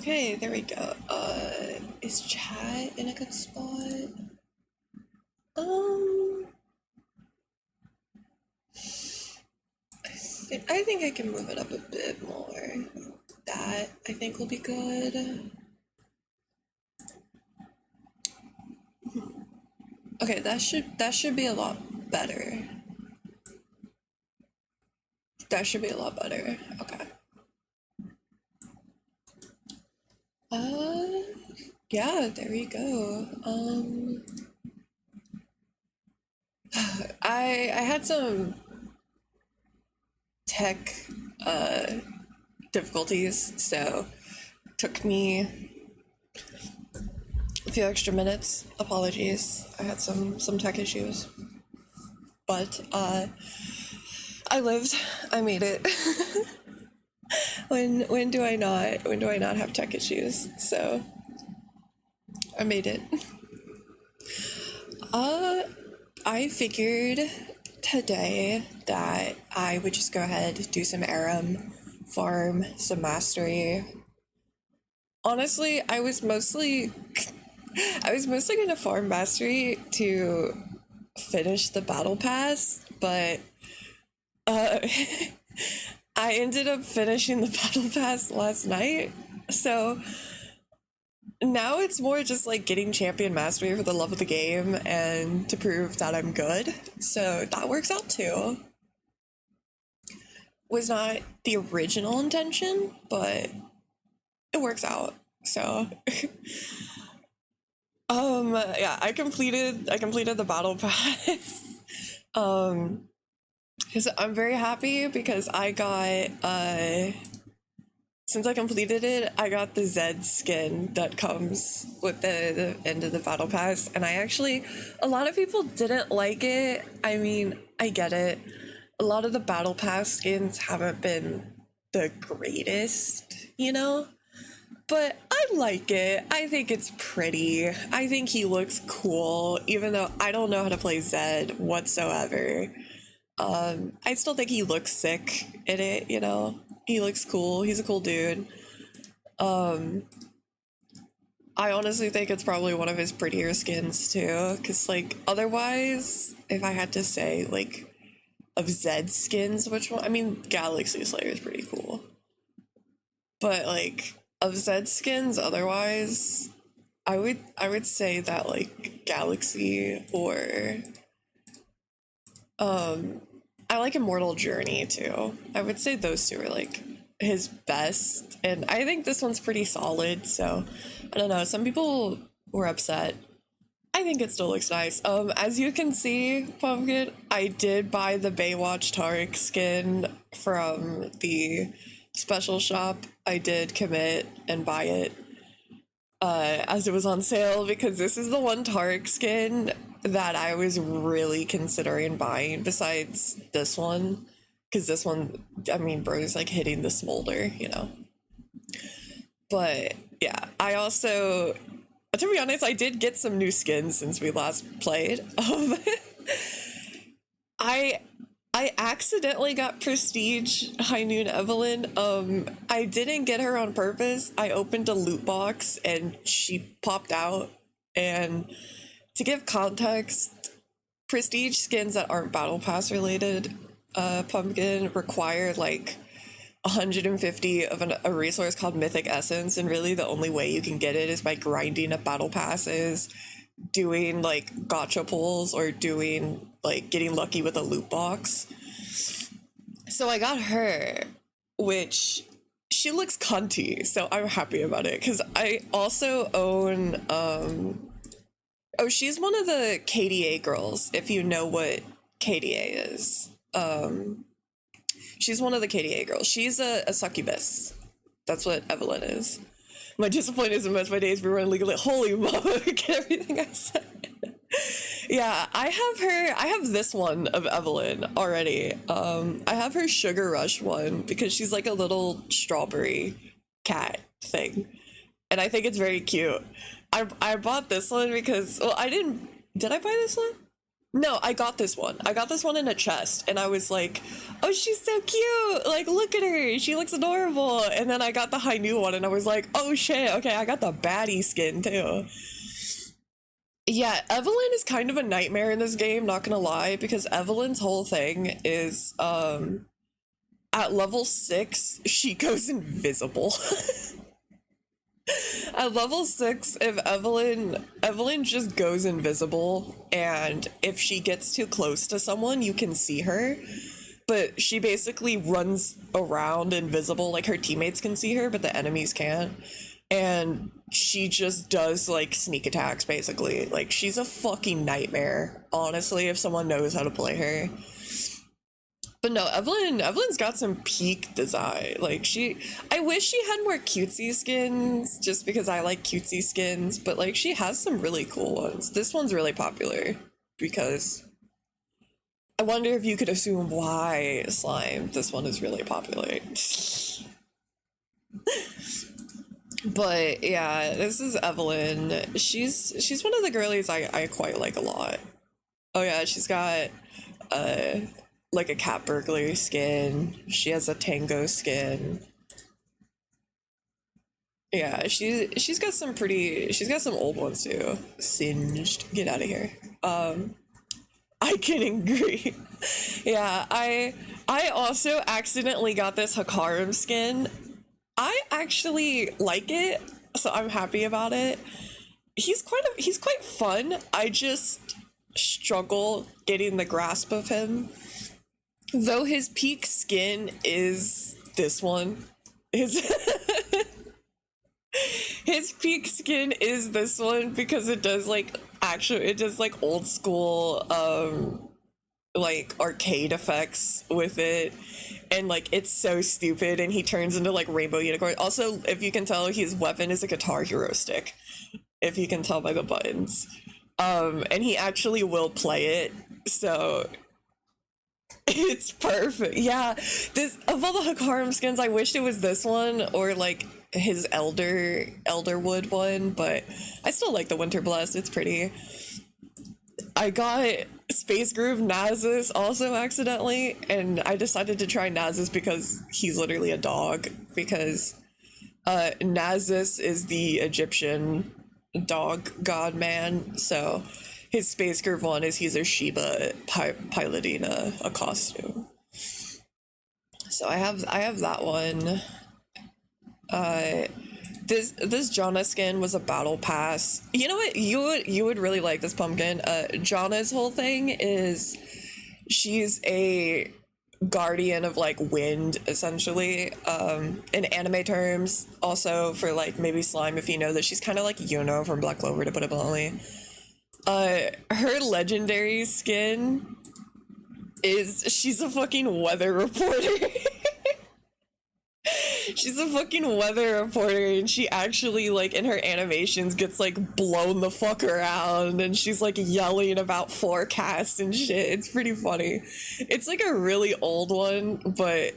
Okay, there we go. Is chat in a good spot? Um, I think I can move it up a bit more. That, I think, will be good. Okay, that should be a lot better. That should be a lot better. Okay. Uh, yeah, there you go. I had some tech difficulties, so took me a few extra minutes. Apologies. I had some tech issues. But I lived. I made it. when do I not have tech issues? So I made it. I figured today that I would just go ahead, do some ARAM, farm, some mastery. Honestly, I was mostly gonna farm mastery to finish the battle pass, but uh I ended up finishing the battle pass last night. So now it's more just like getting champion mastery for the love of the game and to prove that I'm good. So that works out too. Was not the original intention, but it works out. So yeah, I completed the battle pass. Cuz I'm very happy because I got since I completed it, I got the Zed skin that comes with the end of the battle pass, and a lot of people didn't like it. I mean, I get it. A lot of the battle pass skins haven't been the greatest, you know? But I like it. I think it's pretty. I think he looks cool, even though I don't know how to play Zed whatsoever. I still think he looks sick in it, you know? He looks cool. He's a cool dude. I honestly think it's probably one of his prettier skins too, because like otherwise, if I had to say like of Zed skins, which one? I mean, Galaxy Slayer is pretty cool, but like of Zed skins, otherwise, I would say that like Galaxy or I like Immortal Journey too. I would say those two are like his best, and I think this one's pretty solid. So I don't know. Some people were upset. I think it still looks nice. As you can see, Pumpkin, I did buy the Baywatch Tarek skin from the special shop. I did commit and buy it as it was on sale because this is the one Tarek skin that I was really considering buying besides this one. Because this one, I mean, bro is like hitting the smolder, you know? But yeah, I also, to be honest, I did get some new skins since we last played. I I accidentally got Prestige High Noon Evelyn. I didn't get her on purpose. I opened a loot box and she popped out. And to give context, Prestige skins that aren't Battle Pass related, Pumpkin, require like 150 of a resource called Mythic Essence, and really the only way you can get it is by grinding up battle passes, doing like gotcha pulls, or doing like getting lucky with a loot box. So I got her, which she looks cunty, so I'm happy about it because I also own oh, she's one of the KDA girls, if you know what KDA is. She's one of the KDA girls. She's a succubus. That's what Evelyn is. My disappointment is most of my days we run legally. Holy moly, everything I said. Yeah, I have her. I have this one of Evelyn already. I have her Sugar Rush one because she's like a little strawberry cat thing, and I think it's very cute. I bought this one because, well, I didn't. Did I buy this one? No, I got this one. I got this one in a chest, and I was like, "Oh, she's so cute! Like, look at her. She looks adorable." And then I got the high new one, and I was like, "Oh shit! Okay, I got the baddie skin too." Yeah, Evelyn is kind of a nightmare in this game. Not gonna lie, because Evelyn's whole thing is, at level 6, she goes invisible. At level 6, if Evelyn just goes invisible, and if she gets too close to someone, you can see her. But she basically runs around invisible, like her teammates can see her, but the enemies can't. And she just does like sneak attacks basically. Like she's a fucking nightmare, honestly, if someone knows how to play her. But no, Evelyn's got some peak design. Like I wish she had more cutesy skins just because I like cutesy skins, but like she has some really cool ones. This one's really popular because I wonder if you could assume why, Slime. This one is really popular. But yeah, this is Evelyn. She's one of the girlies I quite like a lot. Oh yeah, she's got like a cat burglar skin. She has a tango skin. Yeah, she's got some old ones too. Singed. Get out of here. I can agree. Yeah, I also accidentally got this Hakarim skin. I actually like it, so I'm happy about it. He's quite fun. I just struggle getting the grasp of him. Though his peak skin is this one. His his peak skin is this one because it does like old school like arcade effects with it, and like it's so stupid, and he turns into like Rainbow Unicorn. Also, if you can tell, his weapon is a Guitar Hero stick, if you can tell by the buttons. And he actually will play it, so it's perfect. Yeah, this of all the Hakarim skins, I wish it was this one or like his Elderwood one, but I still like the Winter Blast. It's pretty. I got Space Groove Nazus also accidentally, and I decided to try Nazus because he's literally a dog, because Nazus is the Egyptian dog god man, so his Space Groove one is he's a Sheba piloting a costume. So I have that one. This Jana skin was a battle pass. You know what? You would really like this, Pumpkin. Jana's whole thing is she's a guardian of like wind, essentially. In anime terms, also for like maybe Slime, if you know that she's kind of like Yuno from Black Clover, to put it bluntly. Her legendary skin is she's a fucking weather reporter. She's a fucking weather reporter, and she actually, like, in her animations gets, like, blown the fuck around, and she's, like, yelling about forecasts and shit. It's pretty funny. It's, like, a really old one, but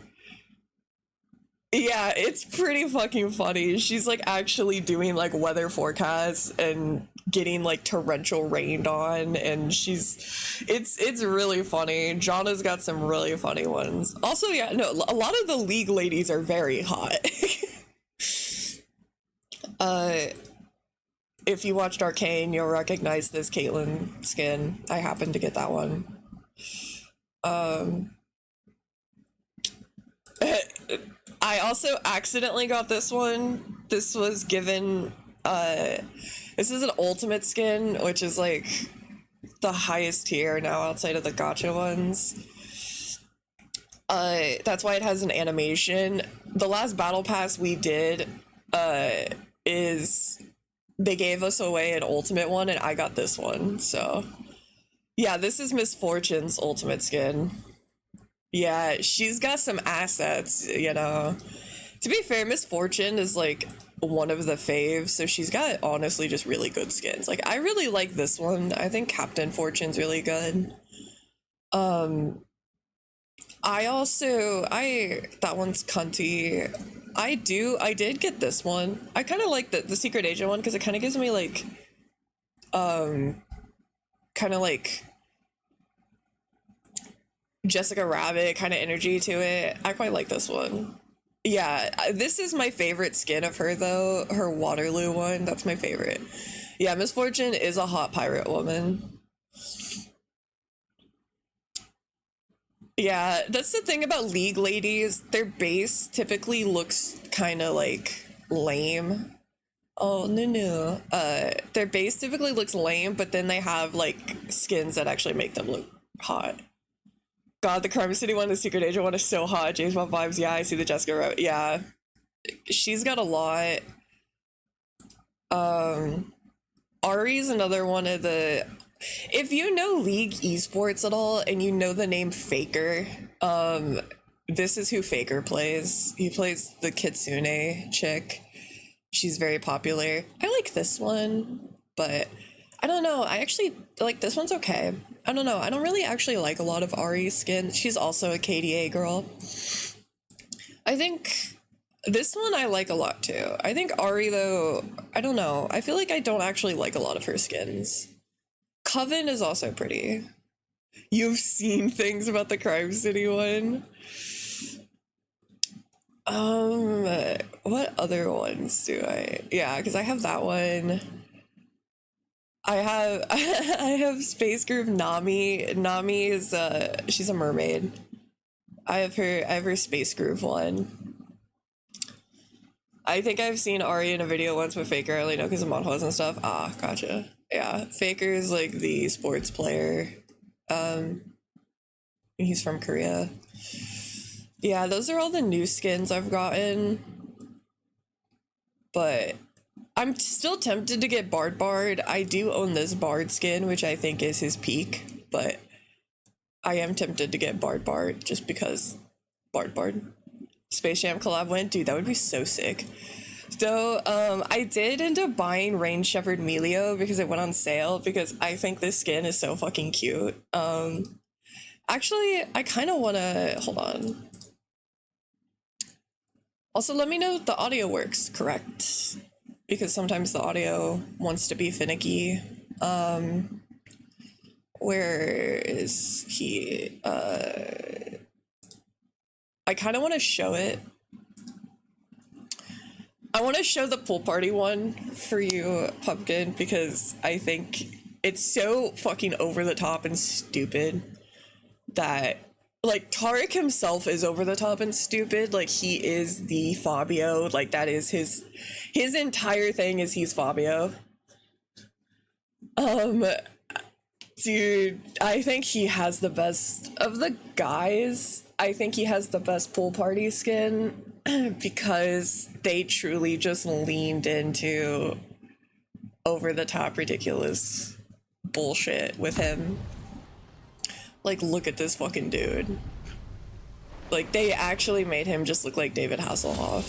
yeah, it's pretty fucking funny. She's, like, actually doing, like, weather forecasts and getting, like, torrential rained on, and it's really funny. Jana's got some really funny ones. Also, yeah, no, a lot of the League ladies are very hot. If you watched Arcane, you'll recognize this Caitlyn skin. I happened to get that one. I also accidentally got this one. This was given, this is an ultimate skin, which is like the highest tier now outside of the gacha ones. That's why it has an animation. The last battle pass we did, is they gave us away an ultimate one, and I got this one. So yeah, this is Miss Fortune's ultimate skin. Yeah, she's got some assets, you know. To be fair, Miss Fortune is like one of the faves, so she's got honestly just really good skins. Like, I really like this one. I think Captain Fortune's really good. That one's cunty. I did get this one. I kind of like the Secret Agent one because it kind of gives me like, kind of like Jessica Rabbit kind of energy to it. I quite like this one. Yeah, this is my favorite skin of her though. Her Waterloo one, that's my favorite. Yeah, Miss Fortune is a hot pirate woman. Yeah, that's the thing about League ladies. Their base typically looks kind of like lame. Oh, no. Their base typically looks lame, but then they have like skins that actually make them look hot. God, the Crime City one, the Secret Agent one is so hot. James Bond vibes. Yeah, I see the Jessica Rabbit. Yeah, she's got a lot. Ari's another one of the. If you know League esports at all and you know the name Faker, this is who Faker plays. He plays the Kitsune chick. She's very popular. I like this one, but I don't know. I actually like this one's okay. I don't know. I don't really actually like a lot of Ari's skin. She's also a KDA girl. I think this one I like a lot too. I think Ari though, I don't know. I feel like I don't actually like a lot of her skins. Coven is also pretty. You've seen things about the Crime City one. What other ones do I? Yeah, because I have that one. I have Space Groove Nami. Nami is she's a mermaid. I have her Space Groove one. I think I've seen Ari in a video once with Faker. I only know because of manhwas and stuff. Ah, gotcha. Yeah, Faker is like the sports player. He's from Korea. Yeah, those are all the new skins I've gotten. But I'm still tempted to get Bard. I do own this Bard skin, which I think is his peak, but I am tempted to get Bard just because Bard. Space Jam collab went, dude, that would be so sick. So, I did end up buying Rain Shepherd Melio because it went on sale because I think this skin is so fucking cute. Actually, I kind of want to, hold on. Also, let me know if the audio works correct, because sometimes the audio wants to be finicky. Where is he? I kind of want to show it. I want to show the pool party one for you, Pumpkin, because I think it's so fucking over the top and stupid that, like, Tarek himself is over the top and stupid. Like, he is the Fabio. Like, that is his entire thing is he's Fabio. Dude, I think he has the best of the guys. I think he has the best pool party skin because they truly just leaned into over the top ridiculous bullshit with him. Like, look at this fucking dude. Like, they actually made him just look like David Hasselhoff.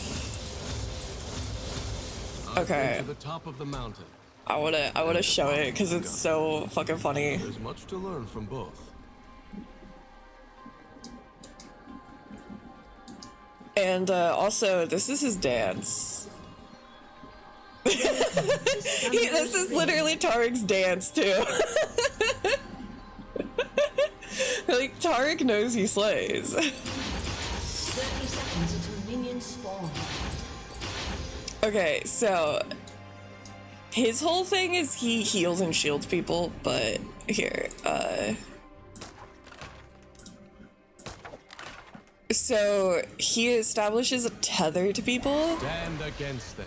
Okay. To the top of the mountain. I wanna show it because it's so fucking funny. There's much to learn from both. And also, this is his dance. This is literally Tarek's dance too. Like, Tarek knows he slays. 30 seconds until minions spawn. Okay, so his whole thing is he heals and shields people, but here, so he establishes a tether to people. Stand against them.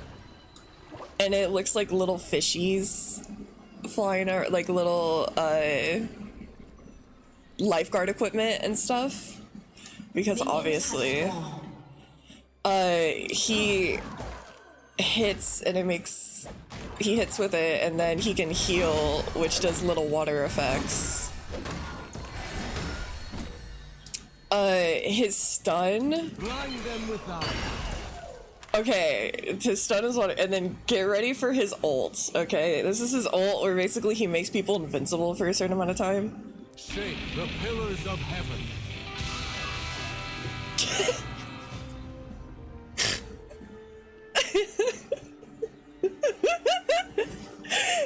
And it looks like little fishies flying out, like little lifeguard equipment and stuff, because obviously he hits and he hits with it, and then he can heal, which does little water effects. His stun, Blind them without. okay, to stun his water, and then get ready for his ult. Okay, this is his ult where basically he makes people invincible for a certain amount of time. Shake the pillars of heaven.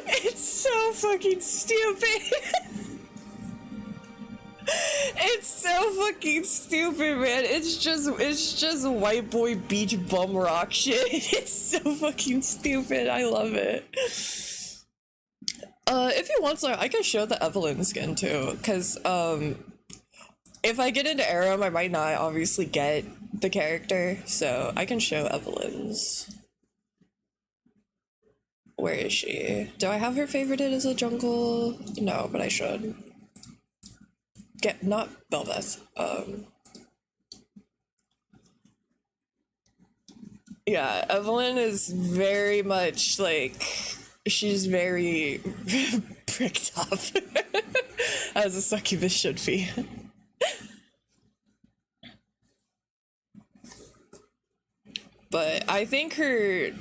It's so fucking stupid. It's so fucking stupid, man. It's just white boy beach bum rock shit. It's so fucking stupid. I love it. If you want, so I can show the Evelyn skin too, because if I get into ARAM, I might not obviously get the character, so I can show Evelyn's. Where is she? Do I have her favorited as a jungle? No, but I should. Not Belveth. Yeah, Evelyn is very much like, she's very pricked up. As a succubus should be. But I think her,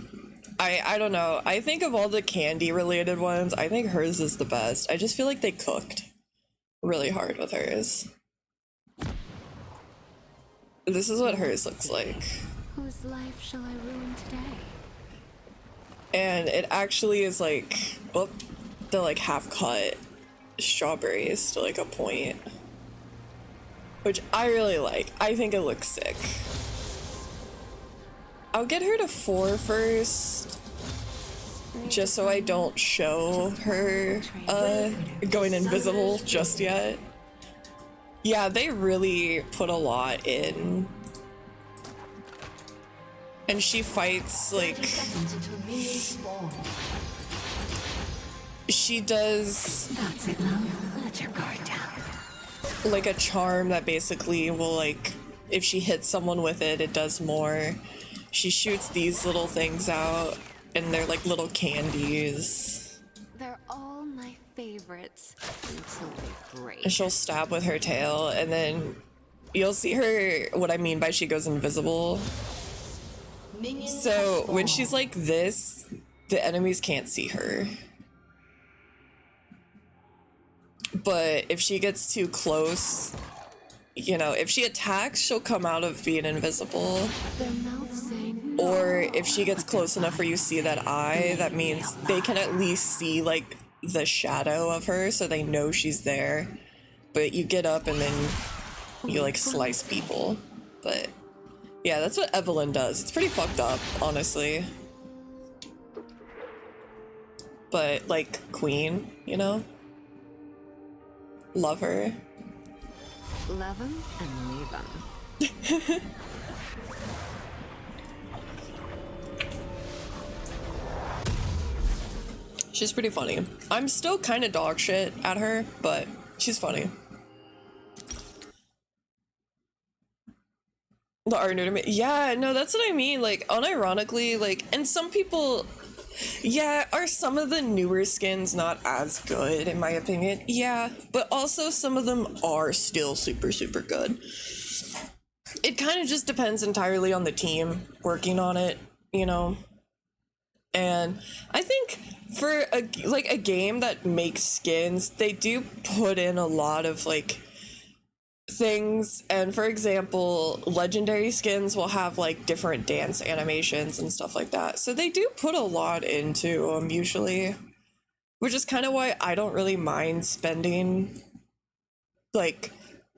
I don't know, I think of all the candy related ones, I think hers is the best. I just feel like they cooked really hard with hers. This is what hers looks like. Whose life shall I ruin today? And it actually is like, oh, the like half cut strawberries to like a point. Which I really like. I think it looks sick. I'll get her to 4 first. Just so I don't show her going invisible just yet. Yeah, they really put a lot in. And she fights like, she does That's it, love. Let your guard down. like a charm that basically will like, if she hits someone with it, it does more. She shoots these little things out and they're like little candies. They're all my favorites until they break. And she'll stab with her tail and then you'll see her, what I mean by she goes invisible. So when she's like this, the enemies can't see her. But if she gets too close, you know, if she attacks, she'll come out of being invisible. Their mouths say no. Or if she gets close enough where you see that eye, that means they can at least see like the shadow of her so they know she's there. But you get up and then you like slice people. But yeah, that's what Evelyn does. It's pretty fucked up, honestly. But like queen, you know? Love her. Love 'em and leave 'em. She's pretty funny. I'm still kind of dog shit at her, but she's funny. The art new to me. Yeah, no, that's what I mean. Like, unironically, like, and some people, yeah, are some of the newer skins not as good, in my opinion? Yeah, but also some of them are still super, super good. It kind of just depends entirely on the team working on it, you know? And I think for a game that makes skins, they do put in a lot of like things. And for example, legendary skins will have like different dance animations and stuff like that. So they do put a lot into them usually, which is kind of why I don't really mind spending like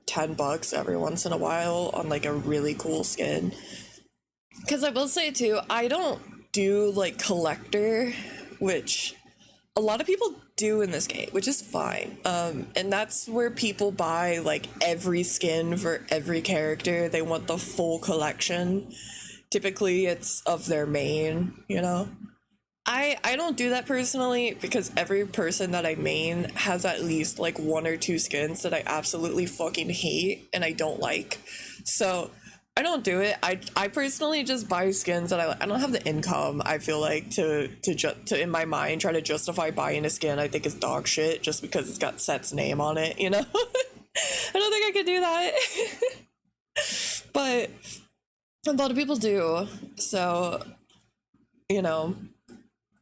$10 every once in a while on like a really cool skin. Because I will say too, I don't do like collector, which a lot of people do in this game, which is fine. And that's where people buy like every skin for every character. They want the full collection. Typically it's of their main, you know? I don't do that personally because every person that I main has at least like 1 or 2 skins that I absolutely fucking hate and I don't like. So I don't do it. I personally just buy skins that I don't have the income, I feel like, to in my mind try to justify buying a skin I think is dog shit just because it's got Set's name on it, you know? I don't think I could do that. But a lot of people do. So, you know,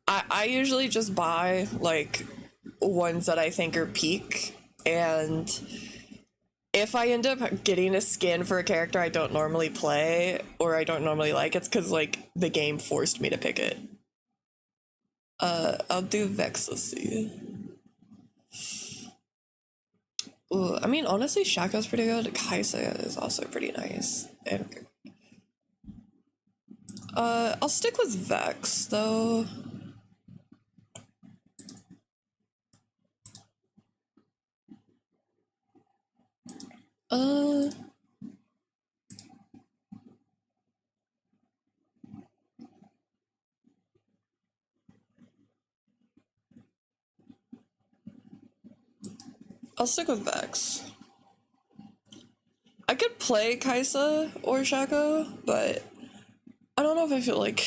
I usually just buy like ones that I think are peak, and if I end up getting a skin for a character I don't normally play or I don't normally like, it's because like the game forced me to pick it. I'll do Vexlacy. Ooh, I mean, honestly, Shaco's pretty good. Kaisa is also pretty nice. And I'll stick with Vex though. Uh, I'll stick with Vex. I could play Kaisa or Shaco, but I don't know if I feel like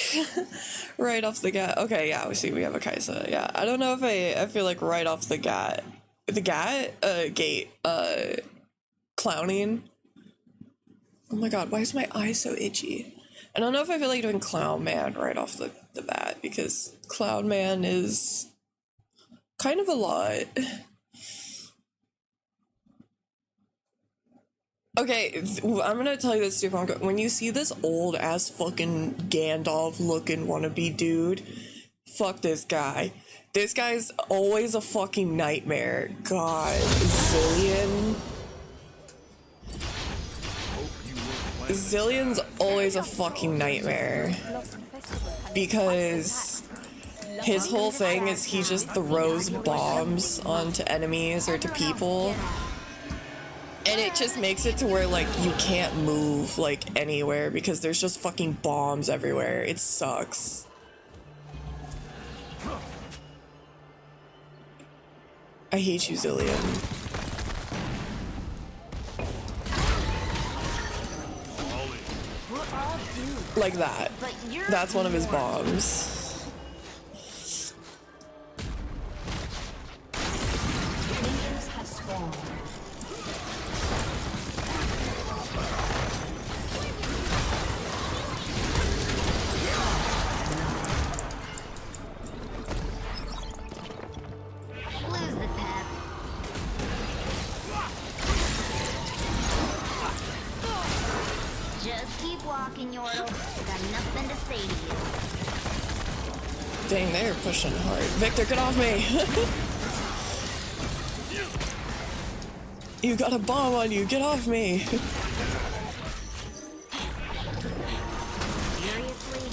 right off the bat. Okay, yeah, we have a Kaisa. Yeah, I don't know if I feel like right off the gate, clowning. Oh my god, why is my eye so itchy? I don't know if I feel like doing Clown Man right off the bat, because Clown Man is kind of a lot. Okay, I'm gonna tell you this, Stefan. When you see this old ass fucking Gandalf looking wannabe dude, fuck this guy. This guy's always a fucking nightmare. God, Zillion. Zillion's always a fucking nightmare. Because his whole thing is he just throws bombs onto enemies or to people. And it just makes it to where, like, you can't move, like, anywhere because there's just fucking bombs everywhere. It sucks. I hate you, Zillion. Like that. That's one of his bombs. Minions have spawned. Lose the pep. Just keep walking, Yordle. Got nothing to say to you. Dang, they're pushing hard. Victor, get off me! You got a bomb on you, get off me! Seriously?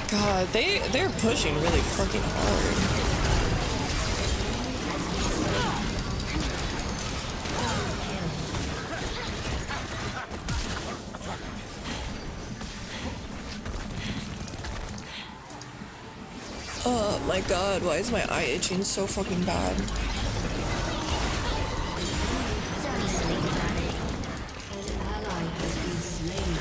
God, they're pushing really fucking hard. Oh my god, why is my eye itching so fucking bad? Don't even think about it. An ally has been slain.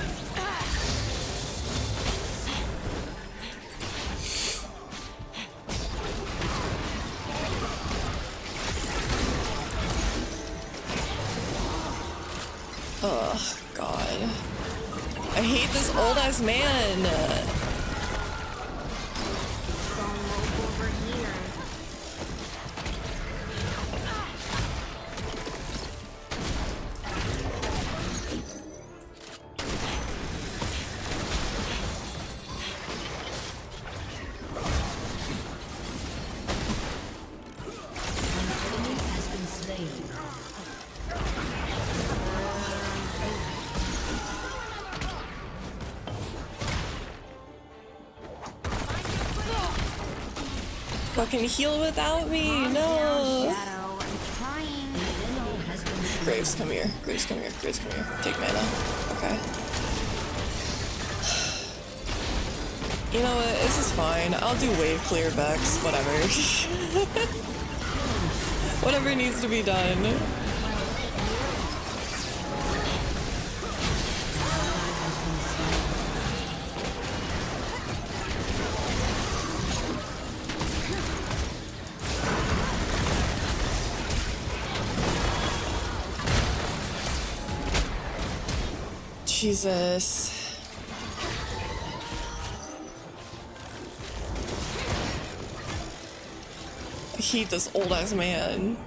Oh god. I hate this old ass man. Phone move over here. An enemy has been slain. Fucking heal without me, no. Shadow, I'm trying. Enemy has been slain. Graves, come here. Graves, come here. Graves, come here. Take mana. Okay. You know what? This is fine. I'll do wave clear Vex. Whatever. Whatever needs to be done. Jesus. hate this old ass man.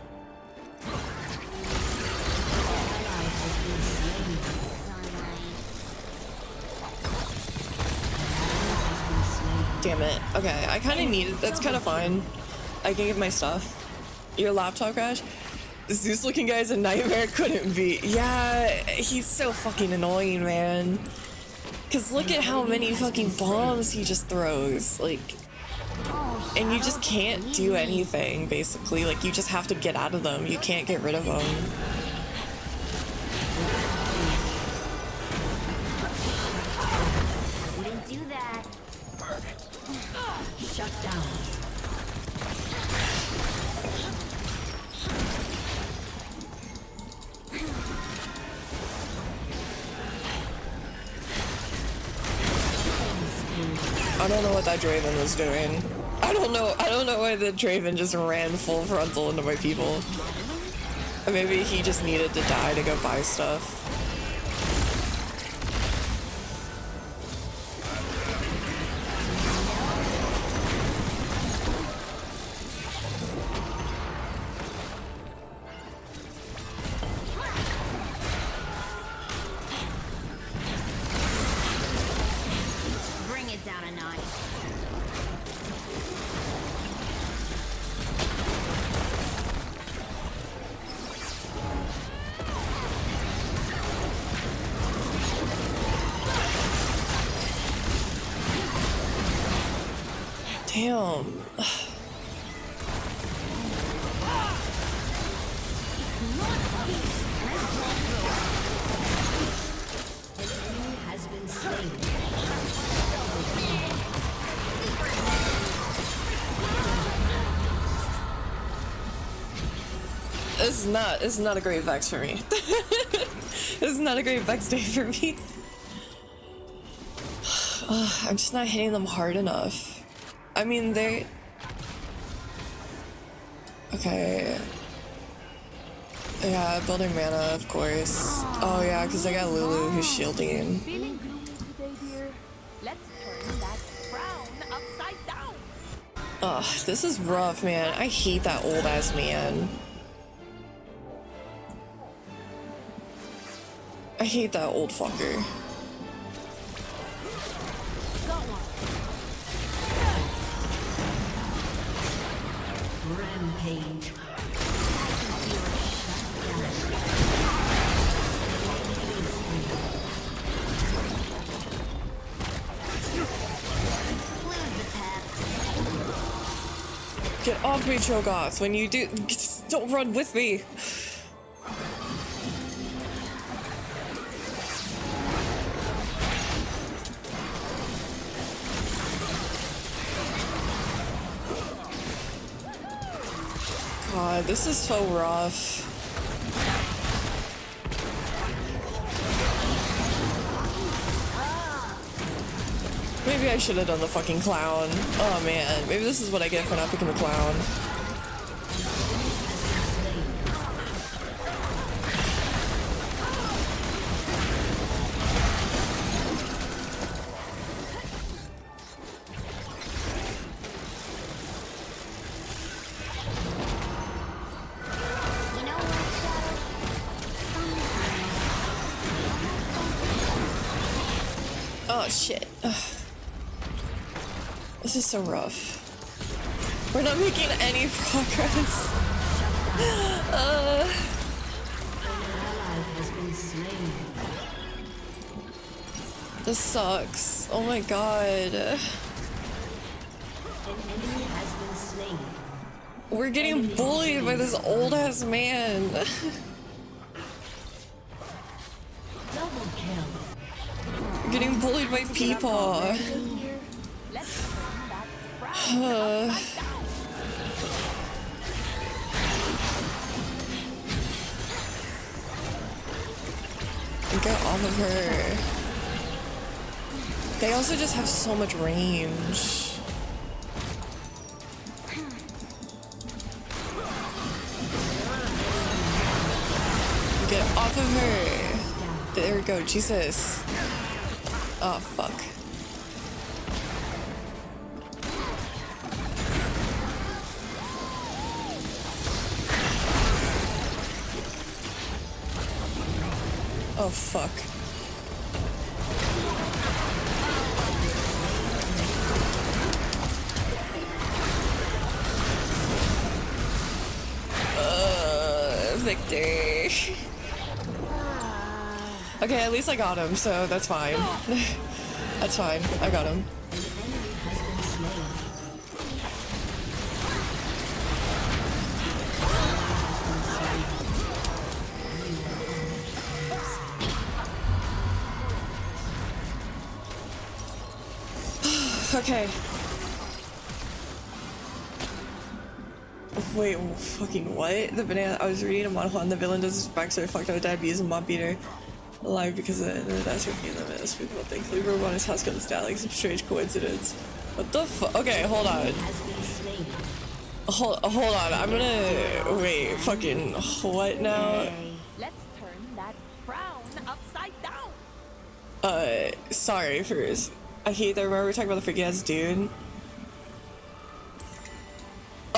Damn it. Okay, I kind of need it. That's kind of fine. I can get my stuff. Your laptop crash? The Zeus looking guy's a nightmare. Couldn't be. Yeah, he's so fucking annoying, man. Cause look at how many fucking bombs he just throws. Like, and you just can't do anything, basically. Like, you just have to get out of them. You can't get rid of them. Wouldn't do that. Shut down. I don't know what that Draven was doing. I don't know why the Draven just ran full frontal into my people. Maybe he just needed to die to go buy stuff. Bring it down a notch. Damn. Has been slain. This is not a great Vex for me. This is not a great Vex day for me. I'm just not hitting them hard enough. I mean, they... Okay. Yeah, building mana, of course. Oh yeah, because I got Lulu who's shielding. Feeling gloomy today, dear? Let's turn that frown upside down. Ugh, this is rough, man. I hate that old ass man. I hate that old fucker. Rampage. Get off me, Cho'Gath. When you do, just don't run with me. God, this is so rough. Maybe I should have done the fucking clown. Oh man, maybe this is what I get for not picking the clown. You know what, Shadow? Oh shit. Ugh. This is so rough. We're not making any progress. Ally has been slain. This sucks. Oh my god. An enemy has been slain. We're getting bullied by this old ass man. Double kill. We're getting bullied by people. Let's turn that frown upside down. Get off of her. They also just have so much range. Get off of her. There we go, Jesus. Oh, fuck. Oh fuck. Victor. Okay, at least I got him, so that's fine. That's fine. I got him. Okay. Wait, fucking what? The banana. I was reading a manhwa and the villain does his backstory fucked up diabetes and mob beater alive because of that's what he limits. People think Libra on his house got his dad, like some strange coincidence. What the fuck? Okay, hold on. Hold on. I'm gonna wait. Fucking what now? Let's turn that frown upside down. Sorry first. I hate that. Remember we were talking about the freaky ass dude.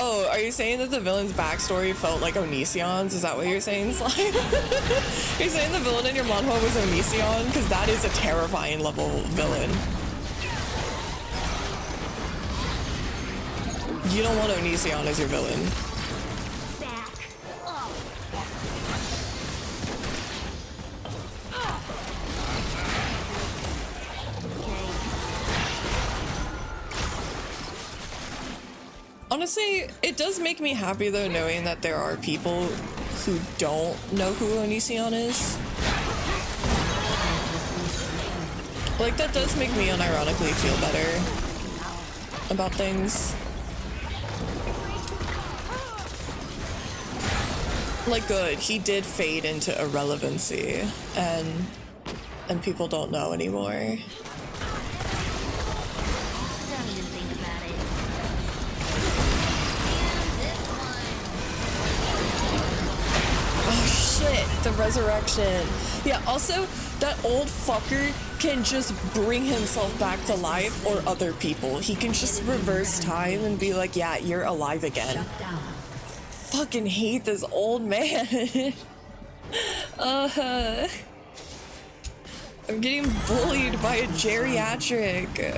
Oh, are you saying that the villain's backstory felt like Onision's? Is that what you're saying, Slime? You're saying the villain in your manhwa was Onision? Because that is a terrifying level villain. You don't want Onision as your villain. Honestly, it does make me happy though knowing that there are people who don't know who Onision is. Like, that does make me unironically feel better about things. Like, good, he did fade into irrelevancy and people don't know anymore. The resurrection. Yeah, also, that old fucker can just bring himself back to life or other people. He can just reverse time and be like, yeah, you're alive again. Fucking hate this old man. I'm getting bullied by a geriatric.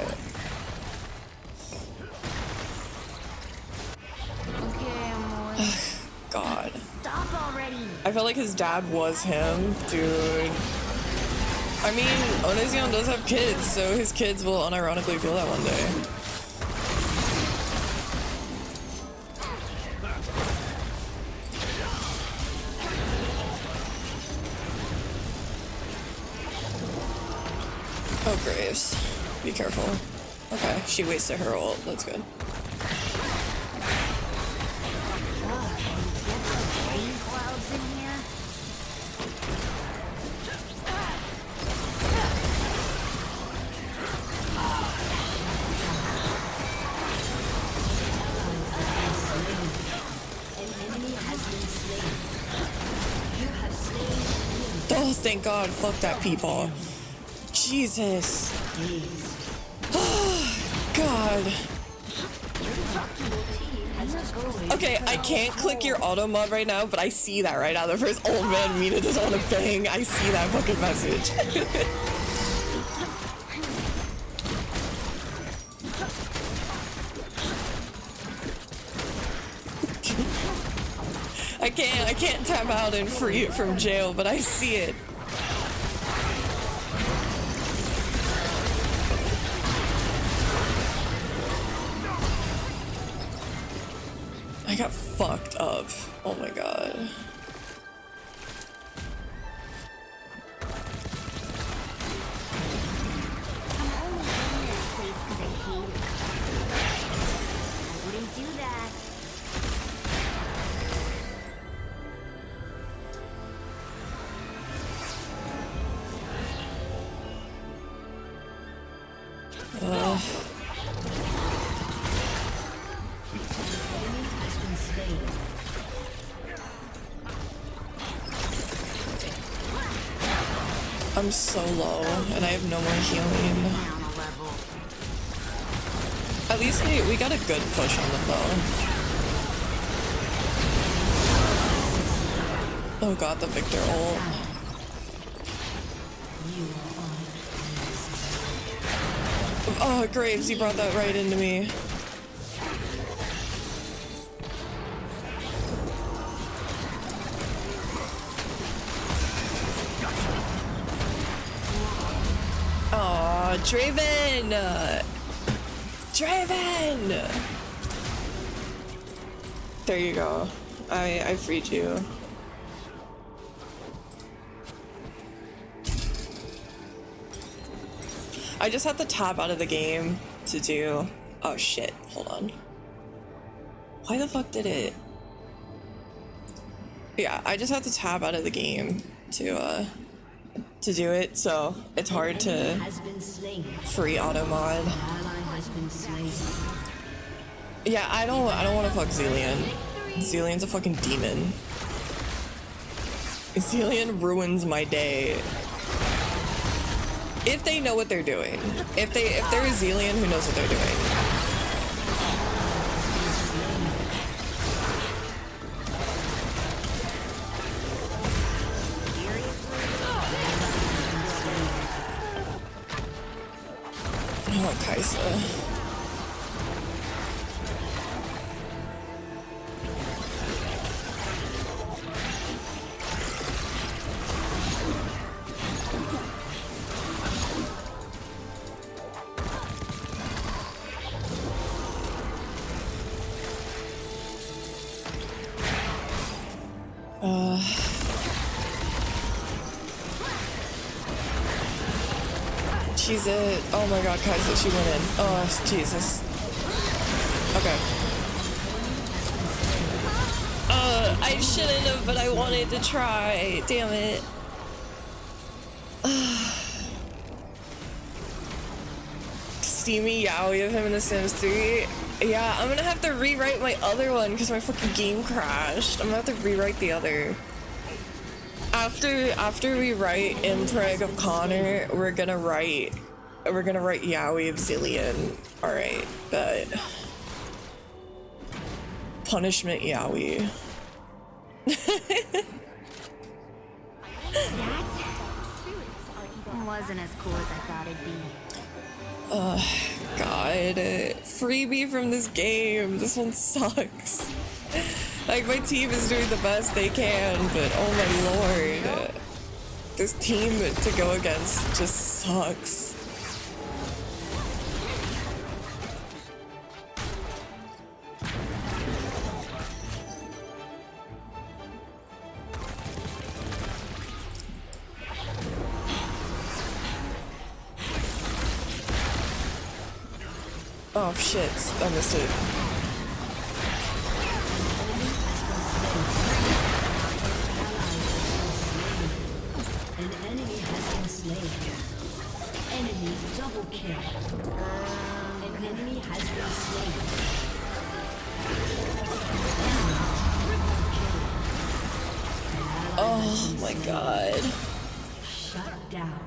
God. I felt like his dad was him, dude. I mean, Onision does have kids, so his kids will unironically feel that one day. Oh, Graves. Be careful. Okay, she wasted her ult. That's good. Oh, thank God. Fuck that people. Jesus. Oh, God. Okay, I can't click your auto mod right now, but I see that right now. The first old man Mina doesn't want to bang. I see that fucking message. I can't tap out and free it from jail, but I see it. I got fucked up. Oh my God. I'm so low, and I have no more healing. At least we got a good push on them, though. Oh God, the Victor ult. Oh, Graves, you brought that right into me. Aw, Draven! Draven! There you go. I freed you. I just had to tab out of the game to do... Oh shit, hold on. Why the fuck did it? Yeah, I just had to tab out of the game to do it, so it's hard to free auto mod. Yeah, I don't want to fuck Zillion. Zillion's a fucking demon. Zillion ruins my day. If they know what they're doing. If they're a Zillion who knows what they're doing. Oh, Kaisa. She's it. Oh my god, Kaisa, she went in. Oh, Jesus. Okay. I shouldn't have, but I wanted to try. Damn it. Steamy yaoi of him in The Sims 3. Yeah, I'm gonna have to rewrite my other one because my fucking game crashed. I'm gonna have to rewrite the other. After we write Impreg of Connor, we're gonna write Yaoi of Zillion. Alright, but punishment Yaoi. Wasn't as cool as I thought it'd be. God, freebie from this game. This one sucks. Like, my team is doing the best they can, but oh my lord. This team to go against just sucks. Oh shit, I missed it. An enemy has been slain. Enemy double kill. An enemy has been slain. Oh my god. Shut down.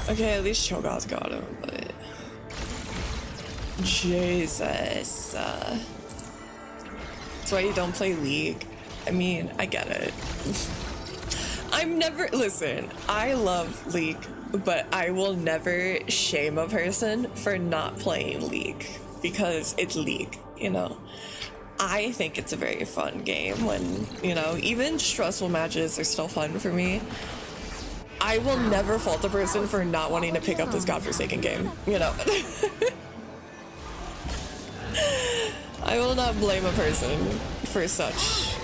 Okay, at least Cho'Gath's got him, but... Jesus. That's why you don't play League. I mean, I get it. I'm never... Listen, I love League, but I will never shame a person for not playing League because it's League, you know? I think it's a very fun game when, you know, even stressful matches are still fun for me. I will never fault a person for not wanting to pick up this godforsaken game, you know? I will not blame a person for such.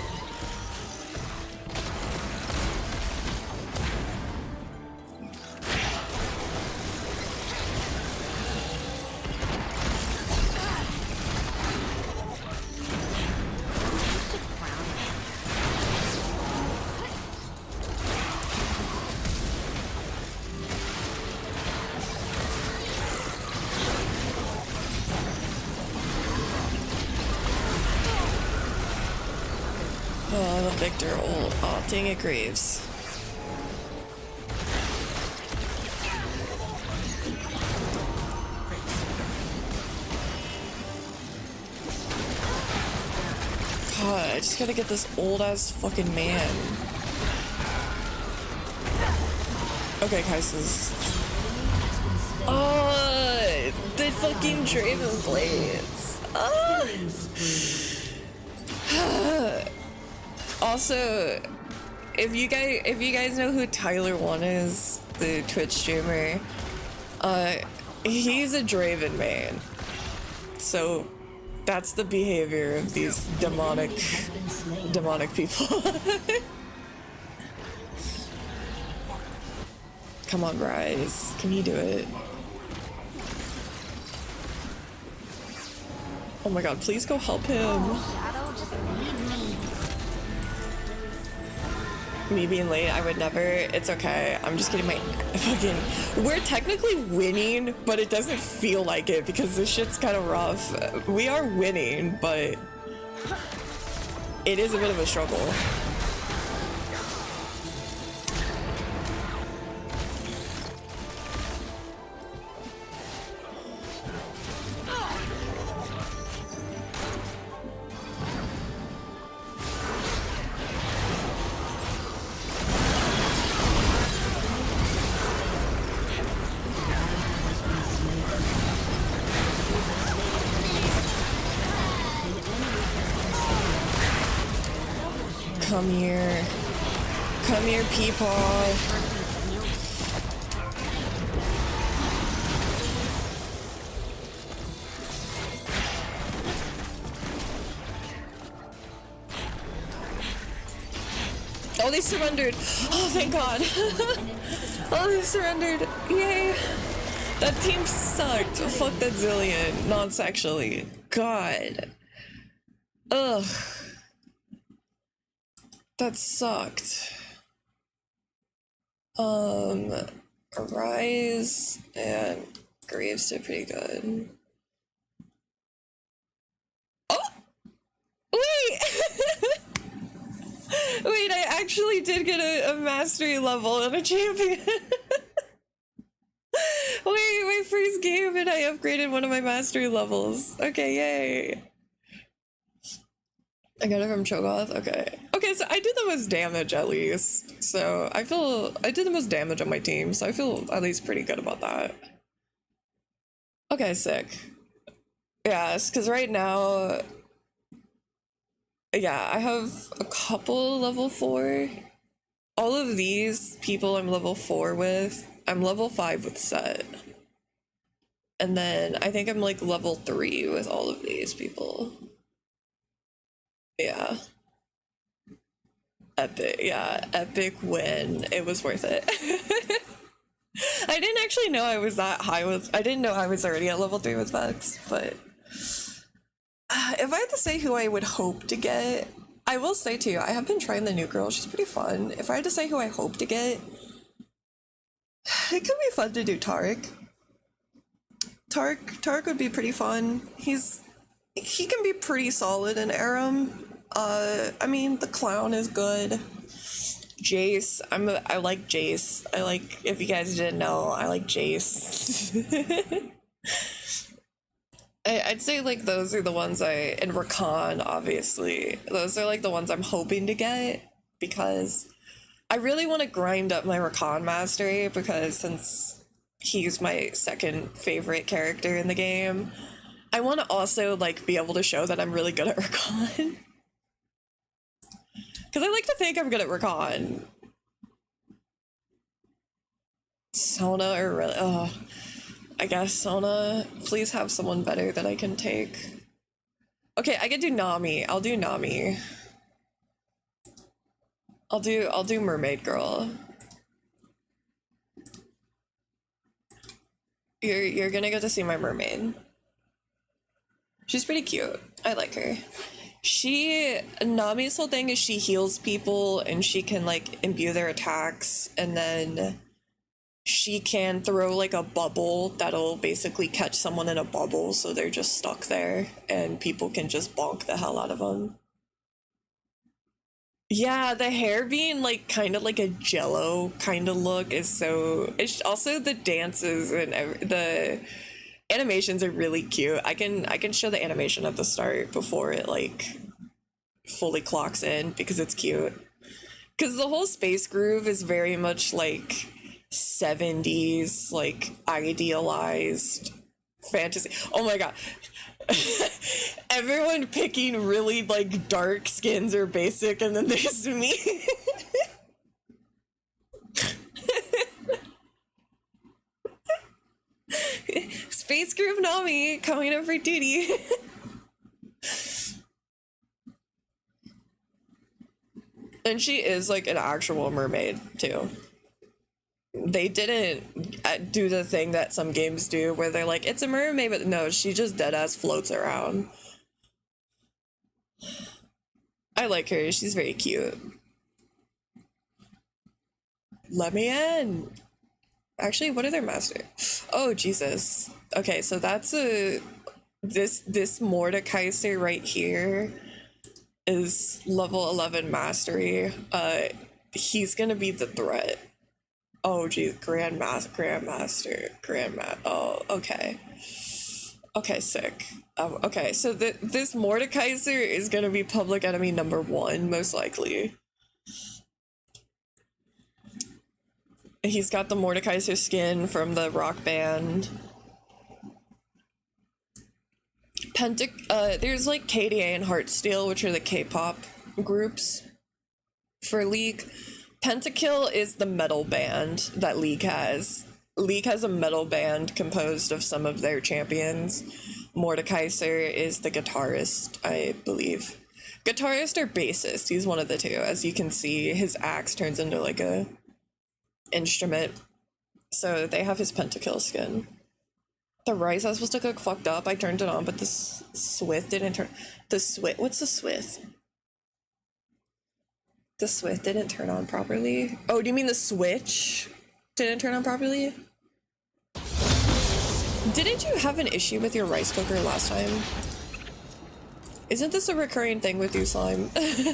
Oh, the Victor ult. Oh, dang it, Graves. God, I just gotta get this old ass fucking man. Okay, Kaisa's. Oh, the fucking Draven Blades. Oh. Also, if you guys know who Tyler1 is, the Twitch streamer, he's a Draven main. So that's the behavior of these demonic people. Come on, Rise. Can you do it? Oh my god, please go help him. Shadow, just leave me. Me being late, I would never. It's okay. I'm just getting my fucking. We're technically winning, but it doesn't feel like it because this shit's kind of rough. We are winning, but it is a bit of a struggle. Come here. Come here, Peepaw. Oh, they surrendered. Oh, thank God. Oh, they surrendered. Yay. That team sucked. Fuck that Zillion. Non-sexually. God. Ugh. That sucked. Arise and Graves did pretty good. Oh! Wait! Wait, I actually did get a mastery level and a champion. Wait, my first game and I upgraded one of my mastery levels. Okay, yay. I got it from Cho'Gath? Okay. Okay, so I did the most damage at least. So I feel I did the most damage on my team, so I feel at least pretty good about that. Okay, sick. Yes, because right now, yeah, I have a couple level 4. All of these people I'm level 4 with, I'm level 5 with Set. And then I think I'm like level 3 with all of these people. Yeah. Epic, yeah, epic win. It was worth it. I didn't actually know I was that high with, I didn't know I was already at level 3 with Vex, but if I had to say who I would hope to get, I will say too, I have been trying the new girl, she's pretty fun. If I had to say who I hope to get, it could be fun to do Tarek. Tarek would be pretty fun. He can be pretty solid in ARAM. I mean, the clown is good. Jace, I like Jace. I like, if you guys didn't know, I like Jace. I'd say like those are the ones and Rakan, obviously. Those are like the ones I'm hoping to get because I really want to grind up my Rakan mastery because since he's my second favorite character in the game, I want to also like be able to show that I'm really good at Rakan. Because I like to think I'm good at Rakan. Sona or really, I guess Sona. Please have someone better that I can take. Okay, I could do Nami. I'll do Nami. I'll do Mermaid Girl. You're gonna get to see my mermaid. She's pretty cute. I like her. Nami's whole thing is she heals people and she can like imbue their attacks, and then she can throw like a bubble that'll basically catch someone in a bubble so they're just stuck there and people can just bonk the hell out of them. Yeah, the hair being like kind of like a jello kind of look is so, it's also the dances and the animations are really cute. I can show the animation at the start before it like fully clocks in because it's cute. Because the whole space groove is very much like 70s, like, idealized fantasy. Oh my god. Everyone picking really, like, dark skins or basic, and then there's me. Space Group Nami coming up for duty. And she is like an actual mermaid too. They didn't do the thing that some games do where they're like, it's a mermaid, but no, she just deadass floats around. I like her, she's very cute. Let me in. Actually, what are their masters? Oh, Jesus. Okay, so that's this Mordekaiser right here is level 11 mastery. He's gonna be the threat. Oh, geez, Grandmaster. Oh, okay. Okay, sick. Okay, so this Mordekaiser is gonna be public enemy number 1, most likely. He's got the Mordekaiser skin from the rock band. There's like KDA and Heartsteel, which are the K-pop groups for League. Pentakill is the metal band that League has. League has a metal band composed of some of their champions. Mordekaiser is the guitarist, I believe. Guitarist or bassist, he's one of the two. As you can see, his axe turns into like a instrument. So they have his Pentakill skin. The rice I was supposed to cook fucked up. I turned it on, but the Swith didn't turn. The Swith. What's the Swith? The Swith didn't turn on properly. Oh, do you mean the switch didn't turn on properly? Didn't you have an issue with your rice cooker last time? Isn't this a recurring thing with you, Slime?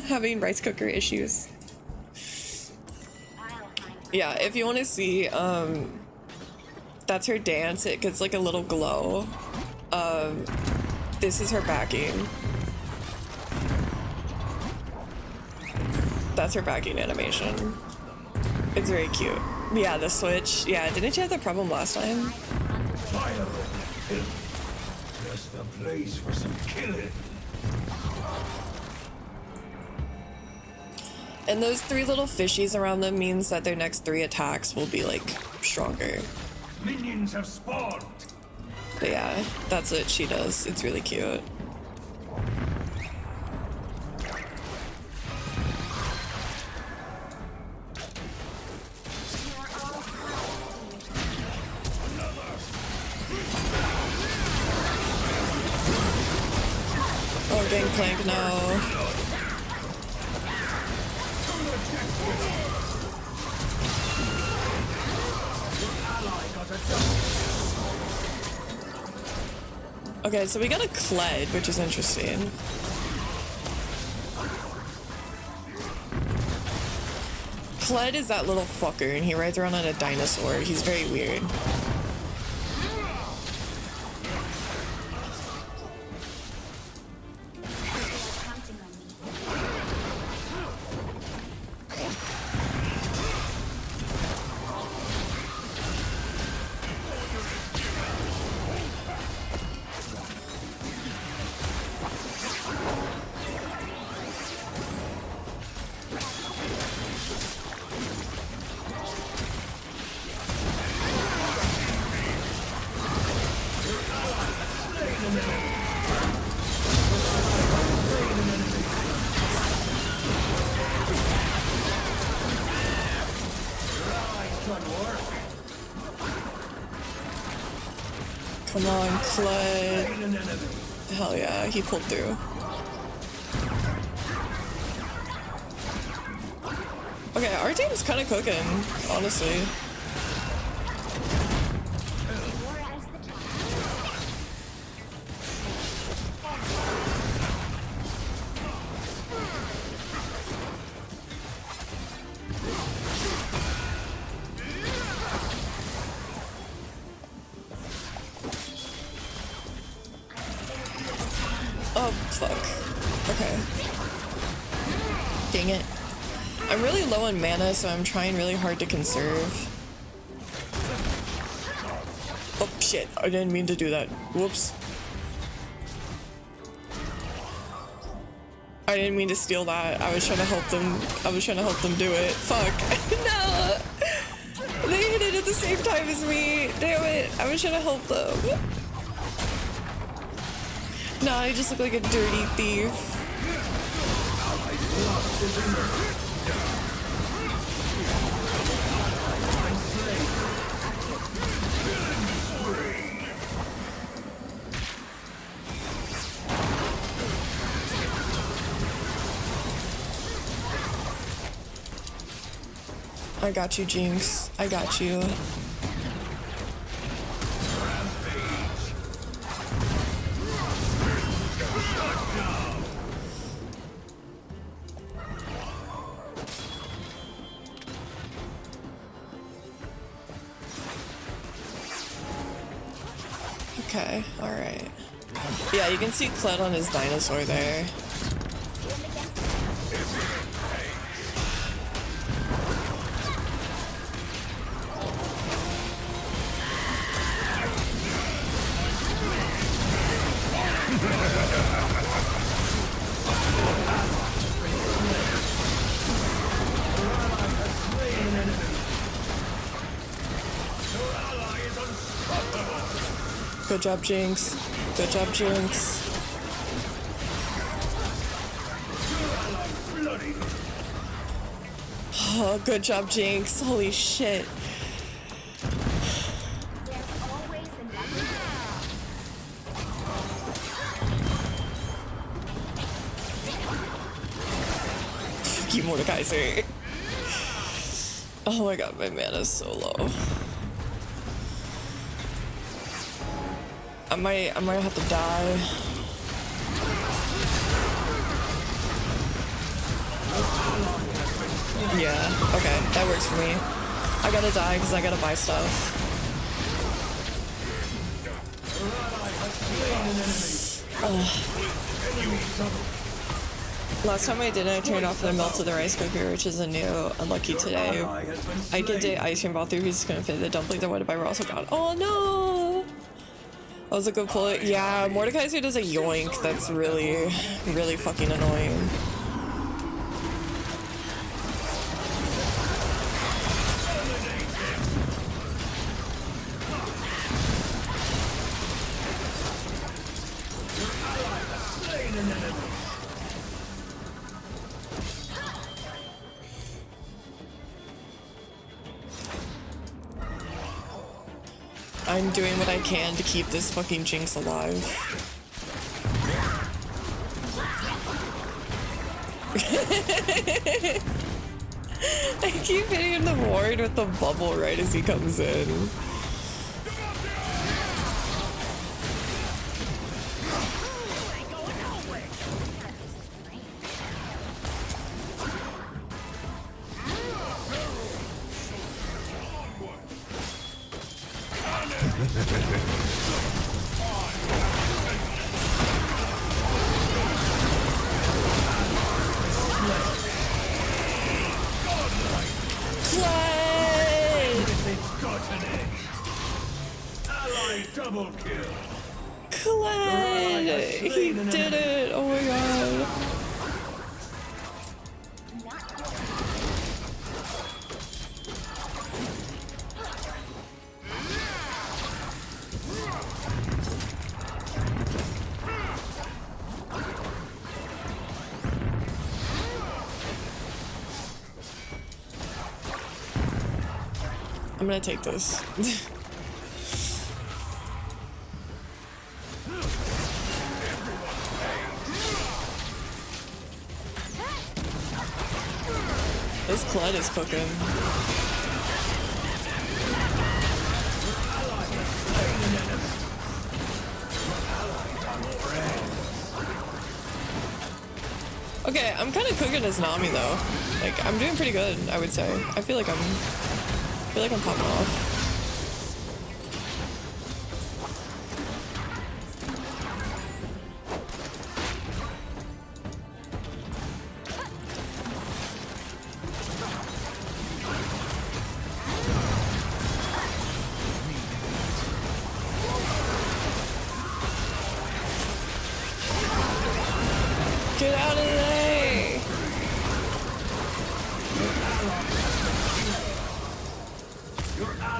Having rice cooker issues? Yeah, if you want to see, that's her dance. It gets like a little glow. This is her backing. That's her backing animation. It's very cute. Yeah, the switch. Yeah, didn't you have that problem last time? Just the place for some killing. And those 3 little fishies around them means that their next 3 attacks will be like stronger. Minions have spawned. But yeah, that's what she does. It's really cute. Oh, Gangplank, no. Okay, so we got a Kled, which is interesting. Kled is that little fucker, and he rides around on a dinosaur. He's very weird. Come on, Kled. Hell yeah, he pulled through. Okay, our team's kind of cooking, honestly. Oh, fuck. Okay. Dang it. I'm really low on mana, so I'm trying really hard to conserve. Oh shit, I didn't mean to do that. Whoops. I didn't mean to steal that. I was trying to help them. I was trying to help them do it. Fuck. No! They hit it at the same time as me. Damn it. I was trying to help them. Nah, I just look like a dirty thief. I got you, Jinx. I got you. Okay, alright. Yeah, you can see Kled on his dinosaur there. Good job, Jinx. Good job, Jinx. Oh, good job, Jinx. Holy shit. Fuck you, Mordekaiser. Oh my god, my mana's so low. I might have to die. Yeah, okay, that works for me. I gotta die because I gotta buy stuff. Last time I did it, I turned off the melted the rice cooker, which is a new unlucky today. I can do ice cream ball through, he's gonna fit the dumplings I wanted to buy were also gone. Oh no! That was a good pull. Yeah, Mordekaiser does a yoink that's really, really fucking annoying. I'm doing what I can to keep this fucking Jinx alive. I keep hitting the ward with the bubble right as he comes in. He did it! Oh my god. I'm gonna take this. This Kled is cooking. Okay, I'm kind of cooking as Nami though. Like, I'm doing pretty good, I would say. I feel like I'm popping off.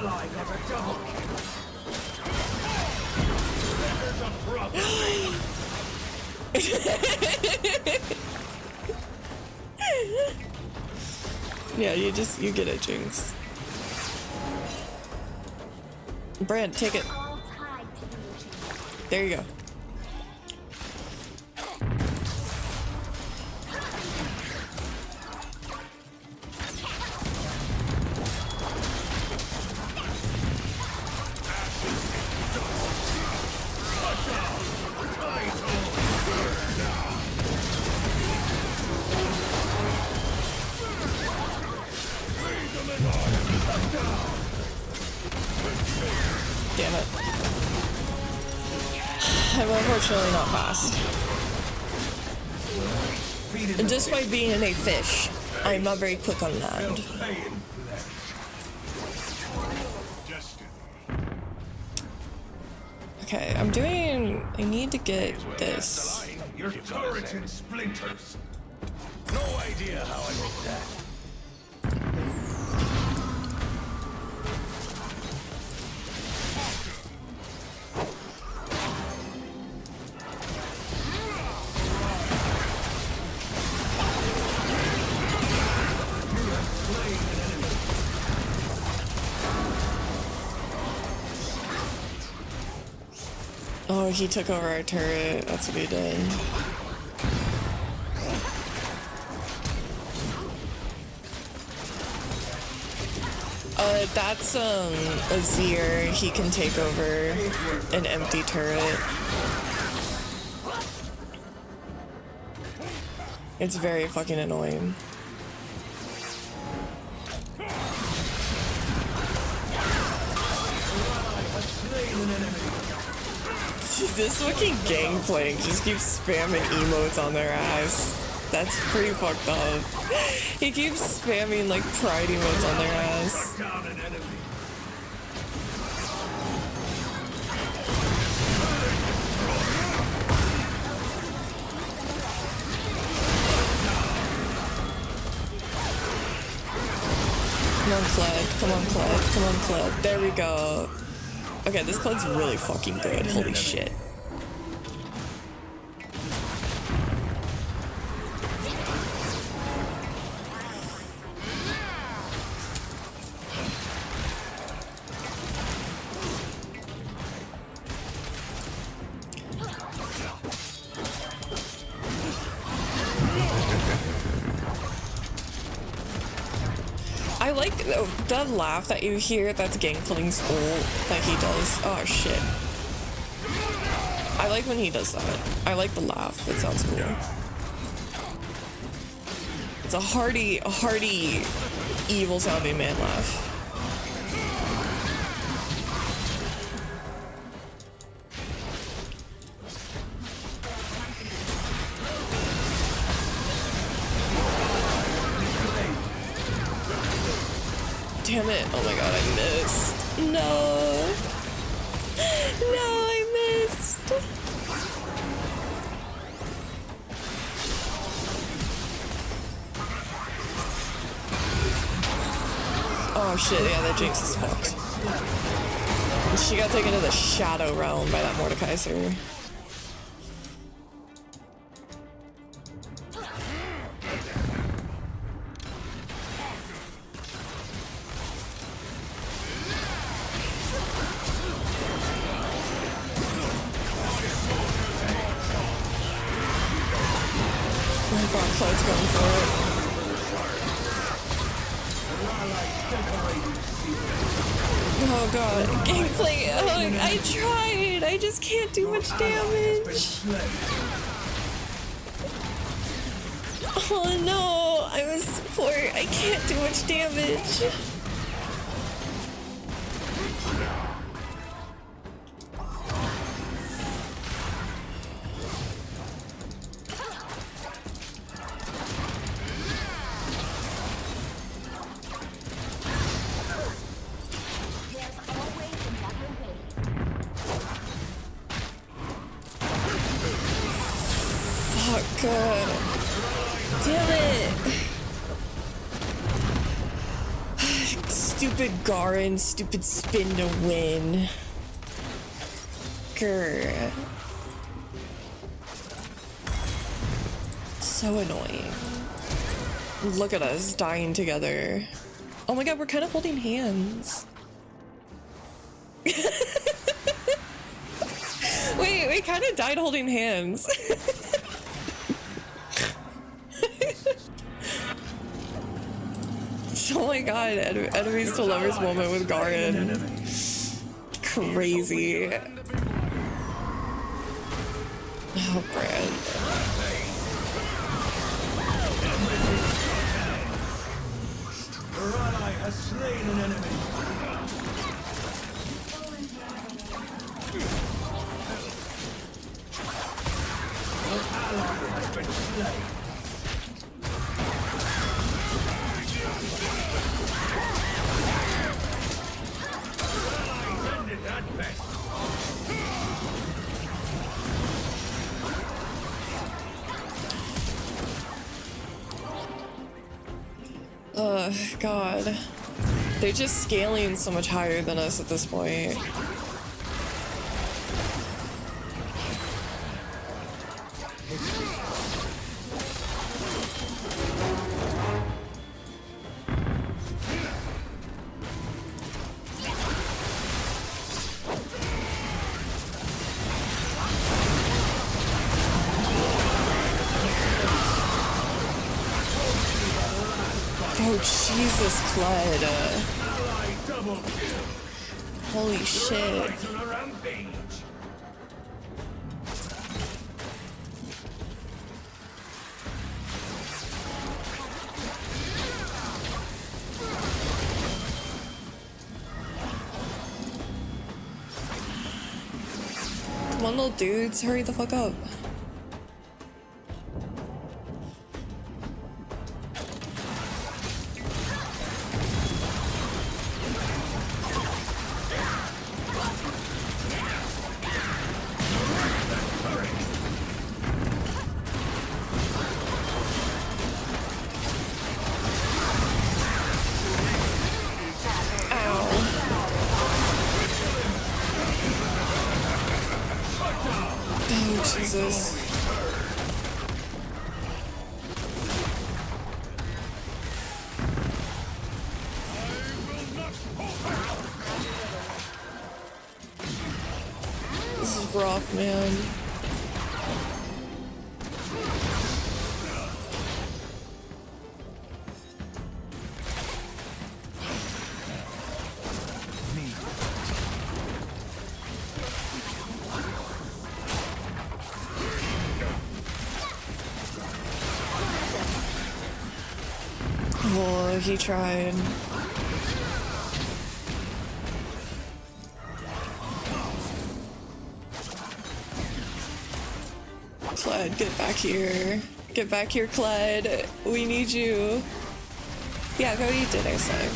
ally got a double kill. There's a problem. Yeah, you get it, Jinx. Brand, take it. All tied to the ocean. There you go. Damn it. I'm unfortunately not fast. And just by being a fish, I'm not very quick on land. Okay, I need to get this. Your turret in splinters. No idea how I did that. Oh, he took over our turret. That's what he did. That's Azir. He can take over an empty turret. It's very fucking annoying. This fucking Gangplank just keeps spamming emotes on their ass. That's pretty fucked up. He keeps spamming like pride emotes on their ass. Down an enemy. Come on, Kled. Come on, Kled. Come on, Kled. There we go. Okay, this Kled's really fucking good. Holy shit. I like the laugh that you hear. That's Gangplank's ult that he does. Oh shit. I like when he does that. I like the laugh. It sounds cool. It's a hearty, evil sounding man laugh. Damn it. Oh my god, I missed. No. No, I missed. Oh shit, yeah, that Jinx is fucked. She got taken to the Shadow Realm by that Mordekaiser. Cloud's going for it. Oh god, gameplay. Oh, I tried. I just can't do much damage. Oh no, I'm a support. I can't do much damage. God. Damn it. Stupid Garen, stupid spin to win. Grr. So annoying. Look at us dying together. Oh my god, we're kind of holding hands. Wait, we kind of died holding hands. Oh my god, enemies to lovers moment with Garen. Crazy. Oh, Brand. Your ally has slain an enemy. Your ally has been slain. God. They're just scaling so much higher than us at this point. Oh, Jesus, Clyde. Holy shit. Come on, little dudes, hurry the fuck up. Jesus. This is rough, man. Oh, he tried. Clyde, get back here. Get back here, Clyde. We need you. Yeah, go eat dinner, son.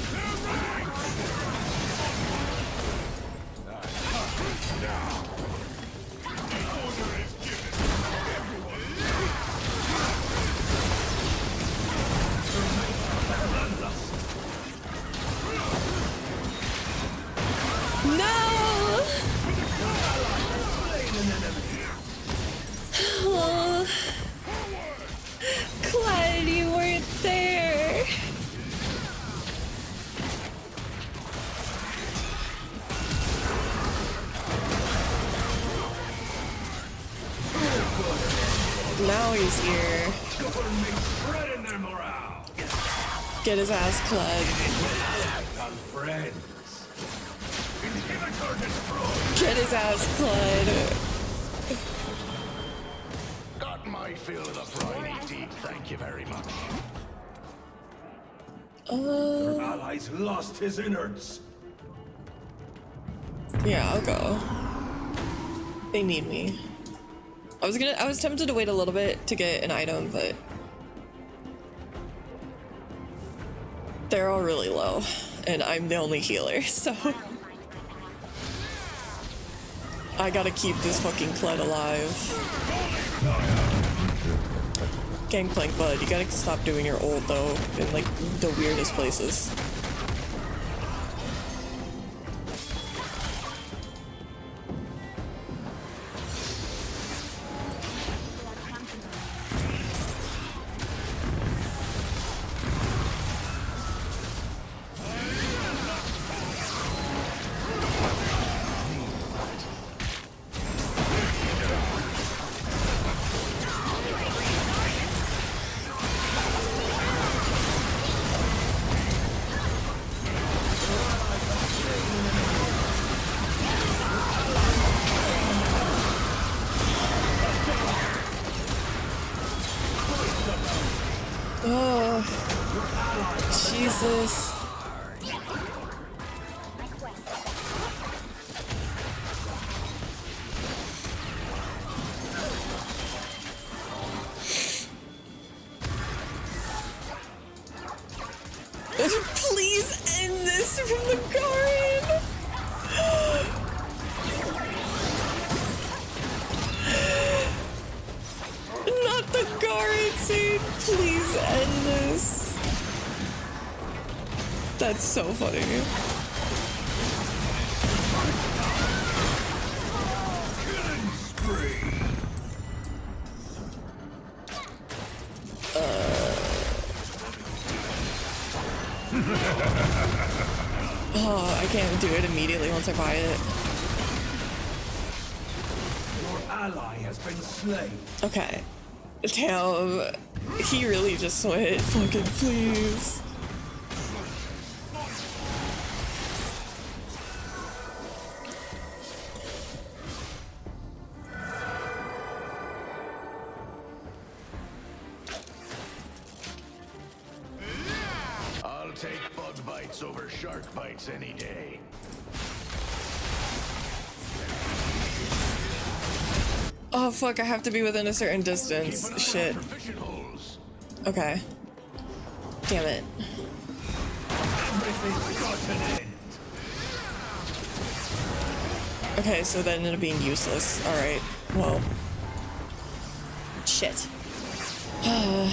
Clyde, you weren't there. Now he's here. Get his ass, Clyde. Get his ass, Clyde. Got my fill of the briny deep, thank you very much. Your allies lost his innards. Yeah, I'll go. They need me. I was tempted to wait a little bit to get an item, but they're all really low, and I'm the only healer, so I gotta keep this fucking Clyde alive. Gangplank, bud, you gotta stop doing your ult though in like the weirdest places. Please end this from the garden. Not the garden scene. Please end this. That's so funny. Killing spree. Oh, I can't do it immediately once I buy it. Your ally has been slain. Okay. Damn. He really just went, fucking please. I'll take bug bites over shark bites any day. Oh fuck, I have to be within a certain distance. Keep an eye Shit. out for fishing holes. Okay. Damn it. Everything's got an end. Okay, so that ended up being useless. Alright, well. Shit. I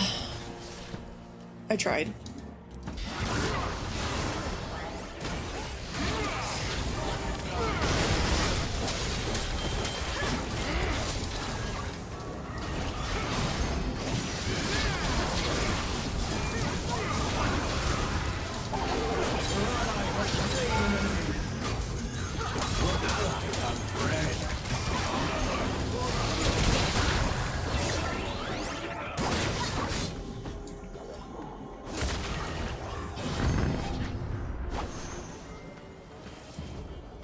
tried.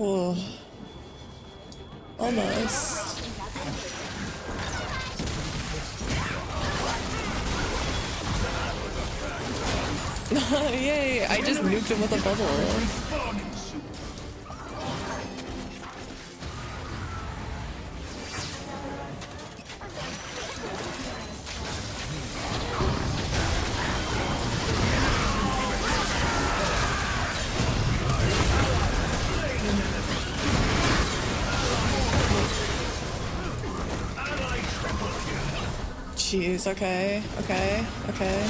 Oh. Almost. Yay, I just nuked him with a bubble. Jeez, okay, okay, okay.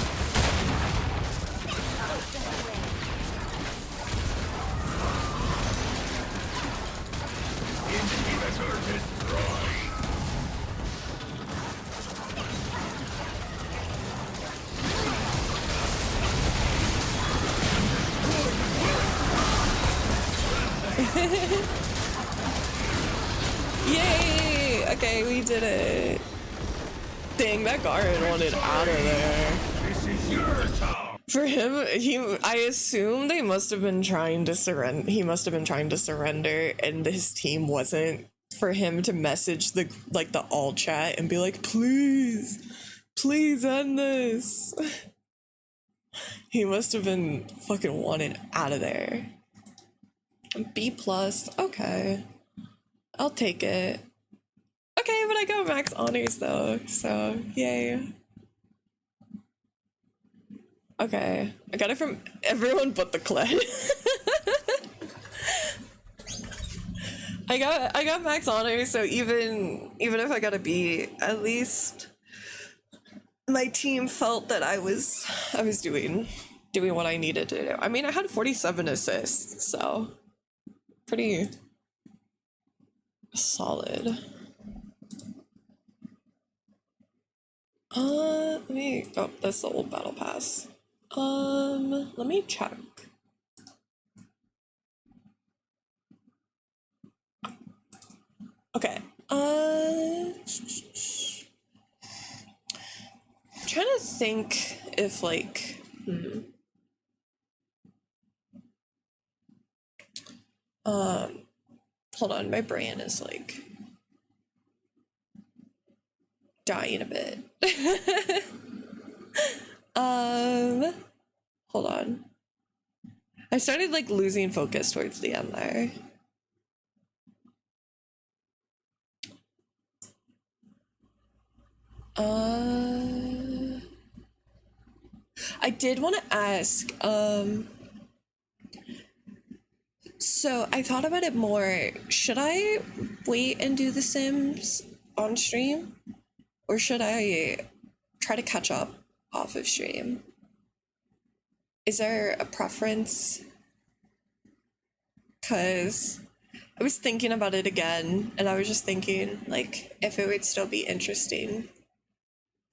Yay! Okay, we did it. Dang, that guard wanted out of there. This is your town. For him, I assume they must have been trying to surrender. He must have been trying to surrender, and his team wasn't. For him to message the all chat and be like, please, please end this. He must have been fucking wanted out of there. B plus, okay, I'll take it. Okay, but I got max honors though, so yay. Okay, I got it from everyone but the Kled. I got max honors, so even if I got a B, at least my team felt that I was doing what I needed to do. I mean, I had 47 assists, so pretty solid. Let me, oh, that's the old battle pass. Let me check. Okay, trying to think if like, hold on, my brain is like dying a bit. Hold on. I started like losing focus towards the end there. I did want to ask, So I thought about it more. Should I wait and do The Sims on stream? Or should I try to catch up off of stream? Is there a preference? Because I was thinking about it again, and I was just thinking, like, if it would still be interesting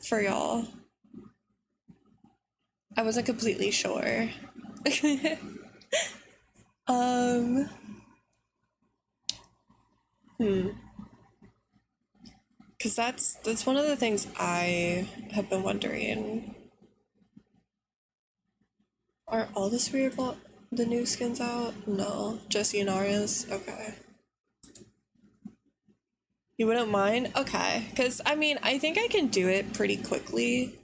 for y'all. I wasn't completely sure. Because that's one of the things I have been wondering. Are all the Spirit the new skins out? No, just Yunara's? Okay. You wouldn't mind? Okay, because I mean, I think I can do it pretty quickly.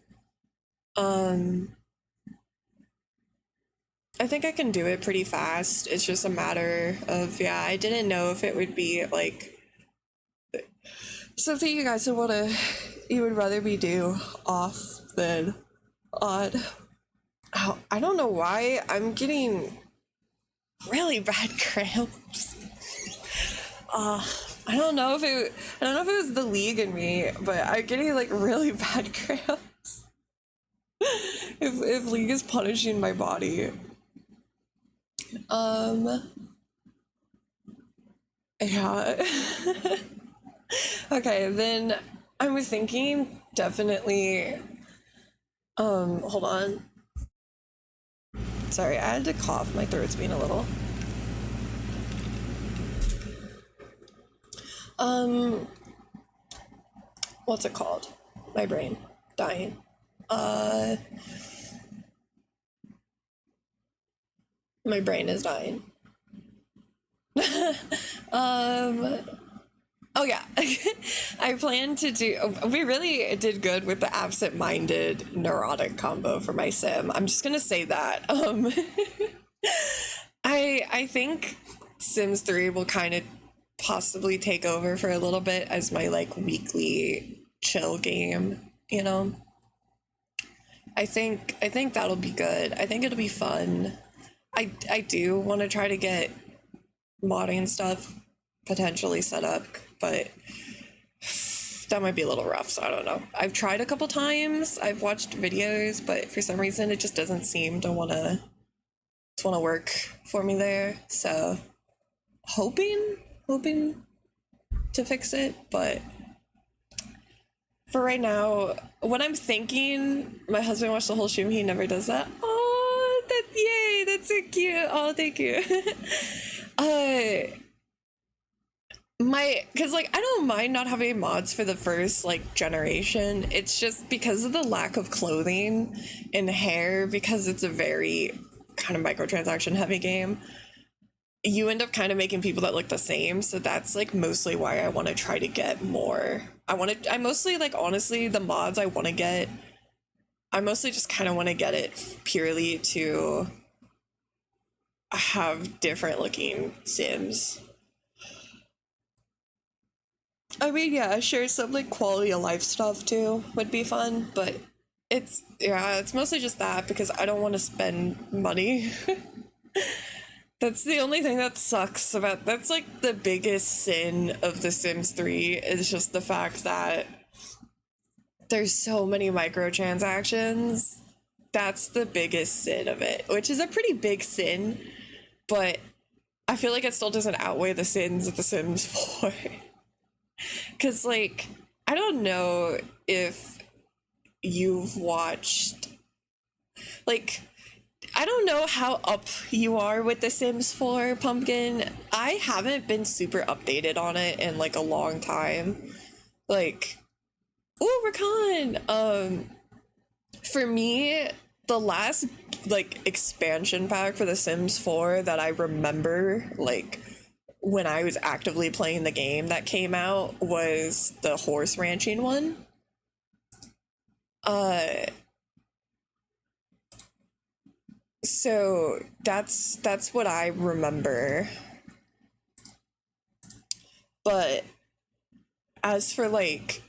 I think I can do it pretty fast. It's just a matter of, yeah, I didn't know if it would be like something you guys you would rather me do off than on. Oh, I don't know why I'm getting really bad cramps. I don't know if it was the league in me, but I'm getting like really bad cramps. If league is punishing my body. Yeah. Okay, then I was thinking definitely hold on. Sorry, I had to cough. My throat's being a little. What's it called? My brain dying. My brain is dying. Oh yeah, I plan to do. We really did good with the absent-minded neurotic combo for my sim. I'm just gonna say that. I think Sims 3 will kind of possibly take over for a little bit as my like weekly chill game. You know, I think that'll be good. I think it'll be fun. I do want to try to get modding stuff potentially set up, but that might be a little rough, so I don't know. I've tried a couple times, I've watched videos, but for some reason it just doesn't seem to wanna work for me there. So hoping to fix it, but for right now, what I'm thinking, my husband watched the whole stream, he never does that. Oh, yay, that's so cute. Oh, thank you. Because like I don't mind not having mods for the first like generation. It's just because of the lack of clothing and hair, because it's a very kind of microtransaction heavy game, you end up kind of making people that look the same. So that's like mostly why I want to try to get more. I mostly like, honestly, the mods I want to get, I mostly just kind of want to get it purely to have different looking Sims. I mean, yeah, sure, some like quality of life stuff too would be fun, but it's mostly just that because I don't want to spend money. That's the only thing that sucks about, that's like the biggest sin of The Sims 3 is just the fact that there's so many microtransactions. That's the biggest sin of it, which is a pretty big sin, but I feel like it still doesn't outweigh the sins of The Sims 4. Because, like, I don't know if you've watched, like, I don't know how up you are with The Sims 4, Pumpkin. I haven't been super updated on it in, like, a long time. Like, ooh, Rakan! For me, the last, like, expansion pack for The Sims 4 that I remember, like, when I was actively playing the game that came out was the horse ranching one. So that's what I remember. But as for like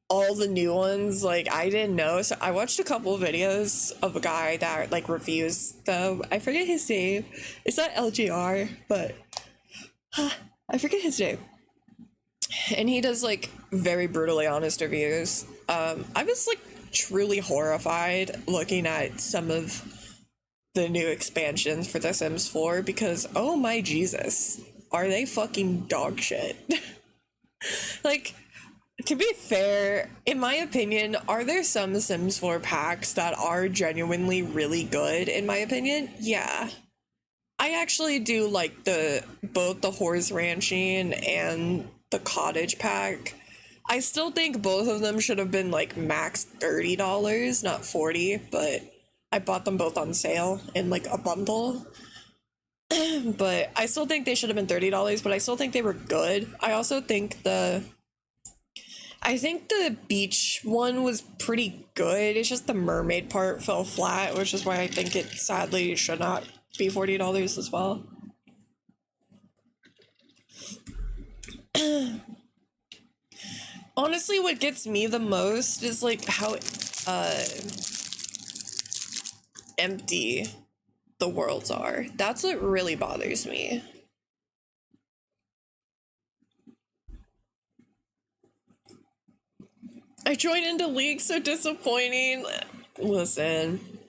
all the new ones, like, I didn't know. So I watched a couple of videos of a guy that like reviews them. I forget his name. It's not LGR, but I forget his name. And he does like very brutally honest reviews. I was like truly horrified looking at some of the new expansions for The Sims 4 because, oh my Jesus, are they fucking dog shit? Like, to be fair, in my opinion, are there some Sims 4 packs that are genuinely really good, in my opinion? Yeah. I actually do like both the horse ranching and the cottage pack. I still think both of them should have been like max $30, not $40, but I bought them both on sale in like a bundle. But I still think they should have been $30, but I still think they were good. I also think the beach one was pretty good. It's just the mermaid part fell flat, which is why I think it sadly should not be $40 as well. Honestly, what gets me the most is like how empty the worlds are. That's what really bothers me. I joined into League, so disappointing. Listen,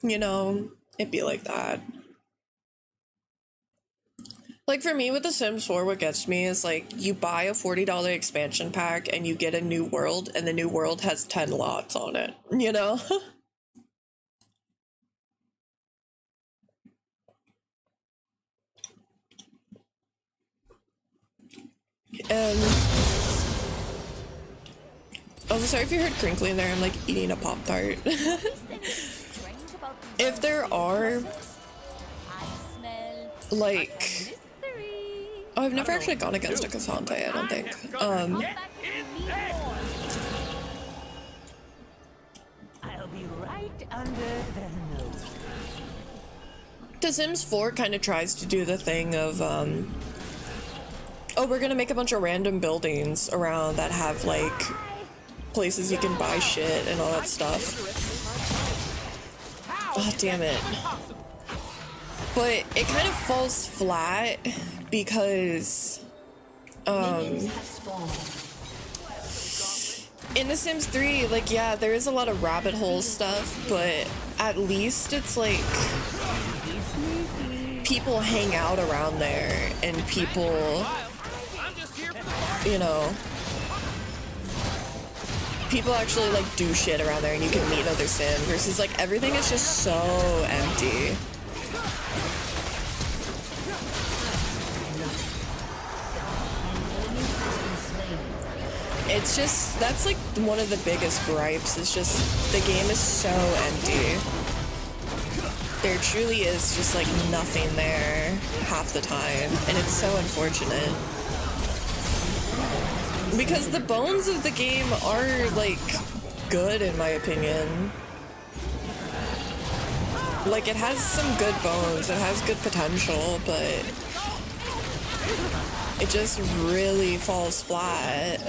you know, it'd be like that. Like for me with The Sims 4, what gets me is like you buy a $40 expansion pack and you get a new world, and the new world has 10 lots on it, you know? Oh, sorry if you heard crinkling there. I'm like eating a Pop-Tart. If there are, like, oh, I've never actually gone against a Cassante, I don't think. I'll be right under the nose. The Sims 4 kind of tries to do the thing of, oh, we're gonna make a bunch of random buildings around that have, like, places you can buy shit and all that stuff. Oh, damn it. But it kind of falls flat because, in The Sims 3, like, yeah, there is a lot of rabbit hole stuff, but at least it's like people hang out around there and people, you know, people actually like do shit around there and you can meet other Sims versus like everything is just so empty. It's just, that's like one of the biggest gripes, is just the game is so empty. There truly is just like nothing there half the time, and it's so unfortunate. Because the bones of the game are like good in my opinion. Like it has some good bones, it has good potential, but it just really falls flat.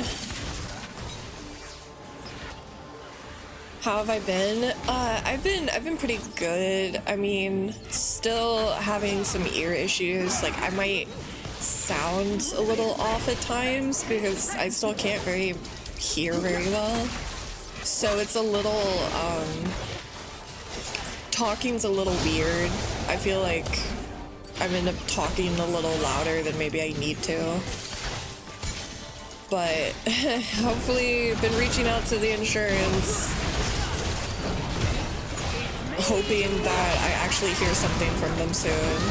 How have I been? I've been pretty good. I mean, still having some ear issues. Like I might sound a little off at times because I still can't hear very well. So it's a little, talking's a little weird. I feel like I end up talking a little louder than maybe I need to. But hopefully I've been reaching out to the insurance, hoping that I actually hear something from them soon.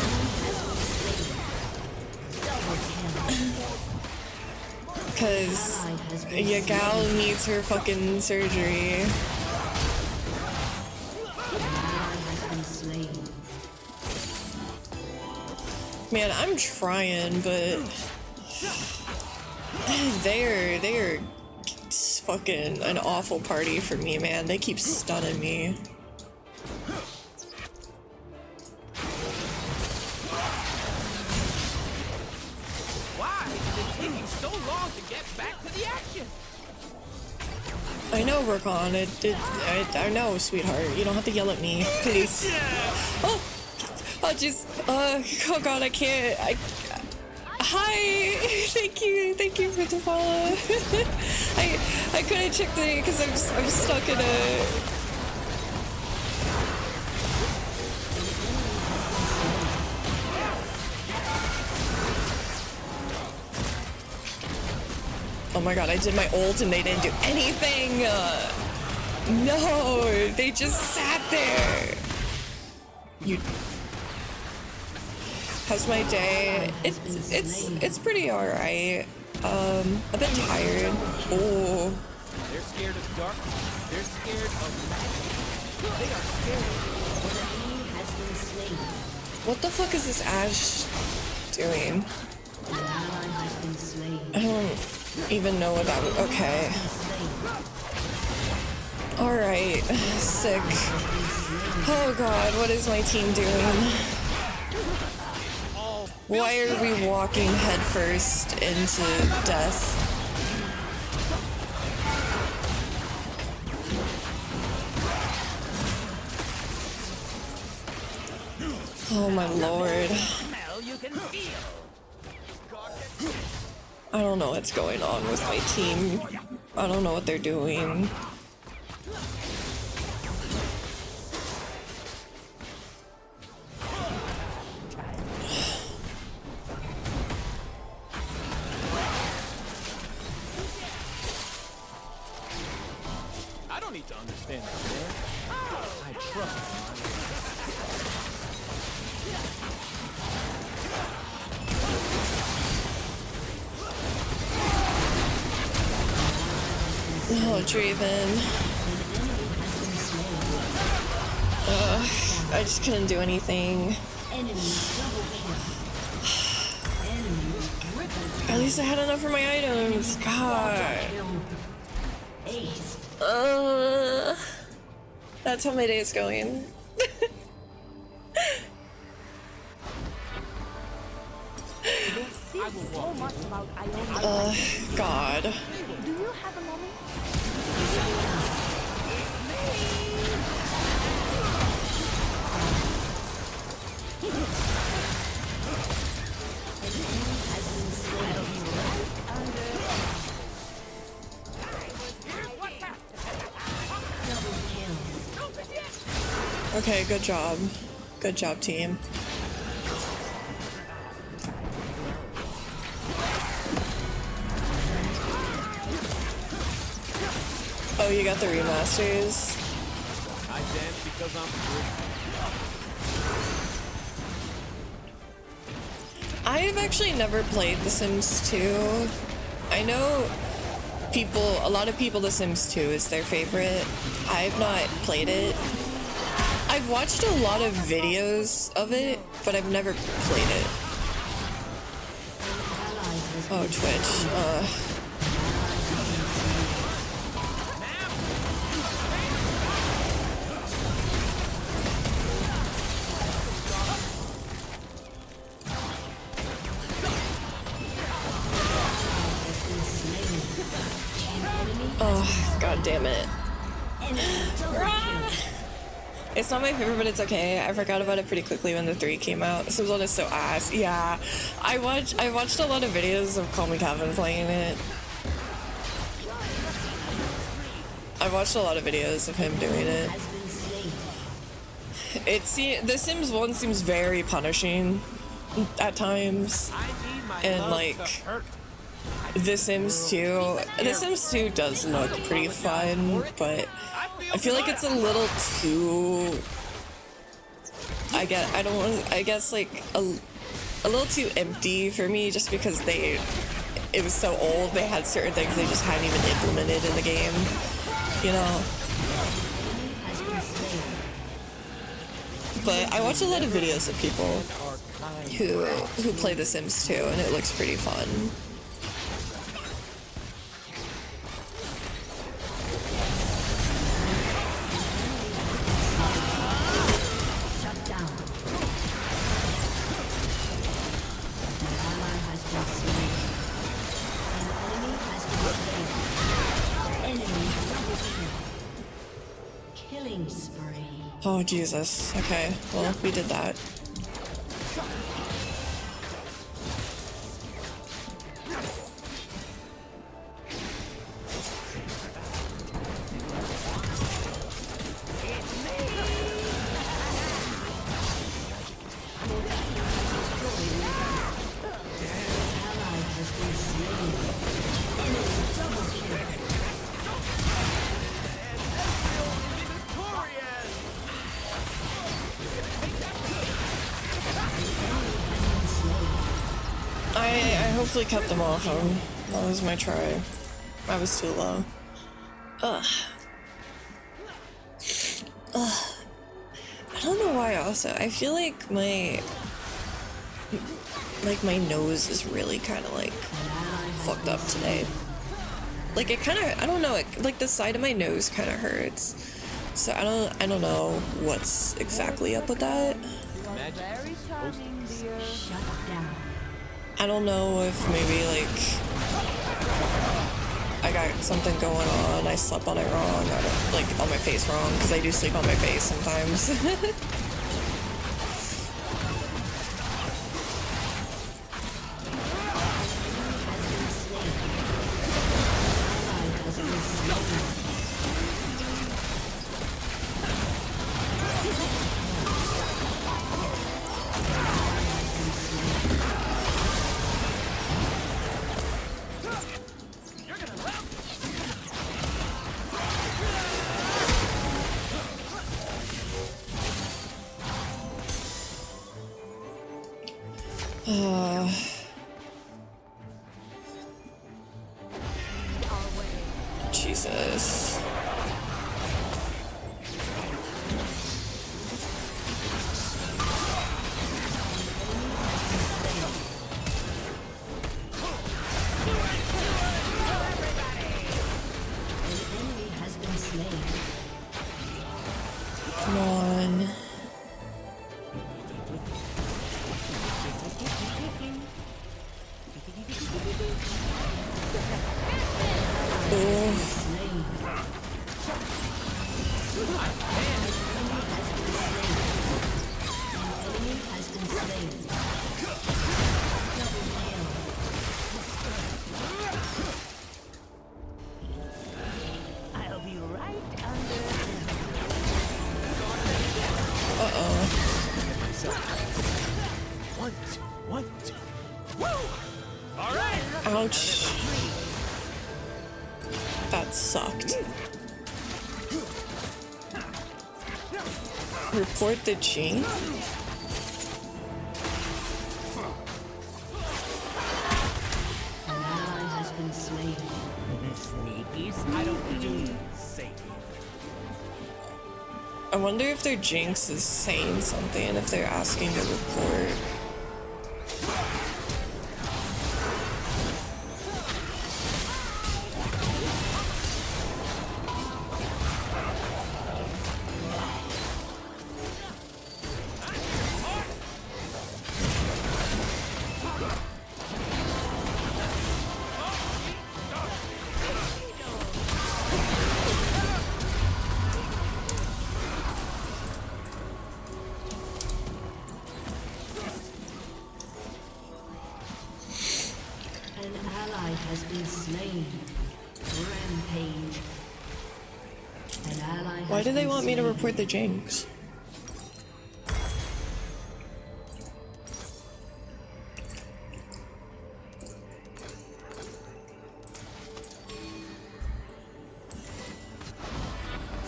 Because your gal needs her fucking surgery. Man, I'm trying, but they're fucking an awful party for me, man. They keep stunning me. Why did it take you so long to get back to the action? I know, Rakan. I know, sweetheart. You don't have to yell at me, please. Oh, oh, jeez. Oh God, I can't. Hi. Thank you for the follow. I couldn't check the because I'm stuck in a. Oh my God, I did my ult and they didn't do anything. No, they just sat there. You. How's my day? It's pretty alright. I've been tired. Oh. They're scared of dark. They're scared of magic. They are scared An enemy has been slain. What the fuck is this Ash doing? An ally has been slain. I don't even know what that was. Okay. Alright. Sick. Oh God, what is my team doing? Why are we walking headfirst into death? Oh my lord. Smell you can feel. I don't know what's going on with my team. I don't know what they're doing. I don't need to understand that, man. I trust you. Oh, Draven. I just couldn't do anything. Enemy double kill. Enemy triple At least I had enough for my items. God. kill. Ace. That's how my day is going. So much about Iona. God. Do you have a moment? Okay, good job. Good job, team. Oh, you got the remasters? I dance because I'm free. I've actually never played The Sims 2. I know a lot of people, The Sims 2 is their favorite. I've not played it. I've watched a lot of videos of it, but I've never played it. Oh, Twitch. Oh, god damn it. It's not my favorite, but it's okay. I forgot about it pretty quickly when the 3 came out. Sims 1 is so ass. Yeah. I watched a lot of videos of Call Me Kevin playing it. I watched a lot of videos of him doing it. The Sims 1 seems very punishing at times. And like The Sims 2. The Sims 2 does look pretty fun, but I feel like it's a little too. I guess like a little too empty for me, just because it was so old. They had certain things they just hadn't even implemented in the game, you know. But I watch a lot of videos of people who play The Sims 2, and it looks pretty fun. Oh, Jesus. Okay, well, we did that. I hopefully kept them off him. That was my try. I was too low. Ugh. Ugh. I don't know why also. I feel like my nose is really kind of like fucked up today. Like it kind of, I don't know, like the side of my nose kind of hurts. So I don't know what's exactly up with that. Very charming, dear. Shut down. I don't know if maybe like I got something going on. I slept on it wrong. I don't, like on my face wrong because I do sleep on my face sometimes. Jesus. Come on. Oh. I'll be right under. Uh-oh. One, two. Woo! All right. Ouch. That sucked. Report the G? I don't do safe. I wonder if their Jinx is saying something, if they're asking to report. Has been slain. Rampage. An ally Why has do they been want me to slain. report the Jinx?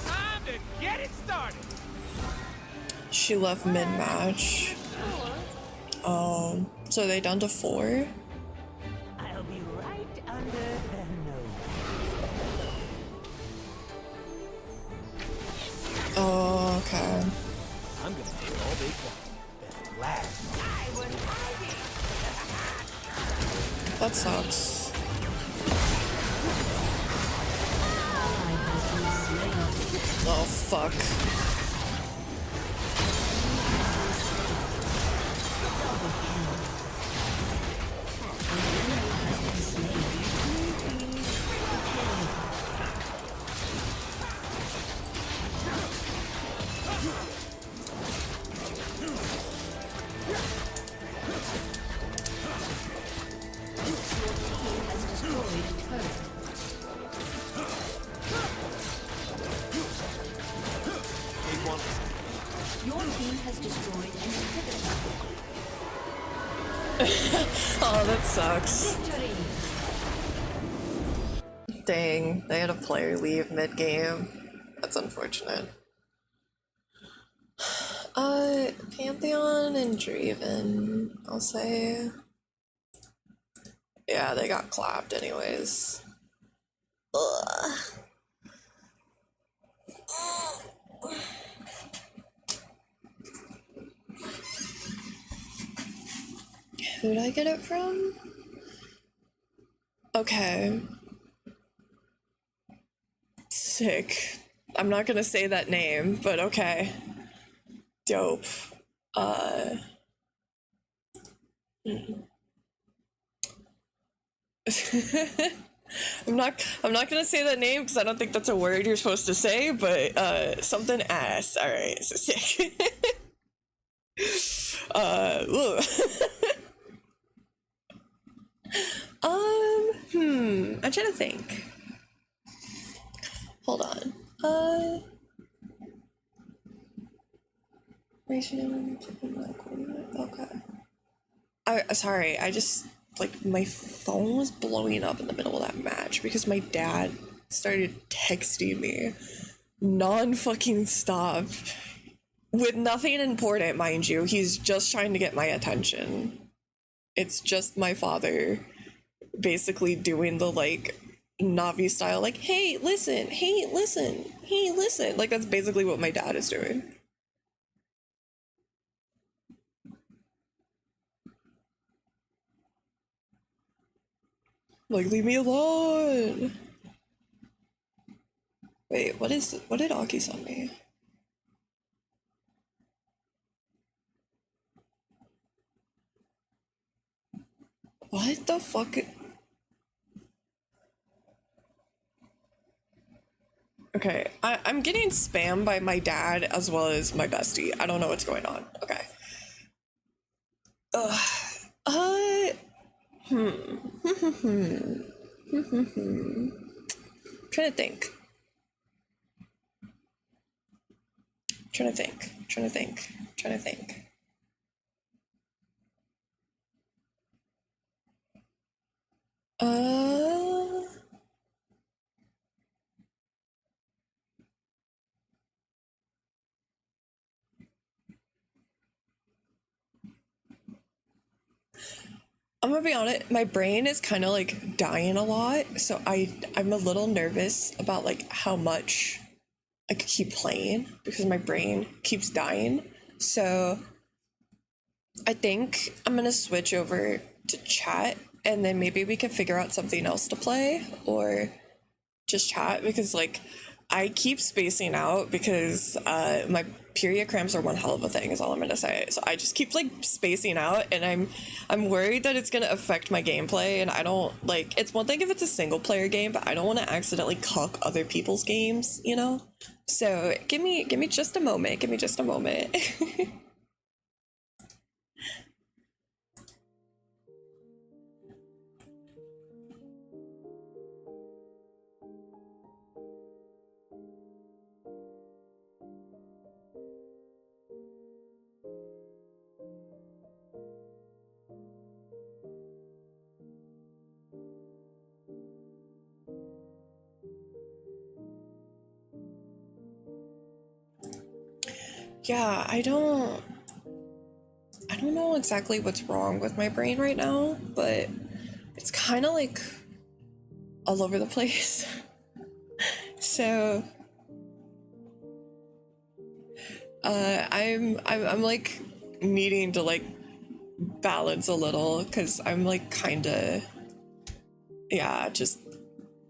Time to get it started. She left mid-match. So are they down to 4? I'll be right under the nose. Oh, okay. I'm gonna take all they want. At last. That sucks. Oh, fuck. Oh, that sucks. Victory. Dang, they had a player leave mid-game. That's unfortunate. Pantheon and Draven, I'll say. Yeah, they got clapped anyways. Ugh. Who'd I get it from? Okay. Sick. I'm not gonna say that name, but okay. Dope. I'm not gonna say that name because I don't think that's a word you're supposed to say, but something ass. Alright, so sick. Ugh. I'm trying to think. Hold on. Okay. Sorry, I just, like, my phone was blowing up in the middle of that match because my dad started texting me non-fucking stop with nothing important, mind you. He's just trying to get my attention. It's just my father basically doing the, like, Navi style, like, hey, listen, hey, listen, hey, listen. Like, that's basically what my dad is doing. Like, leave me alone. Wait, what did Aki send me? What the fuck? Okay, I'm getting spammed by my dad as well as my bestie. I don't know what's going on. Okay. Trying to think. Trying to think. I'm gonna be honest, my brain is kind of like dying a lot, so I'm a little nervous about like how much I could keep playing because my brain keeps dying. So I think I'm gonna switch over to chat and then maybe we can figure out something else to play or just chat because like I keep spacing out because my period cramps are one hell of a thing is all I'm gonna say. So I just keep like spacing out and I'm worried that it's gonna affect my gameplay and I don't like it's one thing if it's a single player game, but I don't wanna accidentally cuck other people's games, you know? So give me just a moment. Give me just a moment. Yeah, I don't know exactly what's wrong with my brain right now, but it's kind of like all over the place. So I'm like needing to like balance a little because I'm like kind of just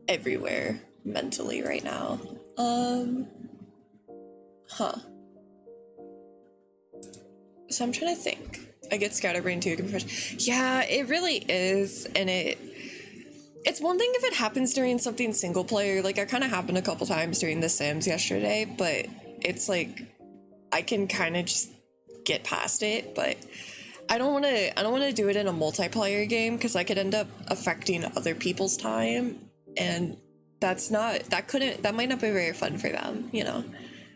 everywhere mentally right now. So I'm trying to think. I get scatterbrained too. Yeah, it really is, and it's one thing if it happens during something single player. Like it kind of happened a couple times during The Sims yesterday, but it's like I can kind of just get past it. But I don't want to do it in a multiplayer game because I could end up affecting other people's time, and that might not be very fun for them, you know.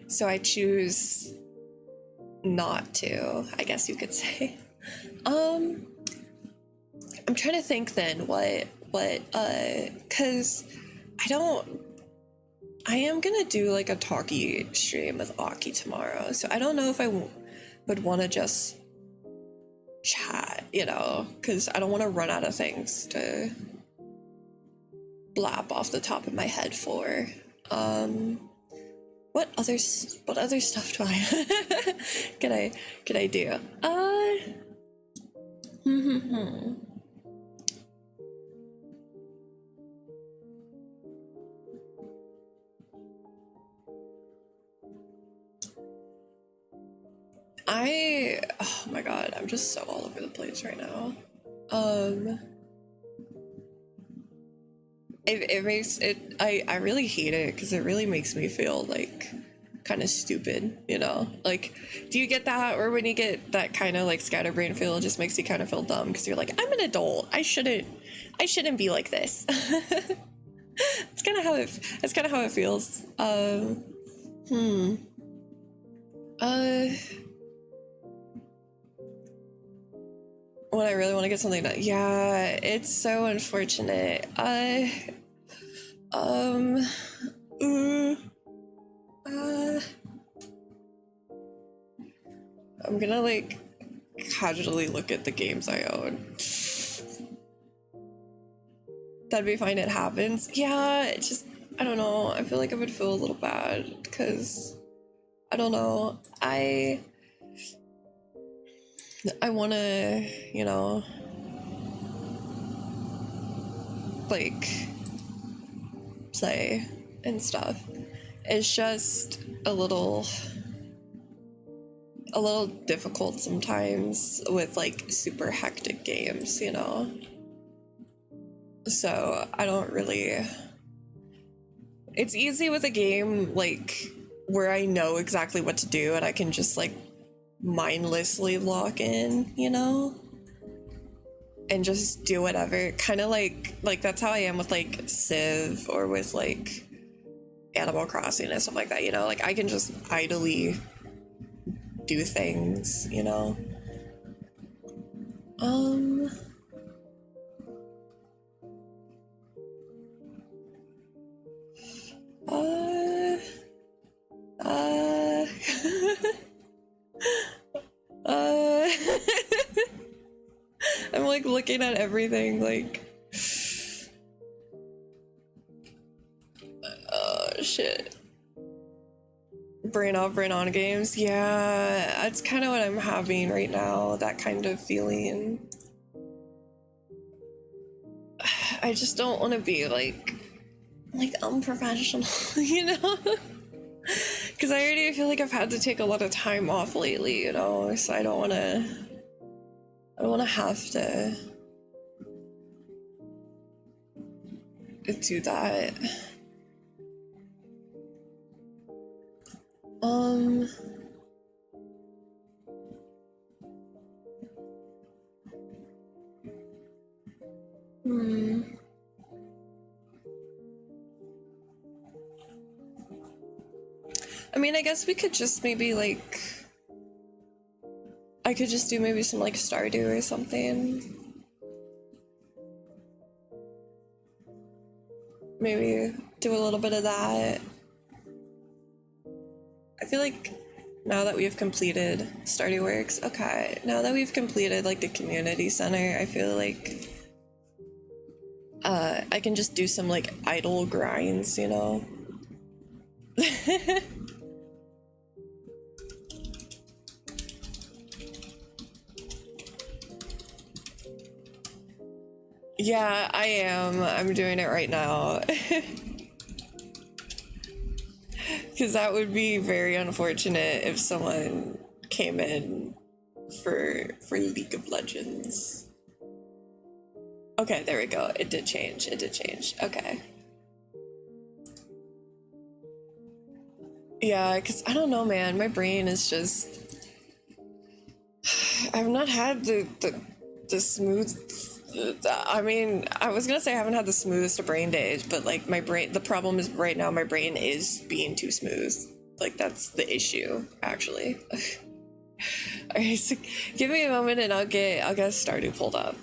So I choose not to, I guess you could say. I'm trying to think then cause I am gonna do like a talkie stream with Aki tomorrow, so I don't know if I would want to just chat, you know, because I don't want to run out of things to blab off the top of my head for. What other stuff do I can I do? Oh my god, I'm just so all over the place right now. It makes it, I really hate it because it really makes me feel like kind of stupid, you know? Like, do you get that? Or when you get that kind of like scatterbrain feel, it just makes you kind of feel dumb because you're like, I'm an adult. I shouldn't be like this. It's kind of how it feels. When I really want to get something done. Yeah, it's so unfortunate. I'm gonna like casually look at the games I own. That'd be fine, it happens. Yeah, it's just, I don't know. I feel like I would feel a little bad because, I don't know. I want to, you know, like, play and stuff. It's just a little difficult sometimes with like super hectic games, you know? So I don't really, it's easy with a game like where I know exactly what to do and I can just like mindlessly log in, you know, and just do whatever. Kind of like that's how I am with like Civ or with like Animal Crossing and stuff like that, you know, like I can just idly do things, you know. I'm like looking at everything like, oh shit. Brain off, brain on games. Yeah, that's kind of what I'm having right now, that kind of feeling. I just don't want to be like unprofessional, you know? Because I already feel like I've had to take a lot of time off lately, you know? So I don't want to have to do that. I mean, I guess we could just maybe like, I could just do maybe some like Stardew or something. Maybe do a little bit of that. I feel like now that we've completed Stardew Works, okay, now that we've completed like the community center, I feel like I can just do some like idle grinds, you know? Yeah, I am. I'm doing it right now. Because that would be very unfortunate if someone came in for League of Legends. Okay, there we go. It did change. It did change. Okay. Yeah, because I don't know, man. My brain is just... I've not had the smooth... I mean, I was gonna say I haven't had the smoothest of brain days, but like my brain, the problem is right now my brain is being too smooth. Like that's the issue, actually. Alright, so give me a moment and I'll get Stardew pulled up.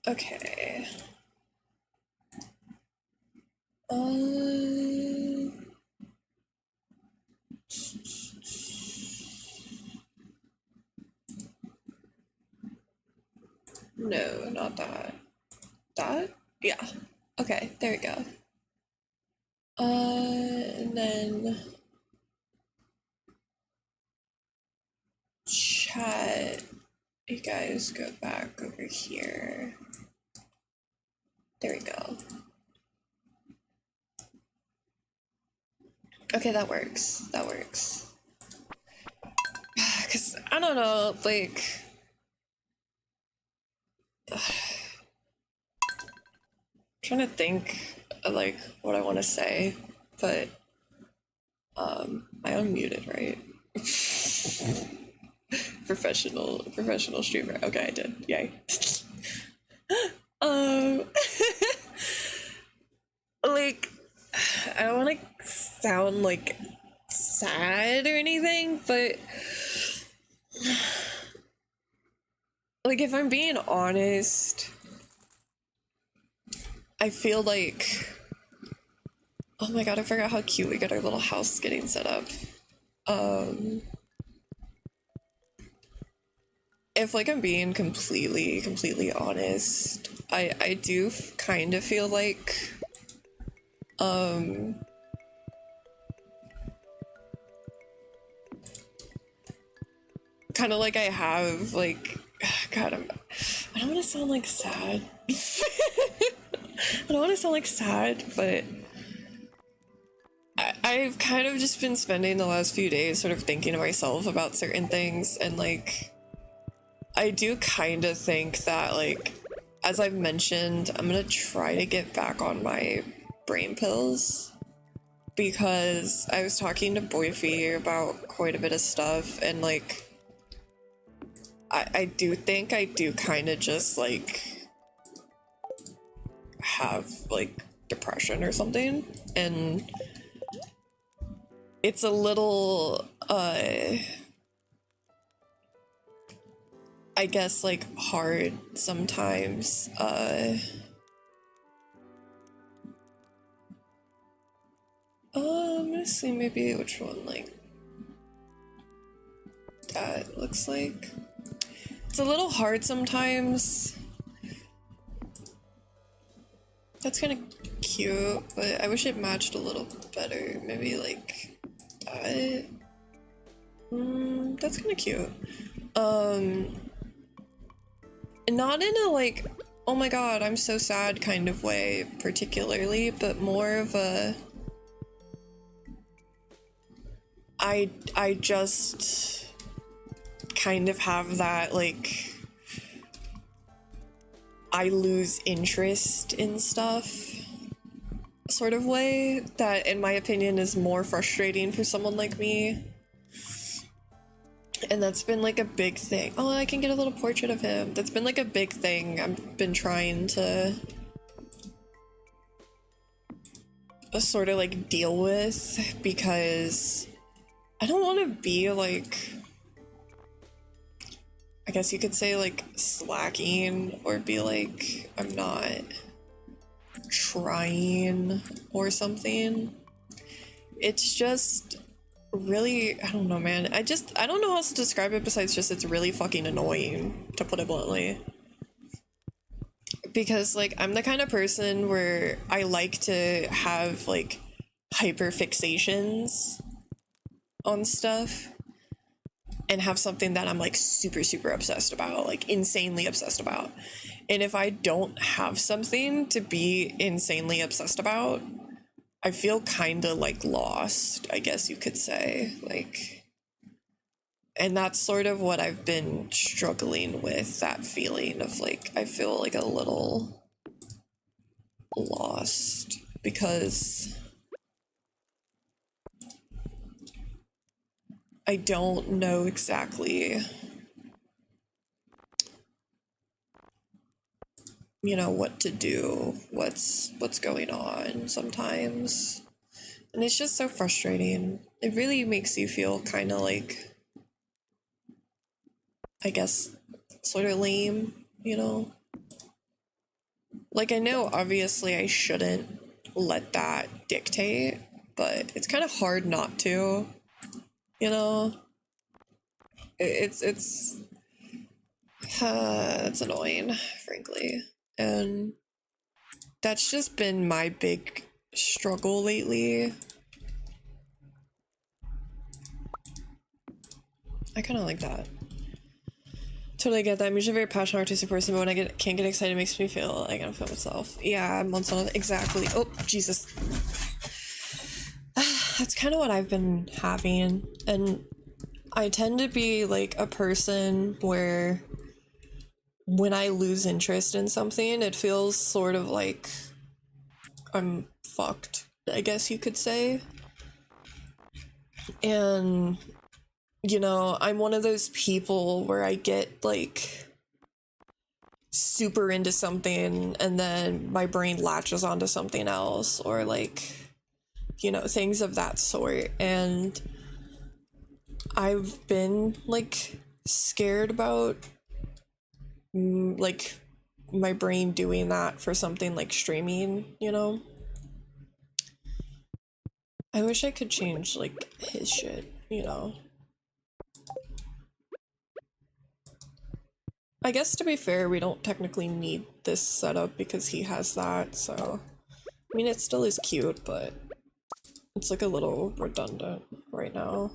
Okay. No, not that. That? Yeah. Okay, there we go. And then chat. You guys go back over here. There we go. Okay, that works. That works. Cause I don't know, like trying to think of, like, what I want to say, but I unmuted, right? professional streamer. Okay, I did. Yay. um like I don't want to sound like sad or anything, but like if I'm being honest, I feel like, oh my god, I forgot how cute we got our little house getting set up. If like I'm being completely honest, I do kind of feel like kind of like I have like, god, I don't want to sound like sad. I don't want to sound like sad, but I've kind of just been spending the last few days sort of thinking to myself about certain things, and like I do kind of think that, like, as I've mentioned, I'm gonna try to get back on my brain pills, because I was talking to Boyfie about quite a bit of stuff, and like I do think I do kind of just like have like depression or something, and it's a little I guess like hard sometimes I'm gonna see maybe which one like that looks like. It's a little hard sometimes. That's kind of cute, but I wish it matched a little better. Maybe like that. That's kind of cute. Not in a like, oh my god, I'm so sad kind of way particularly, but more of a I just kind of have that like I lose interest in stuff sort of way that in my opinion is more frustrating for someone like me. And that's been like a big thing. Oh, I can get a little portrait of him. That's been like a big thing I've been trying to sort of like deal with, because I don't want to be like, I guess you could say like slacking, or be like I'm not trying or something. It's just really, I don't know, man. I don't know how else to describe it besides just it's really fucking annoying, to put it bluntly. Because like I'm the kind of person where I like to have like hyper fixations on stuff and have something that I'm like super obsessed about, like insanely obsessed about. And if I don't have something to be insanely obsessed about, I feel kind of like lost, I guess you could say. Like, and that's sort of what I've been struggling with, that feeling of like I feel like a little lost, because I don't know exactly, you know, what to do, what's going on sometimes. And it's just so frustrating. It really makes you feel kind of like, I guess, sort of lame, you know? Like, I know obviously I shouldn't let that dictate, but it's kind of hard not to, you know? It's annoying, frankly. And that's just been my big struggle lately. I kind of like that. Totally get that. I'm usually a very passionate artistic person, but when I can't get excited, it makes me feel like I don't feel myself. Yeah, I'm on something. Exactly. Oh, Jesus. That's kind of what I've been having. And I tend to be like a person where when I lose interest in something, it feels sort of like I'm fucked, I guess you could say. And, you know, I'm one of those people where I get like super into something and then my brain latches onto something else, or like, you know, things of that sort. And I've been like scared about like my brain doing that for something like streaming, you know? I wish I could change like his shit, you know? I guess to be fair, we don't technically need this setup because he has that, so I mean, it still is cute, but it's like a little redundant right now.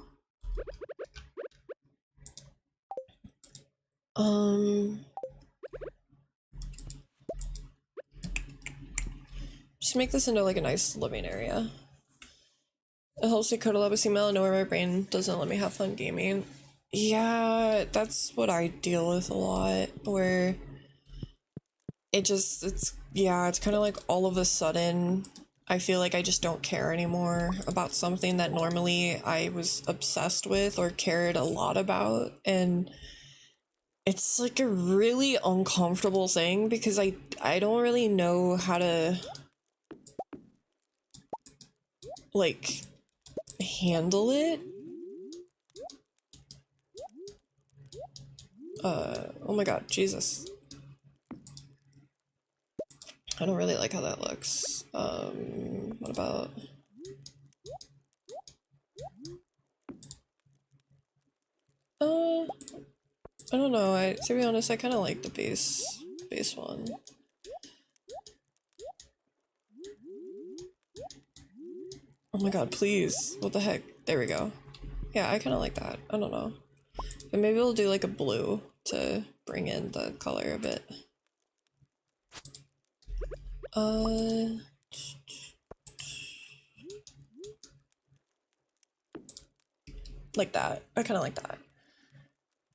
Just make this into like a nice living area. It helps me cuddle up with email and know where my brain doesn't let me have fun gaming. Yeah, that's what I deal with a lot, where it's kind of like all of a sudden I feel like I just don't care anymore about something that normally I was obsessed with or cared a lot about. And it's like a really uncomfortable thing because I don't really know how to like handle it. Oh my god, Jesus. I don't really like how that looks. What about... I don't know, to be honest, I kind of like the base one. Oh my god, please. What the heck? There we go. Yeah, I kind of like that. I don't know. But maybe we'll do like a blue to bring in the color a bit. Like that. I kind of like that.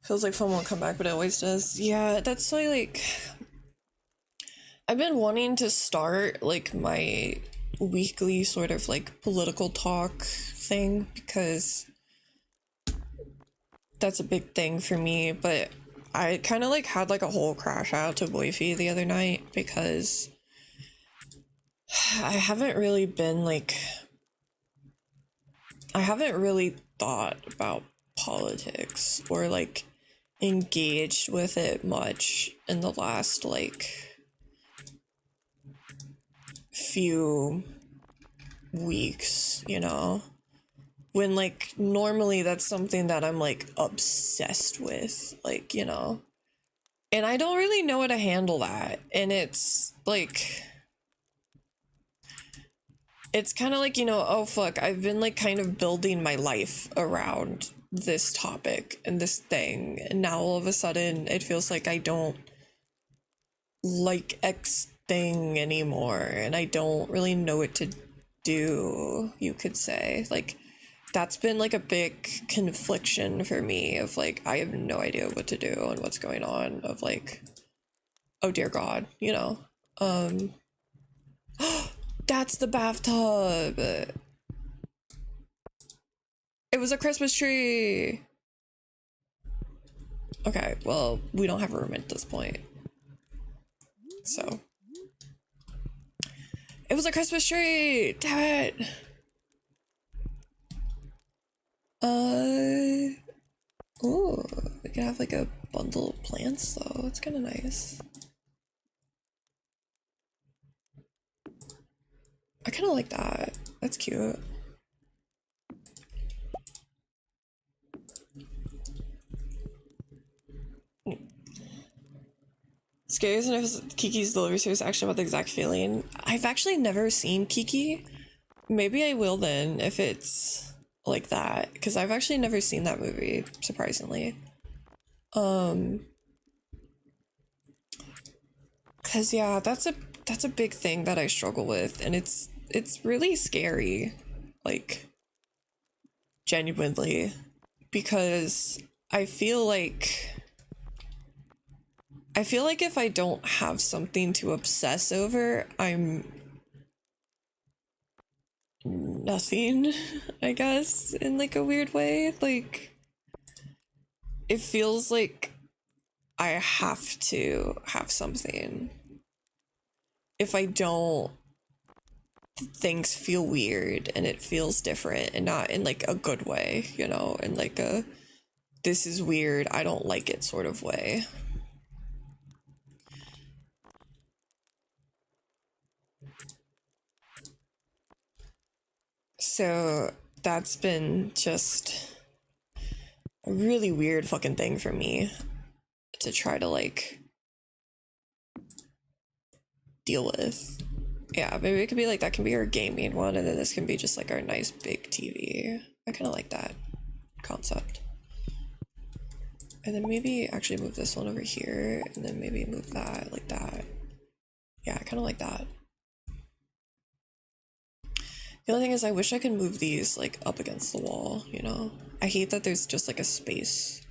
Feels like fun won't come back, but it always does. Yeah, that's why, like... I've been wanting to start, like, my weekly sort of, like, political talk thing, because that's a big thing for me, but I kind of, like, had, like, a whole crash out to Boyfie the other night, because I haven't really been, like... I haven't really thought about politics, or, like, engaged with it much in the last, like... few weeks, you know, when like normally that's something that I'm like obsessed with, like, you know, and I don't really know how to handle that. And it's like, it's kind of like, you know, oh fuck, I've been like kind of building my life around this topic and this thing, and now all of a sudden it feels like I don't like X thing anymore, and I don't really know what to do, you could say. Like, that's been like a big confliction for me of like, I have no idea what to do and what's going on, of like, oh dear god, you know. That's the bathtub. It was a Christmas tree. Okay, well, we don't have a room at this point, so it was a Christmas tree! Damn it! Ooh, we could have like a bundle of plants though. It's kind of nice. I kind of like that. That's cute. Scary isn't if Kiki's delivery service actually about the exact feeling. I've actually never seen Kiki. Maybe I will then if it's like that, because I've actually never seen that movie, surprisingly. Cause yeah, that's a big thing that I struggle with, and it's really scary, like genuinely, because I feel like if I don't have something to obsess over, I'm nothing, I guess, in like a weird way. Like, it feels like I have to have something. If I don't, things feel weird and it feels different, and not in like a good way, you know, in like a this is weird, I don't like it sort of way. So that's been just a really weird fucking thing for me to try to like deal with. Yeah, maybe it could be like that can be our gaming one, and then this can be just like our nice big TV. I kind of like that concept. And then maybe actually move this one over here, and then maybe move that like that. Yeah, I kind of like that. The only thing is I wish I could move these like up against the wall, you know? I hate that there's just like a space.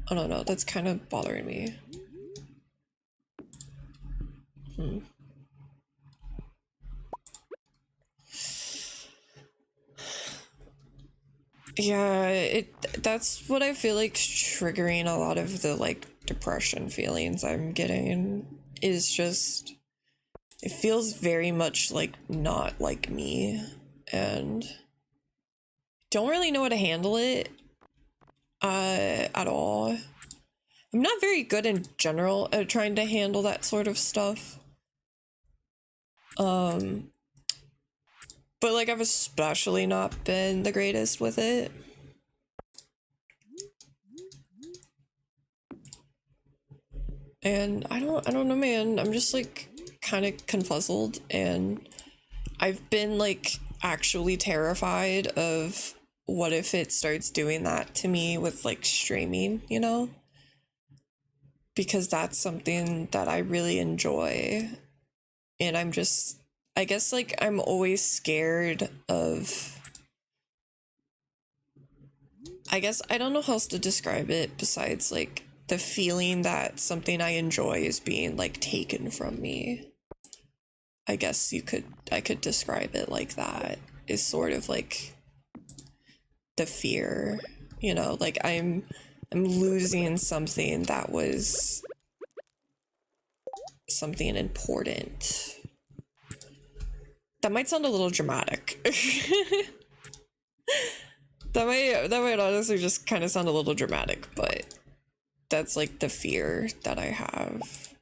I don't know, that's kind of bothering me. Yeah, that's what I feel like triggering a lot of the like depression feelings I'm getting, is just it feels very much like not like me, and don't really know how to handle it at all. I'm not very good in general at trying to handle that sort of stuff. But like I've especially not been the greatest with it. And I don't know, man. I'm just like kind of confuzzled, and I've been like actually terrified of what if it starts doing that to me with like streaming, you know? Because that's something that I really enjoy. And I'm just, I guess like I'm always scared of, I guess I don't know how else to describe it besides like the feeling that something I enjoy is being like taken from me. I guess I could describe it like that, is sort of like the fear, you know, like I'm losing something that was something important. That might sound a little dramatic. that might honestly just kind of sound a little dramatic, but that's like the fear that I have.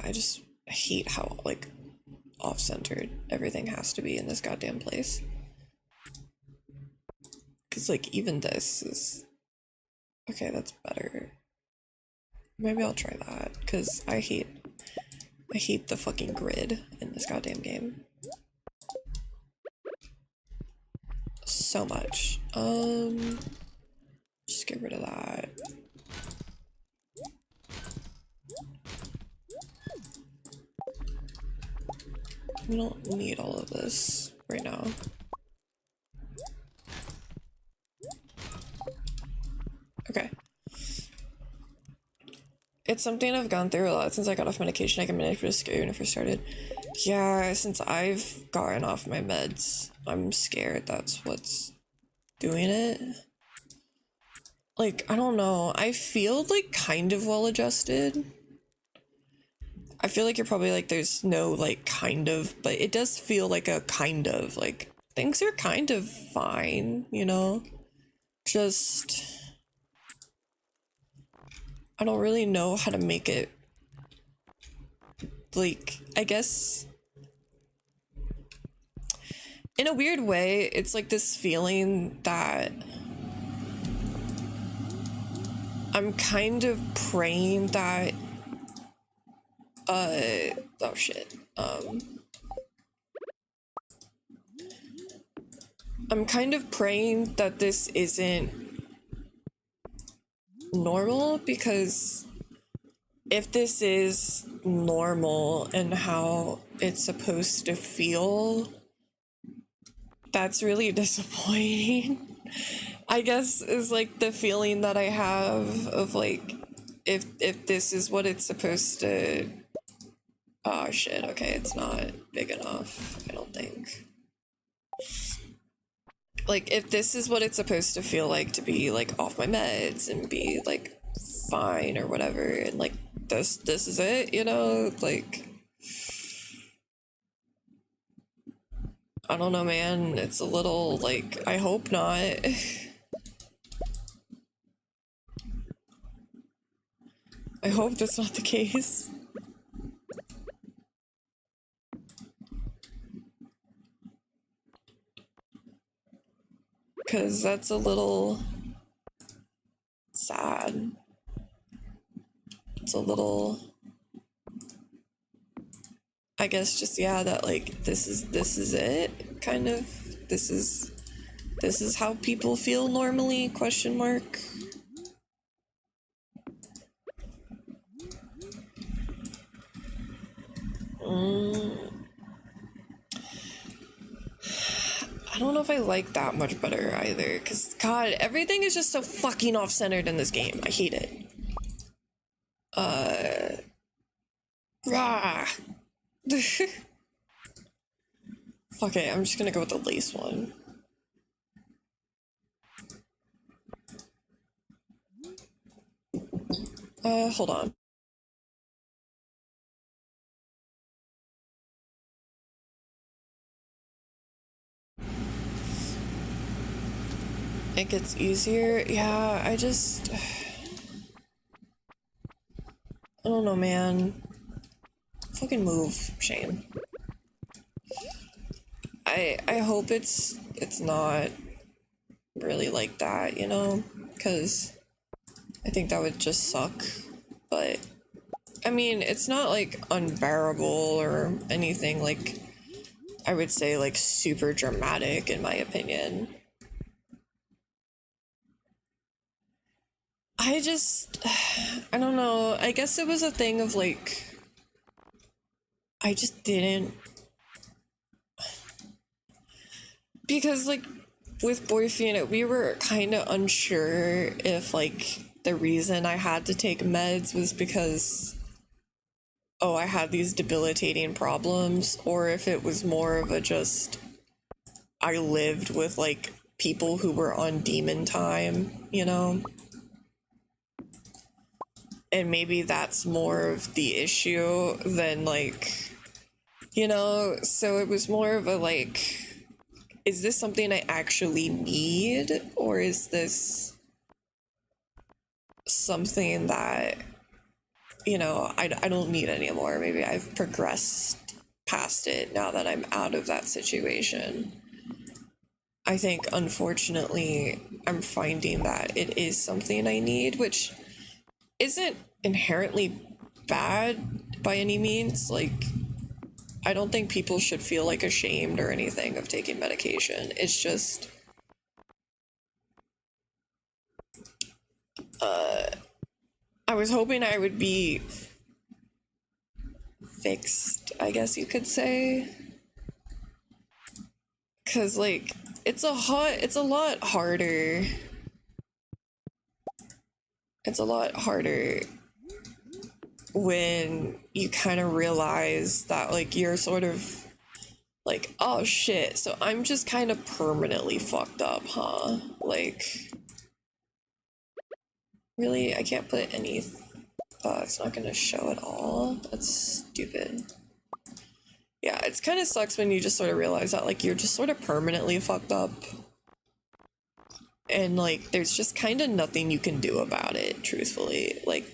I just hate how like off-centered everything has to be in this goddamn place. Cause like even this is okay, that's better. Maybe I'll try that, because I hate the fucking grid in this goddamn game so much. Just get rid of that. We don't need all of this right now. Okay. It's something I've gone through a lot since I got off medication. I can manage really scary when I first started. Yeah, since I've gotten off my meds, I'm scared that's what's doing it. Like, I don't know. I feel like kind of well adjusted. I feel like you're probably like, there's no like kind of, but it does feel like a kind of, like things are kind of fine, you know? Just, I don't really know how to make it, like, I guess in a weird way, it's like this feeling that I'm kind of praying that, oh shit, I'm kind of praying that this isn't normal, because if this is normal and how it's supposed to feel, that's really disappointing. I guess is like the feeling that I have of like, if this is what it's supposed to, oh shit, okay, it's not big enough, I don't think. Like, if this is what it's supposed to feel like to be like off my meds and be like fine or whatever, and like this is it, you know, like, I don't know, man, it's a little like, I hope not. I hope that's not the case. Because that's a little sad. It's a little, I guess, just, yeah, that like this is it, kind of. This is how people feel normally, question mark. I don't know if I like that much better either, because god, everything is just so fucking off-centered in this game. I hate it. Rah. Fuck it, I'm just gonna go with the lace one. Hold on. It gets easier. Yeah, I don't know, man. Fucking move, Shane. I hope it's not really like that, you know? Because I think that would just suck. But, I mean, it's not, like, unbearable or anything, like, I would say, like, super dramatic, in my opinion. I don't know, I guess it was a thing of, like, I just didn't, because, like, with Boyfriend, we were kind of unsure if, like, the reason I had to take meds was because, oh, I had these debilitating problems, or if it was more of a just, I lived with, like, people who were on demon time, you know? And maybe that's more of the issue than, like, you know? So it was more of a, like, is this something I actually need? Or is this something that, you know, I don't need anymore? Maybe I've progressed past it now that I'm out of that situation. I think, unfortunately, I'm finding that it is something I need, which isn't inherently bad by any means. Like, I don't think people should feel, like, ashamed or anything of taking medication. It's just, I was hoping I would be fixed, I guess you could say. 'Cause, like, it's a lot harder. It's a lot harder when you kind of realize that, like, you're sort of like, oh shit, so I'm just kind of permanently fucked up, huh? Like, really? I can't put any, it's not gonna show at all? That's stupid. Yeah, it's kind of sucks when you just sort of realize that, like, you're just sort of permanently fucked up. And, like, there's just kind of nothing you can do about it, truthfully. Like,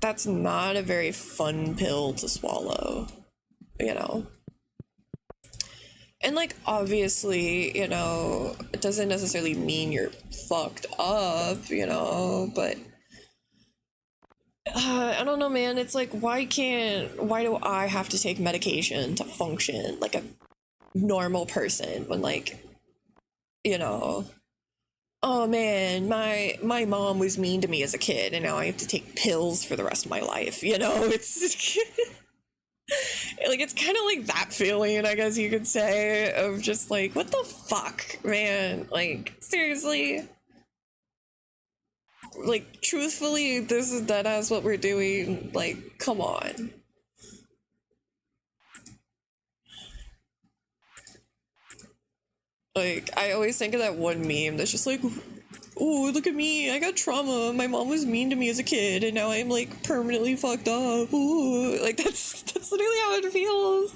that's not a very fun pill to swallow, you know? And like, obviously, you know, it doesn't necessarily mean you're fucked up, you know, but I don't know, man. It's like, why do I have to take medication to function like a normal person when, like, you know, oh man, my mom was mean to me as a kid and now I have to take pills for the rest of my life, you know? It's like, it's kind of like that feeling, I guess you could say, of just like, what the fuck, man? Like, seriously? Like, truthfully, this is deadass what we're doing. Like, come on. Like, I always think of that one meme that's just like, oh, look at me, I got trauma, my mom was mean to me as a kid, and now I'm, like, permanently fucked up. Ooh. Like, that's literally how it feels.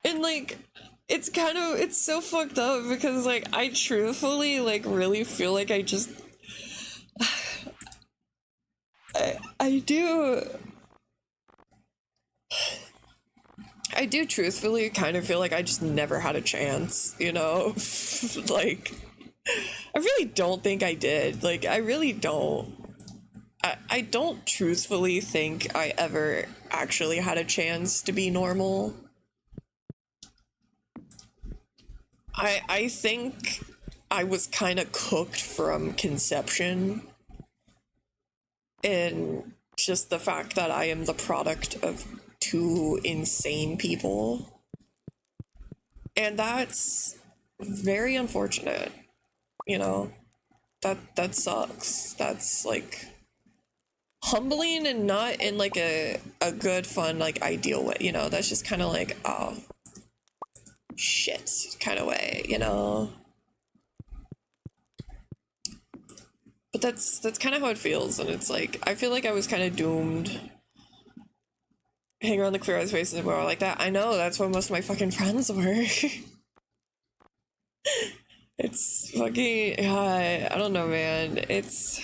And, like, it's so fucked up because, like, I truthfully, like, really feel like I just... I do truthfully kind of feel like I just never had a chance, you know? Like, I really don't think I did. Like, I really don't. I don't truthfully think I ever actually had a chance to be normal. I think I was kind of cooked from conception. And just the fact that I am the product of two insane people. And that's very unfortunate, you know? That sucks. That's, like, humbling and not in, like, a good, fun, like, ideal way, you know? That's just kind of like, oh, shit kind of way, you know? But that's kind of how it feels, and it's like, I feel like I was kind of doomed. Hang around the Clear Eyes faces were all like that. I know, that's what most of my fucking friends were. It's fucking, I don't know, man. It's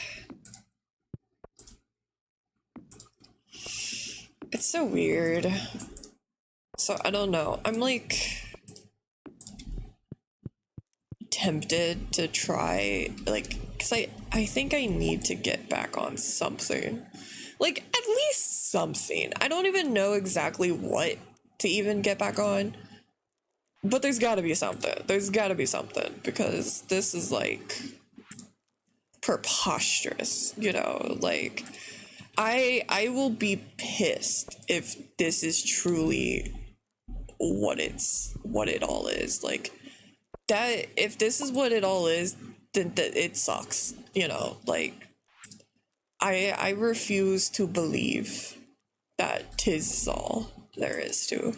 so weird. So, I don't know. I'm, like, tempted to try, like, because I think I need to get back on something. Like, at least something. I don't even know exactly what to even get back on. But there's gotta be something. There's gotta be something. Because this is, like, preposterous, you know? Like, I will be pissed if this is truly what it all is. Like, that, if this is what it all is, then it sucks, you know? Like, I refuse to believe that 'tis all there is to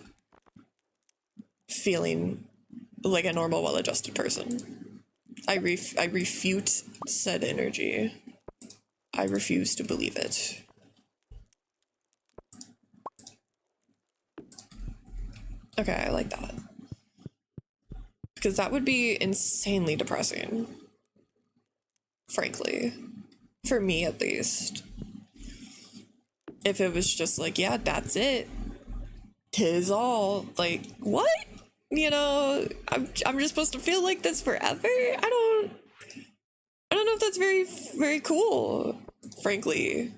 feeling like a normal, well-adjusted person. I refute said energy. I refuse to believe it. Okay, I like that. Because that would be insanely depressing. Frankly. For me, at least. If it was just like, yeah, that's it. 'Tis all. Like, what? You know, I'm just supposed to feel like this forever? I don't know if that's very, very cool, frankly.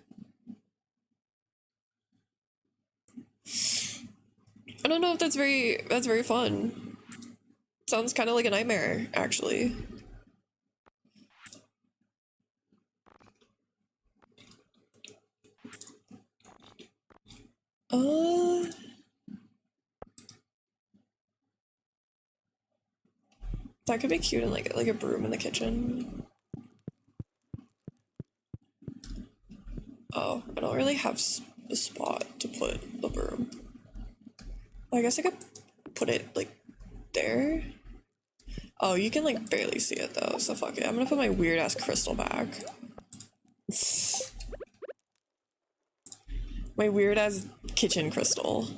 I don't know if that's very fun. Sounds kind of like a nightmare, actually. That could be cute and like a broom in the kitchen. Oh, I don't really have a spot to put the broom. I guess I could put it like there. Oh, you can like barely see it though, so fuck it. I'm gonna put my weird ass crystal back. My weird ass kitchen crystal.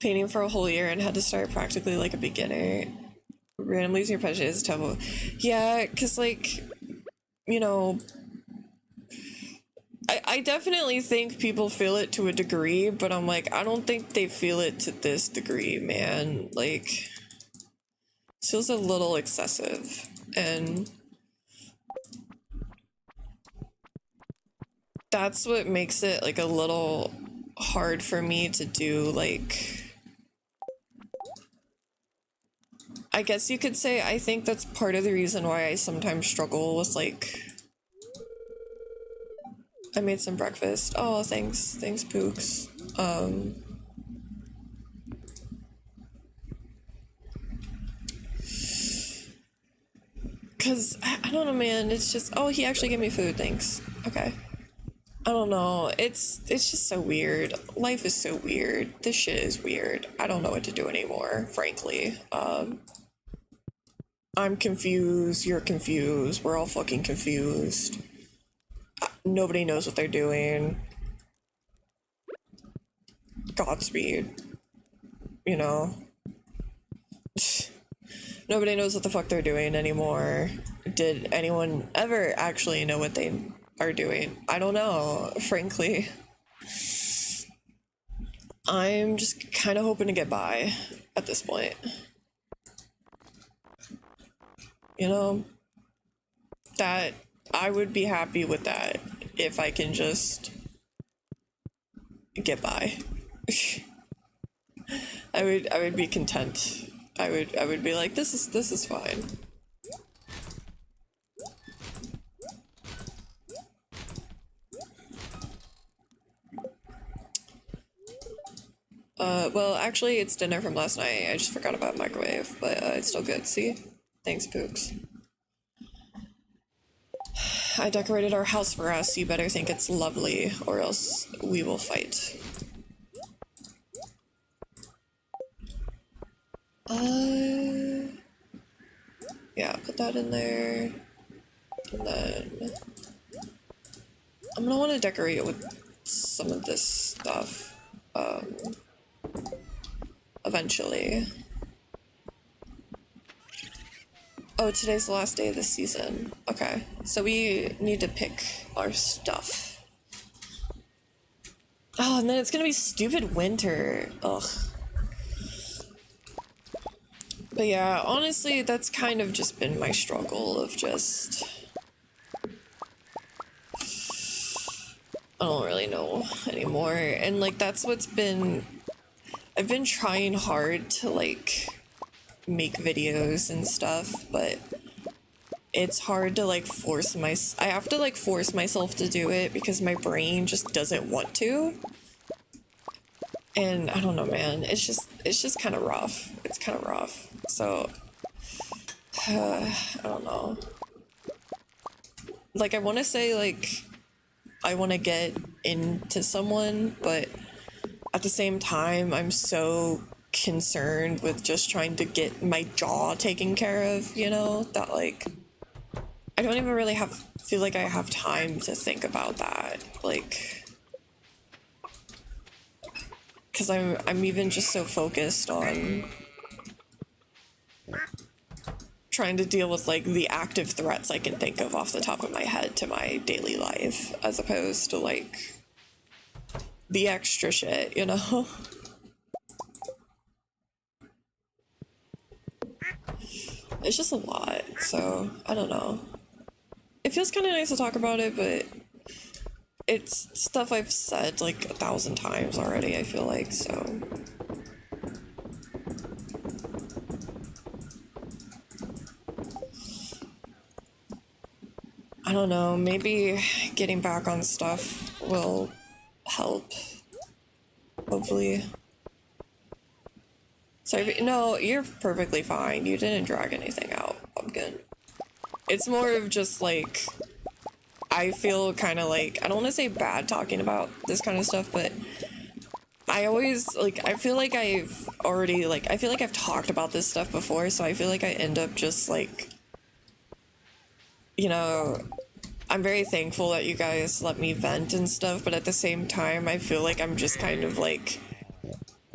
Painting for a whole year and had to start practically like a beginner. Randomly losing your pension is terrible. Yeah, cause like, you know, I definitely think people feel it to a degree, but I'm like, I don't think they feel it to this degree, man. Like, it feels a little excessive, and that's what makes it like a little hard for me to do. Like, I guess you could say I think that's part of the reason why I sometimes struggle with like, I made some breakfast. Oh, thanks Pooks. Cause I don't know, man, it's just, oh, he actually gave me food, thanks. Okay. I don't know, it's just so weird. Life is so weird. This shit is weird. I don't know what to do anymore, frankly. I'm confused, you're confused, we're all fucking confused. Nobody knows what they're doing. Godspeed. You know? Nobody knows what the fuck they're doing anymore. Did anyone ever actually know what they are doing? I don't know, frankly. I'm just kind of hoping to get by at this point. You know? That I would be happy with that if I can just get by. I would be content. I would be like, this is fine. Well, actually, it's dinner from last night. I just forgot about microwave, but it's still good. See? Thanks, Pooks. I decorated our house for us. You better think it's lovely, or else we will fight. Yeah, put that in there. And then I'm gonna want to decorate it with some of this stuff. Eventually. Oh, today's the last day of the season. Okay, so we need to pick our stuff. Oh, and then it's gonna be stupid winter. Ugh. But yeah, honestly, that's kind of just been my struggle of just... I don't really know anymore. And like, that's what's been... I've been trying hard to like make videos and stuff, but it's hard to like I have to like force myself to do it because my brain just doesn't want to. And I don't know, man, it's just kind of rough. It's kind of rough. So I don't know. Like, I want to say like I want to get into someone, but at the same time, I'm so concerned with just trying to get my jaw taken care of, you know, that like I don't even really feel like I have time to think about that, like, because I'm even just so focused on trying to deal with like the active threats I can think of off the top of my head to my daily life, as opposed to like the extra shit, you know? It's just a lot, so I don't know. It feels kind of nice to talk about it, but it's stuff I've said like 1,000 times already, I feel like, so. I don't know, maybe getting back on stuff will help, hopefully. Sorry, no, you're perfectly fine. You didn't drag anything out, Pumpkin. It's more of just like, I feel kind of like, I don't want to say bad talking about this kind of stuff, but I always, like, I feel like I've already, like, I feel like I've talked about this stuff before, so I feel like I end up just like, you know, I'm very thankful that you guys let me vent and stuff, but at the same time, I feel like I'm just kind of like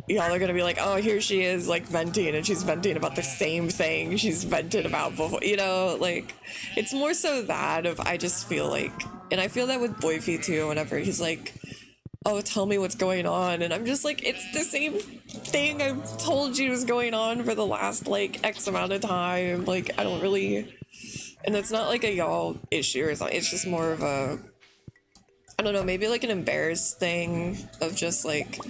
y'all are gonna be like, oh, here she is, like, venting, and she's venting about the same thing she's vented about before, you know, like, it's more so that of, I just feel like, and I feel that with Boyfie too, whenever he's like, oh, tell me what's going on, and I'm just like, it's the same thing I've told you is going on for the last, like, X amount of time, like, I don't really, and it's not like a y'all issue or something, it's just more of a, I don't know, maybe like an embarrassed thing of just like,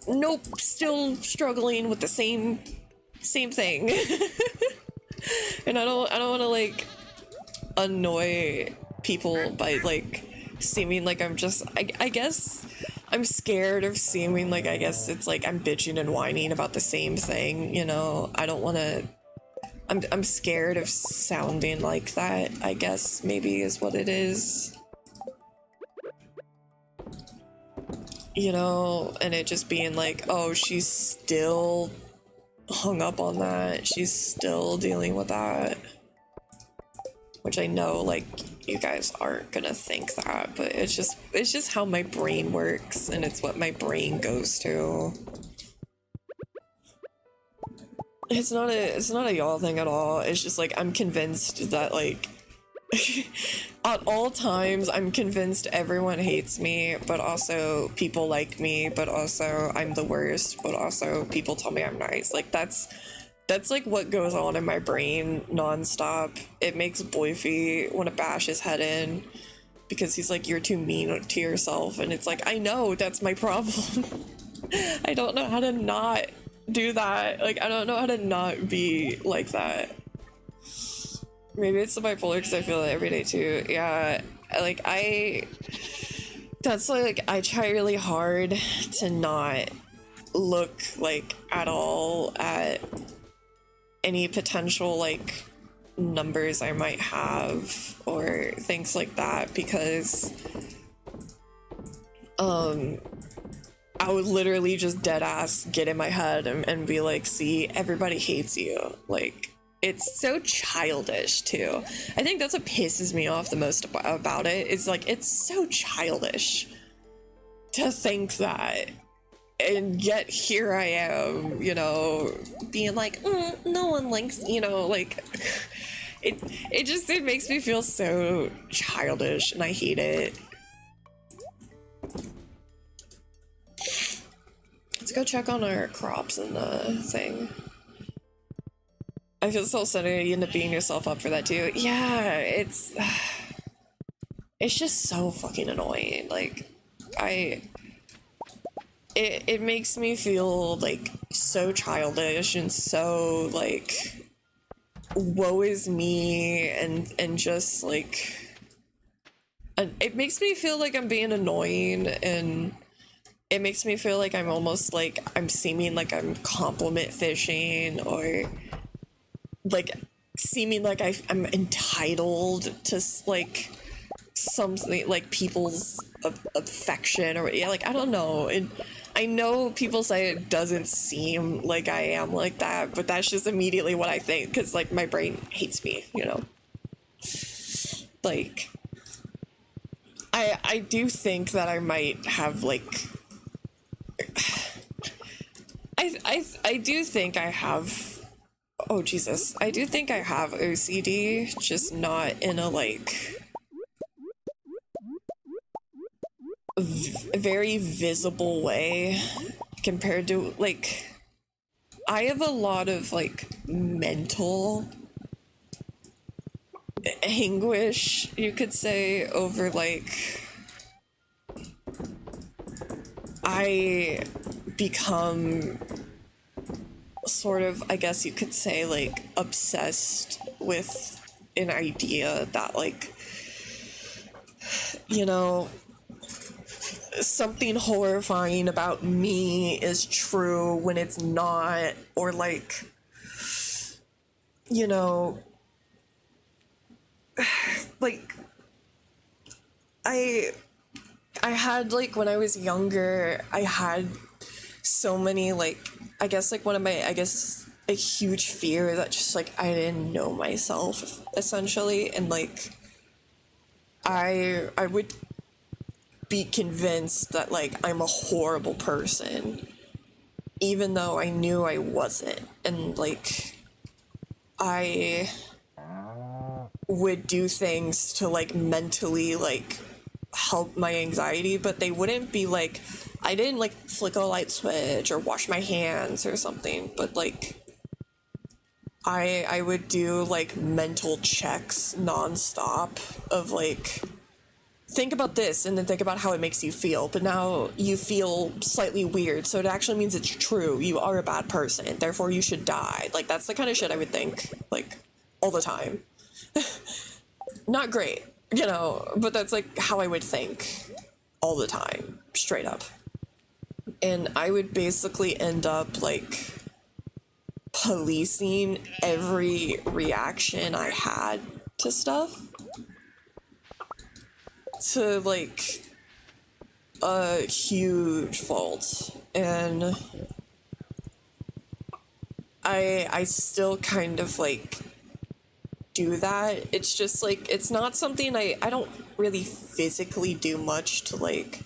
nope, still struggling with the same thing. And I don't want to like annoy people by like seeming like I'm just, I guess I'm scared of seeming like, I guess it's like I'm bitching and whining about the same thing, you know. I don't want to, I'm scared of sounding like that, I guess maybe is what it is. You know, and it just being like, oh, she's still hung up on that. She's still dealing with that. Which I know, like, you guys aren't gonna think that, but it's just how my brain works, and it's what my brain goes to. It's not a y'all thing at all. It's just like, I'm convinced that, like, at all times, I'm convinced everyone hates me, but also people like me, but also I'm the worst, but also people tell me I'm nice. Like, that's like what goes on in my brain nonstop. It makes Boyfie want to bash his head in because he's like, you're too mean to yourself, and it's like, I know, that's my problem. I don't know how to not do that. Like, I don't know how to not be like that. Maybe it's the bipolar because I feel it every day too. Yeah, like that's like, I try really hard to not look like at all at any potential like numbers I might have or things like that, because I would literally just dead ass get in my head and be like, see, everybody hates you. Like, it's so childish too. I think that's what pisses me off the most about it, is like, it's so childish to think that, and yet here I am, you know, being like, no one likes, you know, like, it makes me feel so childish, and I hate it. Let's go check on our crops and the thing. I feel so silly, you end up beating yourself up for that too. Yeah, it's just so fucking annoying. Like, it makes me feel like so childish and so like, woe is me, and just like, it makes me feel like I'm being annoying, and it makes me feel like I'm almost like I'm seeming like I'm compliment fishing, or like seeming like I'm entitled to like something, like people's affection, or yeah, like, I don't know. And I know people say it doesn't seem like I am like that, but that's just immediately what I think, because like my brain hates me, you know. Like, I do think that I might have like, I do think I have, oh Jesus, I do think I have OCD, just not in a like very visible way compared to like, I have a lot of like mental anguish, you could say, over like, I become sort of, I guess you could say, like, obsessed with an idea that like, you know, something horrifying about me is true when it's not, or like, you know, like, I had like, when I was younger, I had so many like, I guess like one of my, I guess a huge fear that just like I didn't know myself essentially, and like I would be convinced that like I'm a horrible person, even though I knew I wasn't. And like, I would do things to like mentally like help my anxiety, but they wouldn't be like, I didn't like flick a light switch or wash my hands or something, but like I would do like mental checks nonstop of like, think about this and then think about how it makes you feel, but now you feel slightly weird, so it actually means it's true. You are a bad person, therefore you should die. Like, that's the kind of shit I would think, like, all the time. Not great, you know, but that's like how I would think all the time, straight up. And I would basically end up like policing every reaction I had to stuff to like a huge fault. And I still kind of like do that. It's just like, it's not something I don't really physically do much to like,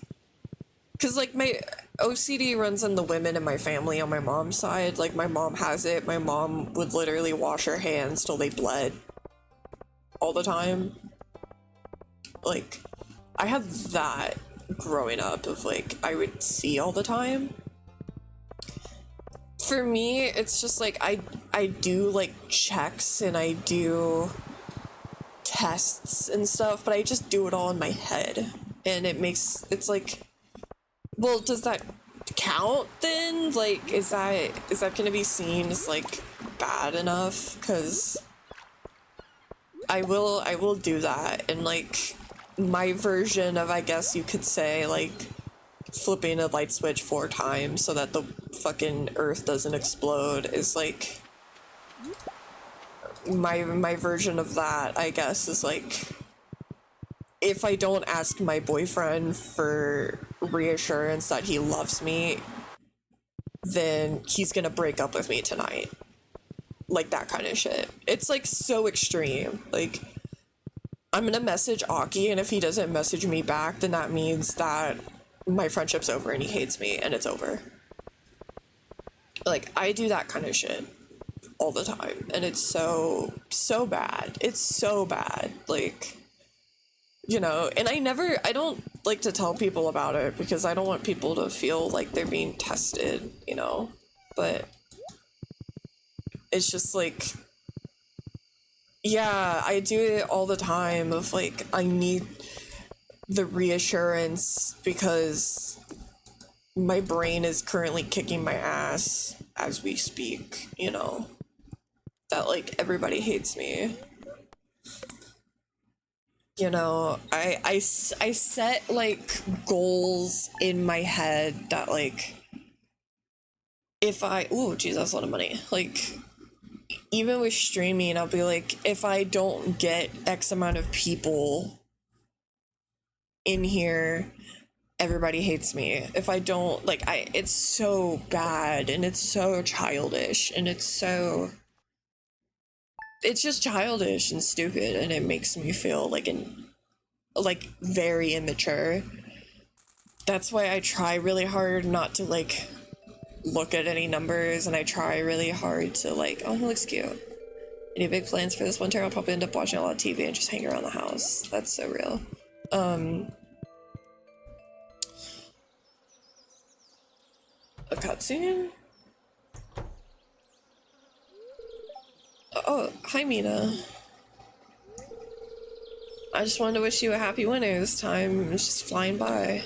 because like my OCD runs in the women in my family on my mom's side. Like, my mom has it. My mom would literally wash her hands till they bled all the time. Like, I had that growing up of like, I would see all the time. For me, it's just like, I do like checks and I do tests and stuff, but I just do it all in my head. And it's like, well, does that count then? Like, is that gonna be seen as like bad enough? Because I will do that. And like, my version of, I guess you could say, like flipping a light switch 4 times so that the fucking earth doesn't explode is like, my version of that, I guess, is like, if I don't ask my boyfriend for reassurance that he loves me, then he's gonna break up with me tonight. Like, that kind of shit. It's like so extreme. Like, I'm gonna message Aki, and if he doesn't message me back, then that means that my friendship's over and he hates me and it's over. Like, I do that kind of shit all the time, and it's so bad. It's so bad. Like, you know, and I don't like to tell people about it because I don't want people to feel like they're being tested, you know, but it's just like, yeah, I do it all the time of like, I need the reassurance because my brain is currently kicking my ass as we speak, you know, that like everybody hates me. You know, I set like goals in my head that like, if ooh, geez, that's a lot of money. Like, even with streaming, I'll be like, if I don't get X amount of people in here, everybody hates me. If I don't, like, it's so bad and it's so childish and it's just childish and stupid, and it makes me feel like very immature. That's why I try really hard not to like look at any numbers, and I try really hard to like, oh, he looks cute. Any big plans for this winter? I'll probably end up watching a lot of TV and just hang around the house. That's so real. A cutscene? Oh, hi Mina. I just wanted to wish you a happy winter this time. It's just flying by.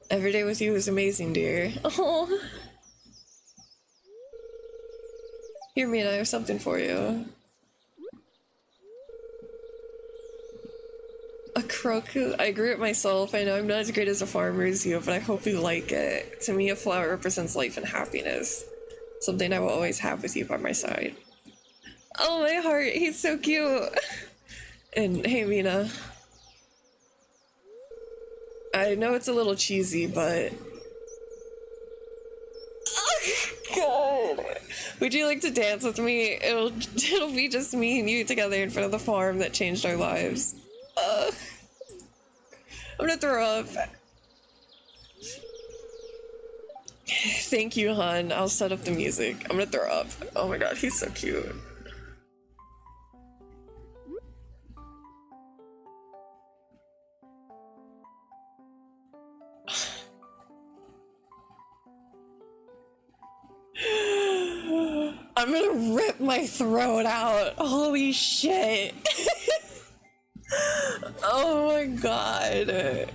Every day with you is amazing, dear. Oh. Here, Mina, I have something for you. A crocus. I grew it myself. I know I'm not as great as a farmer as you, but I hope you like it. To me, a flower represents life and happiness. Something I will always have with you by my side. Oh, my heart. He's so cute. And hey, Mina. I know it's a little cheesy, but... Oh, God. Would you like to dance with me? It'll be just me and you together in front of the farm that changed our lives. I'm gonna throw up. Thank you, hon. I'll set up the music. I'm gonna throw up. Oh my god, he's so cute. I'm gonna rip my throat out. Holy shit. Oh my god.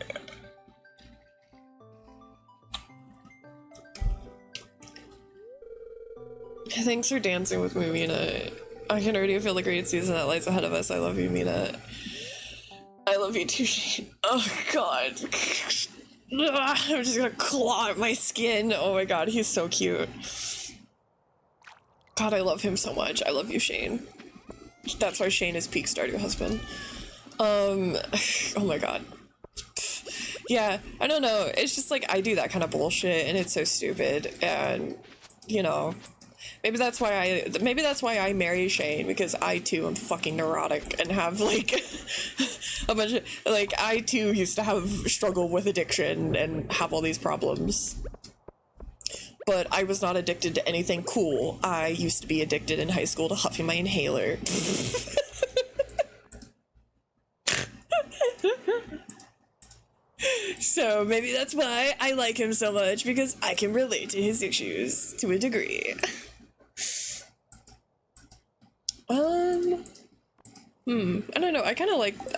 Thanks for dancing with me, Mina. I can already feel the great season that lies ahead of us. I love you, Mina. I love you too, Shane. Oh god. I'm just gonna claw at my skin. Oh my god, he's so cute. God, I love him so much. I love you, Shane. That's why Shane is peak Stardew husband. Oh my god. Yeah, I don't know. It's just like I do that kind of bullshit and it's so stupid, and you know, maybe that's why I marry Shane, because I too am fucking neurotic and have like a bunch of like, I too used to have struggle with addiction and have all these problems. But I was not addicted to anything cool. I used to be addicted in high school to huffing my inhaler. So maybe that's why I like him so much, because I can relate to his issues to a degree. I don't know. I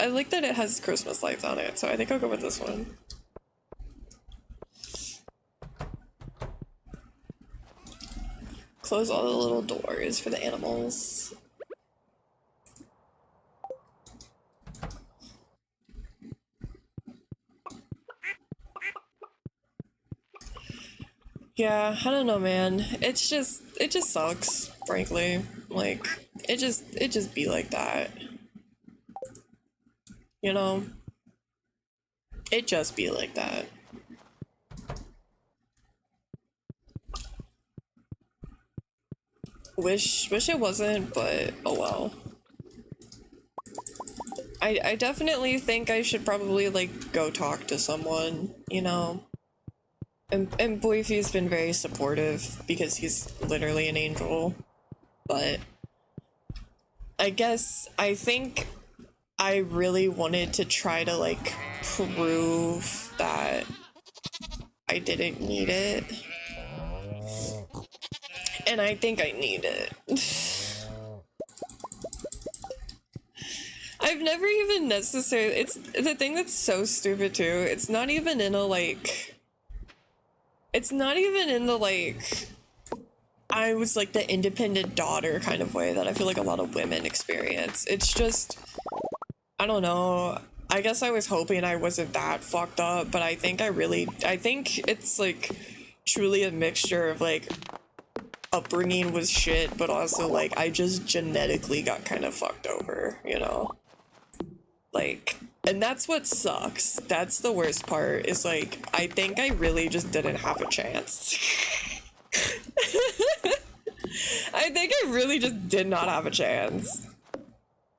like that it has Christmas lights on it, so I think I'll go with this one. Close all the little doors for the animals. Yeah, I don't know, man. It just sucks, frankly. Like, it just be like that. You know? It just be like that. Wish it wasn't, but oh well. I definitely think I should probably like go talk to someone, you know? And Boyfie's been very supportive because he's literally an angel. But I think I really wanted to try to like prove that I didn't need it. And I think I need it. I've never even necessarily, it's the thing that's so stupid too. It's not even in a like, it's not even in the like, I was like the independent daughter kind of way that I feel like a lot of women experience. It's just, I don't know. I guess I was hoping I wasn't that fucked up, but I think it's like truly a mixture of like upbringing was shit, but also like I just genetically got kind of fucked over, you know? Like, and that's what sucks. That's the worst part, is like I think I really just didn't have a chance. I think I really just did not have a chance.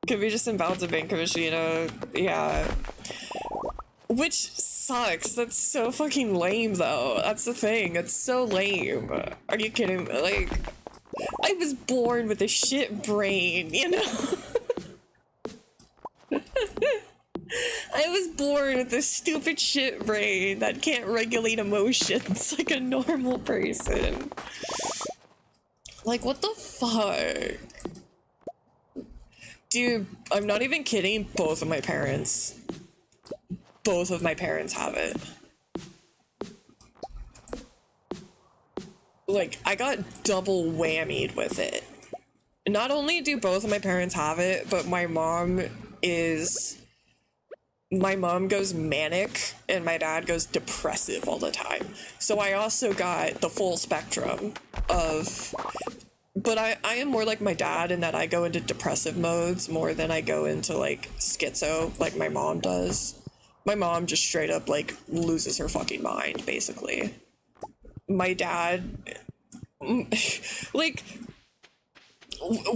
Could be just imbalance of Vanquish, you know? Yeah. Which sucks. That's so fucking lame, though. That's the thing. It's so lame. Are you kidding me? Like, I was born with a shit brain, you know? I was born with a stupid shit brain that can't regulate emotions like a normal person. Like, what the fuck? Dude, I'm not even kidding. Both of my parents have it. Like, I got double whammied with it. Not only do both of my parents have it, but my mom goes manic and my dad goes depressive all the time. So I also got the full spectrum of, but I am more like my dad in that I go into depressive modes more than I go into like schizo like my mom does. My mom just straight up like loses her fucking mind, basically. My dad, like,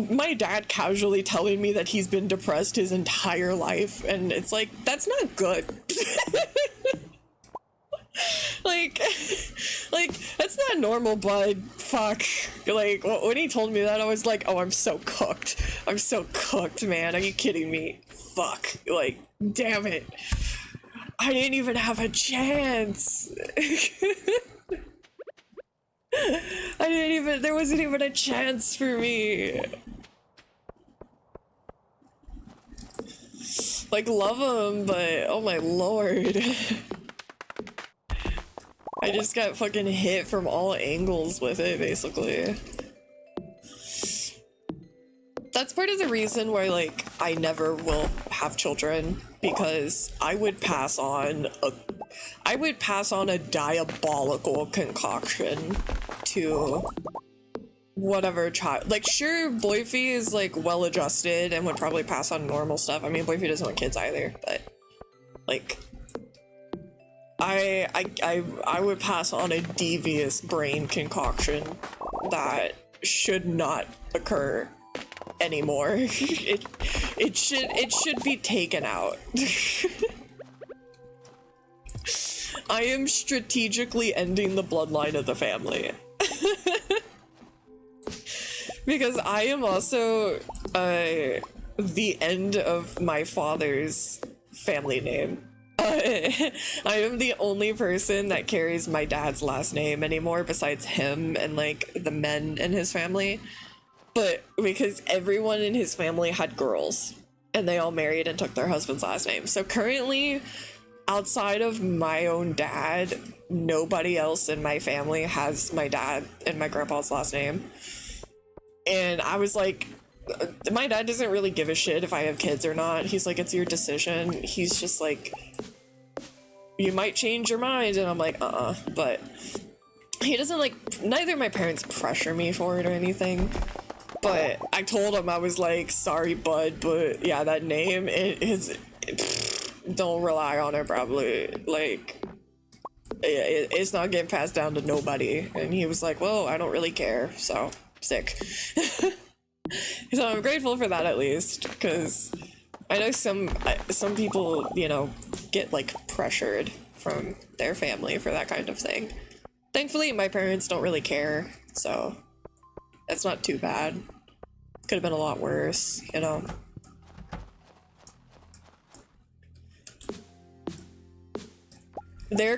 my dad casually telling me that he's been depressed his entire life, and it's like, that's not good. like, like, that's not normal, bud. Fuck. Like, when he told me that, I was like, oh, I'm so cooked. I'm so cooked, man. Are you kidding me? Fuck. Like, damn it. I didn't even have a chance. There wasn't even a chance for me. Like, love him, but oh my lord. I just got fucking hit from all angles with it, basically. That's part of the reason why, like, I never will have children, because I would pass on a diabolical concoction to whatever child. Like, sure, Boyfie is like well adjusted and would probably pass on normal stuff. I mean, Boyfie doesn't want kids either, but like, I would pass on a devious brain concoction that should not occur anymore. it should be taken out. I am strategically ending the bloodline of the family. Because I am also the end of my father's family name. I am the only person that carries my dad's last name anymore besides him and like the men in his family. But because everyone in his family had girls and they all married and took their husband's last name. So currently, outside of my own dad, nobody else in my family has my dad and my grandpa's last name. And I was like, my dad doesn't really give a shit if I have kids or not. He's like, it's your decision. He's just like, you might change your mind. And I'm like, but he doesn't like, neither of my parents pressure me for it or anything. But I told him, I was like, sorry, bud, but yeah, that name, don't rely on it, probably. Like, it's not getting passed down to nobody. And he was like, well, I don't really care, so sick. So I'm grateful for that, at least, because I know some people, you know, get like pressured from their family for that kind of thing. Thankfully, my parents don't really care, so that's not too bad. Could have been a lot worse, you know. Their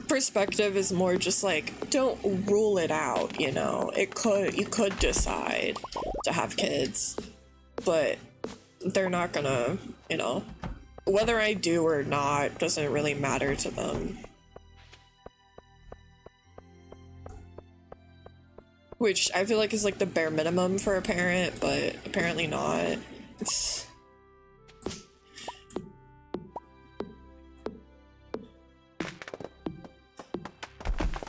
perspective is more just like, don't rule it out, you know. You could decide to have kids, but they're not gonna, you know, whether I do or not doesn't really matter to them. Which I feel like is like the bare minimum for a parent, but apparently not.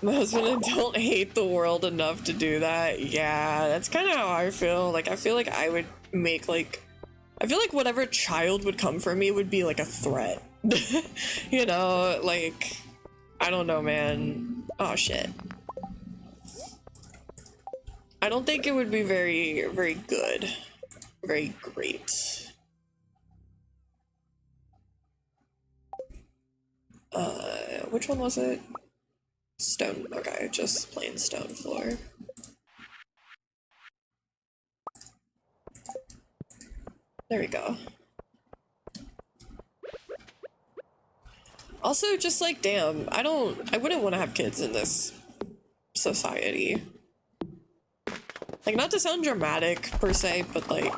My husband don't hate the world enough to do that. Yeah, that's kind of how I feel. Like, I feel like I would make like, I feel like whatever child would come for me would be like a threat. You know, like, I don't know, man. Oh shit. I don't think it would be very, very good. Very great. Which one was it? Stone. Okay, just plain stone floor. There we go. Also, just like, damn, I wouldn't want to have kids in this society. Like, not to sound dramatic per se, but like,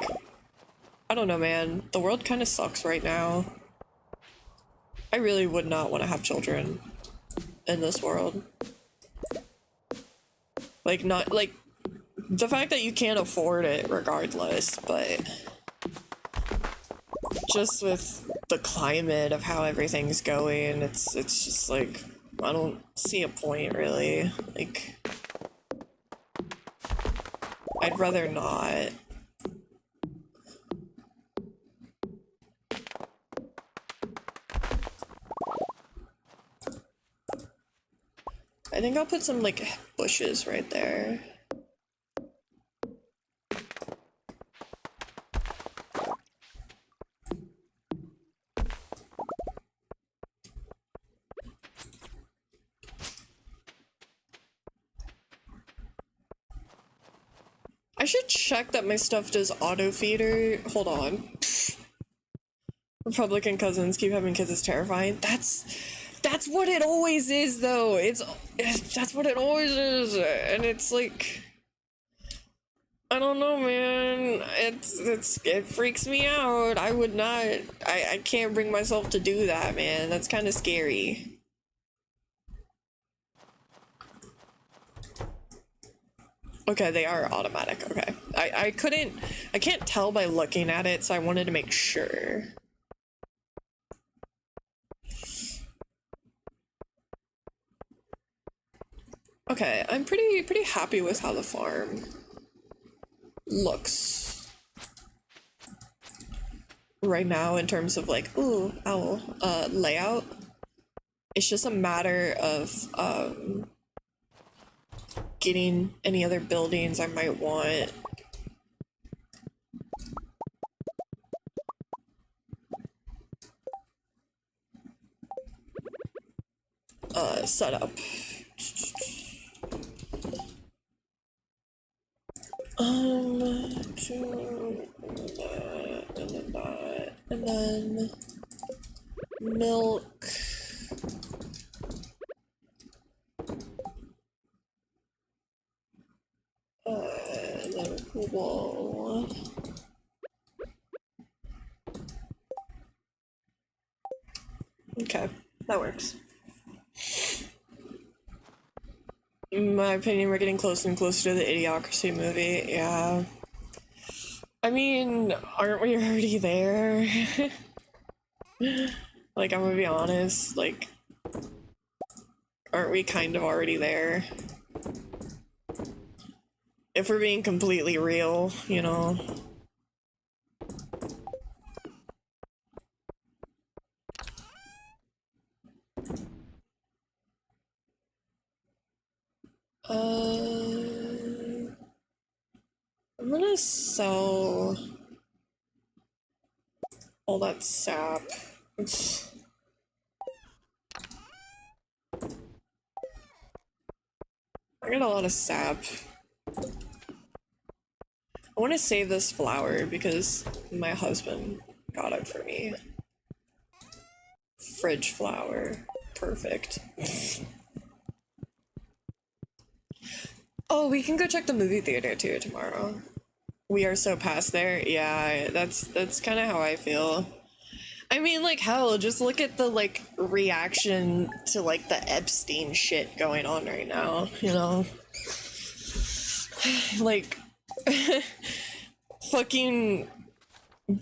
I don't know, man. The world kind of sucks right now. I really would not want to have children in this world. Like, not like the fact that you can't afford it regardless, but just with the climate of how everything's going, it's just like, I don't see a point really. Like, I'd rather not. I think I'll put some like bushes right there. I should check that my stuff does auto feeder. Hold on. Republican cousins keep having kids is terrifying. That's what it always is though. That's what it always is. And it's like, I don't know, man. It freaks me out. I would not, I can't bring myself to do that, man. That's kind of scary. Okay, they are automatic. Okay. I can't tell by looking at it, so I wanted to make sure. Okay, I'm pretty happy with how the farm looks right now in terms of like, ooh, owl, layout. It's just a matter of getting any other buildings I might want. Set up. And then milk. And then wall. Okay, that works. In my opinion, we're getting closer and closer to the Idiocracy movie. Yeah. I mean, aren't we already there? Like, I'm gonna be honest, like, aren't we kind of already there? If we're being completely real, you know? I'm gonna sell all that sap. I got a lot of sap. I want to save this flour because my husband got it for me. Fridge flour. Perfect. Oh, we can go check the movie theater too tomorrow. We are so past there. Yeah, that's kind of how I feel. I mean, like, hell, just look at the, like, reaction to, like, the Epstein shit going on right now, you know? Like, fucking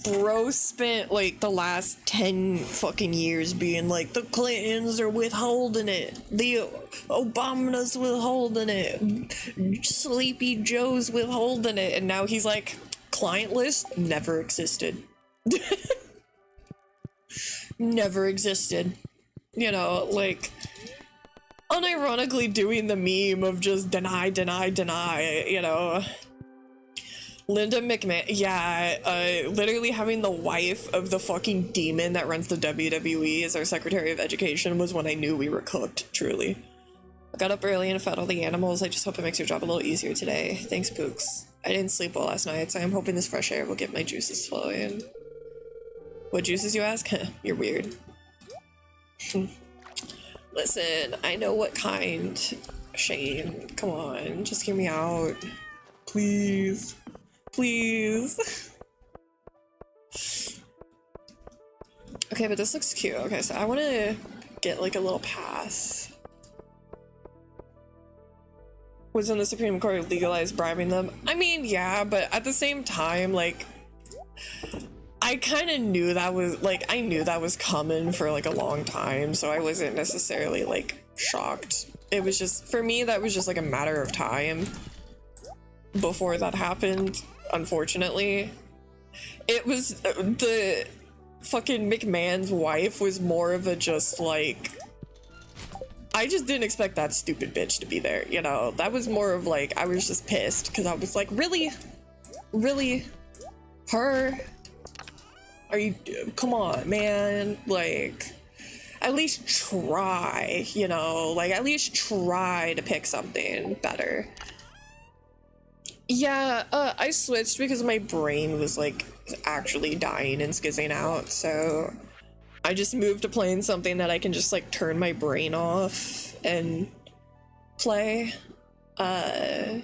bro spent, like, the last 10 fucking years being like, the Clintons are withholding it, the Obama's withholding it, Sleepy Joe's withholding it, and now he's like, client list never existed. Never existed. You know, like, unironically doing the meme of just deny, deny, deny, you know. Linda McMahon, yeah, literally having the wife of the fucking demon that runs the WWE as our Secretary of Education was when I knew we were cooked, truly. I got up early and fed all the animals. I just hope it makes your job a little easier today. Thanks, Pooks. I didn't sleep well last night, so I'm hoping this fresh air will get my juices flowing. What juices, you ask? You're weird. Listen, I know what kind. Shane, come on, just hear me out. Please. Please. Okay, but this looks cute. Okay, so I want to get like a little pass. Was when the Supreme Court legalized bribing them? I mean, yeah, but at the same time, like, I kind of knew that was, like, I knew that was coming for, like, a long time, so I wasn't necessarily, like, shocked. It was just, for me, that was just, like, a matter of time before that happened, unfortunately. It was, the fucking McMahon's wife was more of a just, like, I just didn't expect that stupid bitch to be there, you know? That was more of, like, I was just pissed, because I was like, really? Really? Her? Are you, come on, man, like, at least try, you know, like, at least try to pick something better. Yeah, I switched because my brain was like actually dying and skizzing out, so I just moved to playing something that I can just like turn my brain off and play. Could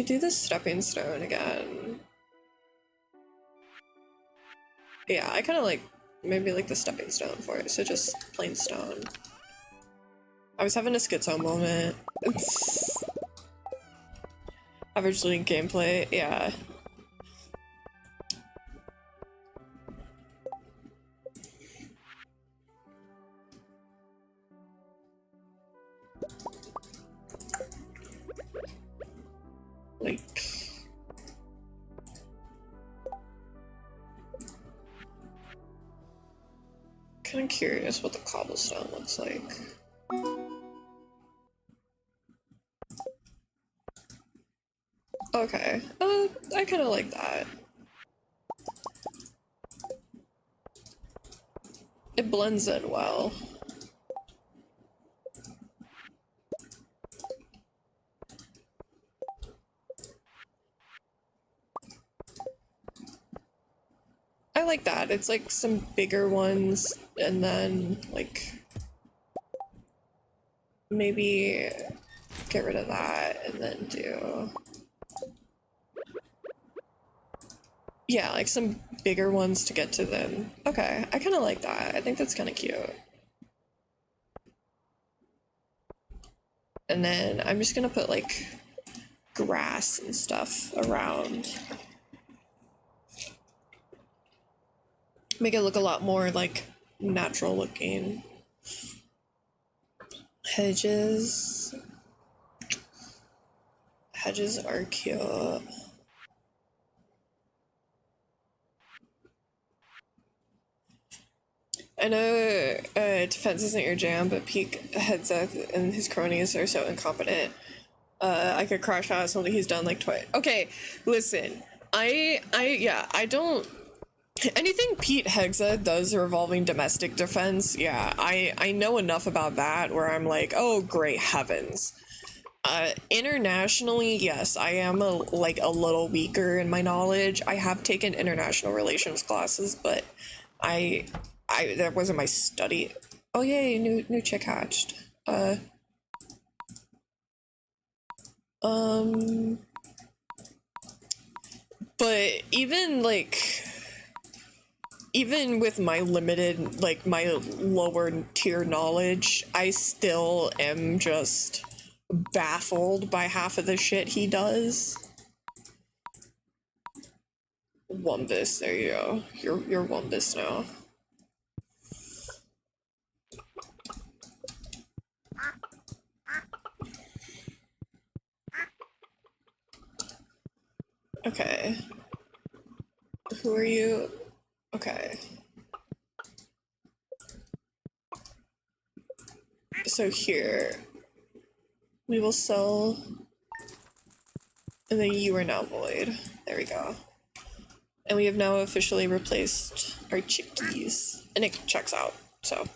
do the stepping stone again. Yeah, I kind of like maybe like the stepping stone for it, so just plain stone. I was having a schizo moment. Average Link gameplay, yeah. Like... Kind of curious what the cobblestone looks like. Okay, I kind of like that. It blends in well. I like that. It's like some bigger ones and then like maybe get rid of that and then do, yeah, like some bigger ones to get to them. Okay, I kind of like that. I think that's kind of cute. And then I'm just gonna put like grass and stuff around. Make it look a lot more like natural looking. Hedges. Hedges are cute. I know defense isn't your jam, but Peak Headset and his cronies are so incompetent. I could crash out something he's done like twice. Okay, listen. I don't... Anything Pete Hexa does revolving domestic defense, yeah, I know enough about that where I'm like, oh, great heavens. Internationally, yes, I am a little weaker in my knowledge. I have taken international relations classes, but that wasn't my study. Oh yay, new chick hatched. But even with my limited, like, my lower tier knowledge, I still am just baffled by half of the shit he does. Wumbus, there you go. You're Wumbus now. Okay. Who are you? Okay. So here, we will sell, and then you are now void. There we go. And we have now officially replaced our chickies, and it checks out, so.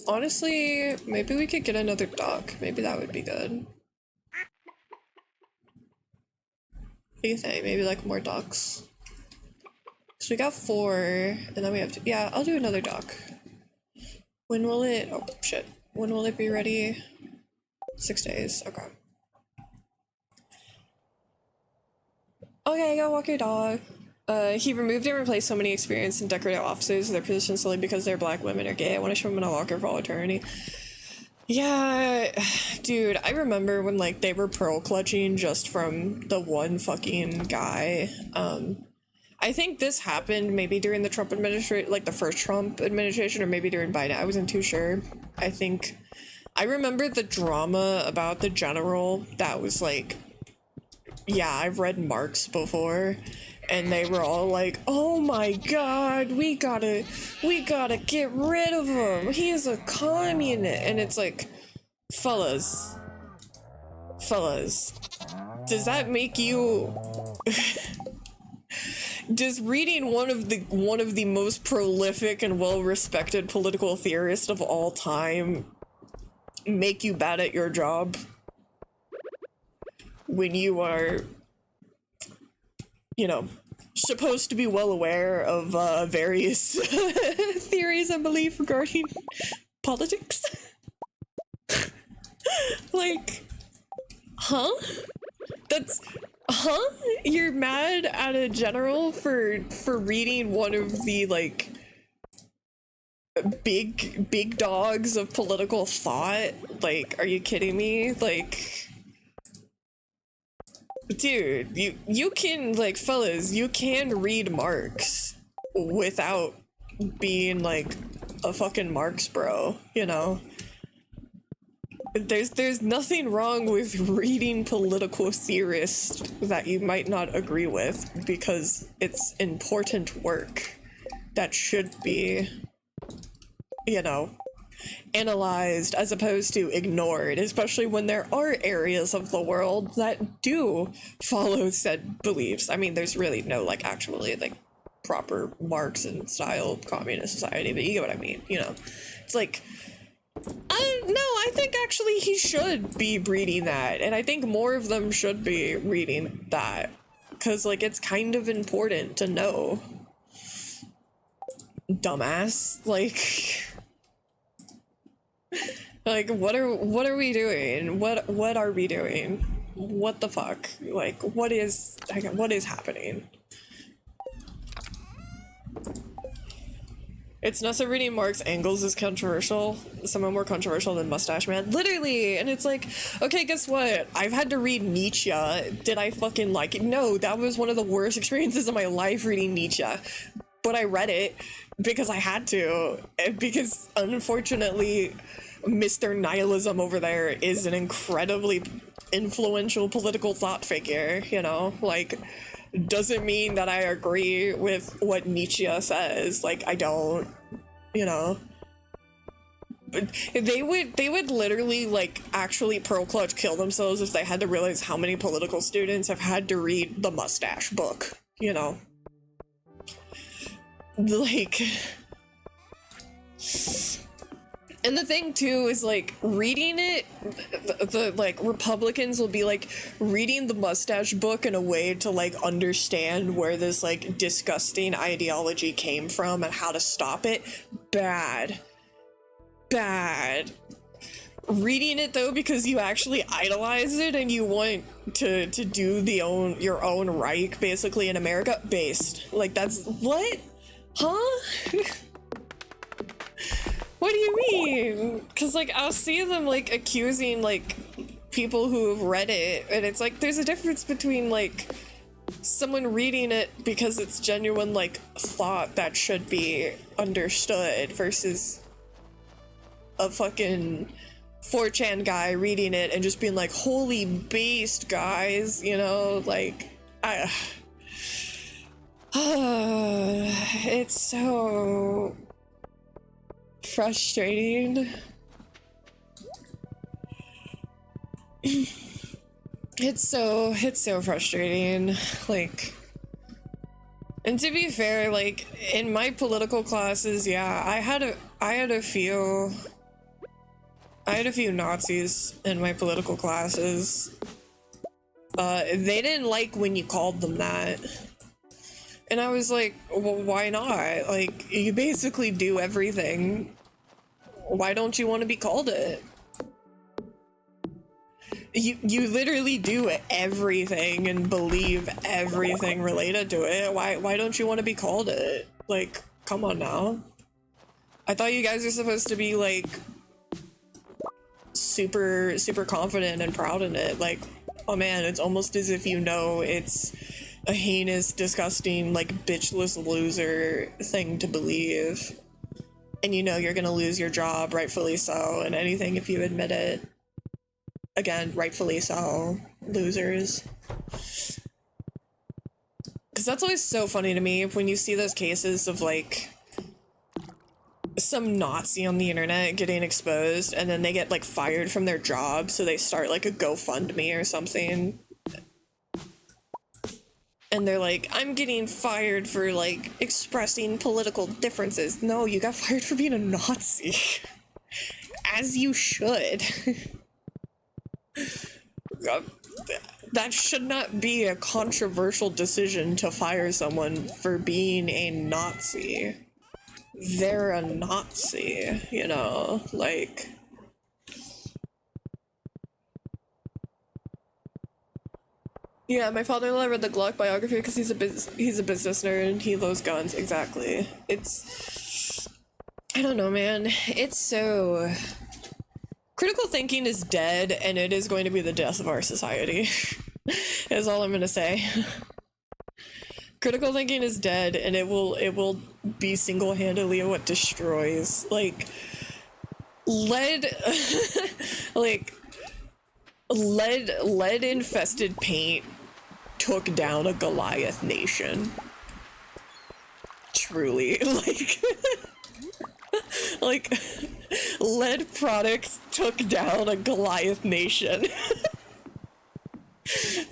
Honestly, maybe we could get another duck. Maybe that would be good. What do you think? Maybe like more ducks. So we got 4, and then we have to, yeah, I'll do another duck. When will it, oh shit. When will it be ready? 6 days, okay. Okay, go walk your dog. He removed and replaced so many experienced and decorated officers in their positions solely because they're black women or gay. I want to show them in a locker for all eternity. Yeah, dude, I remember when, like, they were pearl clutching just from the one fucking guy. I think this happened maybe during the Trump administration, like the first Trump administration, or maybe during Biden. I wasn't too sure. I remember the drama about the general that was like, yeah, I've read Marx before, and they were all like, oh my god, we gotta get rid of him, he is a communist. And it's like, fellas, does that make you does reading one of the most prolific and well-respected political theorists of all time make you bad at your job? When you are, you know, supposed to be well aware of various theories and belief regarding politics? Like, huh? That's, huh? You're mad at a general for reading one of the, like, big dogs of political thought? Like, are you kidding me? Like, dude, you can, like, fellas, you can read Marx without being, like, a fucking Marx bro, you know? There's nothing wrong with reading political theorists that you might not agree with, because it's important work that should be, you know, analyzed as opposed to ignored, especially when there are areas of the world that do follow said beliefs. I mean, there's really no, like, actually, like, proper Marxist style communist society, but you get what I mean, you know? It's like, I think actually he should be reading that, and I think more of them should be reading that, because, like, it's kind of important to know. Dumbass. Like, what are we doing? What are we doing? What the fuck? Like, what is happening? It's not so reading Marx Engels is controversial. Someone more controversial than Mustache Man. Literally! And it's like, okay, guess what? I've had to read Nietzsche. Did I fucking like it? No, that was one of the worst experiences of my life, reading Nietzsche. But I read it because I had to. Because, unfortunately, Mr. Nihilism over there is an incredibly influential political thought figure, you know? Like, doesn't mean that I agree with what Nietzsche says. Like, I don't, you know. But they would literally, like, actually pearl clutch kill themselves if they had to realize how many political students have had to read the Mustache book, you know. Like, and the thing too is, like, reading it, the like, Republicans will be like reading the Mustache book in a way to, like, understand where this, like, disgusting ideology came from and how to stop it. Bad. Reading it though because you actually idolize it and you want to do your own Reich basically in America, based. Like, that's what? Huh? What do you mean? Because, like, I'll see them, like, accusing, like, people who have read it, and it's like, there's a difference between, like, someone reading it because it's genuine, like, thought that should be understood versus a fucking 4chan guy reading it and just being like, holy beast, guys, you know? Like, it's so frustrating. It's so frustrating. Like, and to be fair, like, in my political classes, yeah, I had a few Nazis in my political classes. They didn't like when you called them that. And I was like, well, why not? Like, you basically do everything. Why don't you want to be called it? You literally do everything and believe everything related to it. Why don't you want to be called it? Like, come on now. I thought you guys are supposed to be, like, super confident and proud in it. Like, oh man, it's almost as if you know it's a heinous, disgusting, like, bitchless loser thing to believe. And you know you're gonna lose your job, rightfully so, and anything if you admit it. Again, rightfully so. Losers. Because that's always so funny to me when you see those cases of, like, some Nazi on the internet getting exposed and then they get, like, fired from their job, so they start, like, a GoFundMe or something. and they're like, I'm getting fired for like expressing political differences. No, you got fired for being a Nazi. As you should. That should not be a controversial decision to fire someone for being a Nazi. They're a Nazi, you know, like... Yeah, my father-in-law read the Glock biography because he's a business nerd and he loves guns. Exactly. It's... I don't know, man. It's so... Critical thinking is dead, and it is going to be the death of our society. Is all I'm gonna say. Critical thinking is dead, and it will be single-handedly what destroys, like, lead infested paint took down a Goliath nation. Truly, like lead products took down a Goliath nation.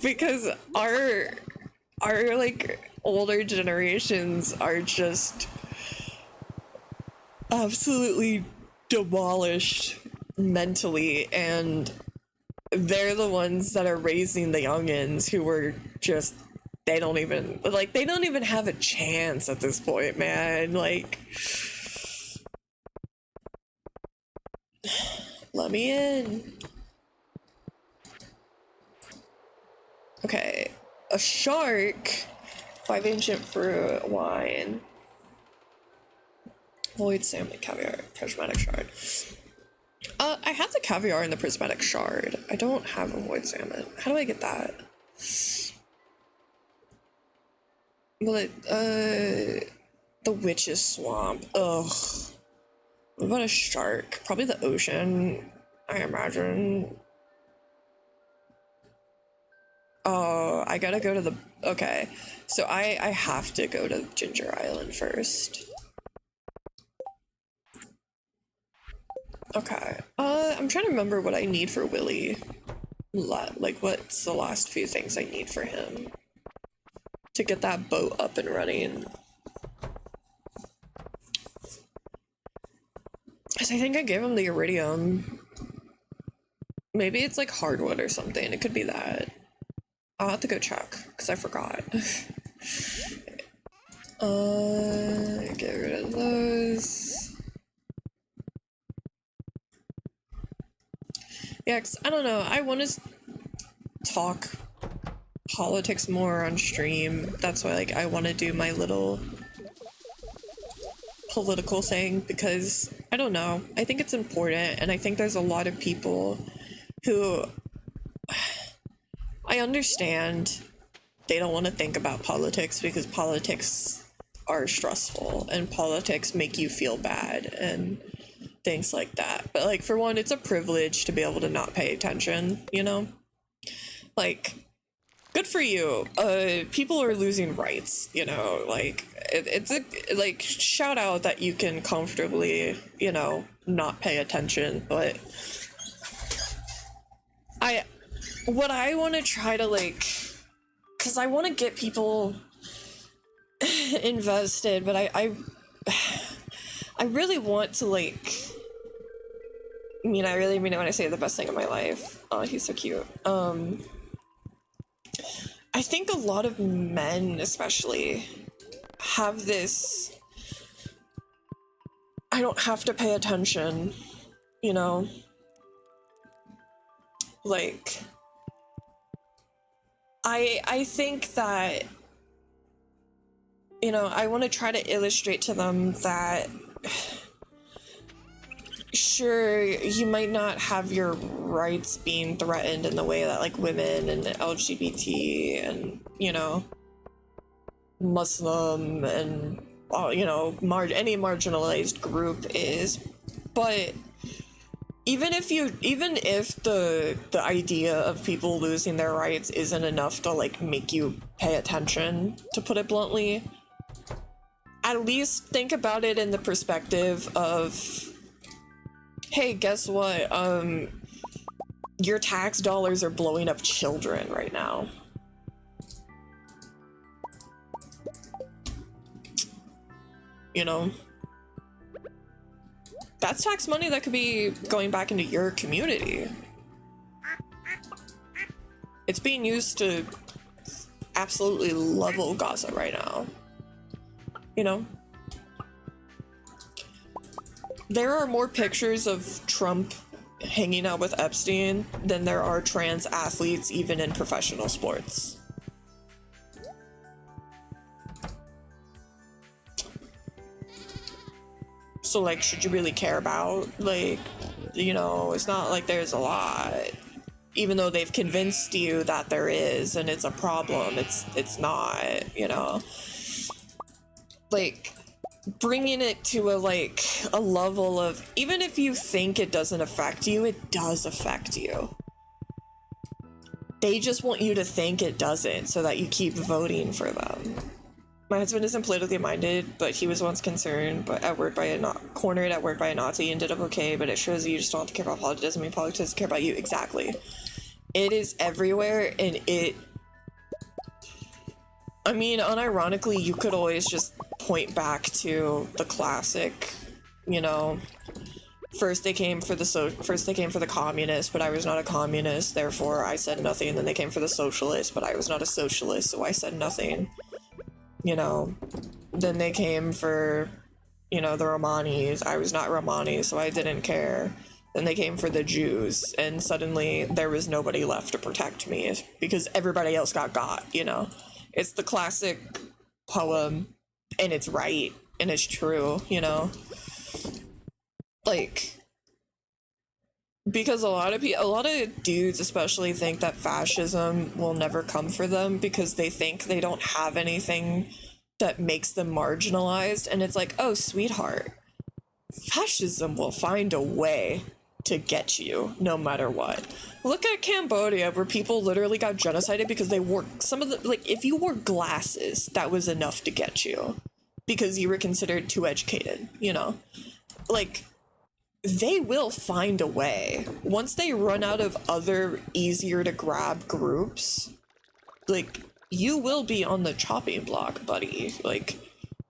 Because our like older generations are just absolutely demolished mentally, and they're the ones that are raising the youngins who were just, they don't even have a chance at this point, man. Like, let me in. Okay, a shark, 5 ancient fruit, wine, void salmon, caviar, prismatic shard. I have the caviar and the prismatic shard. I don't have a void salmon. How do I get that? Well, the witch's swamp. Ugh. What about a shark? Probably the ocean, I imagine. Oh, I gotta go to the... Okay, so I have to go to Ginger Island first. Okay, I'm trying to remember what I need for Willy. Like, what's the last few things I need for him to get that boat up and running? Because I think I gave him the iridium. Maybe it's like hardwood or something. It could be that. I'll have to go check, because I forgot. Get rid of those. Yeah, 'cause I don't know, I want to talk politics more on stream. That's why, like, I want to do my little political thing, because, I don't know, I think it's important, and I think there's a lot of people who... I understand they don't want to think about politics because politics are stressful and politics make you feel bad and things like that. But, like, for one, it's a privilege to be able to not pay attention, you know? Like, good for you. People are losing rights, you know? Like, it's a, like, shout out that you can comfortably, you know, not pay attention, but what I want to try to, like, because I want to get people invested, but I really want to, like, I mean, I really mean it when I say the best thing in my life. Oh, he's so cute. I think a lot of men, especially, have this, I don't have to pay attention, you know? Like, I think that, you know, I want to try to illustrate to them that, sure, you might not have your rights being threatened in the way that, like, women and LGBT and, you know, Muslim and, you know, any marginalized group is, but even if the idea of people losing their rights isn't enough to, like, make you pay attention, to put it bluntly, at least think about it in the perspective of, hey, guess what? Your tax dollars are blowing up children right now. you know? That's tax money that could be going back into your community. It's being used to absolutely level Gaza right now. You know? There are more pictures of Trump hanging out with Epstein than there are trans athletes even in professional sports. So like, should you really care about, like, you know, it's not like there's a lot. Even though they've convinced you that there is and it's a problem, it's not, you know? Like, bringing it to a level of, even if you think it doesn't affect you, it does affect you. They just want you to think it doesn't so that you keep voting for them. My husband isn't politically minded, but he was once concerned cornered at work by a Nazi and did okay, but it shows you just don't have to care about politics. It doesn't mean politics doesn't care about you. Exactly. It is everywhere, and I mean, unironically, you could always just point back to the classic, you know, first they came for the communists, but I was not a communist, therefore I said nothing, and then they came for the socialists, but I was not a socialist, so I said nothing. You know, then they came for, you know, the Romanis. I was not Romani, so I didn't care. Then they came for the Jews, and suddenly there was nobody left to protect me because everybody else got, you know? It's the classic poem, and it's right, and it's true, you know? Like, because a lot of dudes especially think that fascism will never come for them because they think they don't have anything that makes them marginalized, and it's like, oh, sweetheart, fascism will find a way to get you no matter what. Look at Cambodia, where people literally got genocided because they wore if you wore glasses, that was enough to get you because you were considered too educated, you know? Like, they will find a way. Once they run out of other easier to grab groups, like, you will be on the chopping block, buddy. Like,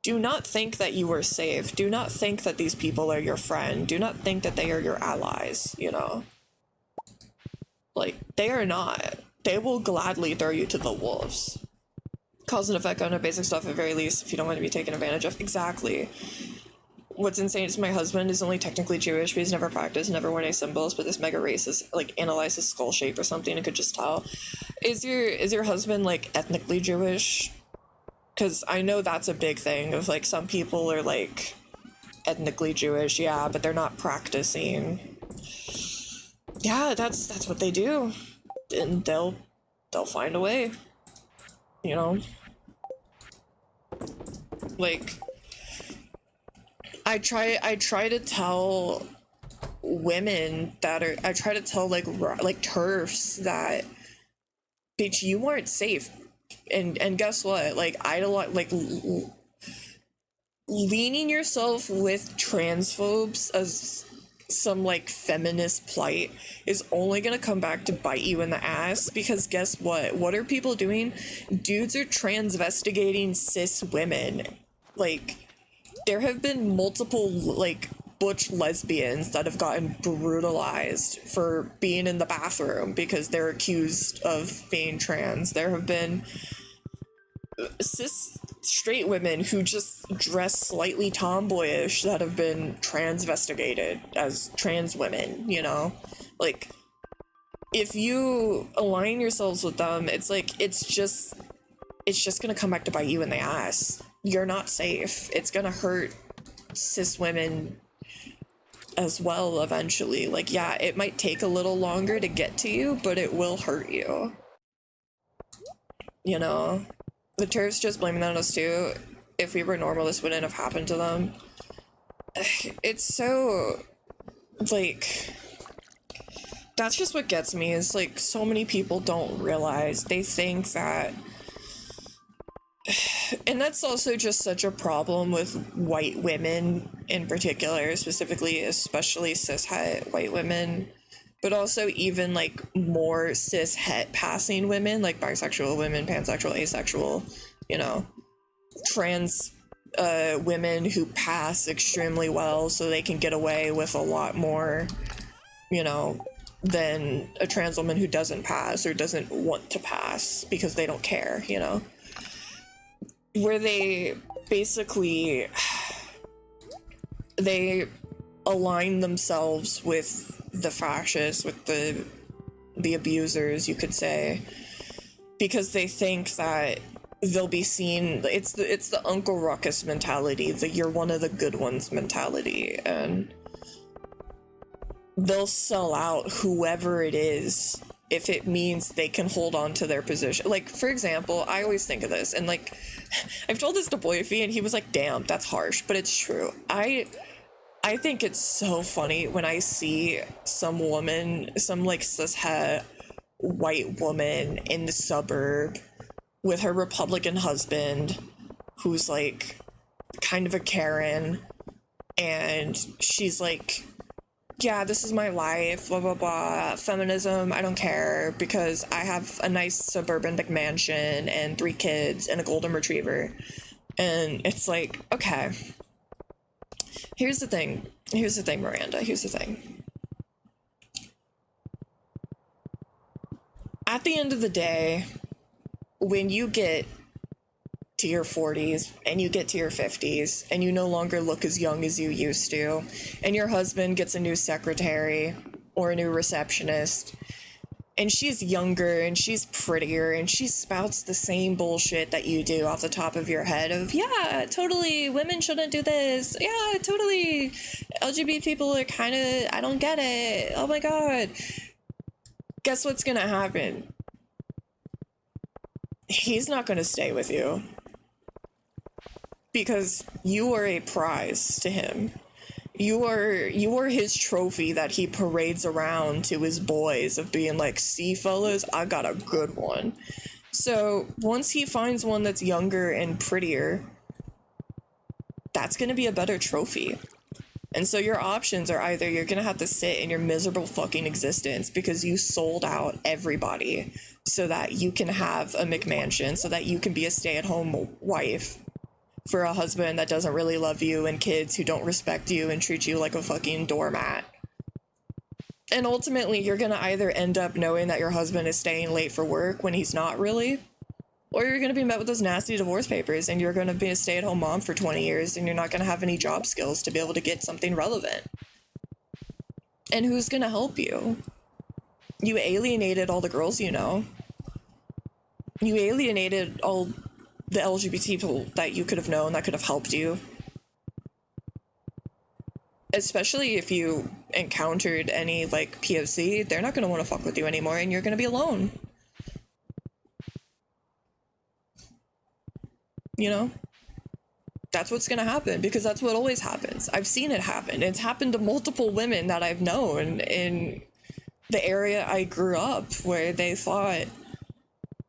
do not think that you are safe. Do not think that these people are your friend. Do not think that they are your allies, you know? Like, they are not. They will gladly throw you to the wolves. Cause and effect on a basic stuff at very least if you don't want to be taken advantage of. Exactly. What's insane is my husband is only technically Jewish, but he's never practiced, never worn any symbols, but this mega racist, like, analyzed his skull shape or something and could just tell. Is your husband, like, ethnically Jewish? Because I know that's a big thing of, like, some people are, like, ethnically Jewish, yeah, but they're not practicing. Yeah, that's what they do. And they'll find a way. You know? Like, I try to tell women that are, I try to tell like TERFs that, bitch, you aren't safe. And guess what? Like, leaning yourself with transphobes as some like feminist plight is only gonna come back to bite you in the ass, because guess what are people doing? Dudes are transvestigating cis women. Like, there have been multiple like butch lesbians that have gotten brutalized for being in the bathroom because they're accused of being trans. There have been cis straight women who just dress slightly tomboyish that have been transvestigated as trans women, you know? Like, if you align yourselves with them, it's like, it's just gonna come back to bite you in the ass. You're not safe. It's gonna hurt cis women as well eventually. Like, yeah, it might take a little longer to get to you, but it will hurt you. You know? The TERFs just blaming that on us too. If we were normal, this wouldn't have happened to them. It's so, like, that's just what gets me, is like, so many people don't realize. They think that, and that's also just such a problem with white women in particular, specifically, especially cis-het white women, but also even like more cis-het passing women, like bisexual women, pansexual, asexual, you know, trans women who pass extremely well so they can get away with a lot more, you know, than a trans woman who doesn't pass or doesn't want to pass because they don't care, you know? Where they basically, they align themselves with the fascists, with the abusers, you could say, because they think that they'll be seen. It's the Uncle Ruckus mentality, the you're one of the good ones mentality, and they'll sell out whoever it is if it means they can hold on to their position. Like, for example, I always think of this, and like, I've told this to Boyfie, and he was like, damn, that's harsh, but it's true. I think it's so funny when I see some woman, some like cishet white woman in the suburb with her Republican husband who's like kind of a Karen, and she's like, yeah, this is my life, blah blah blah, feminism, I don't care because I have a nice suburban McMansion and 3 kids and a golden retriever. And it's like, okay, here's the thing, Miranda, here's the thing. At the end of the day, when you get to your 40s and you get to your 50s and you no longer look as young as you used to, and your husband gets a new secretary or a new receptionist, and she's younger and she's prettier and she spouts the same bullshit that you do off the top of your head of, yeah, totally, women shouldn't do this, yeah, totally, LGBT people are kind of, I don't get it, oh my god. Guess what's gonna happen? He's not gonna stay with you. Because you are a prize to him. You are his trophy that he parades around to his boys of being like, see fellas, I got a good one. So once he finds one that's younger and prettier, that's gonna be a better trophy. And so your options are either you're gonna have to sit in your miserable fucking existence because you sold out everybody so that you can have a McMansion, so that you can be a stay-at-home wife for a husband that doesn't really love you and kids who don't respect you and treat you like a fucking doormat. And ultimately, you're gonna either end up knowing that your husband is staying late for work when he's not really, or you're gonna be met with those nasty divorce papers and you're gonna be a stay-at-home mom for 20 years and you're not gonna have any job skills to be able to get something relevant. And who's gonna help you? You alienated all the girls you know. You alienated all the LGBT people that you could have known that could have helped you. Especially if you encountered any, like, POC, they're not gonna want to fuck with you anymore and you're gonna be alone. You know? That's what's gonna happen, because that's what always happens. I've seen it happen. It's happened to multiple women that I've known in the area I grew up, where they thought,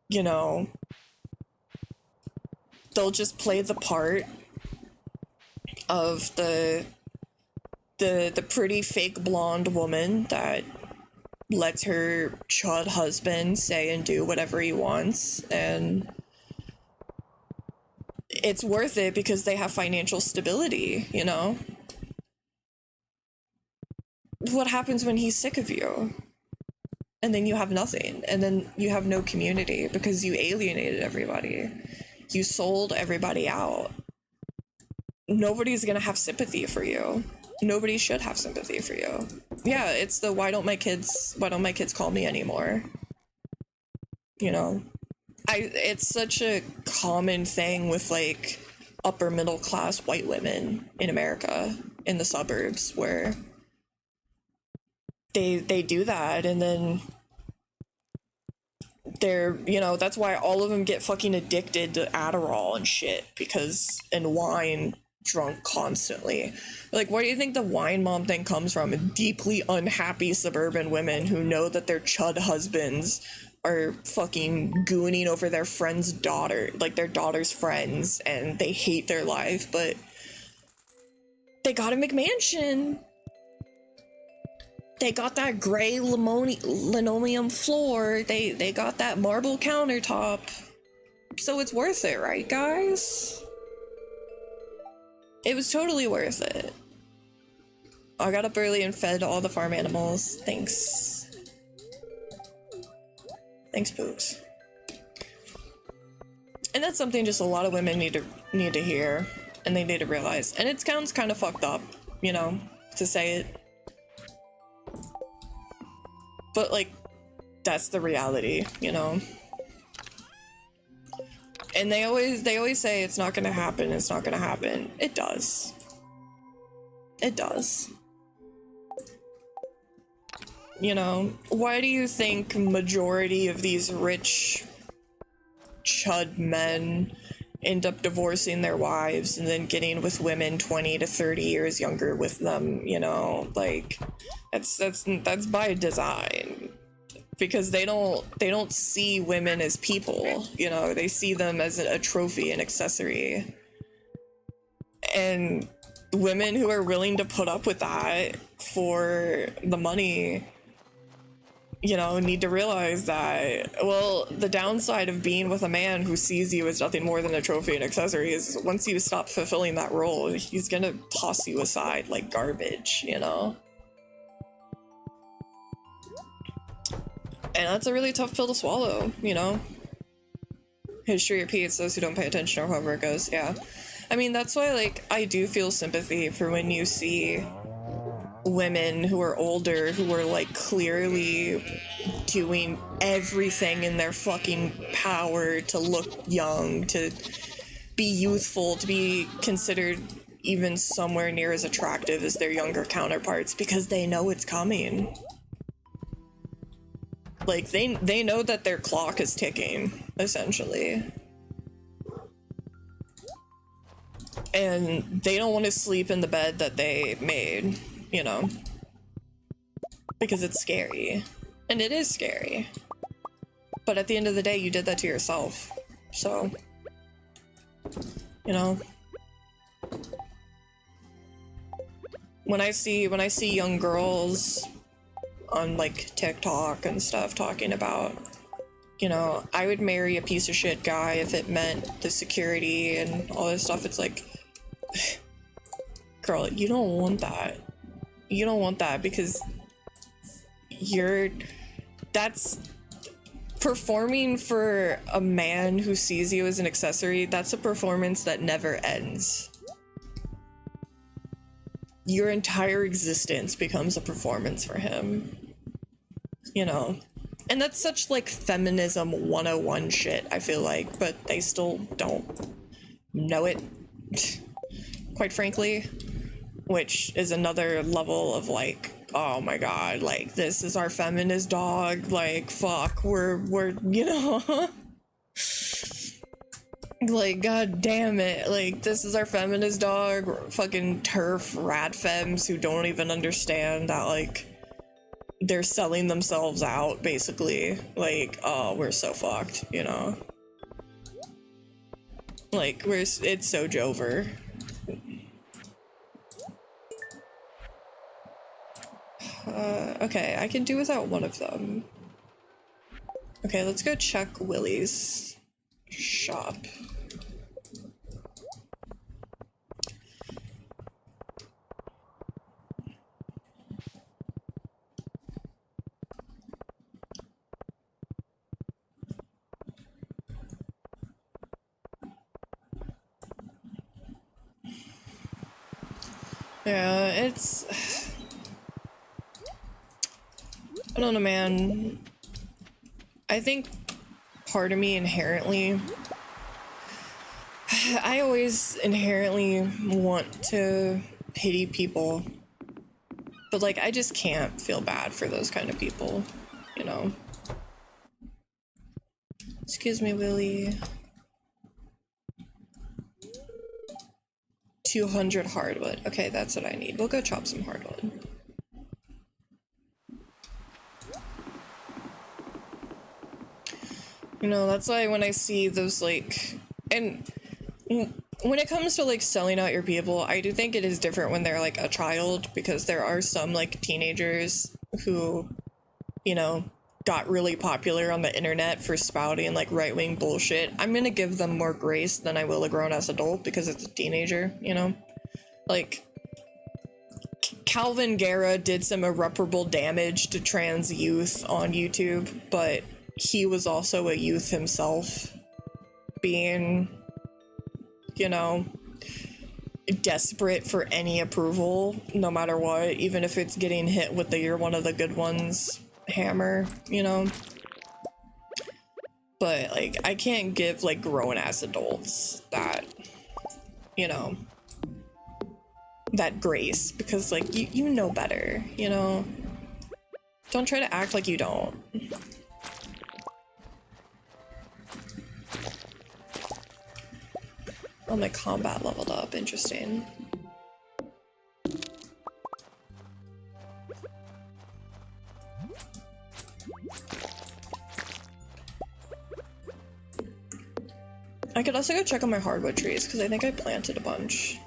you know, they'll just play the part of the pretty fake blonde woman that lets her chud husband say and do whatever he wants, and it's worth it because they have financial stability, you know? What happens when he's sick of you? And then you have nothing, and then you have no community because you alienated everybody. You sold everybody out. Nobody's gonna have sympathy for you. Nobody should have sympathy for you. Yeah, it's the why don't my kids call me anymore? You know? It's such a common thing with, like, upper middle class white women in America, in the suburbs, where they do that, and then they're, you know, that's why all of them get fucking addicted to Adderall and shit, and wine, drunk constantly. Like, where do you think the wine mom thing comes from? Deeply unhappy suburban women who know that their chud husbands are fucking gooning over their friend's daughter, like their daughter's friends, and they hate their life, but they got a McMansion. They got that gray linoleum floor. They got that marble countertop. So it's worth it, right, guys? It was totally worth it. I got up early and fed all the farm animals. Thanks. Thanks, Pooks. And that's something just a lot of women need to hear, and they need to realize. And it sounds kind of fucked up, you know, to say it. But like, that's the reality, you know. And they always say it's not gonna happen, it's not gonna happen. It does. It does. You know, why do you think majority of these rich chud men end up divorcing their wives and then getting with women 20 to 30 years younger with them, you know? Like, that's by design. Because they don't see women as people, you know, they see them as a trophy, an accessory. And women who are willing to put up with that for the money, you know, need to realize that, well, the downside of being with a man who sees you as nothing more than a trophy and accessory is once you stop fulfilling that role, he's gonna toss you aside like garbage, you know? And that's a really tough pill to swallow, you know? History repeats those who don't pay attention or however it goes, yeah. I mean, that's why, like, I do feel sympathy for when you see women who are older who are, like, clearly doing everything in their fucking power to look young, to be youthful, to be considered even somewhere near as attractive as their younger counterparts because they know it's coming. Like, they know that their clock is ticking, essentially. And they don't want to sleep in the bed that they made, you know? Because it's scary. And it is scary. But at the end of the day, you did that to yourself. So, you know? When I see young girls on like TikTok and stuff talking about, you know, I would marry a piece of shit guy if it meant the security and all this stuff. It's like, girl, you don't want that. You don't want that because that's performing for a man who sees you as an accessory. That's a performance that never ends. Your entire existence becomes a performance for him. You know, and that's such like feminism 101 shit, I feel like, but they still don't know it, quite frankly, which is another level of like, oh my god, like this is our feminist dog, like fuck, we're you know, like god damn it, like this is our feminist dog, fucking turf rat femmes who don't even understand that like they're selling themselves out, basically. Like, oh, we're so fucked, you know? Like, it's so Jover. Okay, I can do without one of them. Okay, let's go check Willie's shop. Yeah, it's... I don't know, man. I think part of me inherently... I always inherently want to pity people. But, like, I just can't feel bad for those kind of people, you know? Excuse me, Willie. 200 hardwood. Okay, that's what I need. We'll go chop some hardwood. You know, that's why when I see those, like... And when it comes to, like, selling out your people, I do think it is different when they're, like, a child, because there are some, like, teenagers who, you know, got really popular on the internet for spouting, like, right-wing bullshit. I'm gonna give them more grace than I will a grown-ass adult, because it's a teenager, you know? Like, Calvin Guerra did some irreparable damage to trans youth on YouTube, but he was also a youth himself, being, you know, desperate for any approval, no matter what, even if it's getting hit with the "you're one of the good ones" hammer, you know? But, like, I can't give, like, grown-ass adults that, you know, that grace, because, like, you know better, you know? Don't try to act like you don't. Oh, my combat leveled up. Interesting. I could also go check on my hardwood trees, because I think I planted a bunch.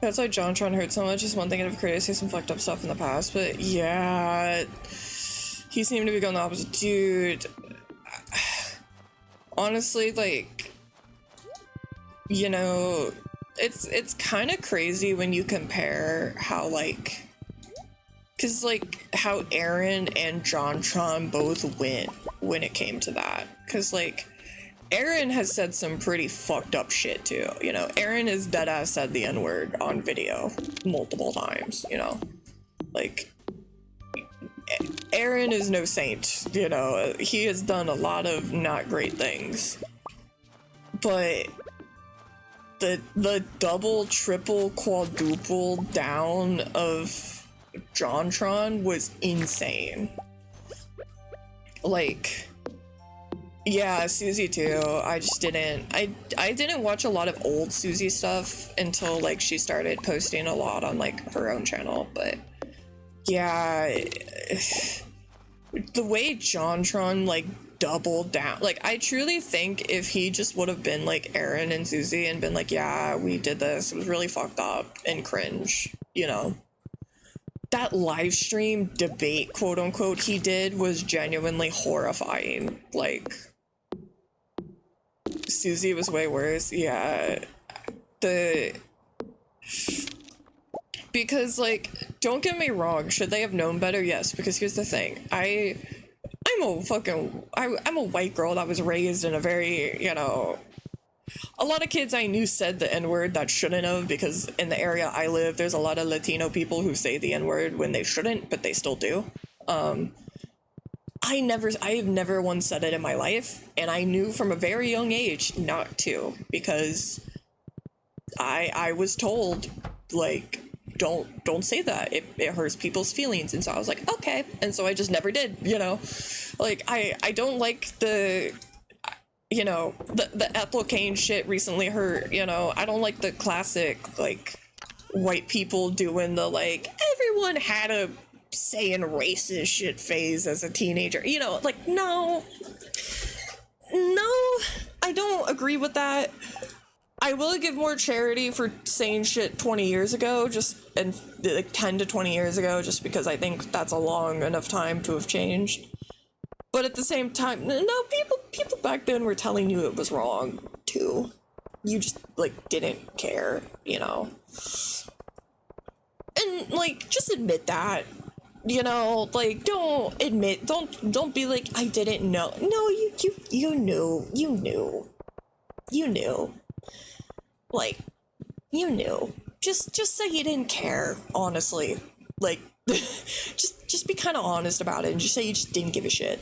That's why JonTron hurt so much. Is one thing I've created some fucked up stuff in the past, but yeah, he seemed to be going the opposite. Dude, honestly, like, you know, it's kind of crazy when you compare how, like, because, like, how Aaron and JonTron both went when it came to that. Because, like, Aaron has said some pretty fucked up shit too, you know. Aaron has deadass said the N-word on video multiple times, you know. Like, Aaron is no saint, you know. He has done a lot of not great things. But the double, triple, quadruple down of JonTron was insane. Like, yeah, Susie too. I just didn't, I didn't watch a lot of old Susie stuff until, like, she started posting a lot on, like, her own channel, but yeah, the way JonTron, like, doubled down, like, I truly think if he just would have been like Aaron and Susie and been like, yeah, we did this, it was really fucked up and cringe, you know, that live stream debate, quote unquote, he did was genuinely horrifying. Like, Susie was way worse. Yeah, because, like, don't get me wrong, should they have known better? Yes, because here's the thing, I'm a white girl that was raised in a very, you know, a lot of kids I knew said the N-word that shouldn't have, because in the area I live, there's a lot of Latino people who say the N-word when they shouldn't, but they still do. I have never once said it in my life, and I knew from a very young age not to, because I was told, like, don't say that, it hurts people's feelings, and so I was like, okay, and so I just never did, you know. Like, I don't like the, you know, the Ethel Cain shit recently hurt, you know. I don't like the classic, like, white people doing the, like, everyone had a saying racist shit phase as a teenager, you know, like, no, I don't agree with that. I will give more charity for saying shit 20 years ago, just, and like 10 to 20 years ago, just because I think that's a long enough time to have changed. But at the same time, no, people back then were telling you it was wrong too. You just, like, didn't care, you know. And, like, just admit that. You know, like, don't be like, I didn't know. No, you knew. Like, you knew. Just say you didn't care, honestly. Like, just be kind of honest about it and just say you just didn't give a shit.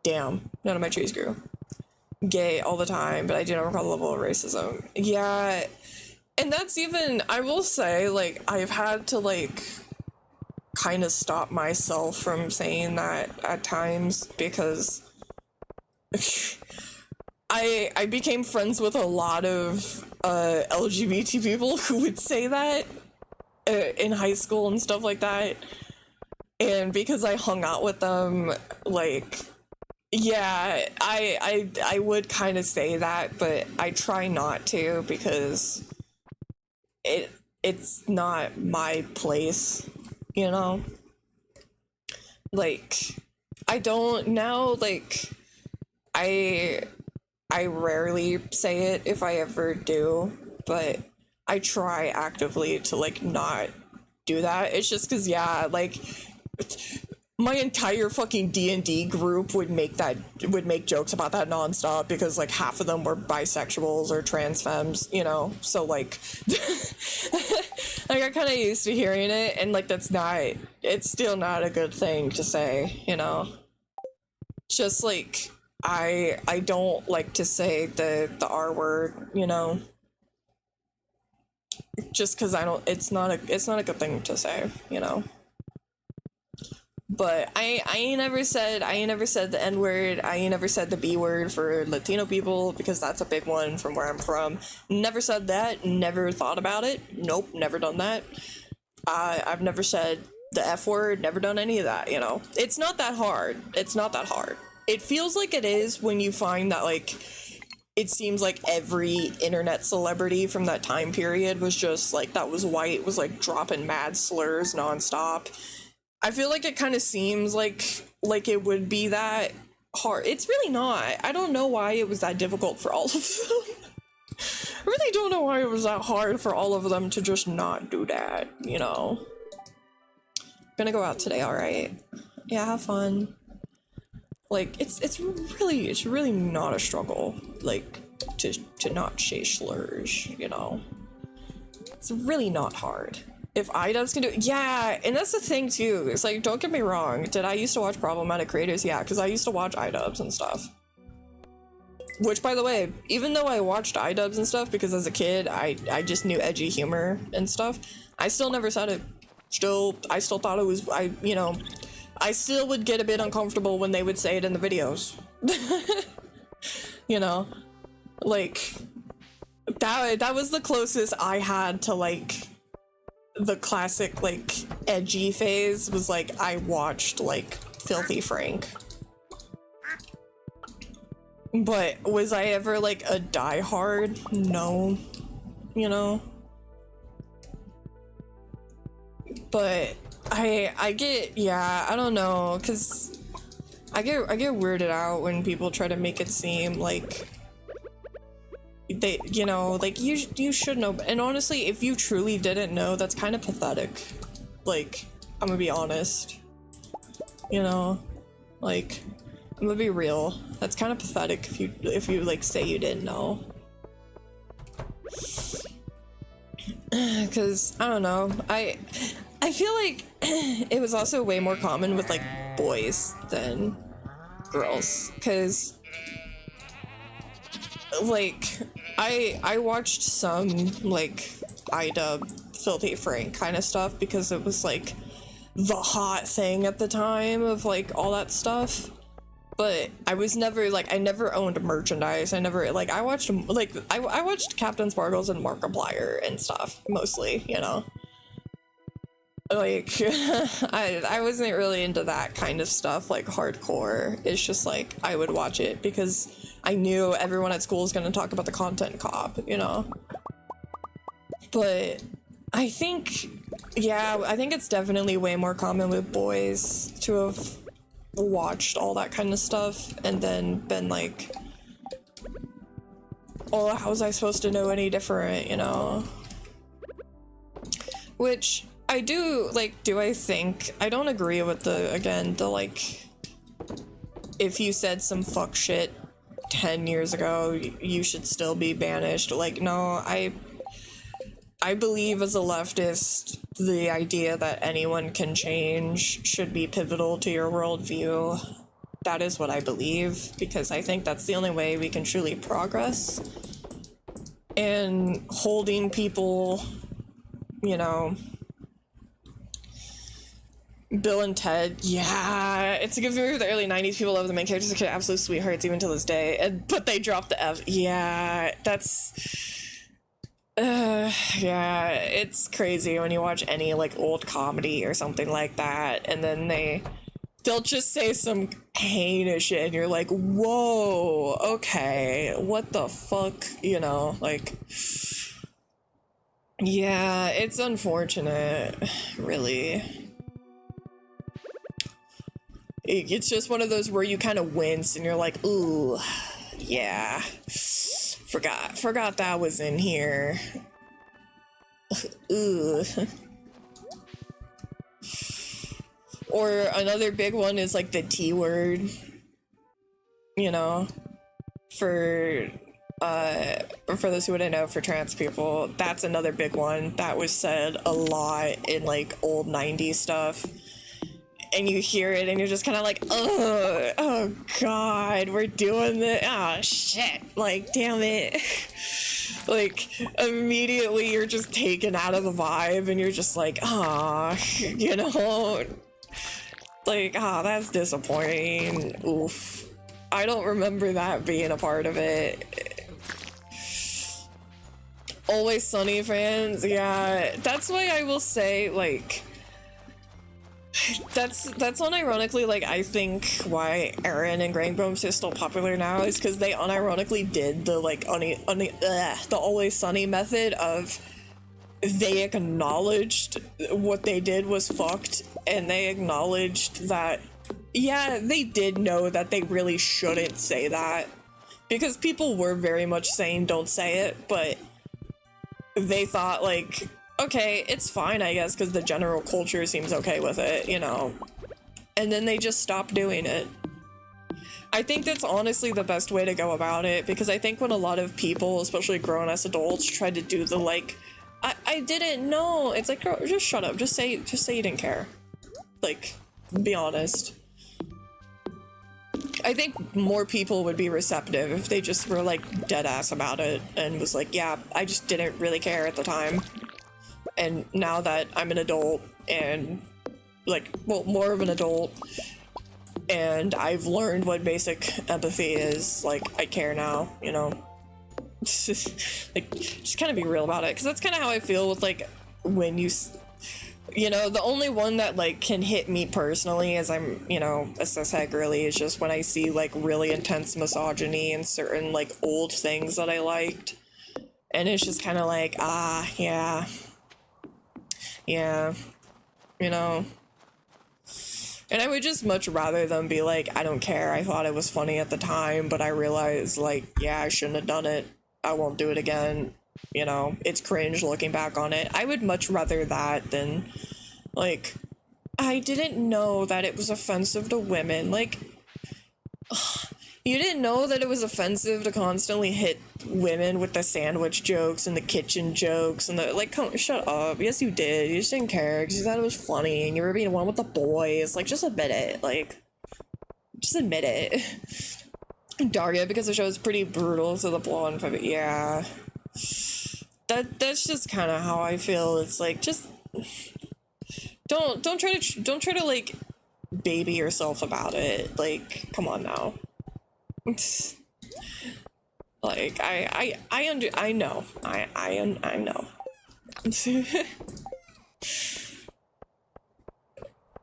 Damn, none of my trees grew. Gay all the time, but I do not recall the level of racism. Yeah, and that's even, I will say, like, I've had to, like, kind of stop myself from saying that at times, because I became friends with a lot of LGBT people who would say that in high school and stuff like that, and because I hung out with them, like, yeah, I would kind of say that, but I try not to, because it's not my place, you know? Like, I don't now, like, I rarely say it if I ever do, but I try actively to, like, not do that. It's just because, yeah, like, my entire fucking D&D group would make jokes about that nonstop because, like, half of them were bisexuals or trans femmes, you know? So, like, I got kind of used to hearing it, and, like, it's still not a good thing to say, you know? Just, like, I don't like to say the R word, you know? Just because it's not a good thing to say, you know? But I ain't never said the N word. I ain't never said the B word for Latino people because that's a big one from where I'm from. Never said that. Never thought about it. Nope, never done that. I've never said the F word. Never done any of that. You know, it's not that hard. It's not that hard. It feels like it is when you find that, like, it seems like every internet celebrity from that time period was just like, that was white, was like dropping mad slurs nonstop. I feel like it kind of seems like it would be that hard. It's really not. I don't know why it was that difficult for all of them. I really don't know why it was that hard for all of them to just not do that, you know? Gonna go out today, alright? Yeah, have fun. Like, it's really not a struggle, like, to not say slurs, you know? It's really not hard. If iDubbbz can do it, yeah, and that's the thing too. It's like, don't get me wrong. Did I used to watch problematic creators? Yeah, because I used to watch iDubbbz and stuff. Which, by the way, even though I watched iDubbbz and stuff, because as a kid, I just knew edgy humor and stuff, I still never said it. I still thought it was, you know, I still would get a bit uncomfortable when they would say it in the videos. You know? Like, that was the closest I had to, like, the classic, like, edgy phase was, like, I watched, like, Filthy Frank. But was I ever, like, a diehard? No. You know? But I get, yeah, I don't know, because I get weirded out when people try to make it seem like they, you know, like, you should know. And honestly, if you truly didn't know, that's kind of pathetic. Like, I'm gonna be honest, you know, like, I'm gonna be real, that's kind of pathetic if you like say you didn't know. Because I don't know, I feel like it was also way more common with, like, boys than girls, because, like, I watched some, like, iDub Filthy Frank kind of stuff because it was, like, the hot thing at the time of, like, all that stuff. But I was never, like, I never owned merchandise. I never, like, I watched, like, I watched Captain Sparkles and Markiplier and stuff, mostly, you know? Like, I wasn't really into that kind of stuff, like, hardcore. It's just, like, I would watch it because I knew everyone at school was gonna talk about the content cop, you know? But I think, yeah, I think it's definitely way more common with boys to have watched all that kind of stuff and then been like, oh, how was I supposed to know any different, you know? Which I do, like, I think, I don't agree with the like, if you said some fuck shit 10 years ago, you should still be banished. Like, no, I believe as a leftist, the idea that anyone can change should be pivotal to your worldview. That is what I believe, because I think that's the only way we can truly progress. And holding people, you know, Bill and Ted, yeah, it's a good movie of the early 90s. People love the main characters, they're absolute sweethearts even to this day, but they dropped the F. Yeah, that's... yeah, it's crazy when you watch any, like, old comedy or something like that, and then they'll just say some heinous shit, and you're like, whoa, okay, what the fuck, you know, like, Yeah, it's unfortunate, really. It's just one of those where you kind of wince and you're like, ooh, yeah, forgot that was in here. Ooh. Or another big one is like the T word, you know, for those who wouldn't know, for trans people, that's another big one that was said a lot in like old 90s stuff. And you hear it and you're just kind of like, oh god, we're doing this. Oh shit, like damn it. Like immediately you're just taken out of the vibe and you're just like, you know, like, that's disappointing. Oof. I don't remember that being a part of it. Always Sunny fans, yeah, that's why I will say, like, that's unironically, like, I think why ARAM and Grainbones is still popular now is because they unironically did the, like, the Always Sunny method of they acknowledged what they did was fucked, and they acknowledged that, yeah, they did know that they really shouldn't say that, because people were very much saying don't say it, but they thought, like, okay, it's fine, I guess, because the general culture seems okay with it, you know. And then they just stopped doing it. I think that's honestly the best way to go about it, because I think when a lot of people, especially grown-ass adults, try to do the, like, I didn't know, it's like, girl, just shut up, just say you didn't care. Like, be honest. I think more people would be receptive if they just were, like, dead-ass about it, and was like, yeah, I just didn't really care at the time. And now that I'm an adult and, like, well, more of an adult, and I've learned what basic empathy is, like, I care now, you know? Like, just kind of be real about it, because that's kind of how I feel with, like, when you know, the only one that, like, can hit me personally as I'm, you know, a cishet girly is just when I see, like, really intense misogyny in certain, like, old things that I liked. And it's just kind of like, yeah, you know. And I would just much rather them be like, I don't care, I thought it was funny at the time, but I realized, like, yeah, I shouldn't have done it, I won't do it again, you know, it's cringe looking back on it. I would much rather that than, like, I didn't know that it was offensive to women. Like, you didn't know that it was offensive to constantly hit women with the sandwich jokes and the kitchen jokes and the, like, come, shut up. Yes, you did. You just didn't care because you thought it was funny and you were being one with the boys. Like, just admit it. Like, just admit it. Daria, because the show is pretty brutal to the blonde, but yeah. That's just kind of how I feel. It's like, just don't try to like baby yourself about it. Like, come on now. Like, I know. I know.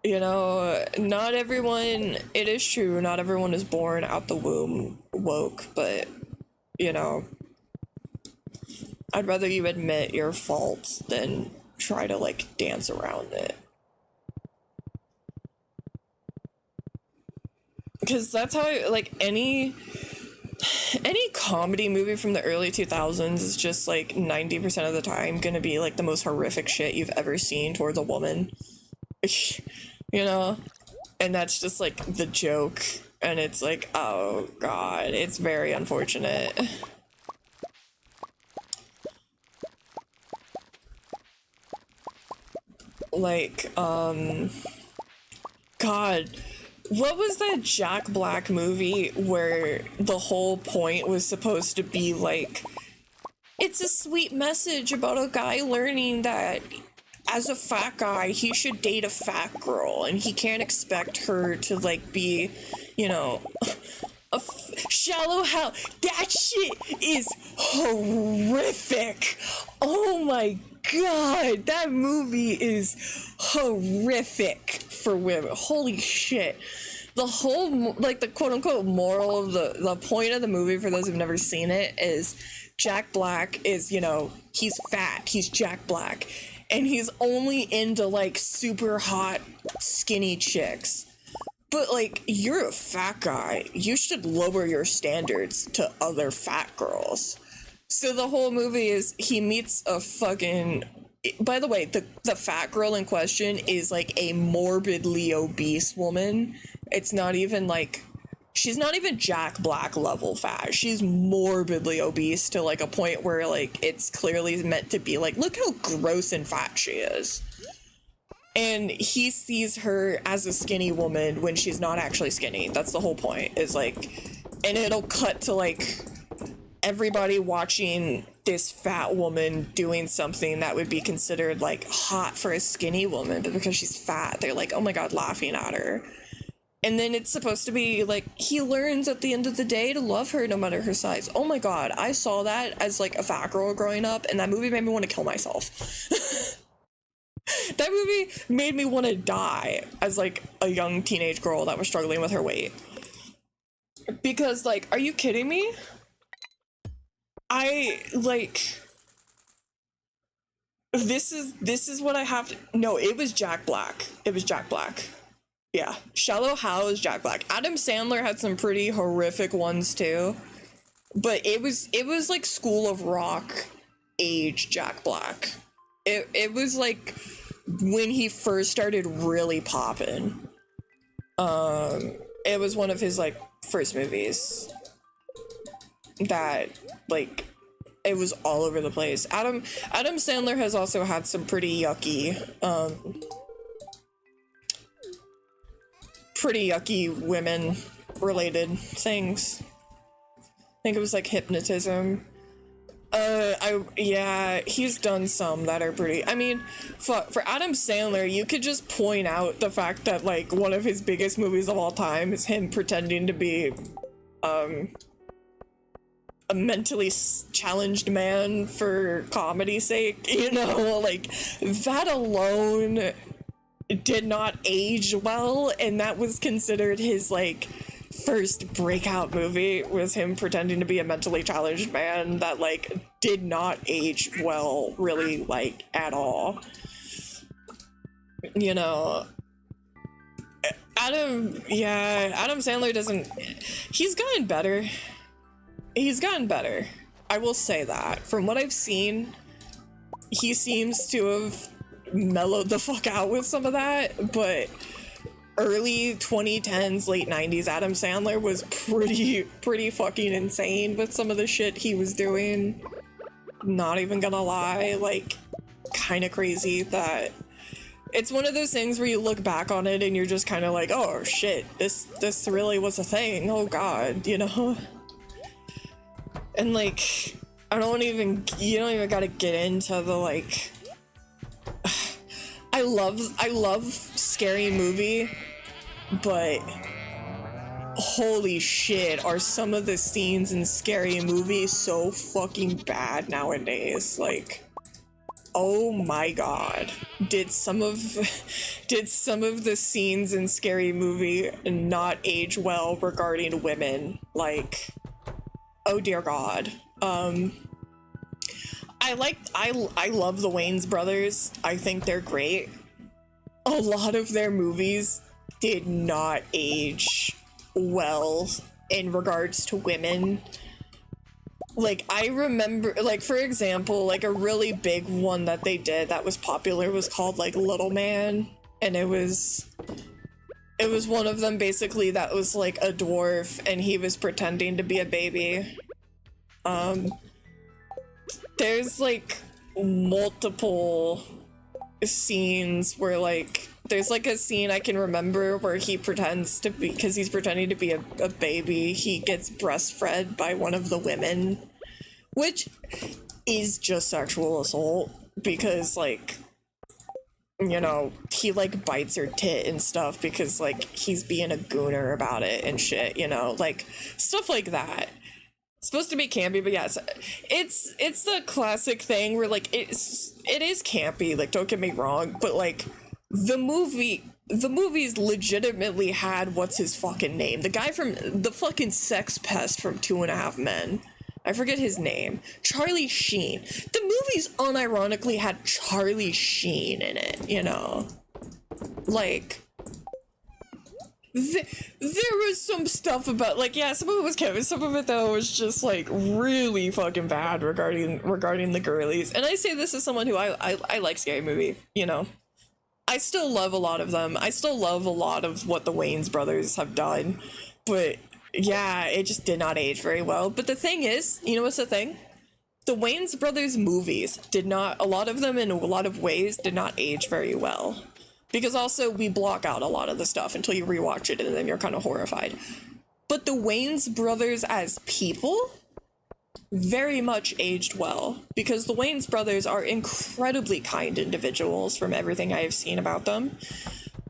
You know, not everyone, it is true, not everyone is born out the womb woke, but, you know, I'd rather you admit your faults than try to, like, dance around it. Because that's how like, any comedy movie from the early 2000s is just, like, 90% of the time gonna be, like, the most horrific shit you've ever seen towards a woman. You know? And that's just, like, the joke. And it's like, oh god, it's very unfortunate. Like, god, what was that Jack Black movie where the whole point was supposed to be, like, it's a sweet message about a guy learning that as a fat guy, he should date a fat girl, and he can't expect her to, like, be, you know, shallow hell. That shit is horrific. Oh my god, that movie is horrific for women. Holy shit. the whole, like, the quote-unquote moral of the point of the movie, for those who've never seen it, is Jack Black is, you know, he's fat, he's Jack Black, and he's only into, like, super hot, skinny chicks. But, like, you're a fat guy. You should lower your standards to other fat girls. So the whole movie is he meets a fucking... By the way, the fat girl in question is, like, a morbidly obese woman. It's not even, like... She's not even Jack Black level fat. She's morbidly obese to, like, a point where, like, it's clearly meant to be, like, look how gross and fat she is. And he sees her as a skinny woman when she's not actually skinny. That's the whole point, is like, and it'll cut to like everybody watching this fat woman doing something that would be considered like hot for a skinny woman, but because she's fat, they're like, oh my god, laughing at her. And then it's supposed to be like, he learns at the end of the day to love her no matter her size. Oh my god, I saw that as like a fat girl growing up, and that movie made me want to kill myself. That movie made me want to die as, like, a young teenage girl that was struggling with her weight. Because, like, are you kidding me? This is what I have to... No, it was Jack Black. It was Jack Black. Yeah. Shallow Hal is Jack Black. Adam Sandler had some pretty horrific ones, too. But it was, like, School of Rock age Jack Black. It was, like... when he first started really popping. It was one of his, like, first movies that, like, it was all over the place. Adam Sandler has also had some pretty yucky women related things. I think it was like hypnotism. Yeah, he's done some that are pretty... I mean, for Adam Sandler, you could just point out the fact that, like, one of his biggest movies of all time is him pretending to be, a mentally challenged man for comedy's sake, you know? Like, that alone did not age well, and that was considered his, like... first breakout movie was him pretending to be a mentally challenged man that like did not age well really like at all. You know, Adam Sandler doesn't... He's gotten better. I will say that. From what I've seen, he seems to have mellowed the fuck out with some of that, but early 2010s, late 90s, Adam Sandler was pretty fucking insane with some of the shit he was doing. Not even gonna lie, like, kind of crazy that it's one of those things where you look back on it and you're just kind of like, oh shit, this really was a thing, oh god, you know? And like, you don't even gotta get into the like, I love Scary Movie, but holy shit, are some of the scenes in Scary Movie so fucking bad nowadays. Like, oh my god. Did some of the scenes in Scary Movie not age well regarding women? Like, oh dear god. I love the Wayans brothers. I think they're great. A lot of their movies did not age well in regards to women. Like, I remember, like, for example, like a really big one that they did that was popular was called like Little Man, and it was one of them basically that was like a dwarf and he was pretending to be a baby. There's like multiple scenes where like there's like a scene I can remember where he pretends to be, because he's pretending to be a baby, he gets breastfed by one of the women, which is just sexual assault because like, you know, he like bites her tit and stuff because like he's being a gooner about it and shit, you know, like stuff like that. Supposed to be campy, but yes, it's the classic thing where like it is campy, like don't get me wrong, but like the movie the movies legitimately had what's his fucking name? The guy from the fucking sex pest from 2.5 Men. I forget his name. Charlie Sheen. The movies unironically had Charlie Sheen in it, you know? Like, there was some stuff about, like, yeah, some of it was Kevin, some of it, though, was just, like, really fucking bad regarding the girlies. And I say this as someone who I like Scary Movie, you know? I still love a lot of them. I still love a lot of what the Wayans brothers have done. But, yeah, it just did not age very well. But the thing is, you know what's the thing? The Wayans brothers movies did not, a lot of them in a lot of ways did not age very well. Because also we block out a lot of the stuff until you rewatch it and then you're kind of horrified. But the Wayans brothers as people very much aged well, because the Wayans brothers are incredibly kind individuals from everything I have seen about them.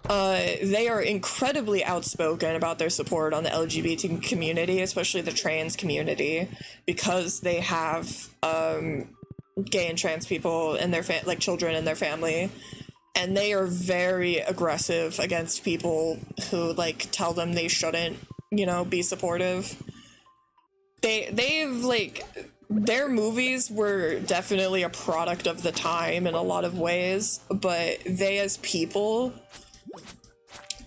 They are incredibly outspoken about their support on the LGBT community, especially the trans community, because they have gay and trans people and their like children in their family, and they are very aggressive against people who like tell them they shouldn't, you know, be supportive. They've like, their movies were definitely a product of the time in a lot of ways, but they as people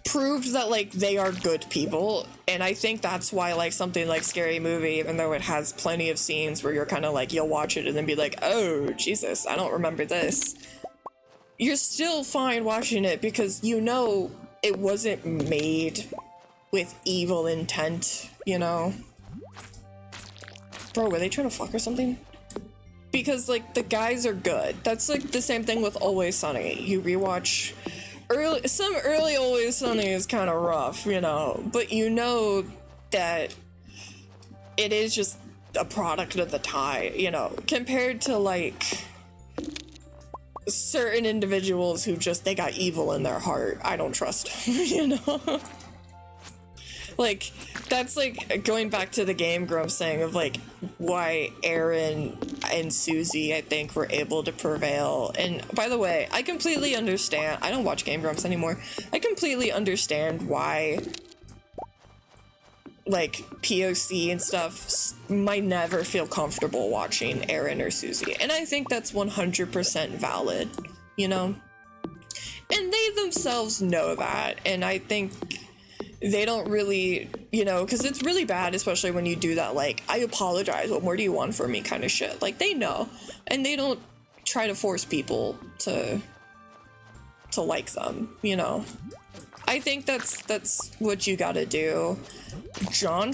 proved that like they are good people. And I think that's why like something like Scary Movie, even though it has plenty of scenes where you're kind of like, you'll watch it and then be like, oh Jesus, I don't remember this, you're still fine watching it because you know it wasn't made with evil intent, you know? Bro, were they trying to fuck or something? Because, like, the guys are good. That's, like, the same thing with Always Sunny. You rewatch... Some early Always Sunny is kind of rough, you know? But you know that it is just a product of the time, you know? Compared to, like, certain individuals who just, they got evil in their heart. I don't trust them, you know? Like, that's like going back to the Game Grumps saying of like why Aaron and Susie, I think, were able to prevail. And by the way, I completely understand. I don't watch Game Grumps anymore. I completely understand why like POC and stuff might never feel comfortable watching Aaron or Susie. And I think that's 100% valid, you know? And they themselves know that. And I think they don't really, you know, because it's really bad, especially when you do that, like, I apologize, what more do you want from me kind of shit. Like, they know, and they don't try to force people to like them, you know. I think that's what you gotta do. John,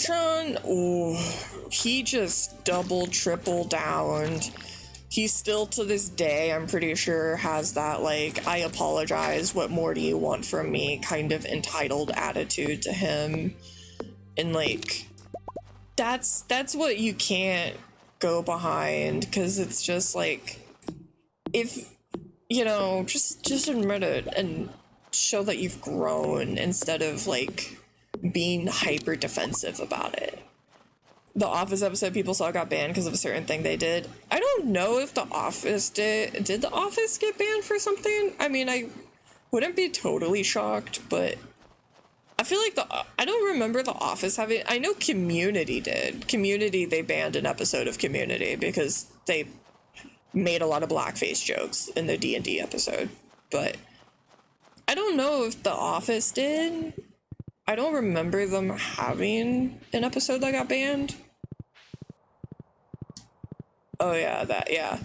ooh, he just double, triple downed. He still, to this day, I'm pretty sure, has that, like, I apologize, what more do you want from me, kind of entitled attitude to him. And, like, that's what you can't go behind, because it's just, like, if, you know, just admit it and show that you've grown instead of, like, being hyper defensive about it. The Office episode people saw got banned because of a certain thing they did. I don't know if The Office did The Office get banned for something? I mean, I wouldn't be totally shocked, but I feel like I don't remember The Office having, I know Community did. Community, they banned an episode of Community because they made a lot of blackface jokes in the D&D episode, but I don't know if The Office did. I don't remember them having an episode that got banned. Oh yeah, that, yeah.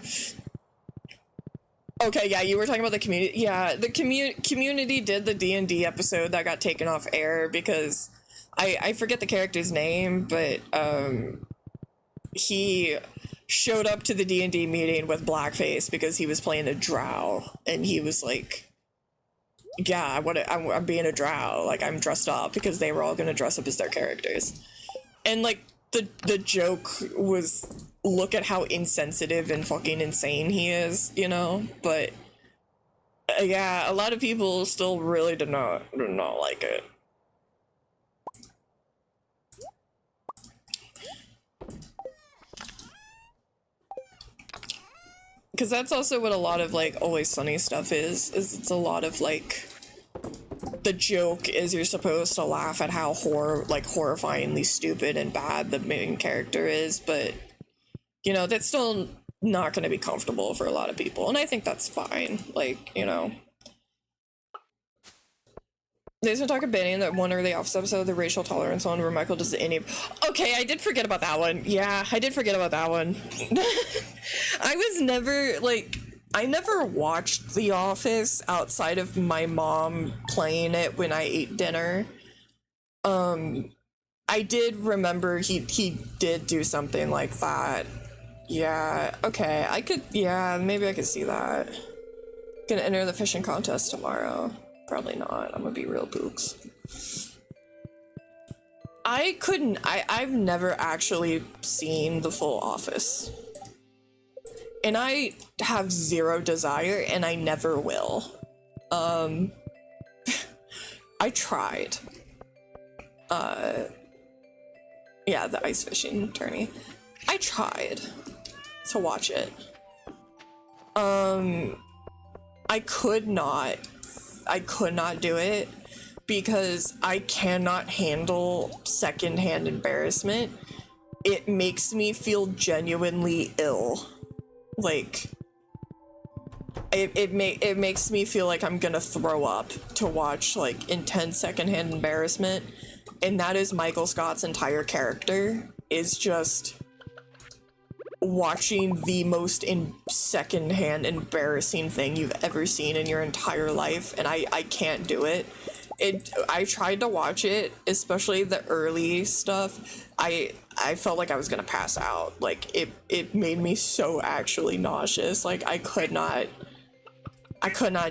Okay, yeah, you were talking about the community. Yeah, the community did the D&D episode that got taken off air because I forget the character's name, but he showed up to the D&D meeting with blackface because he was playing a drow, and he was like, yeah, I'm being a drow, like, I'm dressed up, because they were all gonna dress up as their characters. And, like, the joke was, look at how insensitive and fucking insane he is, you know? But, yeah, a lot of people still really do not like it. Because that's also what a lot of, like, Always Sunny stuff is it's a lot of, like, the joke is you're supposed to laugh at how horrifyingly stupid and bad the main character is, but you know, that's still not going to be comfortable for a lot of people, and I think that's fine. Like, you know, there's been talk about in that one early Office episode, the racial tolerance one, where Michael does the Indian. Okay, I did forget about that one. Yeah, I did forget about that one. I was never, like, I never watched The Office outside of my mom playing it when I ate dinner. I did remember he did do something like that. Yeah, okay, yeah, maybe I could see that. Gonna enter the fishing contest tomorrow. Probably not, I'm gonna be real books. I've never actually seen the full Office. And I have zero desire, and I never will. I tried. Yeah, the ice fishing tourney. I tried to watch it. I could not do it because I cannot handle secondhand embarrassment. It makes me feel genuinely ill. Like, it makes me feel like I'm gonna throw up to watch like intense secondhand embarrassment, and that is Michael Scott's entire character, is just watching the most secondhand embarrassing thing you've ever seen in your entire life, and I can't do it. I tried to watch it, especially the early stuff. I felt like I was gonna pass out. Like, it made me so actually nauseous. Like, I could not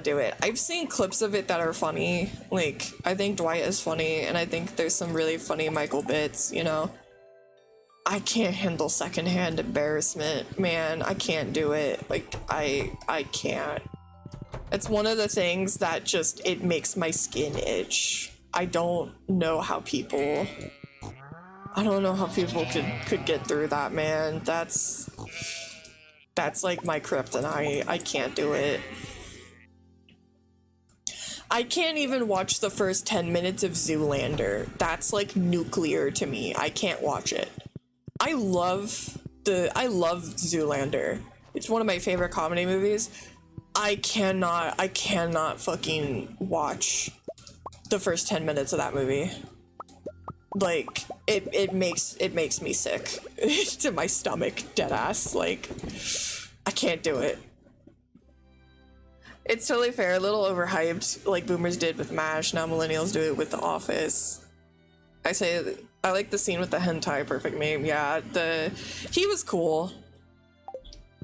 do it. I've seen clips of it that are funny. Like, I think Dwight is funny, and I think there's some really funny Michael bits, you know. I can't handle secondhand embarrassment, man. I can't do it. Like, I can't. It's one of the things that just, it makes my skin itch. I don't know how people could get through that, man. That's like my kryptonite. I can't do it. I can't even watch the first 10 minutes of Zoolander. That's like nuclear to me. I can't watch it. I love Zoolander. It's one of my favorite comedy movies. I cannot fucking watch the first 10 minutes of that movie. Like, it makes me sick to my stomach, deadass. Like, I can't do it. It's totally fair, a little overhyped, like boomers did with MASH, now millennials do it with The Office. I like the scene with the hentai perfect meme. Yeah, he was cool.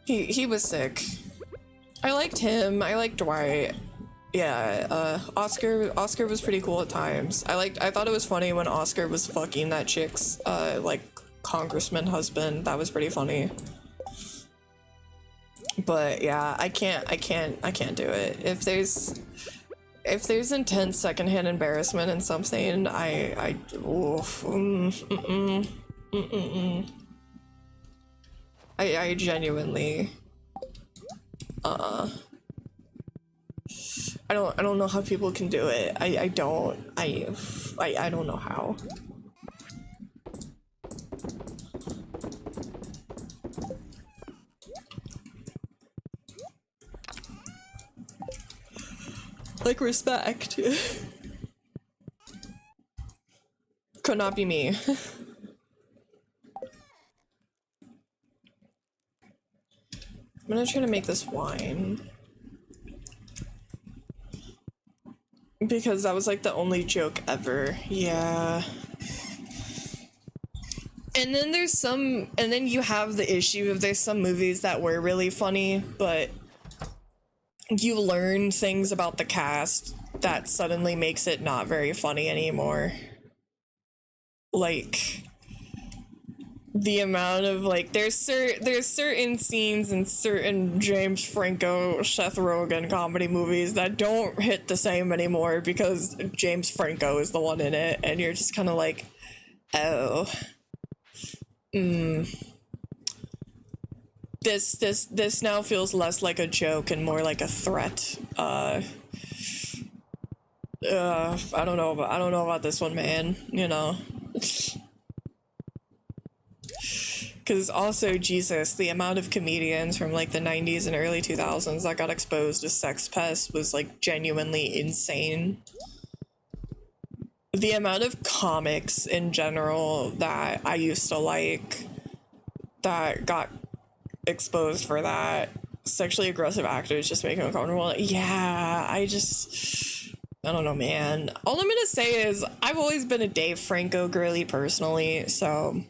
He was sick. I liked him. I liked Dwight. Yeah, Oscar was pretty cool at times. I thought it was funny when Oscar was fucking that chick's like congressman husband. That was pretty funny. But yeah, I can't do it. If there's intense secondhand embarrassment in something, I genuinely I don't know how people can do it. I don't know how. Like, respect. Could not be me. I'm gonna try to make this wine. Because that was like the only joke ever. Yeah. And then you have the issue of there's some movies that were really funny, but you learn things about the cast that suddenly makes it not very funny anymore. Like, the amount of, like, there's certain scenes in certain James Franco, Seth Rogen comedy movies that don't hit the same anymore because James Franco is the one in it, and you're just kind of like, oh, This now feels less like a joke and more like a threat. I don't know, but I don't know about this one, man. You know. Because also, Jesus, the amount of comedians from like the 90s and early 2000s that got exposed as sex pests was like genuinely insane. The amount of comics in general that I used to like that got exposed for that, sexually aggressive actors just making them uncomfortable. Yeah, I don't know, man. All I'm gonna say is I've always been a Dave Franco girly personally, so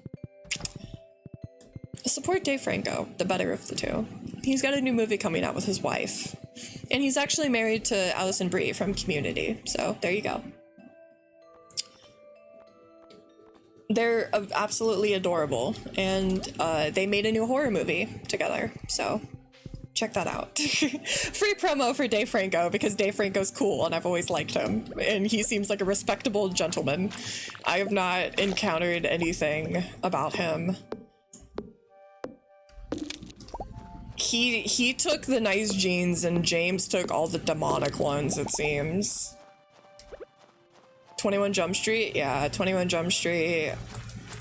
support Dave Franco, the better of the two. He's got a new movie coming out with his wife, and he's actually married to Alison Brie from Community, so there you go. They're absolutely adorable, and they made a new horror movie together, so check that out. Free promo for Dave Franco, because Dave Franco's cool and I've always liked him, and he seems like a respectable gentleman. I have not encountered anything about him. He took the nice genes and James took all the demonic ones, it seems. 21 Jump Street? Yeah, 21 Jump Street.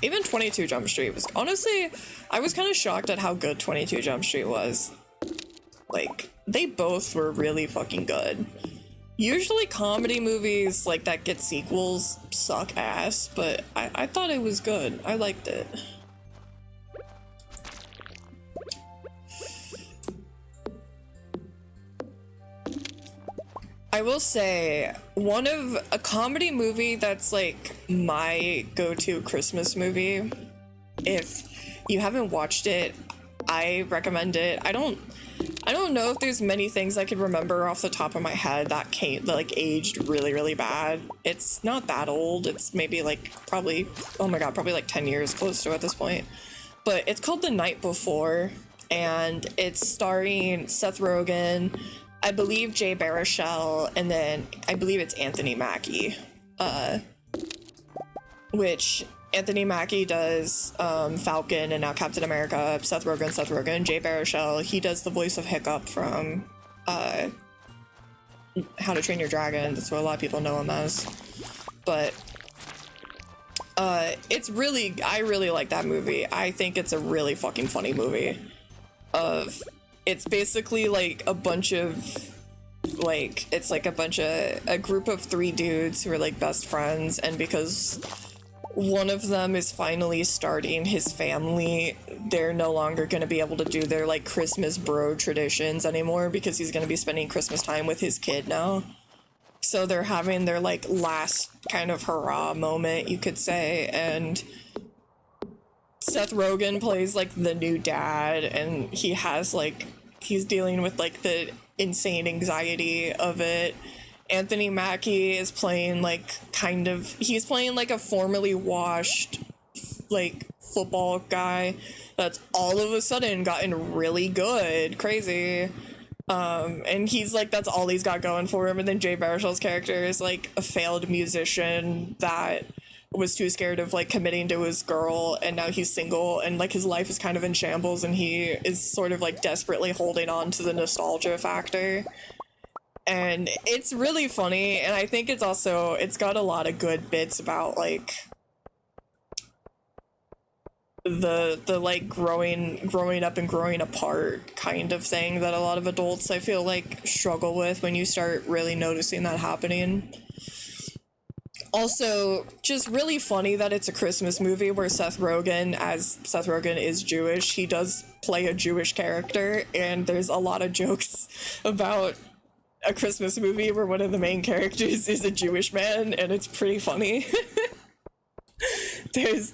Even 22 Jump Street was... Honestly, I was kind of shocked at how good 22 Jump Street was. Like, they both were really fucking good. Usually comedy movies like that get sequels suck ass, but I thought it was good. I liked it. I will say, a comedy movie that's like my go-to Christmas movie, if you haven't watched it, I recommend it. I don't know if there's many things I could remember off the top of my head that aged really, really bad. It's not that old. It's maybe like probably like 10 years close to at this point. But it's called The Night Before, and it's starring Seth Rogen, I believe Jay Baruchel, and then I believe it's Anthony Mackie, which Anthony Mackie does Falcon and now Captain America. Seth Rogen. Jay Baruchel, he does the voice of Hiccup from How to Train Your Dragon. That's what a lot of people know him as. But I really like that movie. I think it's a really fucking funny movie. It's basically like a group of 3 dudes who are like best friends, and because one of them is finally starting his family, they're no longer going to be able to do their like Christmas bro traditions anymore because he's going to be spending Christmas time with his kid now. So they're having their like last kind of hurrah moment, you could say, and Seth Rogen plays like the new dad, and he's dealing with like the insane anxiety of it. Anthony Mackie is playing he's playing like a formerly washed like football guy that's all of a sudden gotten really good, crazy. And he's like, that's all he's got going for him. And then Jay Baruchel's character is like a failed musician that was too scared of like committing to his girl, and now he's single and like his life is kind of in shambles, and he is sort of like desperately holding on to the nostalgia factor. And it's really funny, and I think it's got a lot of good bits about like the like growing up and growing apart kind of thing that a lot of adults I feel like struggle with when you start really noticing that happening. Also, just really funny that it's a Christmas movie where Seth Rogen is Jewish. He does play a Jewish character, and there's a lot of jokes about a Christmas movie where one of the main characters is a Jewish man, and it's pretty funny. There's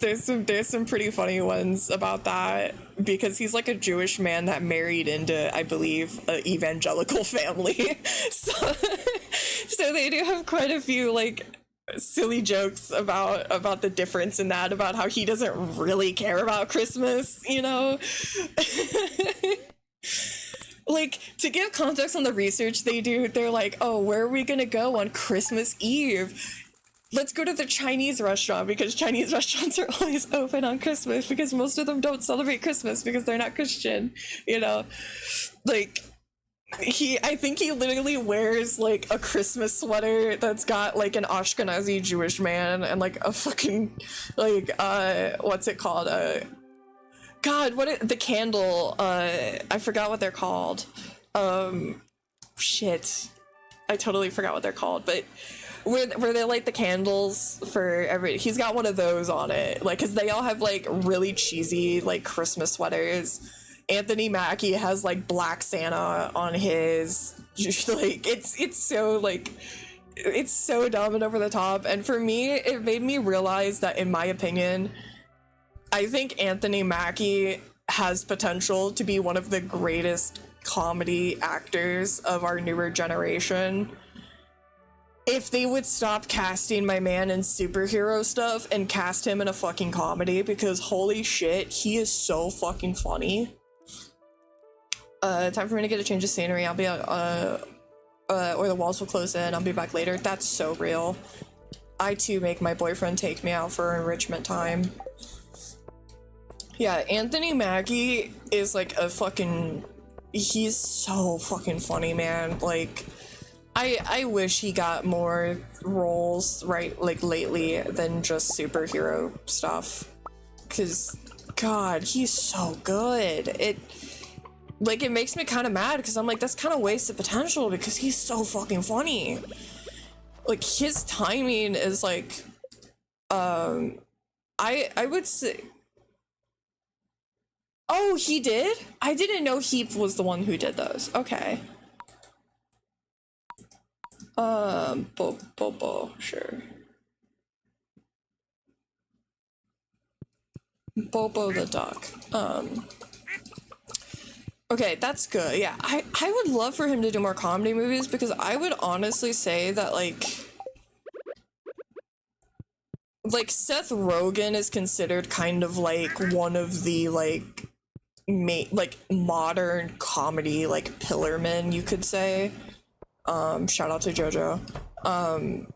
some pretty funny ones about that, because he's like a Jewish man that married into, I believe, an evangelical family. So they do have quite a few like silly jokes about the difference in that, about how he doesn't really care about Christmas, you know? Like, to give context on the research they do, they're like, oh, where are we gonna go on Christmas Eve? Let's go to the Chinese restaurant, because Chinese restaurants are always open on Christmas, because most of them don't celebrate Christmas because they're not Christian, you know? Like, I think he literally wears like a Christmas sweater that's got like an Ashkenazi Jewish man and like a fucking like what's it called? God, the candle, I forgot what they're called. Shit. I totally forgot what they're called, but where they light the candles for he's got one of those on it, like, cause they all have like really cheesy like Christmas sweaters. Anthony Mackie has like Black Santa on his, like, it's so like, it's so dumb and over the top. And for me, it made me realize that, in my opinion, I think Anthony Mackie has potential to be one of the greatest comedy actors of our newer generation. If they would stop casting my man in superhero stuff and cast him in a fucking comedy, because holy shit, he is so fucking funny. Time for me to get a change of scenery. I'll be out, or the walls will close in. I'll be back later. That's so real. I too make my boyfriend take me out for enrichment time. Yeah, Anthony Mackie is like a fucking, he's so fucking funny, man. Like, I wish he got more roles, right, like lately, than just superhero stuff. Cause, God, he's so good. It makes me kind of mad, because I'm like, that's kind of wasted potential, because he's so fucking funny. Like, his timing is like, I would say, oh, he did? I didn't know Heap was the one who did those. Okay. Bobo, sure. Bobo the duck. Okay, that's good. Yeah, I would love for him to do more comedy movies, because I would honestly say that, like Seth Rogen is considered kind of like one of the like modern comedy like pillarmen, you could say. Shout out to JoJo.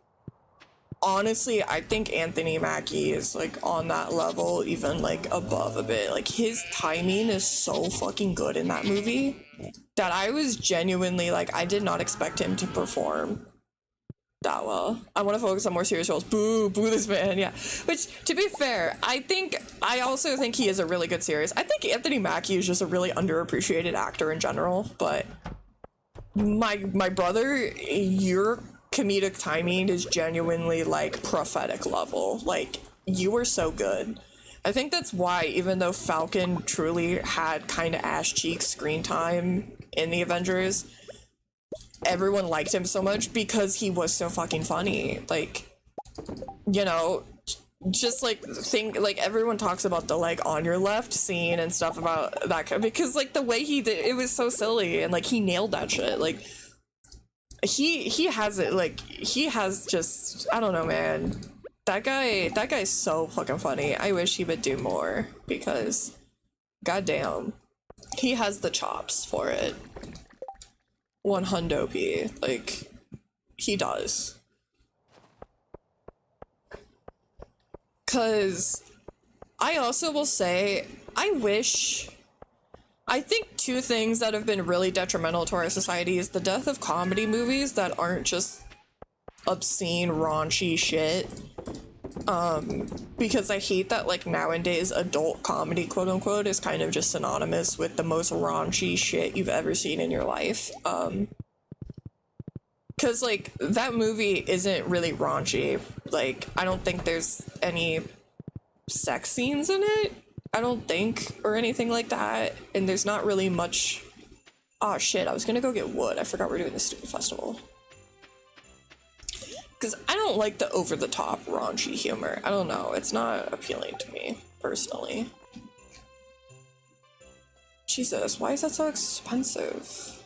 Honestly, I think Anthony Mackie is like on that level, even like above a bit. Like, his timing is so fucking good in that movie that I was genuinely like, I did not expect him to perform that well. I want to focus on more serious roles. Boo this man. Yeah, which, to be fair, I also think he is a really good series. I think Anthony Mackie is just a really underappreciated actor in general, but my brother, your comedic timing is genuinely like prophetic level. Like, you were so good. I think that's why, even though Falcon truly had kind of ass cheek screen time in the Avengers, everyone liked him so much, because he was so fucking funny. Like, you know, just like everyone talks about the like On Your Left scene and stuff about that, because like the way he did it was so silly, and like he nailed that shit. Like, he has it, like, he has just, I don't know, man. That guy's so fucking funny. I wish he would do more, because goddamn, he has the chops for it. 100 P, like, he does. Cause I also will say, I think two things that have been really detrimental to our society is the death of comedy movies that aren't just obscene, raunchy shit. Because I hate that, like, nowadays adult comedy, quote unquote, is kind of just synonymous with the most raunchy shit you've ever seen in your life. Cause like, that movie isn't really raunchy. Like, I don't think there's any sex scenes in it, I don't think, or anything like that. And there's not really much. Oh shit, I was gonna go get wood. I forgot we're doing this stupid festival. Because I don't like the over-the-top raunchy humor. I don't know, it's not appealing to me, personally. Jesus, why is that so expensive?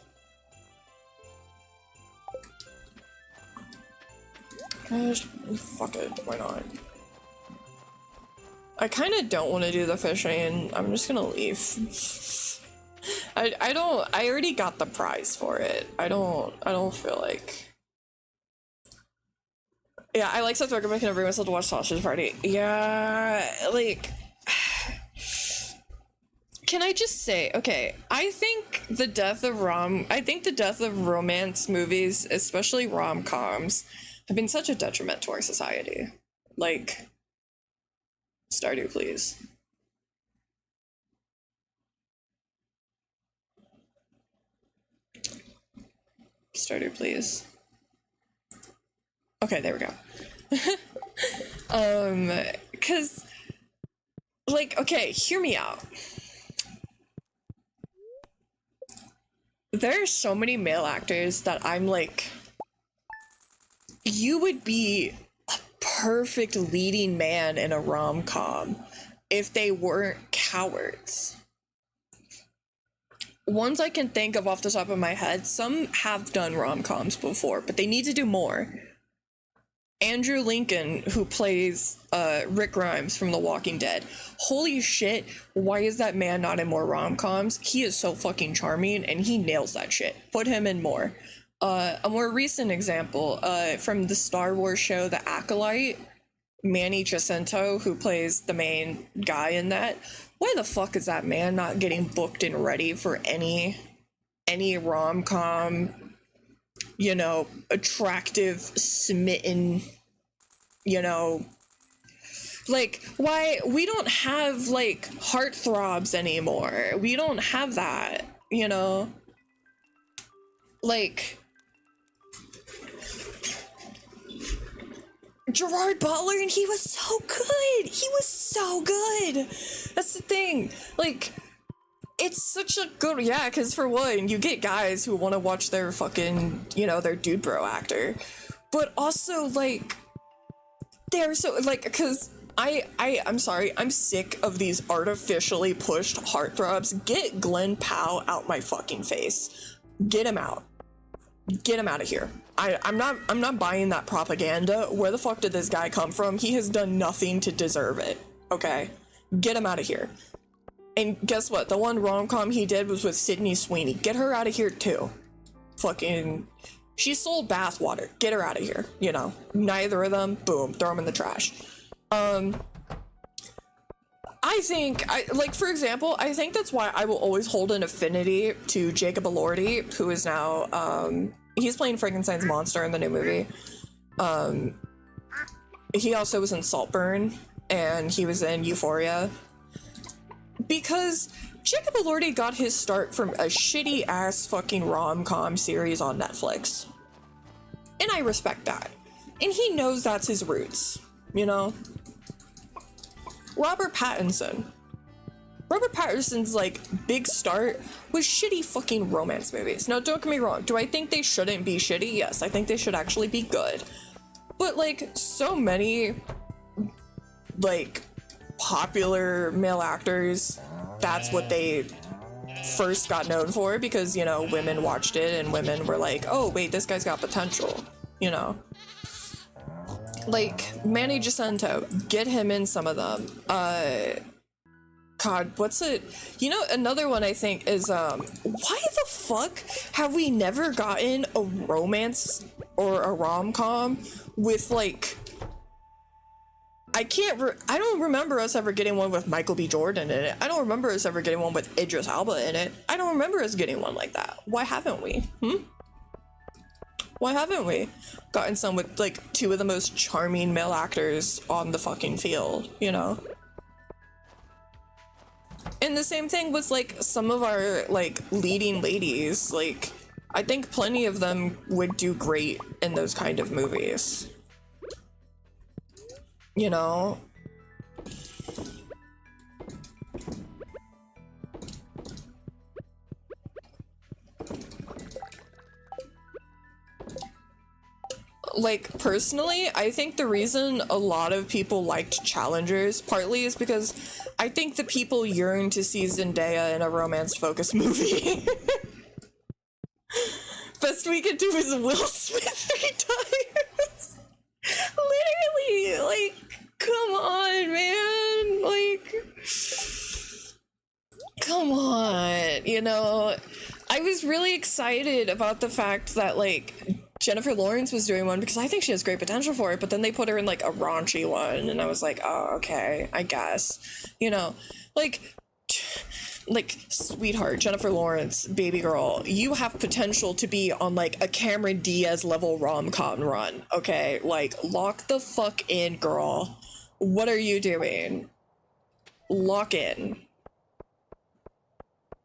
Fuck it, why not? I kind of don't want to do the fishing. I'm just gonna leave. I already got the prize for it. I don't feel like. Yeah, I like Seth Rogen making everyone else to watch Sausage Party. Yeah, like, can I just say, okay, I think the death of romance movies, especially rom-coms, have been such a detriment to our society. Like, Stardew, please. Stardew, please. Okay, there we go. Cause, like, okay, hear me out. There are so many male actors that I'm like, you would be a perfect leading man in a rom-com if they weren't cowards. Ones I can think of off the top of my head, some have done rom-coms before, but they need to do more. Andrew Lincoln, who plays Rick Grimes from The Walking Dead. Holy shit, why is that man not in more rom-coms? He is so fucking charming, and he nails that shit. Put him in more. A more recent example, from the Star Wars show The Acolyte, Manny Jacinto, who plays the main guy in that. Why the fuck is that man not getting booked and ready for any rom-com, you know, attractive, smitten, you know, like, why we don't have, like, heartthrobs anymore. We don't have that, you know? Like, Gerard Butler, and he was so good. He was so good. That's the thing. Like, it's such a good, yeah, because for one, you get guys who want to watch their fucking, you know, their dude bro actor. But also, like, they're so, like, because I'm sorry, I'm sick of these artificially pushed heartthrobs. Get Glenn Powell out my fucking face. Get him out. Get him out of here. I'm not buying that propaganda. Where the fuck did this guy come from? He has done nothing to deserve it. Okay? Get him out of here. And guess what? The one rom-com he did was with Sydney Sweeney. Get her out of here too. Fucking, she sold bathwater. Get her out of here. You know, neither of them. Boom, throw them in the trash. I think, like, for example, I think that's why I will always hold an affinity to Jacob Elordi, who is now, he's playing Frankenstein's monster in the new movie. He also was in Saltburn, and he was in Euphoria. Because Jacob Elordi got his start from a shitty ass fucking rom-com series on Netflix. And I respect that. And he knows that's his roots, you know? Robert Pattinson's like big start was shitty fucking romance movies. Now don't get me wrong, do I think they shouldn't be shitty? Yes, I think they should actually be good. But like so many like popular male actors, that's what they first got known for, because, you know, women watched it and women were like, oh wait, this guy's got potential, you know? Like Manny Jacinto, get him in some of them. God, what's it? You know, another one I think is why the fuck have we never gotten a romance or a rom-com with like, I don't remember us ever getting one with Michael B. Jordan in it. I don't remember us ever getting one with Idris Elba in it. I don't remember us getting one like that. Why haven't we? Why haven't we gotten some with like two of the most charming male actors on the fucking field, you know? And the same thing with like some of our like leading ladies. Like, I think plenty of them would do great in those kind of movies. You know? Like, personally, I think the reason a lot of people liked Challengers partly is because I think the people yearn to see Zendaya in a romance-focused movie. Best we could do is Will Smith 3 times. Literally, like, come on, man. Like, come on, you know? I was really excited about the fact that, like, Jennifer Lawrence was doing one because I think she has great potential for it, but then they put her in like a raunchy one and I was like, oh, okay, I guess, you know, like, like, sweetheart, Jennifer Lawrence, baby girl, you have potential to be on, like, a Cameron Diaz level rom-com run, okay? Like, lock the fuck in, girl. What are you doing? Lock in.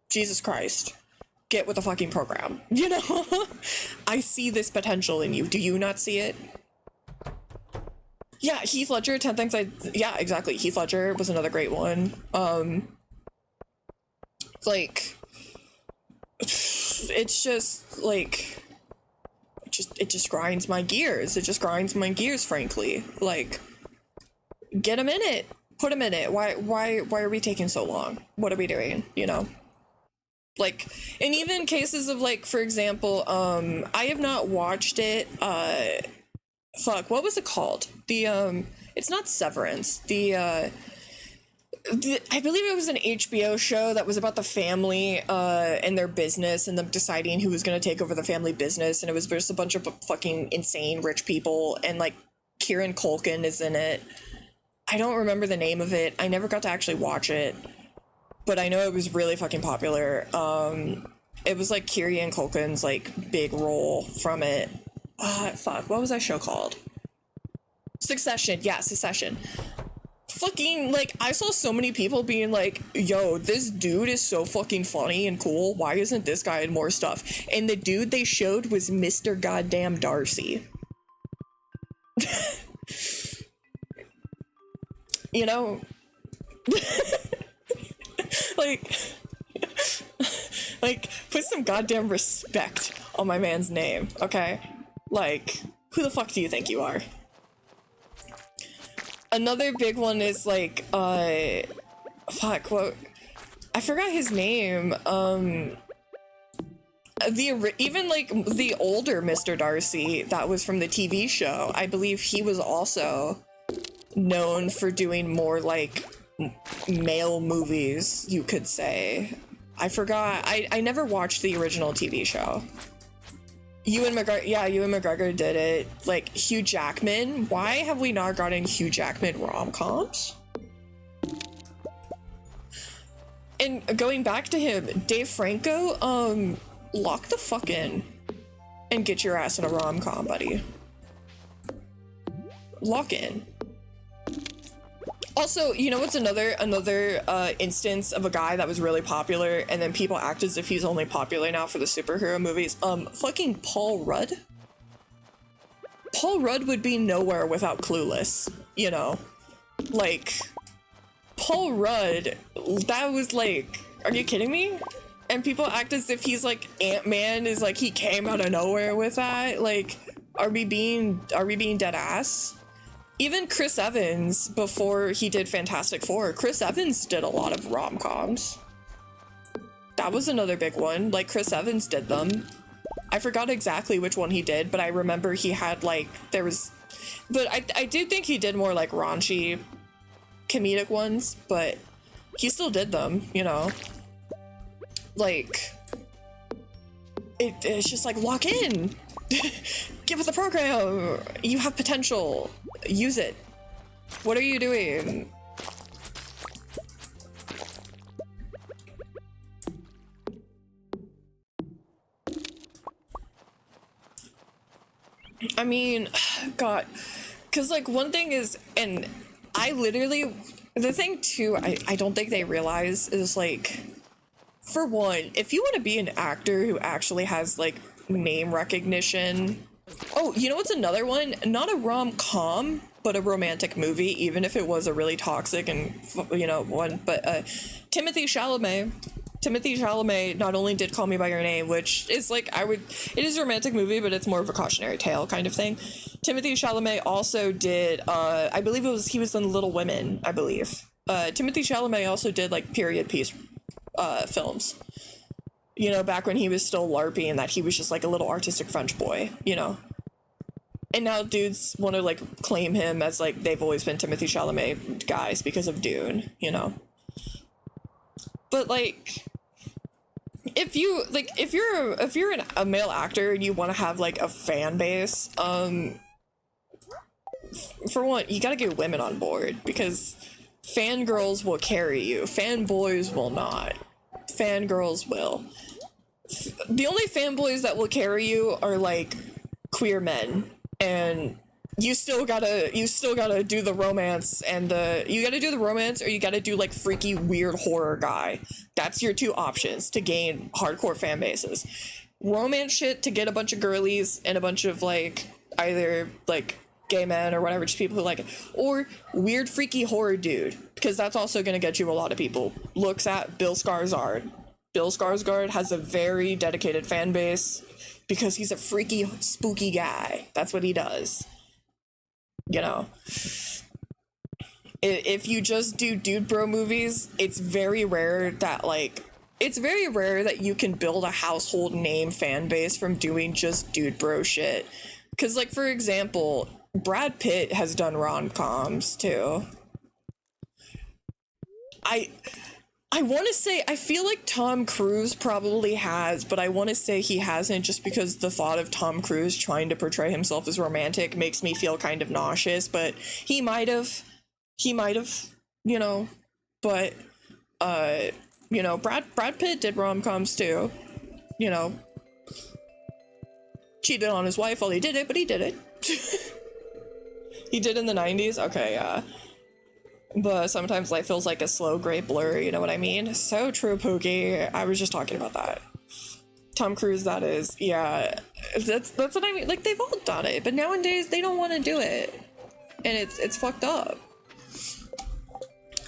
Jesus Christ. Get with the fucking program. You know? I see this potential in you. Do you not see it? Yeah, Heath Ledger, 10 Things I... Yeah, exactly. Heath Ledger was another great one. Like... It's just, like... It just grinds my gears. It just grinds my gears, frankly. Like... Get him in it. Put him in it. Why are we taking so long? What are we doing? You know? Like, and even cases of, like, for example, I have not watched it, fuck, what was it called? It's not Severance. I believe it was an HBO show that was about the family, and their business and them deciding who was going to take over the family business. And it was just a bunch of fucking insane rich people. And, like, Kieran Culkin is in it. I don't remember the name of it. I never got to actually watch it. But I know it was really fucking popular. It was, like, Kieran Culkin's, like, big role from it. Fuck, what was that show called? Succession, yeah, Succession. Fucking, like, I saw so many people being like, yo, this dude is so fucking funny and cool, why isn't this guy in more stuff? And the dude they showed was Mr. Goddamn Darcy. You know? like, put some goddamn respect on my man's name, okay? Like, who the fuck do you think you are? Another big one is, like, fuck, what? I forgot his name. Even, like, the older Mr. Darcy that was from the TV show, I believe he was also known for doing more, like, male movies, you could say. I forgot. I never watched the original TV show. Ewan McGregor did it. Like, Hugh Jackman. Why have we not gotten Hugh Jackman rom-coms? And going back to him, Dave Franco, lock the fuck in and get your ass in a rom-com, buddy. Lock in. Also, you know what's another instance of a guy that was really popular and then people act as if he's only popular now for the superhero movies? Fucking Paul Rudd. Paul Rudd would be nowhere without Clueless, you know? Like, Paul Rudd, that was like, are you kidding me? And people act as if he's like, Ant-Man is like, he came out of nowhere with that. Like, are we being dead ass? Even Chris Evans, before he did Fantastic Four, Chris Evans did a lot of rom-coms. That was another big one. Like, Chris Evans did them. I forgot exactly which one he did, but I remember he had, like, there was... But I do think he did more, like, raunchy comedic ones, but he still did them, you know? Like... It's just like, lock in! Give us a program! You have potential! Use it. What are you doing? I mean, God, because like one thing is, and I literally, the thing too, I don't think they realize is like, for one, if you want to be an actor who actually has like name recognition. Oh, you know what's another one? Not a rom-com, but a romantic movie, even if it was a really toxic and, you know, one. But Timothée Chalamet. Timothée Chalamet not only did Call Me By Your Name, which is like, it is a romantic movie, but it's more of a cautionary tale kind of thing. Timothée Chalamet also did, I believe he was in Little Women, I believe. Timothée Chalamet also did like period piece films. You know, back when he was still LARPing and that he was just like a little artistic French boy, you know. And now dudes want to like claim him as like they've always been Timothée Chalamet guys because of Dune, you know. But like, if you're a male actor and you want to have like a fan base, for one, you gotta get women on board because fangirls will carry you, fanboys will not. fangirls will. The only fanboys that will carry you are like queer men, and you still gotta do the romance, and you gotta do the romance, or you gotta do like freaky weird horror guy. That's your two options to gain hardcore fan bases. Romance shit to get a bunch of girlies and a bunch of like either like gay men or whatever, just people who like it, or weird freaky horror dude, because that's also gonna get you a lot of people. Looks at Bill Skarsgård. Bill Skarsgård has a very dedicated fan base because he's a freaky, spooky guy. That's what he does. You know, if you just do dude bro movies, it's very rare that you can build a household name fan base from doing just dude bro shit. Because, like, for example, Brad Pitt has done rom-coms too. I want to say, I feel like Tom Cruise probably has, but I want to say he hasn't, just because the thought of Tom Cruise trying to portray himself as romantic makes me feel kind of nauseous, but he might have, you know, but, you know, Brad Pitt did rom-coms too, you know, cheated on his wife while he did it, but he did it. He did in the 90s? Okay, yeah. But sometimes life feels like a slow gray blur, you know what I mean? So true, Pookie. I was just talking about that. Tom Cruise, that is. Yeah, that's what I mean. Like, they've all done it, but nowadays they don't want to do it. And it's fucked up.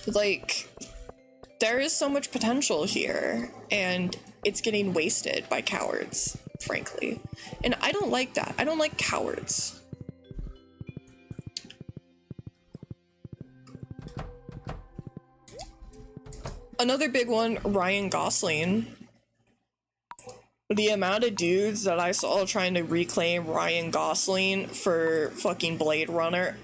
Like, there is so much potential here, and it's getting wasted by cowards, frankly. And I don't like that. I don't like cowards. Another big one, Ryan Gosling. The amount of dudes that I saw trying to reclaim Ryan Gosling for fucking Blade Runner.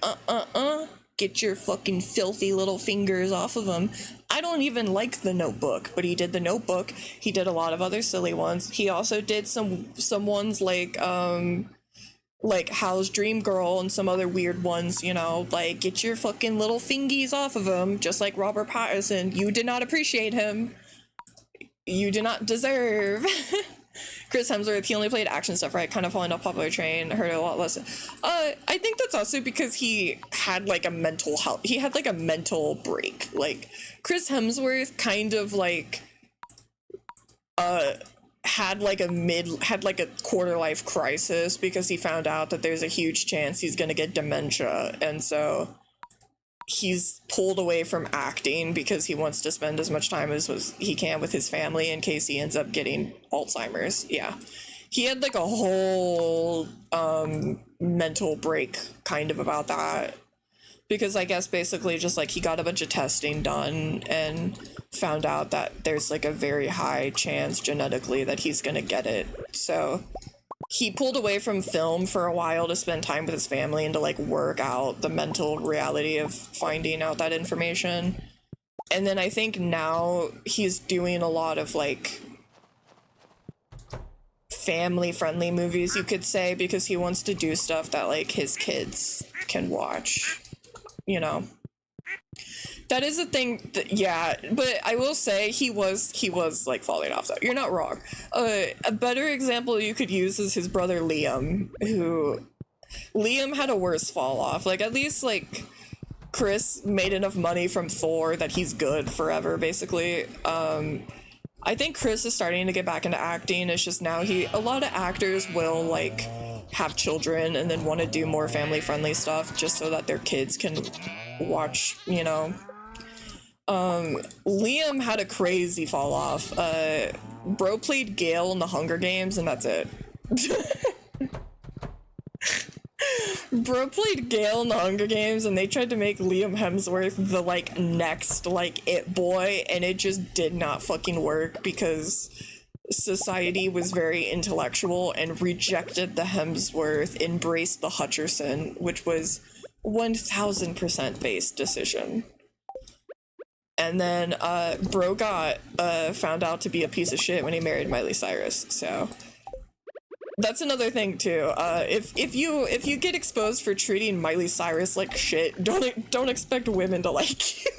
Get your fucking filthy little fingers off of him. I don't even like The Notebook, but he did The Notebook. He did a lot of other silly ones. He also did some ones like Howl's Dream Girl and some other weird ones, you know, like, get your fucking little fingies off of him, just like Robert Pattinson. You did not appreciate him. You do not deserve. Chris Hemsworth, he only played action stuff, right? Kind of falling off popular train, heard a lot less. I think that's also because he had like a mental health, he had like a mental break. Like, Chris Hemsworth kind of like, had like a quarter life crisis because he found out that there's a huge chance he's gonna get dementia, and so he's pulled away from acting because he wants to spend as much time as he can with his family in case he ends up getting Alzheimer's. Yeah, he had like a whole mental break kind of about that, because I guess basically just like he got a bunch of testing done and found out that there's like a very high chance genetically that he's gonna get it. So he pulled away from film for a while to spend time with his family and to like work out the mental reality of finding out that information. And then I think now he's doing a lot of like family friendly movies, you could say, because he wants to do stuff that like his kids can watch, you know. That is a thing that, yeah, but I will say he was like falling off though. You're not wrong. A better example you could use is his brother Liam, Liam had a worse fall off. Like, at least like Chris made enough money from Thor that he's good forever, basically. I think Chris is starting to get back into acting. It's just now a lot of actors will like have children and then want to do more family friendly stuff just so that their kids can watch, you know. Liam had a crazy fall off. Bro played Gale in the Hunger Games and that's it. Bro played Gale in the Hunger Games and they tried to make Liam Hemsworth the like next like it boy, and it just did not fucking work because society was very intellectual and rejected the Hemsworth, embraced the Hutcherson, which was 1000% based decision. And then bro got found out to be a piece of shit when he married Miley Cyrus. So that's another thing too. If you get exposed for treating Miley Cyrus like shit, don't expect women to like you.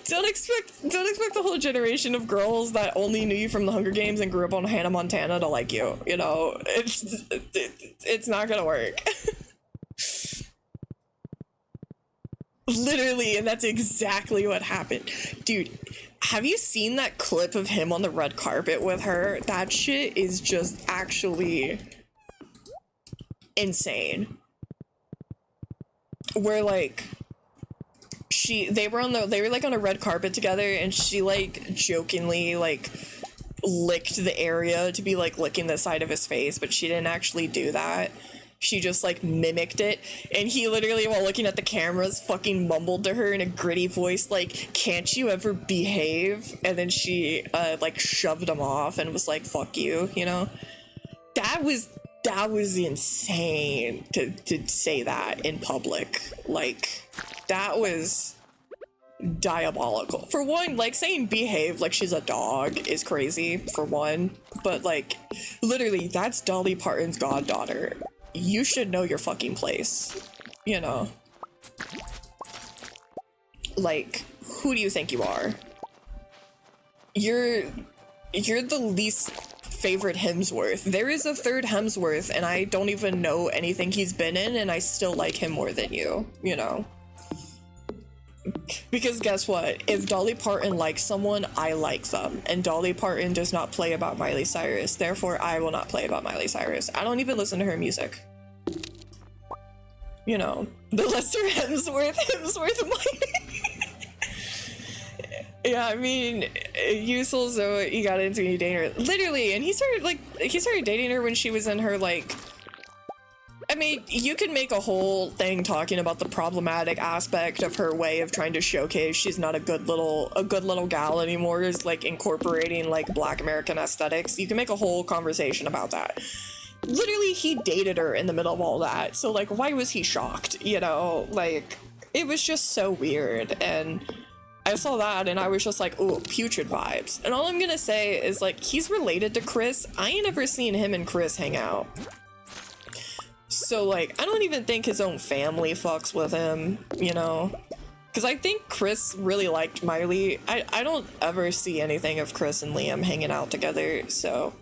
Don't expect the whole generation of girls that only knew you from the Hunger Games and grew up on Hannah Montana to like you. You know, it's not gonna work. Literally, and that's exactly what happened. Dude, have you seen that clip of him on the red carpet with her? That shit is just actually insane. Where like they were like on a red carpet together, and she like jokingly like licked the area to be like licking the side of his face, but she didn't actually do that. She just like mimicked it, and he literally, while looking at the cameras, fucking mumbled to her in a gritty voice like, "Can't you ever behave?" And then she like shoved him off and was like, "Fuck you," you know? That was insane to say that in public. Like, that was diabolical. For one, like, saying behave like she's a dog is crazy, for one. But like, literally, that's Dolly Parton's goddaughter. You should know your fucking place, you know? Like, who do you think you are? You're the least favorite Hemsworth. There is a third Hemsworth, and I don't even know anything he's been in, and I still like him more than you know? Because guess what? If Dolly Parton likes someone, I like them. And Dolly Parton does not play about Miley Cyrus. Therefore, I will not play about Miley Cyrus. I don't even listen to her music. You know, the lesser Hemsworth Miley. Yeah, I mean, you Zoe, you got into you dating her. Literally, and he started dating her when she was in her, like, I mean, you could make a whole thing talking about the problematic aspect of her way of trying to showcase she's not a good little gal anymore, is like incorporating like Black American aesthetics. You can make a whole conversation about that. Literally, he dated her in the middle of all that, so like, why was he shocked? You know, like, it was just so weird. And I saw that and I was just like, ooh, putrid vibes. And all I'm gonna say is, like, he's related to Chris. I ain't ever seen him and Chris hang out. So, like, I don't even think his own family fucks with him, you know? Because I think Chris really liked Miley. I don't ever see anything of Chris and Liam hanging out together, so...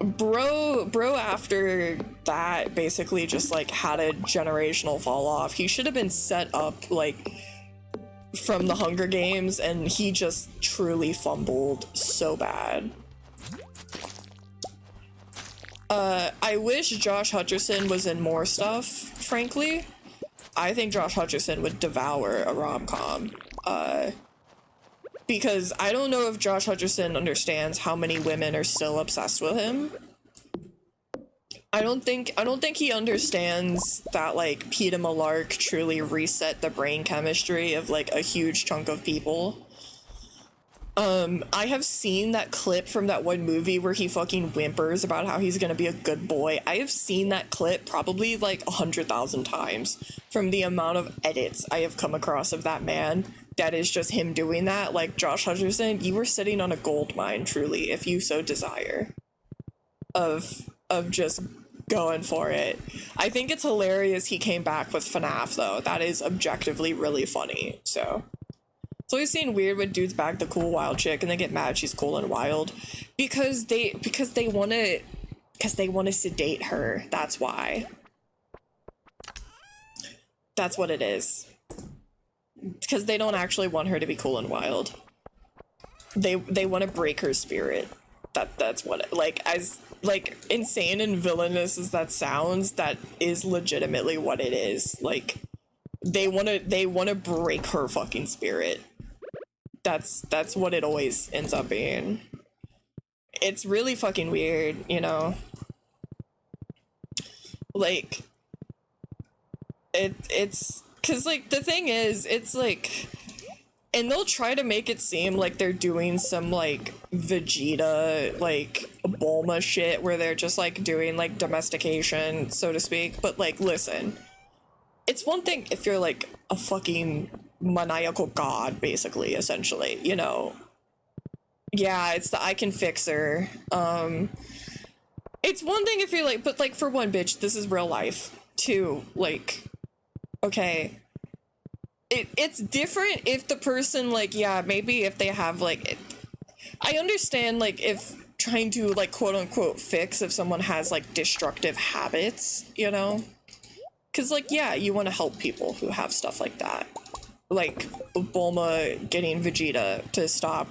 Bro after that basically just, like, had a generational fall off. He should have been set up, like, from the Hunger Games, and he just truly fumbled so bad. I wish Josh Hutcherson was in more stuff, frankly. I think Josh Hutcherson would devour a rom-com. Because I don't know if Josh Hutcherson understands how many women are still obsessed with him. I don't think he understands that, like, Peeta Mellark truly reset the brain chemistry of, like, a huge chunk of people. I have seen that clip from that one movie where he fucking whimpers about how he's gonna be a good boy. I have seen that clip probably like 100,000 times from the amount of edits I have come across of that man. That is just him doing that. Like, Josh Hutcherson, you were sitting on a gold mine, truly, if you so desire. Of just going for it. I think it's hilarious he came back with FNAF, though. That is objectively really funny, so... It's always seemed weird when dudes bag the cool wild chick and they get mad she's cool and wild because they want to sedate her. That's why. That's what it is. Because they don't actually want her to be cool and wild. They want to break her spirit. That's what it, like, as like insane and villainous as that sounds, that is legitimately what it is. Like, they want to break her fucking spirit. That's what it always ends up being. It's really fucking weird, you know? Like, it's... Because, like, the thing is, it's like... And they'll try to make it seem like they're doing some, like, Vegeta, like, Bulma shit, where they're just, like, doing, like, domestication, so to speak. But, like, listen. It's one thing if you're, like, a fucking... maniacal god, basically, essentially, you know. Yeah, it's the I can fix her. It's one thing if you're like, but like, for one, bitch, this is real life. Two, like, okay, it's different if the person, like, yeah, maybe if they have, like, I understand, like, if trying to, like, quote unquote fix if someone has, like, destructive habits, you know? Because, like, yeah, you want to help people who have stuff like that. Like, Bulma getting Vegeta to stop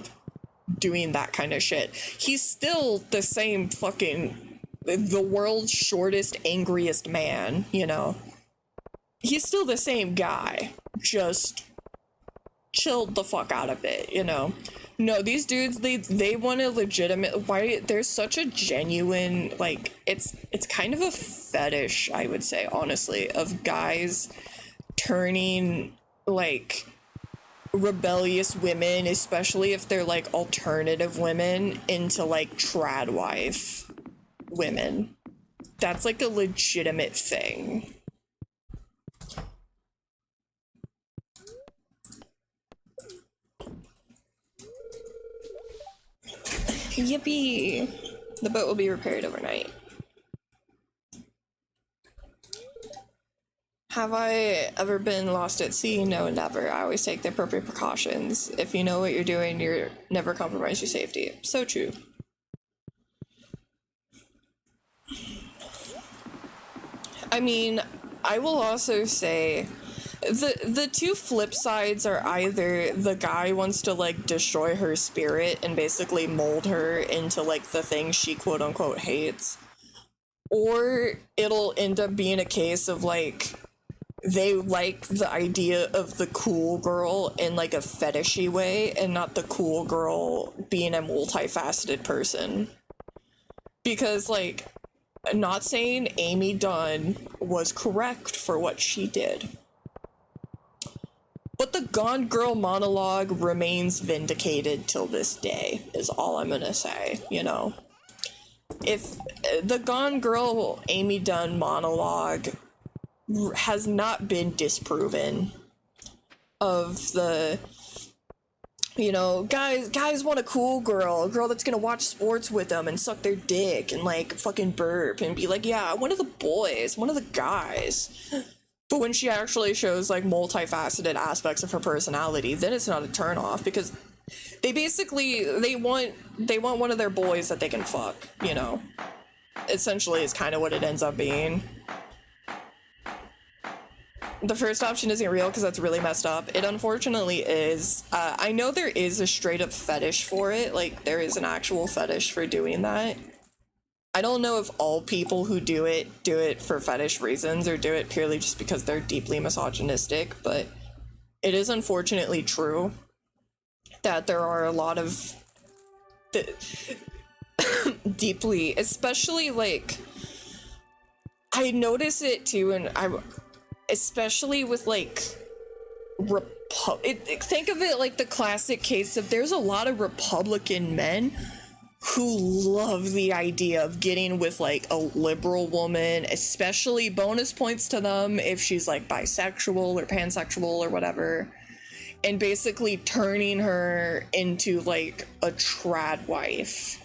doing that kind of shit. He's still the same fucking, the world's shortest, angriest man, you know? He's still the same guy, just chilled the fuck out of it, you know? No, these dudes, they want a legitimate, why, there's such a genuine, like, it's kind of a fetish, I would say, honestly, of guys turning, like, rebellious women, especially if they're, like, alternative women, into, like, trad wife women. That's, like, a legitimate thing. Yippee! The boat will be repaired overnight. Have I ever been lost at sea? No, never. I always take the appropriate precautions. If you know what you're doing, you're never compromise your safety. So true. I mean, I will also say the two flip sides are either the guy wants to, like, destroy her spirit and basically mold her into, like, the thing she quote unquote hates, or it'll end up being a case of, like, they like the idea of the cool girl in, like, a fetishy way and not the cool girl being a multifaceted person. Because, like, not saying Amy Dunn was correct for what she did, but the Gone Girl monologue remains vindicated till this day, is all I'm gonna say, you know? If the Gone Girl Amy Dunn monologue has not been disproven of the, you know, guys want a cool girl, a girl that's gonna watch sports with them and suck their dick and, like, fucking burp and be like, yeah, one of the boys, one of the guys. But when she actually shows, like, multifaceted aspects of her personality, then it's not a turnoff, because they basically, they want one of their boys that they can fuck, you know? Essentially is kind of what it ends up being. The first option isn't real because that's really messed up. It unfortunately is. I know there is a straight up fetish for it, like, there is an actual fetish for doing that. I don't know if all people who do it for fetish reasons or do it purely just because they're deeply misogynistic, but it is unfortunately true that there are a lot of deeply, especially, like, I notice it too, and especially with, like, think of it like the classic case of there's a lot of Republican men who love the idea of getting with, like, a liberal woman, especially bonus points to them if she's, like, bisexual or pansexual or whatever, and basically turning her into, like, a trad wife.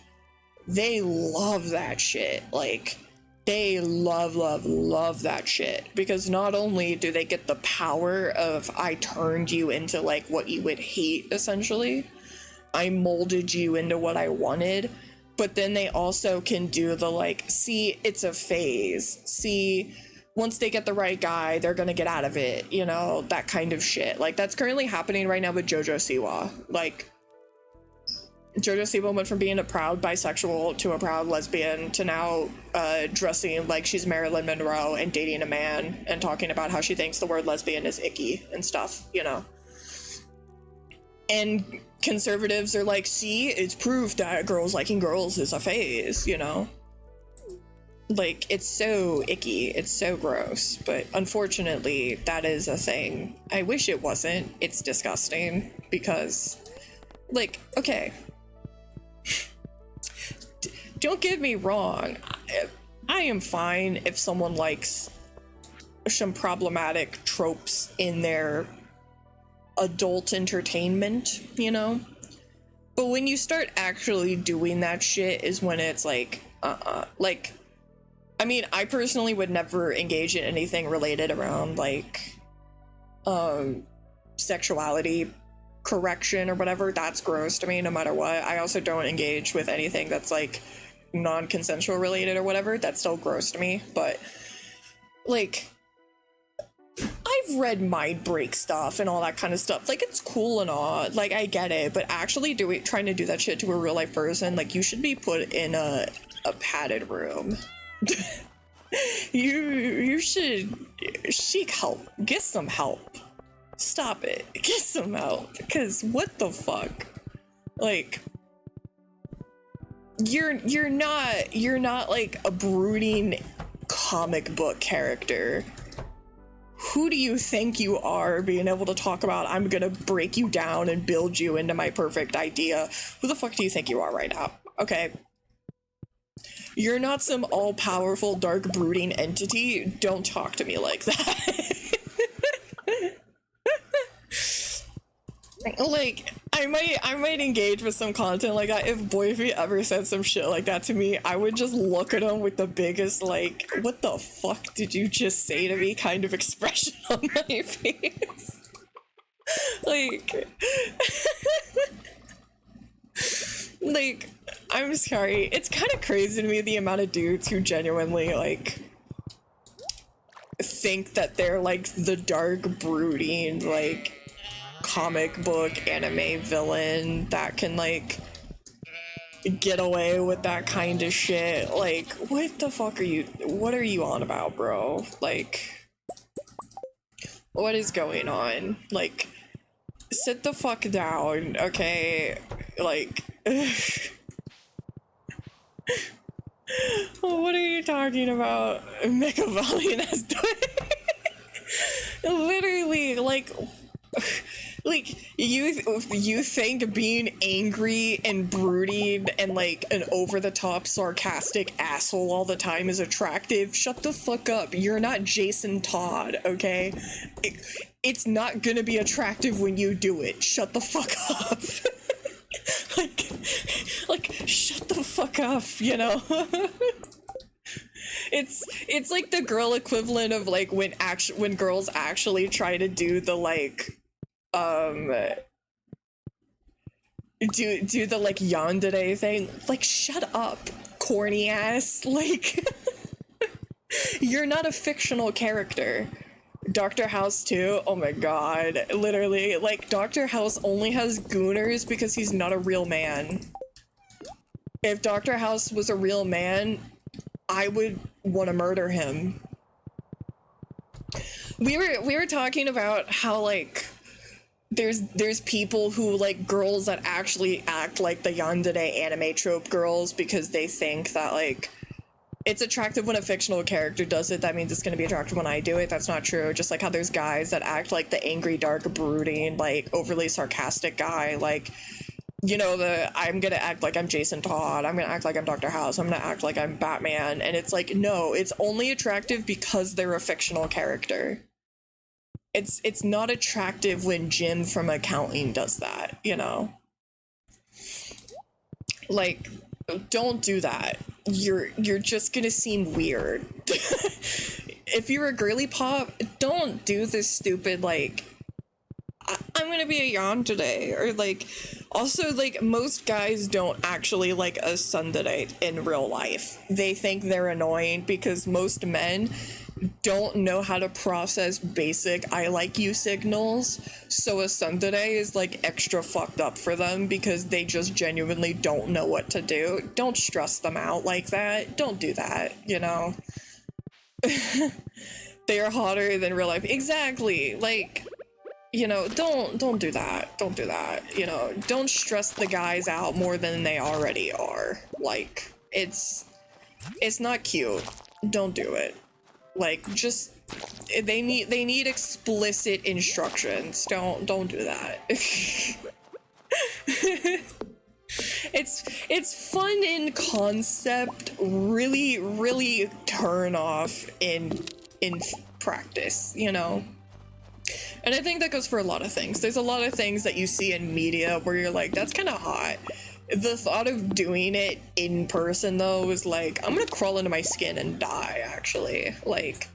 They love that shit. Like, they love that shit, because not only do they get the power of, I turned you into, like, what you would hate, essentially, I molded you into what I wanted, but then they also can do the, like, see, it's a phase, see, once they get the right guy, they're gonna get out of it, you know, that kind of shit. Like, that's currently happening right now with JoJo Siwa. Like, JoJo Siwa went from being a proud bisexual to a proud lesbian to now dressing like she's Marilyn Monroe and dating a man and talking about how she thinks the word lesbian is icky and stuff, you know. And conservatives are like, see, it's proof that girls liking girls is a phase, you know? Like, it's so icky, it's so gross, but unfortunately, that is a thing. I wish it wasn't. It's disgusting, because, like, okay. Don't get me wrong. I am fine if someone likes some problematic tropes in their adult entertainment, you know? But when you start actually doing that shit is when it's like, like, I mean, I personally would never engage in anything related around, like, sexuality correction or whatever, that's gross to me no matter what. I also don't engage with anything that's like non-consensual related or whatever. That's still gross to me. But like, I've read mind break stuff and all that kind of stuff. Like, it's cool and all, like, I get it, but actually trying to do that shit to a real life person, like, you should be put in a padded room. You should seek help. Get some help. Stop it. Get some help. Because what the fuck? Like, you're not like a brooding comic book character. Who do you think you are, being able to talk about, I'm gonna break you down and build you into my perfect idea? Who the fuck do you think you are right now? Okay. You're not some all-powerful, dark, brooding entity. Don't talk to me like that. Like, I might engage with some content like that. If Boyfie ever said some shit like that to me, I would just look at him with the biggest, like, what the fuck did you just say to me kind of expression on my face. Like, like, I'm sorry. It's kind of crazy to me the amount of dudes who genuinely, like, think that they're, like, the dark, brooding, like, comic book anime villain that can like get away with that kind of shit. Like, what the fuck what are you on about, bro? Like, what is going on? Like, sit the fuck down, okay? Like, what are you talking about? Machiavellian as literally, like you think being angry and brooding and like an over-the-top sarcastic asshole all the time is attractive? Shut the fuck up. You're not Jason Todd, okay? It's not gonna be attractive when you do it. Shut the fuck up. like shut the fuck up, you know? It's like the girl equivalent of like when girls actually try to do the like do the like yandere thing. Like, shut up, corny ass. Like, you're not a fictional character. Dr. House too, oh my god, literally, like, Dr. House only has gooners because he's not a real man. If Dr. House was a real man, I would want to murder him. We were talking about how like there's people who like girls that actually act like the yandere anime trope girls because they think that like it's attractive when a fictional character does it. That means it's gonna be attractive when I do it. That's not true. Just like how there's guys that act like the angry, dark, brooding, like overly sarcastic guy, like, you know, I'm gonna act like I'm Jason Todd, I'm gonna act like I'm Dr. House, I'm gonna act like I'm Batman, and it's like, no, it's only attractive because they're a fictional character. It's not attractive when Jim from accounting does that, you know? Like, don't do that. You're just gonna seem weird. If you're a girly pop, don't do this stupid, like, I'm gonna be a yawn today, or like, also like most guys don't actually like a tsundere in real life. They think they're annoying because most men don't know how to process basic I like you signals, so a tsundere is like extra fucked up for them because they just genuinely don't know what to do. Don't stress them out like that. Don't do that, you know? They are hotter than real life. Exactly. Like, you know, don't do that. Don't do that. You know, don't stress the guys out more than they already are. Like, it's not cute. Don't do it. Like, just, they need explicit instructions. Don't do that. It's fun in concept, really turn off in practice, you know? And I think that goes for a lot of things. There's a lot of things that you see in media where you're like, that's kind of hot. The thought of doing it in person, though, is like, I'm gonna crawl into my skin and die, actually. Like,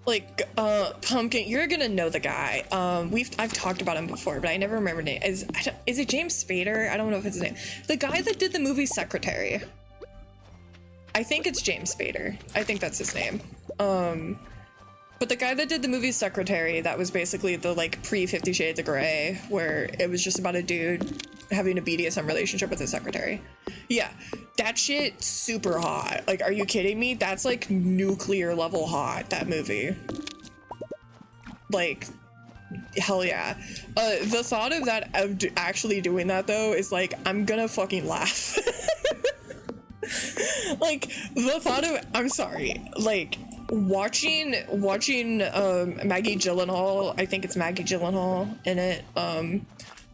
Like, Pumpkin, you're gonna know the guy. I've talked about him before, but I never remember name. Is it James Spader? I don't know if it's his name. The guy that did the movie Secretary. I think it's James Spader. I think that's his name. But the guy that did the movie Secretary, that was basically the like pre-50 Shades of Grey, where it was just about a dude having a BDSM relationship with his secretary. Yeah, that shit super hot. Like, are you kidding me? That's like nuclear level hot, that movie. Like, hell yeah. The thought of that, of actually doing that though, is like, I'm gonna fucking laugh. Like, the thought of, I'm sorry, like, watching Maggie Gyllenhaal, I think it's Maggie Gyllenhaal in it,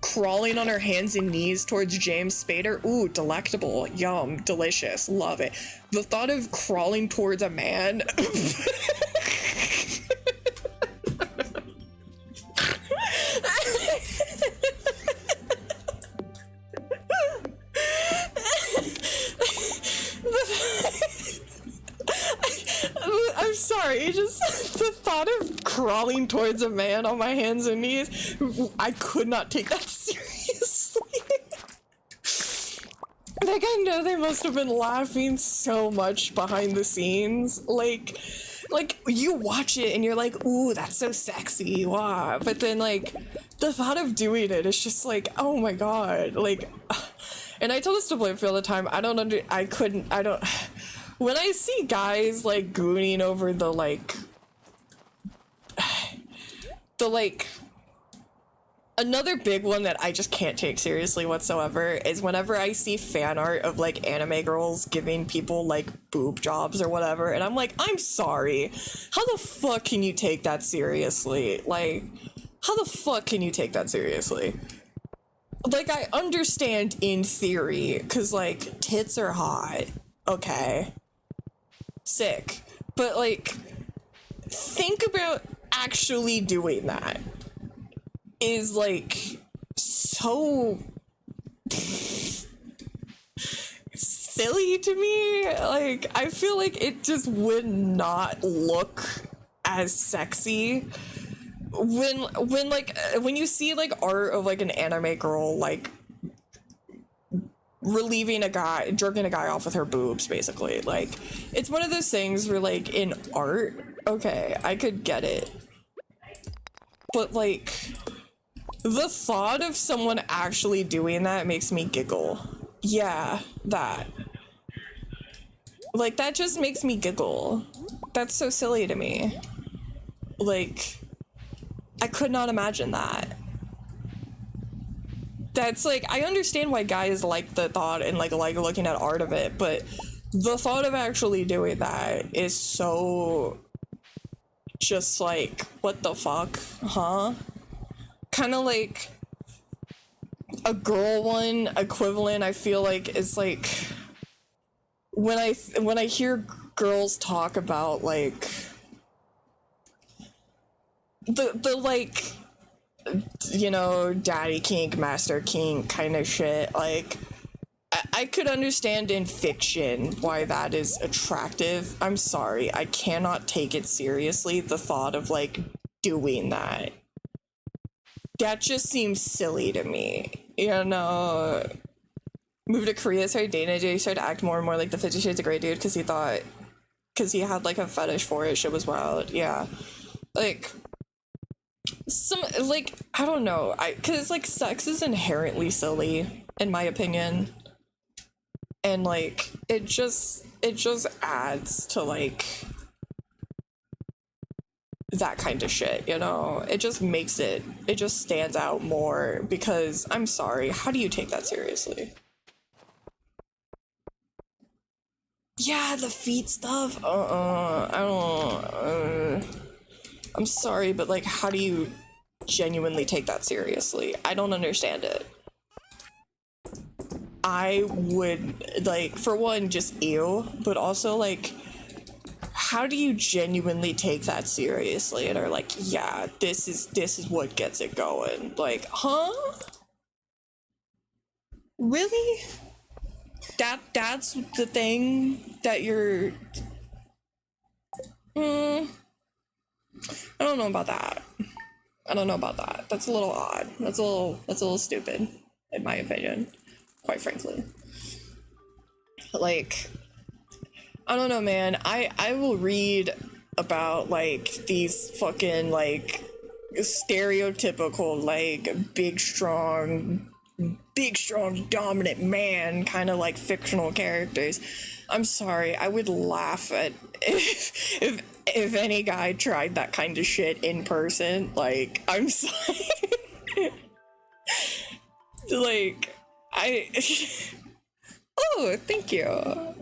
crawling on her hands and knees towards James Spader. Ooh, delectable, yum, delicious, love it. The thought of crawling towards a man. I'm sorry, just the thought of crawling towards a man on my hands and knees, I could not take that seriously. Like, I know they must have been laughing so much behind the scenes. Like you watch it and you're like, ooh, that's so sexy, wow. But then, like, the thought of doing it is just like, oh my god, like, and I tell this to Blimfy all the time, when I see guys, like, gooning over the, like, another big one that I just can't take seriously whatsoever is whenever I see fan art of, like, anime girls giving people, like, boob jobs or whatever, and I'm like, I'm sorry, how the fuck can you take that seriously? Like, how the fuck can you take that seriously? Like, I understand in theory, because, like, tits are hot, okay, sick, but, like, think about actually doing that is, like, so silly to me. Like, I feel like it just would not look as sexy when you see, like, art of, like, an anime girl, like, relieving a guy, jerking a guy off with her boobs, basically. Like, it's one of those things where, like, in art, okay, I could get it, but, like, the thought of someone actually doing that makes me giggle. Yeah, that. Like, that just makes me giggle. That's so silly to me. Like, I could not imagine that. That's, like, I understand why guys like the thought and, like looking at art of it, but the thought of actually doing that is so just, like, what the fuck, huh? Kind of like a girl one equivalent, I feel like, is like when I hear girls talk about, like, the like, you know, daddy kink, master kink kind of shit. Like, I could understand in fiction why that is attractive. I'm sorry, I cannot take it seriously, the thought of, like, doing that. That just seems silly to me, you know. Moved to Korea, started dating a dude, he started to act more and more like the 50 Shades of Grey dude because he had, like, a fetish for it. Shit was wild. Yeah, like, some, like, I don't know, because, like, sex is inherently silly in my opinion, and, like, it just adds to, like, that kind of shit, you know? It just makes it just stands out more, because, I'm sorry, how do you take that seriously? Yeah, the feet stuff, I don't, I'm sorry, but, like, how do you genuinely take that seriously? I don't understand it. I would, like, for one, just ew, but also, like, how do you genuinely take that seriously and are like, yeah, this is what gets it going? Like, huh? Really? That's the thing that you're I don't know about that. I don't know about that. That's a little odd. That's a little stupid, in my opinion, quite frankly. Like, I don't know, man. I will read about like these fucking like stereotypical like big strong dominant man kind of like fictional characters. I'm sorry, I would laugh at if any guy tried that kind of shit in person. Like, I'm sorry. Like, oh, thank you.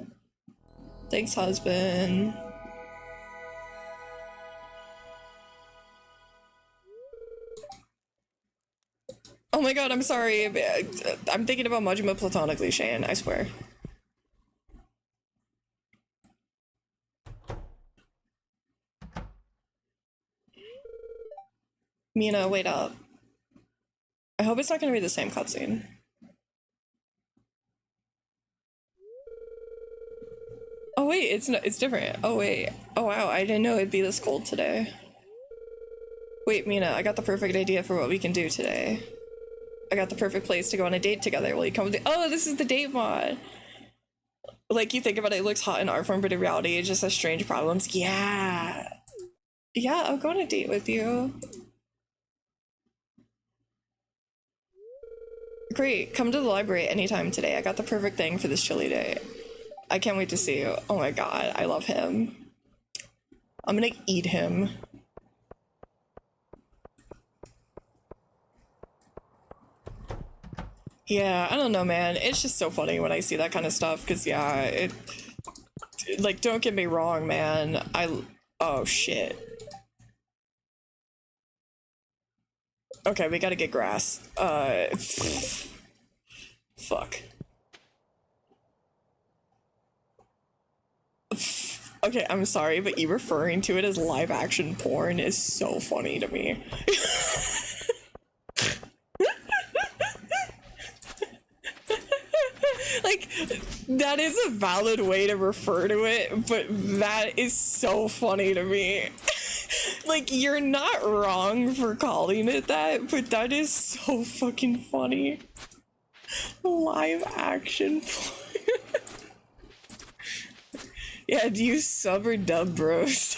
Thanks, husband. Oh my god, I'm sorry. I'm thinking about Majima platonically, Shane, I swear. Mina, wait up. I hope it's not gonna be the same cutscene. Oh wait, it's different. Oh wait. Oh wow, I didn't know it'd be this cold today. Wait, Mina, I got the perfect idea for what we can do today. I got the perfect place to go on a date together. Will you come with me? Oh, this is the date mod. Like, you think about it, it looks hot in art form, but in reality, it just has strange problems. Yeah. Yeah, I'll go on a date with you. Great, come to the library anytime today. I got the perfect thing for this chilly day. I can't wait to see you. Oh my god, I love him. I'm gonna eat him. Yeah, I don't know, man. It's just so funny when I see that kind of stuff, because, yeah, like, don't get me wrong, man. Oh, shit. Okay, we gotta get grass. Fuck. Okay, I'm sorry, but you referring to it as live action porn is so funny to me. Like, that is a valid way to refer to it, but that is so funny to me. Like, you're not wrong for calling it that, but that is so fucking funny. Live action porn. Yeah, do you sub or dub, bros?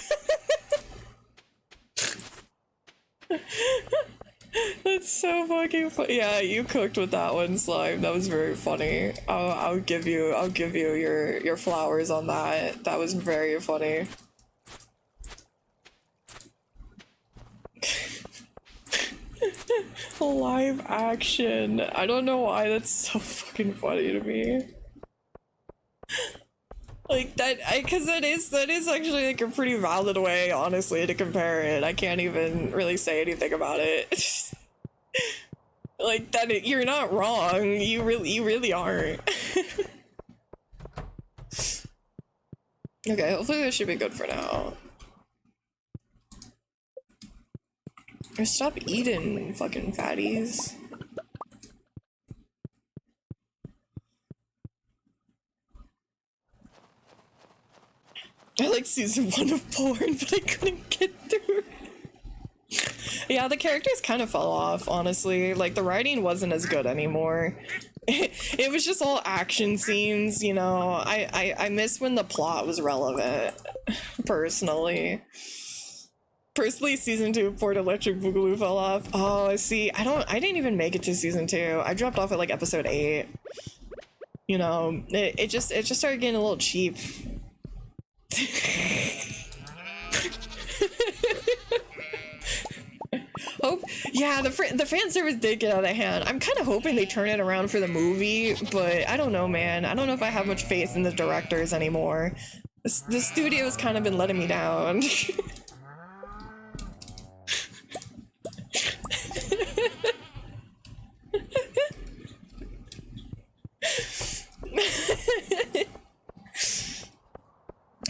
That's so fucking funny. Yeah, you cooked with that one, Slime. That was very funny. I'll give you your flowers on that. That was very funny. Live action. I don't know why that's so fucking funny to me. Like because that is actually like a pretty valid way, honestly, to compare it. I can't even really say anything about it. Like that, you're not wrong. You really aren't. Okay, hopefully this should be good for now. Or stop eating, fucking fatties. I like season 1 of porn, but I couldn't get through it. Yeah, the characters kind of fell off, honestly. Like, the writing wasn't as good anymore. It was just all action scenes, you know. I miss when the plot was relevant, personally. Personally, season 2 of Port Electric Boogaloo fell off. Oh, I see. I didn't even make it to season 2. I dropped off at like episode 8. You know, it just started getting a little cheap. Yeah, the fan service did get out of hand. I'm kind of hoping they turn it around for the movie, but I don't know, man. I don't know if I have much faith in the directors anymore. The studio's kind of been letting me down.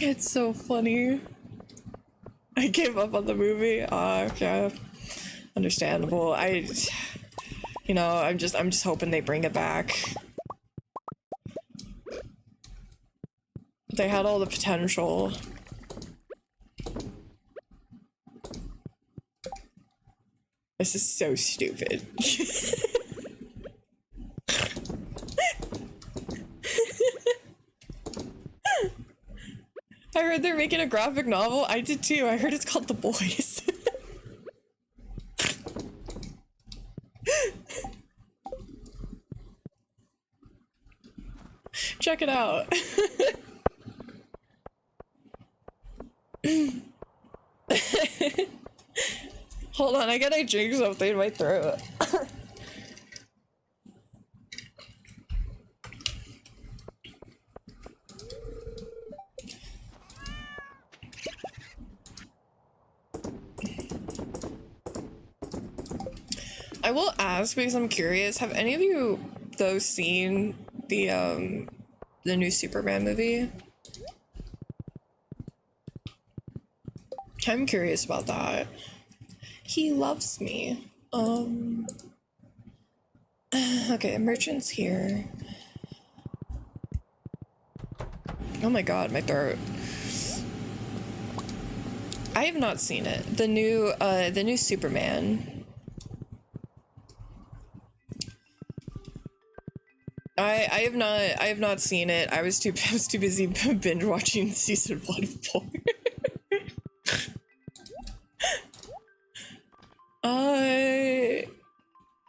It's so funny. I gave up on the movie. Okay. Understandable. You know, I'm just hoping they bring it back. They had all the potential. This is so stupid. I heard they're making a graphic novel. I did too. I heard it's called The Boys. Check it out. Hold on, I gotta drink something in my throat. I will ask because I'm curious, have any of you though seen the new Superman movie? I'm curious about that. He loves me. Okay, merchant's here. Oh my god, my throat. I have not seen it. The new Superman. I have not seen it. I was too busy binge watching season 1 of Porn.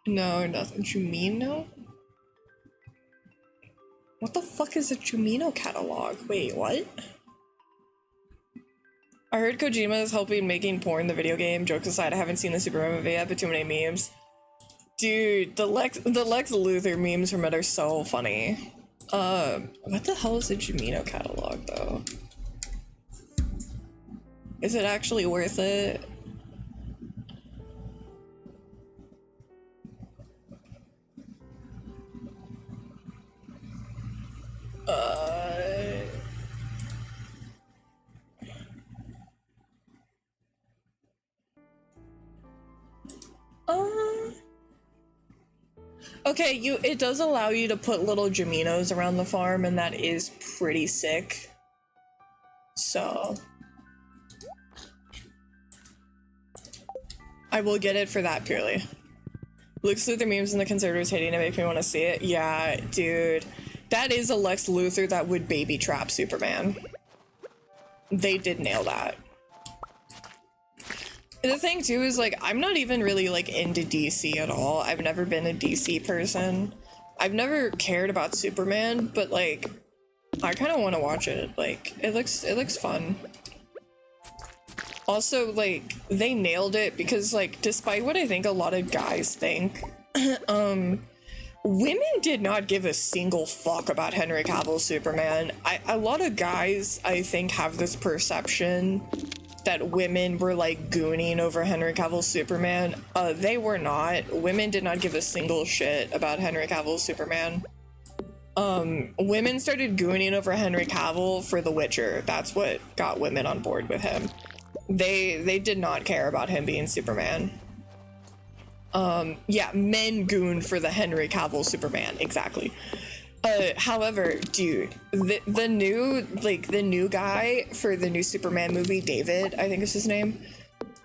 No, nothing. Jumino? What the fuck is a Jumino catalog? Wait, what? I heard Kojima is helping making Porn the video game. Jokes aside, I haven't seen the Superman movie yet, but too many memes. Dude, the Lex Luthor memes from it are so funny. What the hell is a Jumino catalog though? Is it actually worth it? Okay, it does allow you to put little Jaminos around the farm, and that is pretty sick. So I will get it for that purely. Lex Luthor memes and the conservatives hating it make me want to see it. Yeah, dude. That is a Lex Luthor that would baby trap Superman. They did nail that. The thing too is like I'm not even really like into DC at all. I've never been a DC person. I've never cared about Superman, but like I kind of want to watch it. Like it looks fun. Also, like they nailed it because like despite what I think a lot of guys think, women did not give a single fuck about Henry Cavill's Superman. A lot of guys I think have this perception that women were like gooning over Henry Cavill's Superman. They were not. Women did not give a single shit about Henry Cavill's Superman. Women started gooning over Henry Cavill for The Witcher. That's what got women on board with him. They did not care about him being Superman. Yeah, men gooned for the Henry Cavill Superman, exactly. However, dude, the new guy for the new Superman movie, David, I think is his name.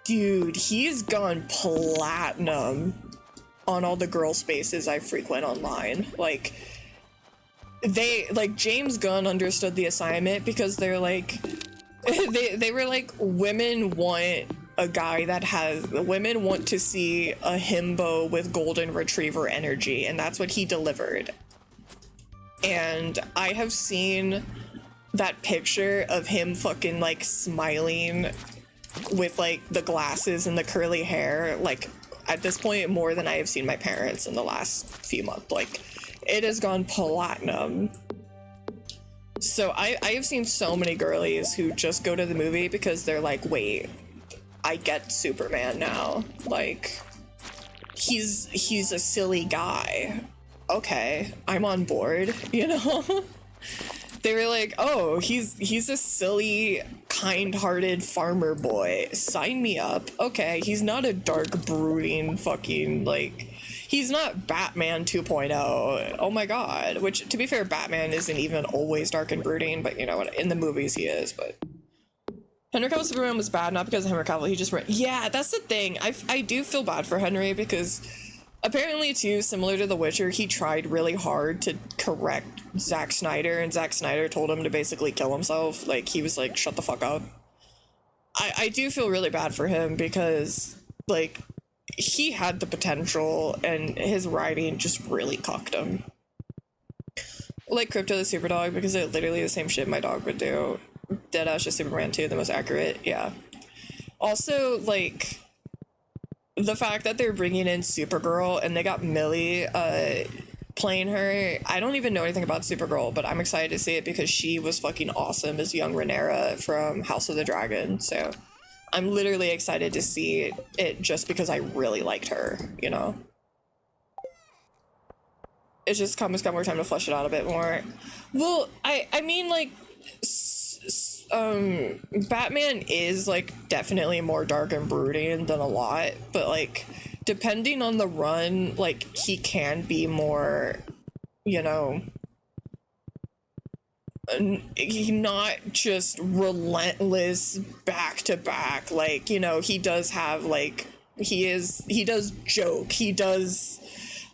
Dude, he's gone platinum on all the girl spaces I frequent online. Like, James Gunn understood the assignment because they're like, they were like, women want a guy that women want to see a himbo with golden retriever energy, and that's what he delivered. And I have seen that picture of him fucking like smiling with like the glasses and the curly hair, like at this point more than I have seen my parents in the last few months. Like it has gone platinum. So I have seen so many girlies who just go to the movie because they're like, wait, I get Superman now. Like he's a silly guy. Okay, I'm on board, you know? They were like, oh, he's a silly, kind-hearted farmer boy. Sign me up. Okay, he's not a dark, brooding fucking, like, he's not Batman 2.0. Oh my god. Which, to be fair, Batman isn't even always dark and brooding, but you know what, in the movies he is, but Henry Cavill Superman was bad, not because of Henry Cavill, he just ran. Yeah, that's the thing. I do feel bad for Henry because apparently, too, similar to The Witcher, he tried really hard to correct Zack Snyder, and Zack Snyder told him to basically kill himself. Like, he was like, shut the fuck up. I do feel really bad for him because, like, he had the potential and his writing just really cucked him. Like Crypto the Superdog, because it's literally the same shit my dog would do. Deadass just Superman 2, the most accurate, yeah. Also, like, the fact that they're bringing in Supergirl and they got Millie playing her. I don't even know anything about Supergirl, but I'm excited to see it because she was fucking awesome as young Rhaenyra from House of the Dragon. So I'm literally excited to see it just because I really liked her, you know? It's just Comics got more time to flesh it out a bit more. Well, I mean, like, Batman is, like, definitely more dark and brooding than a lot, but, like, depending on the run, like, he can be more, you know, not just relentless back to back. Like, you know, he does have, like, he does joke, he does,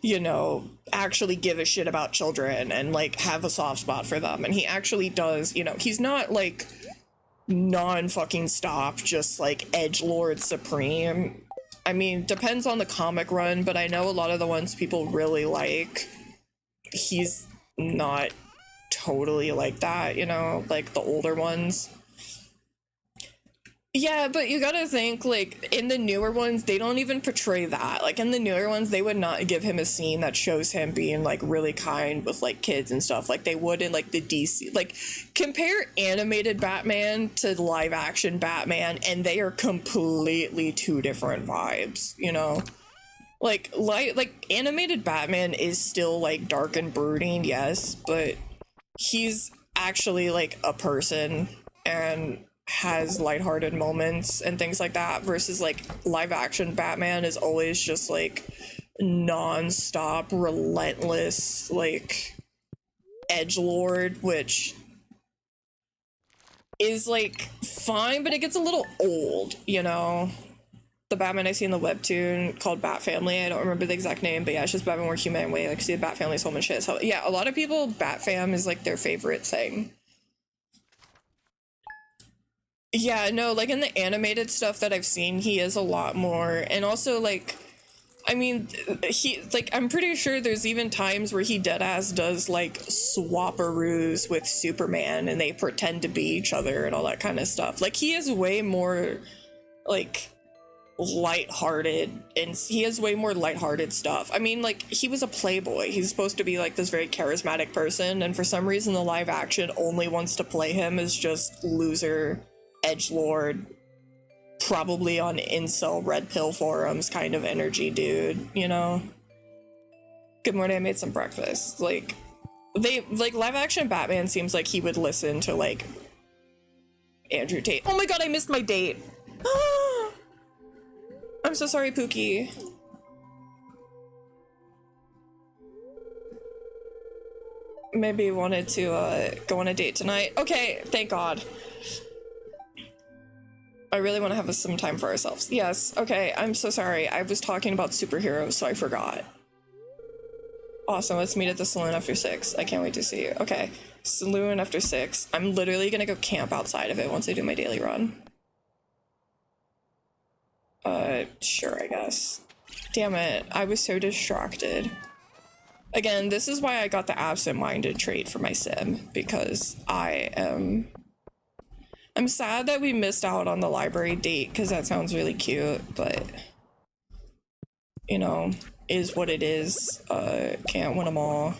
you know, actually give a shit about children and, like, have a soft spot for them, and he actually does, you know, he's not, like, non-fucking stop, just, like, edgelord supreme. I mean, depends on the comic run, but I know a lot of the ones people really like, he's not totally like that, you know, like the older ones. Yeah, but you gotta think, like, in the newer ones, they don't even portray that. Like, in the newer ones, they would not give him a scene that shows him being, like, really kind with, like, kids and stuff. Like, they would in, like, the DC. Like, compare animated Batman to live-action Batman, and they are completely two different vibes, you know? Like, animated Batman is still, like, dark and brooding, yes, but he's actually, like, a person, and has lighthearted moments and things like that, versus, like, live action Batman is always just, like, non-stop, relentless, like, edgelord, which is, like, fine, but it gets a little old, you know? The Batman I see in the webtoon called Bat Family, I don't remember the exact name, but yeah, it's just Batman more human way, like, see the Bat Family's home and shit. So yeah, a lot of people, Bat Fam is, like, their favorite thing. Yeah, no, like, in the animated stuff that I've seen, he is a lot more, and also, like, I mean, he, like, I'm pretty sure there's even times where he deadass does, like, swapperoos with Superman, and they pretend to be each other and all that kind of stuff. Like, he is way more, like, lighthearted, and he has way more lighthearted stuff. I mean, like, he was a playboy. He's supposed to be, like, this very charismatic person, and for some reason the live action only wants to play him as just loser edgelord, probably on incel red pill forums kind of energy dude, you know? Good morning, I made some breakfast. Like, they, like, live action Batman seems like he would listen to, like, Andrew Tate. Oh my god, I missed my date. I'm so sorry, Pookie. Maybe he wanted to go on a date tonight. Okay, thank god. I really want to have some time for ourselves. Yes, okay, I'm so sorry. I was talking about superheroes, so I forgot. Awesome, let's meet at the saloon after 6. I can't wait to see you. Okay, saloon after 6. I'm literally gonna go camp outside of it once I do my daily run. Sure, I guess. Damn it, I was so distracted. Again, this is why I got the absent-minded trait for my sim, because I'm sad that we missed out on the library date, because that sounds really cute, but, you know, is what it is. Can't win them all.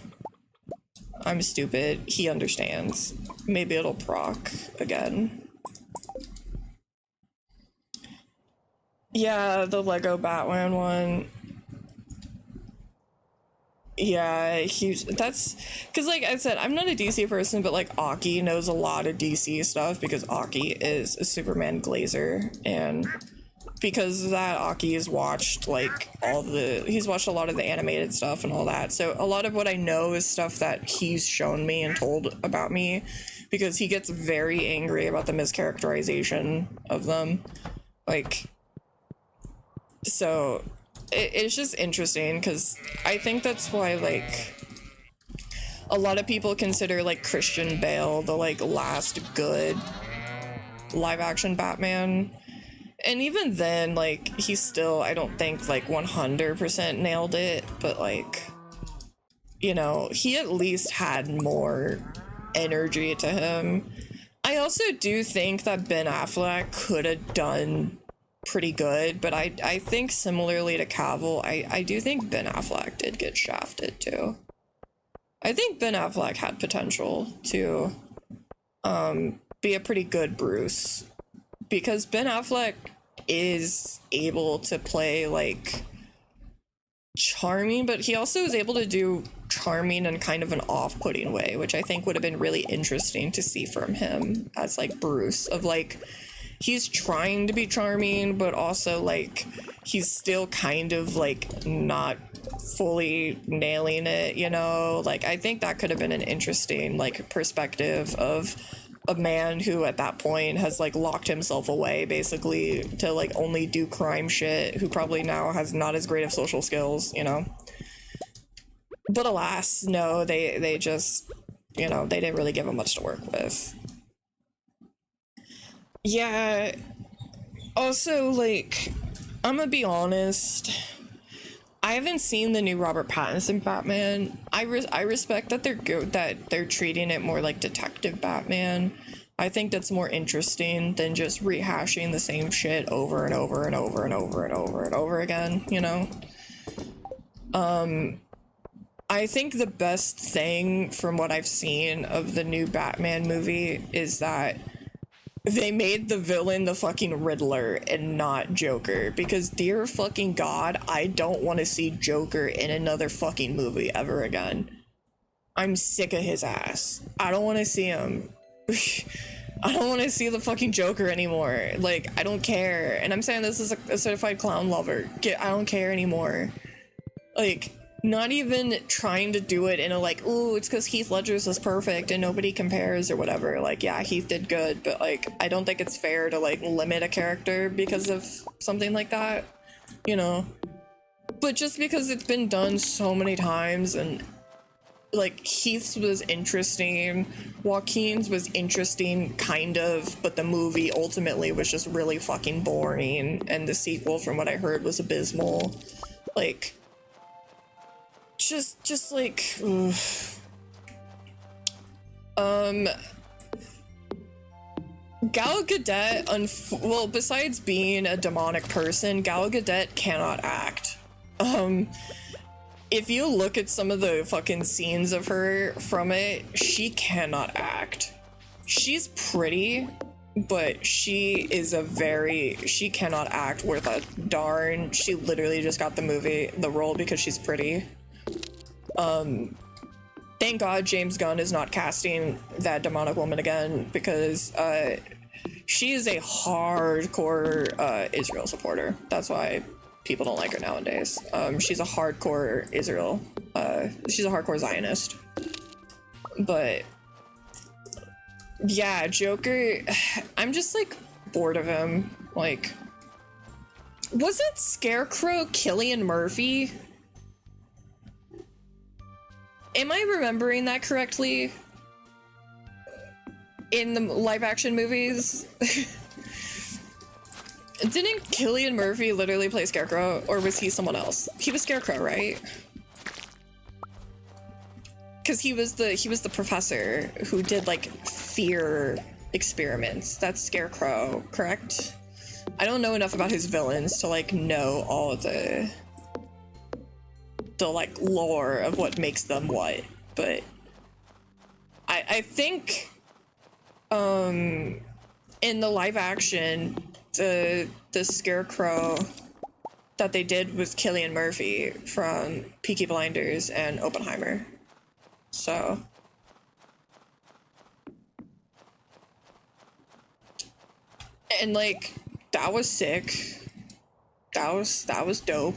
I'm stupid. He understands. Maybe it'll proc again. Yeah, the Lego Batman one. Yeah, huge. That's because, like I said, I'm not a DC person, but, like, Aki knows a lot of DC stuff because Aki is a Superman glazer, and because of that, Aki has watched like he's watched a lot of the animated stuff and all that. So a lot of what I know is stuff that he's shown me and told about me, because he gets very angry about the mischaracterization of them. Like, so it's just interesting, because I think that's why like a lot of people consider like Christian Bale the like last good live action Batman. And even then, like, he still, I don't think, like, 100% nailed it, but, like, you know, he at least had more energy to him. I also do think that Ben Affleck could have done pretty good, but I think similarly to Cavill, I do think Ben Affleck did get shafted, too. I think Ben Affleck had potential to be a pretty good Bruce, because Ben Affleck is able to play like charming, but he also is able to do charming in kind of an off-putting way, which I think would have been really interesting to see from him as like Bruce, of like he's trying to be charming, but also like he's still kind of like not fully nailing it, you know? Like, I think that could have been an interesting like perspective of a man who at that point has like locked himself away basically to like only do crime shit, who probably now has not as great of social skills, you know? But alas, no, they just, you know, they didn't really give him much to work with. Yeah, also, like, I'm gonna be honest, I haven't seen the new Robert Pattinson Batman. I respect that they're good, that they're treating it more like Detective Batman. I think that's more interesting than just rehashing the same shit over and over and over and over and over and over again, you know? I think the best thing from what I've seen of the new Batman movie is that they made the villain the fucking Riddler and not Joker, because dear fucking God, I don't want to see Joker in another fucking movie ever again. I'm sick of his ass. I don't want to see him. I don't want to see the fucking Joker anymore. Like, I don't care. And I'm saying this as a certified clown lover. I don't care anymore. Like, not even trying to do it in a like, ooh, it's because Heath Ledger's was perfect and nobody compares or whatever. Like, yeah, Heath did good, but like, I don't think it's fair to like limit a character because of something like that, you know? But just because it's been done so many times, and like Heath's was interesting, Joaquin's was interesting, kind of, but the movie ultimately was just really fucking boring, and the sequel, from what I heard, was abysmal. Like, just like, oof. Gal Gadot, well, besides being a demonic person, Gal Gadot cannot act. If you look at some of the fucking scenes of her from it, she cannot act. She's pretty, but she cannot act worth a darn. She literally just got the role because she's pretty. Thank God James Gunn is not casting that demonic woman again, because she is a hardcore Israel supporter. That's why people don't like her nowadays. She's a hardcore Israel. She's a hardcore Zionist. But yeah, Joker, I'm just like bored of him. Like, was it Scarecrow Cillian Murphy? Am I remembering that correctly? In the live action movies? Didn't Cillian Murphy literally play Scarecrow, or was he someone else? He was Scarecrow, right? Because he was the professor who did like fear experiments. That's Scarecrow, correct? I don't know enough about his villains to like know all of the like lore of what makes them what, but I think in the live action, the Scarecrow that they did was Cillian Murphy from Peaky Blinders and Oppenheimer. So and like that was sick. that was dope.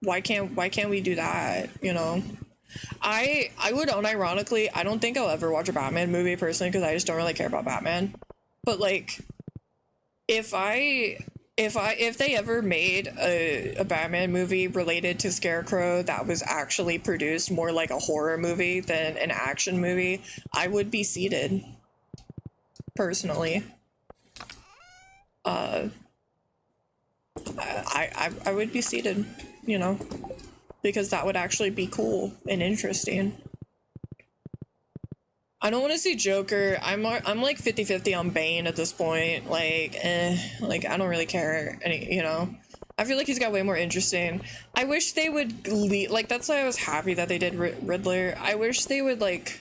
Why can't we do that, you know? I would unironically, I don't think I'll ever watch a Batman movie personally because I just don't really care about Batman. But like, if they ever made a Batman movie related to Scarecrow that was actually produced more like a horror movie than an action movie, I would be seated. Personally. I would be seated, you know, because that would actually be cool and interesting. I don't want to see Joker. I'm like 50-50 on Bane at this point. Like, like I don't really care any, you know. I feel like he's got way more interesting. I wish they would like, that's why I was happy that they did Riddler. I wish they would like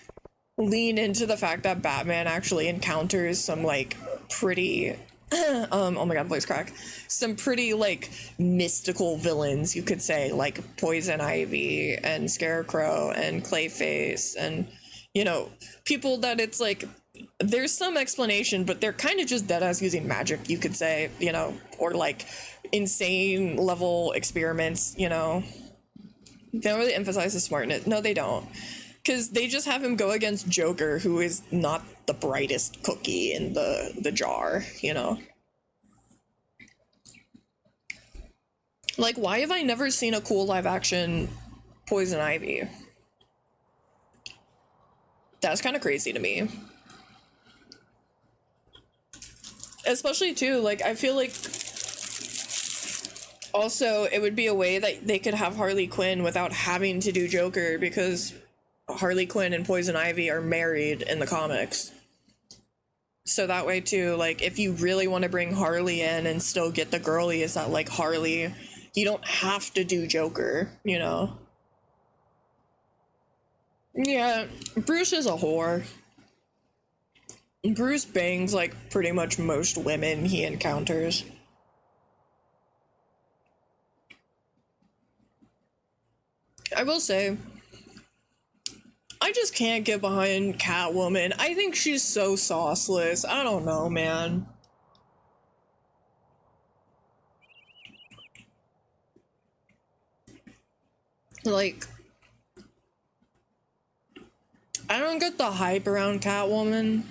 lean into the fact that Batman actually encounters some like pretty oh my god, voice crack. Some pretty like mystical villains, you could say, like Poison Ivy and Scarecrow and Clayface, and you know, people that it's like there's some explanation, but they're kind of just deadass using magic, you could say, you know, or like insane level experiments, you know. They don't really emphasize the smartness. No, they don't. Because they just have him go against Joker, who is not the brightest cookie in the jar, you know? Like, why have I never seen a cool live-action Poison Ivy? That's kind of crazy to me. Especially, too, like, I feel like... Also, it would be a way that they could have Harley Quinn without having to do Joker, because Harley Quinn and Poison Ivy are married in the comics. So that way too, like, if you really want to bring Harley in and still get the girlies that like Harley, you don't have to do Joker, you know? Yeah, Bruce is a whore. Bruce bangs like pretty much most women he encounters. I will say, I just can't get behind Catwoman. I think she's so sauceless. I don't know, man. Like, I don't get the hype around Catwoman.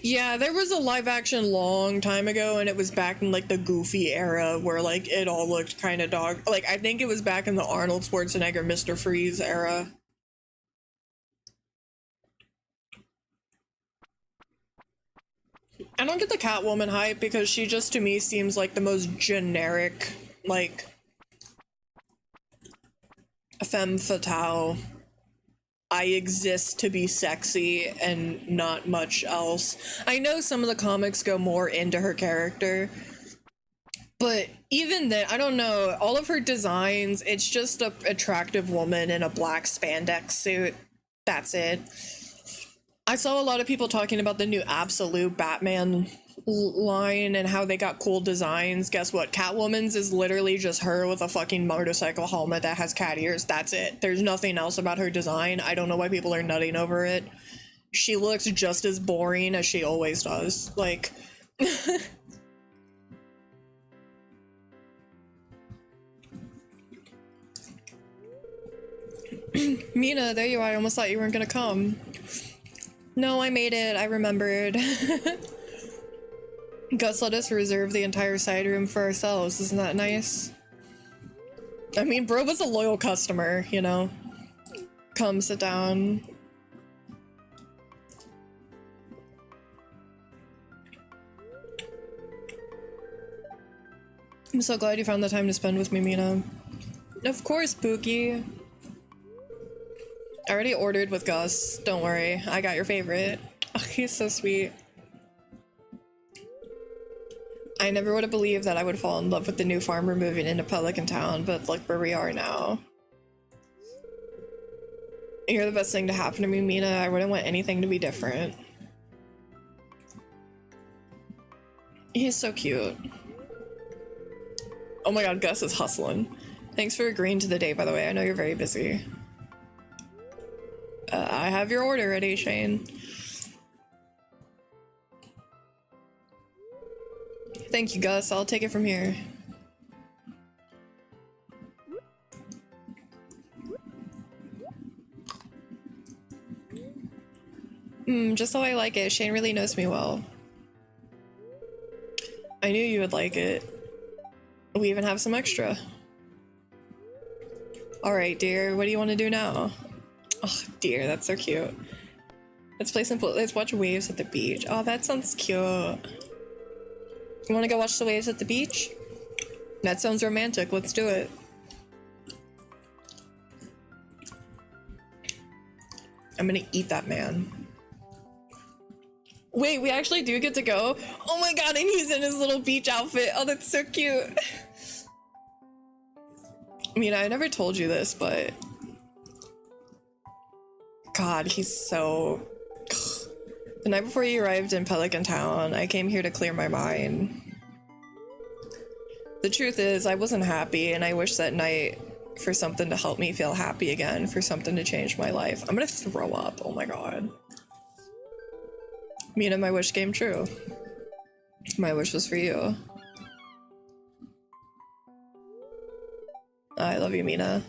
Yeah, there was a live action long time ago, and it was back in like the Goofy era where like it all looked kind of dog. Like, I think it was back in the Arnold Schwarzenegger Mr. Freeze era. I don't get the Catwoman hype because she just to me seems like the most generic, like, femme fatale. I exist to be sexy and not much else. I know some of the comics go more into her character, but even then, I don't know. All of her designs, it's just a attractive woman in a black spandex suit. That's it. I saw a lot of people talking about the new Absolute Batman line and how they got cool designs. Guess what? Catwoman's is literally just her with a fucking motorcycle helmet that has cat ears. That's it. There's nothing else about her design. I don't know why people are nutting over it. She looks just as boring as she always does. Like... Mina, there you are. I almost thought you weren't gonna come. No, I made it. I remembered. Gus let us reserve the entire side room for ourselves. Isn't that nice? I mean, bro was a loyal customer, you know? Come sit down. I'm so glad you found the time to spend with me, Mina. Of course, Pookie. I already ordered with Gus. Don't worry. I got your favorite. Oh, he's so sweet. I never would have believed that I would fall in love with the new farmer moving into Pelican Town, but look where we are now. You're the best thing to happen to me, Mina. I wouldn't want anything to be different. He's so cute. Oh my god, Gus is hustling. Thanks for agreeing to the date, by the way. I know you're very busy. I have your order ready, Shane. Thank you, Gus. I'll take it from here. Just how I like it. Shane really knows me well. I knew you would like it. We even have some extra. Alright, dear. What do you want to do now? Oh, dear. That's so cute. Let's play some. Let's watch waves at the beach. Oh, that sounds cute. You want to go watch the waves at the beach? That sounds romantic. Let's do it. I'm gonna eat that man. Wait, we actually do get to go? Oh my god, and he's in his little beach outfit. Oh, that's so cute. I mean, I never told you this, but God, he's so... The night before you arrived in Pelican Town, I came here to clear my mind. The truth is, I wasn't happy, and I wish that night for something to help me feel happy again, for something to change my life. I'm gonna throw up. Oh my god. Mina, my wish came true. My wish was for you. I love you, Mina.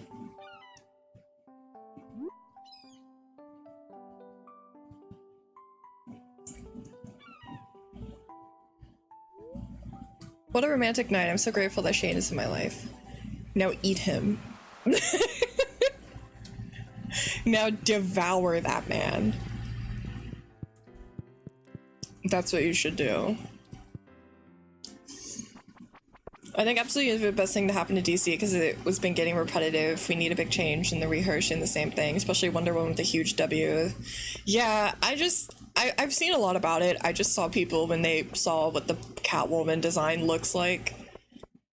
What a romantic night. I'm so grateful that Shane is in my life. Now eat him. Now devour that man. That's what you should do. I think absolutely the best thing to happen to DC because it was been getting repetitive. We need a big change in the rehearsing the same thing, especially Wonder Woman with a huge W. Yeah, I've seen a lot about it. I just saw people when they saw what the Catwoman design looks like,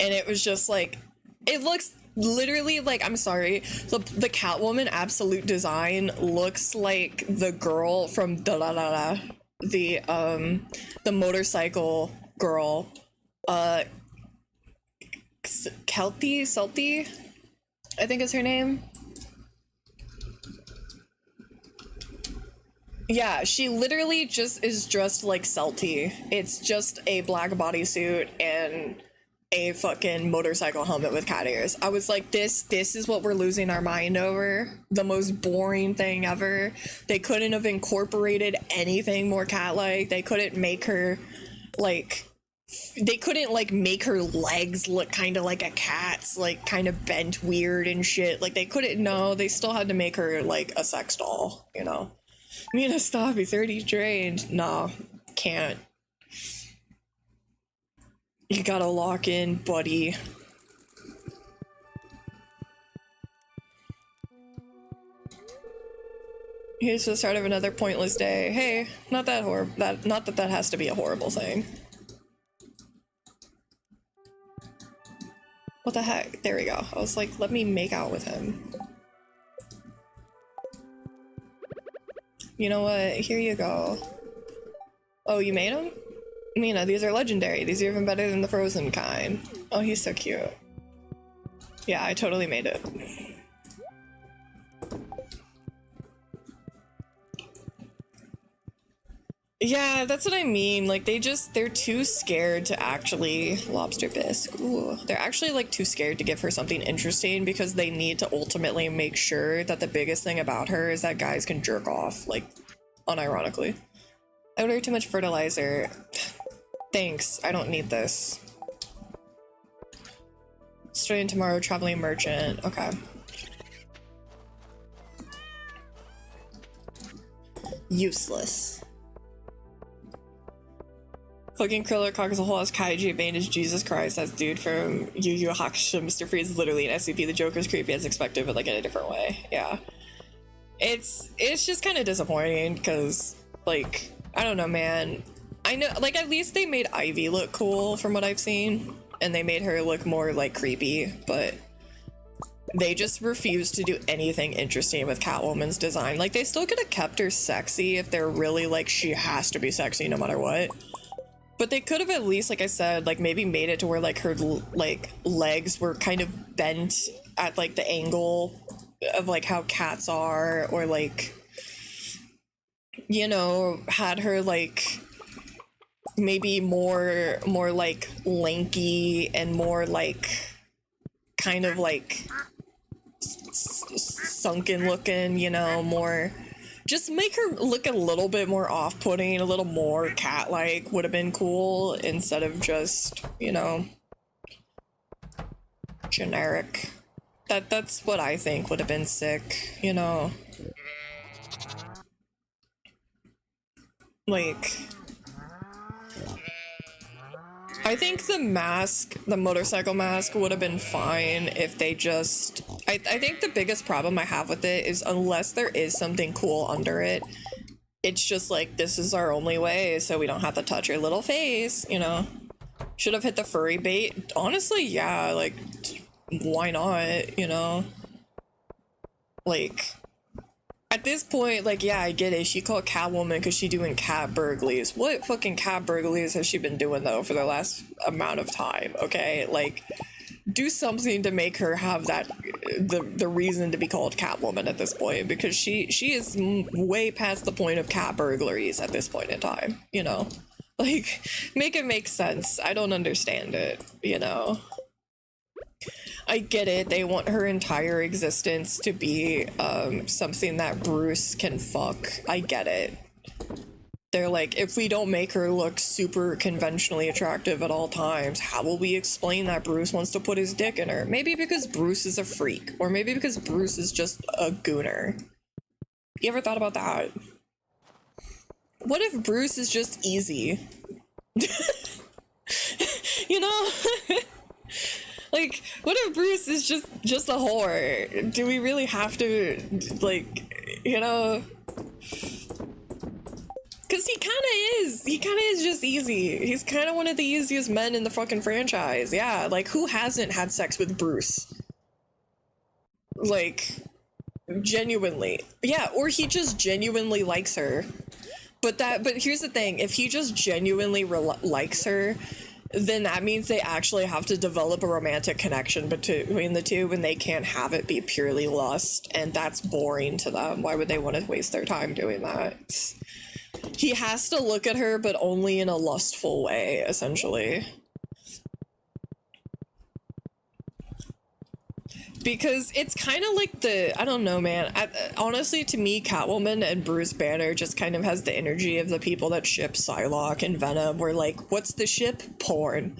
and it was just like, it looks literally like, I'm sorry, the Catwoman absolute design looks like the girl from the motorcycle girl, Salty, I think is her name. Yeah, she literally just is dressed like Salty. It's just a black bodysuit and a fucking motorcycle helmet with cat ears. I was like, this is what we're losing our mind over. The most boring thing ever. They couldn't have incorporated anything more cat-like. They couldn't make her like, they couldn't like make her legs look kind of like a cat's, like kind of bent weird and shit. Like they couldn't, no, they still had to make her like a sex doll, you know? Mina, stop, he's already drained. Nah, can't. You gotta lock in, buddy. Here's the start of another pointless day. Hey, not that horrible. Not that has to be a horrible thing. What the heck? There we go. I was like, let me make out with him. You know what? Here you go. Oh, you made him? Mina, these are legendary. These are even better than the frozen kind. Oh, he's so cute. Yeah, I totally made it. Yeah, that's what I mean. Like, they're too scared to actually... Lobster bisque. Ooh. They're actually, like, too scared to give her something interesting because they need to ultimately make sure that the biggest thing about her is that guys can jerk off, like, unironically. I ordered too much fertilizer. Thanks, I don't need this. Straight in tomorrow, traveling merchant. Okay. Useless. Fucking Kriller cock as a whole as Kaiji Bane is Jesus Christ. That's dude from Yu Yu Hakusho. Mr. Freeze is literally an SCP. The Joker's creepy as expected, but like in a different way. Yeah. It's just kind of disappointing because, like, I don't know, man. I know, like, at least they made Ivy look cool from what I've seen, and they made her look more, like, creepy, but they just refused to do anything interesting with Catwoman's design. Like, they still could have kept her sexy if they're really, like, she has to be sexy no matter what. But they could have at least, like I said, like, maybe made it to where, like, her, like, legs were kind of bent at, like, the angle of, like, how cats are, or, like, you know, had her, like, maybe more like lanky and more like kind of like sunken looking, you know, more, just make her look a little bit more off-putting, a little more cat-like would have been cool instead of just, you know, generic. That's what I think would have been sick, you know. Like, I think the mask, the motorcycle mask, would have been fine if they just... I think the biggest problem I have with it is unless there is something cool under it, it's just like, this is our only way, so we don't have to touch your little face, you know? Should have hit the furry bait. Honestly, yeah, like, why not, you know? Like... At this point, like, yeah, I get it. She called Catwoman because she doing cat burglaries. What fucking cat burglaries has she been doing, though, for the last amount of time, okay? Like, do something to make her have that, the reason to be called Catwoman at this point, because she is way past the point of cat burglaries at this point in time, you know? Like, make it make sense. I don't understand it, you know? I get it, they want her entire existence to be something that Bruce can fuck. I get it. They're like, if we don't make her look super conventionally attractive at all times, how will we explain that Bruce wants to put his dick in her? Maybe because Bruce is a freak, or maybe because Bruce is just a gooner. You ever thought about that? What if Bruce is just easy? You know? Like, what if Bruce is just a whore? Do we really have to, like, you know? Because he kind of is. He kind of is just easy. He's kind of one of the easiest men in the fucking franchise. Yeah, like, who hasn't had sex with Bruce? Like, genuinely. Yeah, or he just genuinely likes her. But here's the thing. If he just genuinely likes her, then that means they actually have to develop a romantic connection between the two, and they can't have it be purely lust, and that's boring to them. Why would they want to waste their time doing that? He has to look at her, but only in a lustful way, essentially. Because it's kind of like I don't know, man. Honestly, to me, Catwoman and Bruce Banner just kind of has the energy of the people that ship Psylocke and Venom. We're like, what's the ship? Porn.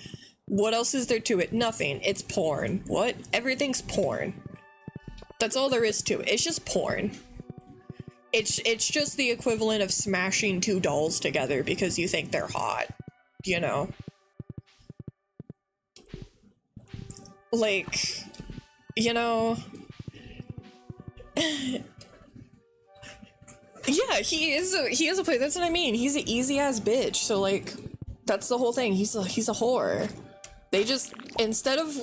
What else is there to it? Nothing. It's porn. What? Everything's porn. That's all there is to it. It's just porn. It's just the equivalent of smashing two dolls together because you think they're hot. You know? Like... You know, yeah, he is a player. That's what I mean. He's an easy ass bitch. So like, that's the whole thing. He's a whore. They just, instead of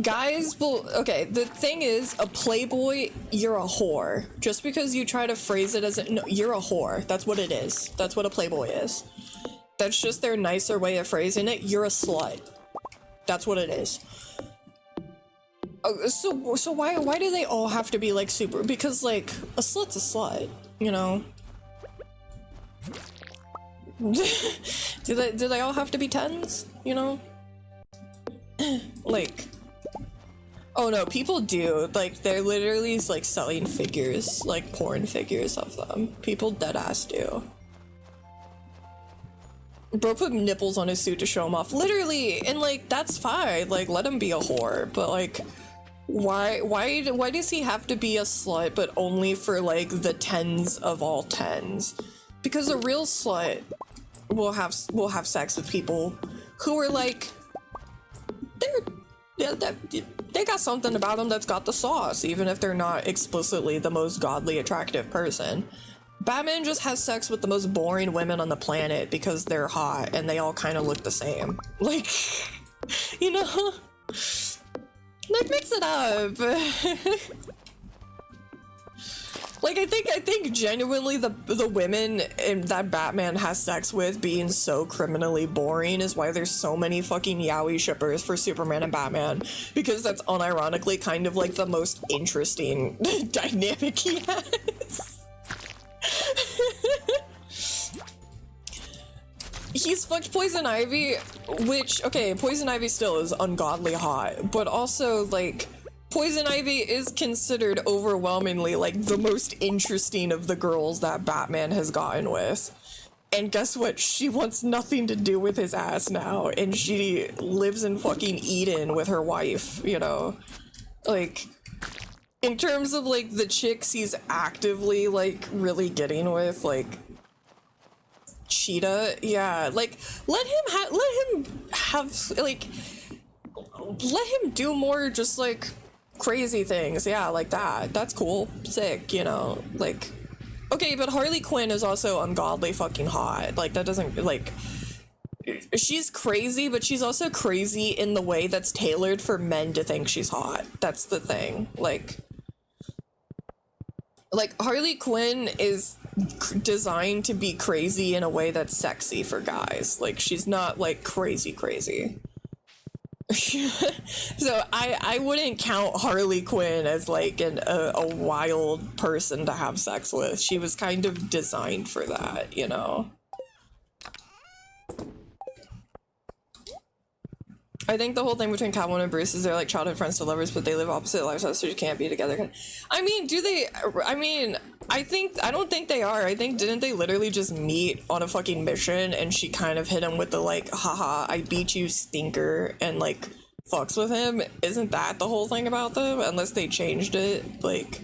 guys will, okay, the thing is, a playboy, you're a whore. Just because you try to phrase it as no, you're a whore. That's what it is. That's what a playboy is. That's just their nicer way of phrasing it. You're a slut. That's what it is. So why do they all have to be like super? Because like a slut's a slut, you know. do they all have to be 10s? You know. Like, oh no, people do. Like they're literally like selling figures, like porn figures of them. People dead ass do. Bro put nipples on his suit to show him off, literally, and like that's fine. Like let him be a whore, but like. Why does he have to be a slut, but only for like the 10s of all 10s? Because a real slut will have sex with people who are like they got something about them that's got the sauce, even if they're not explicitly the most godly attractive person. Batman just has sex with the most boring women on the planet because they're hot and they all kind of look the same. Like, you know. Like, mix it up. Like, I think genuinely the women that Batman has sex with being so criminally boring is why there's so many fucking yaoi shippers for Superman and Batman, because that's unironically kind of like the most interesting dynamic he has. he's fucked Poison Ivy, which, okay, Poison Ivy still is ungodly hot, but also, like, Poison Ivy is considered overwhelmingly, like, the most interesting of the girls that Batman has gotten with. And guess what? She wants nothing to do with his ass now, and she lives in fucking Eden with her wife, you know? Like, in terms of, like, the chicks he's actively, like, really getting with, like, Cheetah, yeah, like, let him do more just, like, crazy things, yeah, like that. That's cool, sick, you know, like, okay, but Harley Quinn is also ungodly fucking hot, like, that doesn't, like, she's crazy, but she's also crazy in the way that's tailored for men to think she's hot. That's the thing, like, Harley Quinn is designed to be crazy in a way that's sexy for guys. Like, she's not, like, crazy. So I wouldn't count Harley Quinn as, like, a wild person to have sex with. She was kind of designed for that, you know? I think the whole thing between Catwoman and Bruce is they're like childhood friends to lovers, but they live opposite lifestyles, so you can't be together. I mean, do they? I mean, I don't think they are. I think, didn't they literally just meet on a fucking mission and she kind of hit him with the, like, haha, I beat you, stinker, and, like, fucks with him? Isn't that the whole thing about them? Unless they changed it. Like,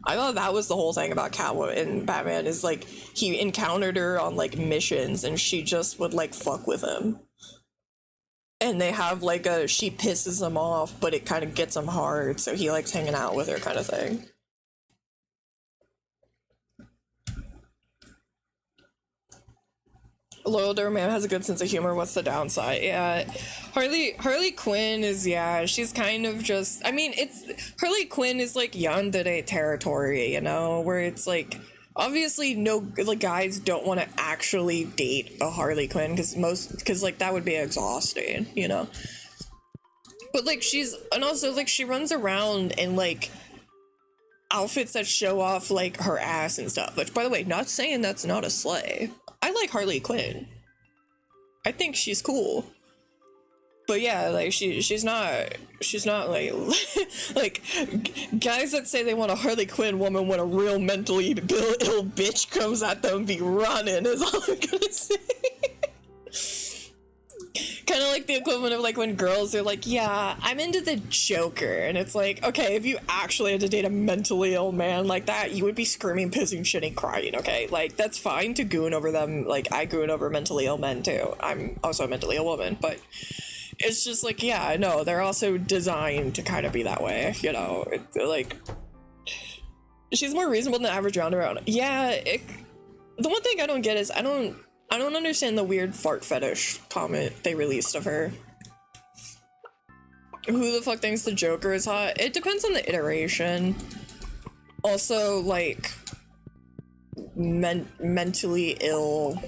I thought that was the whole thing about Catwoman and Batman, is, like, he encountered her on, like, missions and she just would, like, fuck with him. And they have, like, she pisses him off, but it kind of gets him hard, so he likes hanging out with her kind of thing. Loyal to her man, has a good sense of humor. What's the downside? Yeah, Harley Quinn is, yeah, she's kind of just, I mean, Harley Quinn is, like, yandere territory, you know, where it's, like, obviously the guys don't want to actually date a Harley Quinn because like that would be exhausting, you know? But, like, and also, like, she runs around in, like, outfits that show off, like, her ass and stuff, which, by the way, not saying that's not a slay. I like Harley Quinn. I think she's cool. But yeah, like, she's not like like, guys that say they want a Harley Quinn woman when a real mentally ill bitch comes at them be running, is all I'm gonna say. Kind of like the equivalent of, like, when girls are like, yeah, I'm into the Joker, and it's like, okay, if you actually had to date a mentally ill man like that, you would be screaming, pissing, shitting, crying, okay? Like, that's fine to goon over them. Like, I goon over mentally ill men too. I'm also a mentally ill woman, but it's just like, yeah, no, they're also designed to kind of be that way, you know? Like, she's more reasonable than the average roundabout. Yeah, the one thing I don't get is I don't understand the weird fart fetish comment they released of her. Who the fuck thinks the Joker is hot? It depends on the iteration. Also, like, mentally ill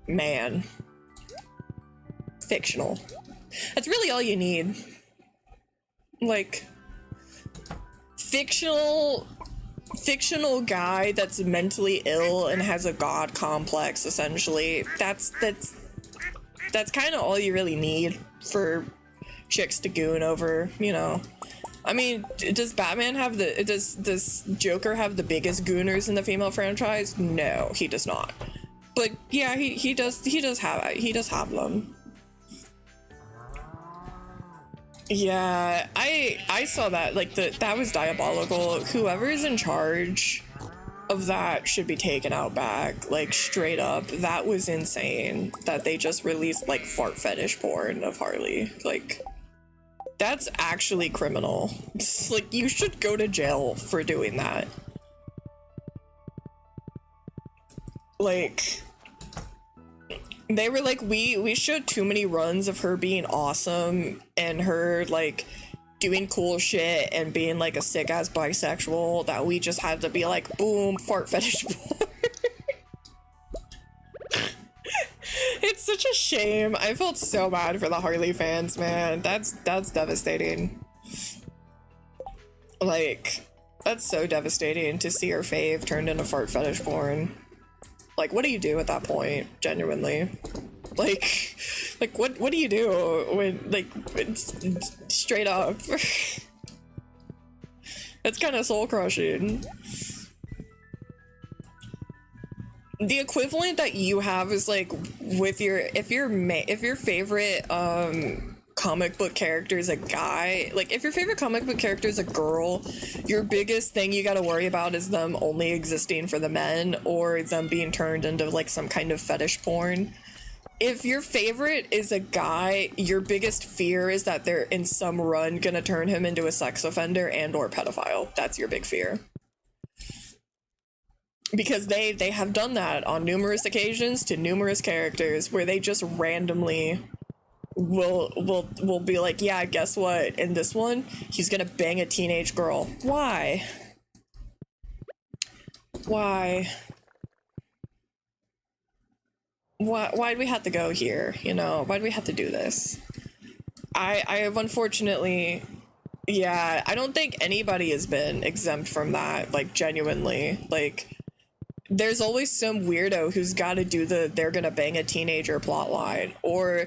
man. Fictional. That's really all you need. Like, fictional guy that's mentally ill and has a god complex, essentially. That's kind of all you really need for chicks to goon over, you know. I mean, does Joker have the biggest gooners in the female franchise? No, he does not. But yeah, he does have them. Yeah, I saw that, like, that was diabolical. Whoever is in charge of that should be taken out back, like, straight up. That was insane that they just released, like, fart fetish porn of Harley. Like, that's actually criminal. It's like, you should go to jail for doing that. Like, they were like, we showed too many runs of her being awesome and her, like, doing cool shit and being, like, a sick-ass bisexual that we just had to be like, boom, fart fetish porn. It's such a shame. I felt so bad for the Harley fans, man. That's devastating. Like, that's so devastating to see her fave turned into fart fetish porn. Like, what do you do at that point, genuinely? Like what do you do when, like, it's straight up? It's kind of soul crushing. The equivalent that you have is like with your, if your favorite comic book character is a guy, like if your favorite comic book character is a girl, your biggest thing you got to worry about is them only existing for the men or them being turned into like some kind of fetish porn. If your favorite is a guy, your biggest fear is that they're in some run gonna turn him into a sex offender and or pedophile. That's your big fear. Because they have done that on numerous occasions to numerous characters where they just randomly will be like, yeah, guess what? In this one, he's gonna bang a teenage girl. Why? Why? Why'd we have to go here? You know, why'd we have to do this? I have unfortunately, yeah, I don't think anybody has been exempt from that, like, genuinely. Like, there's always some weirdo who's got to do the they're gonna bang a teenager plotline, or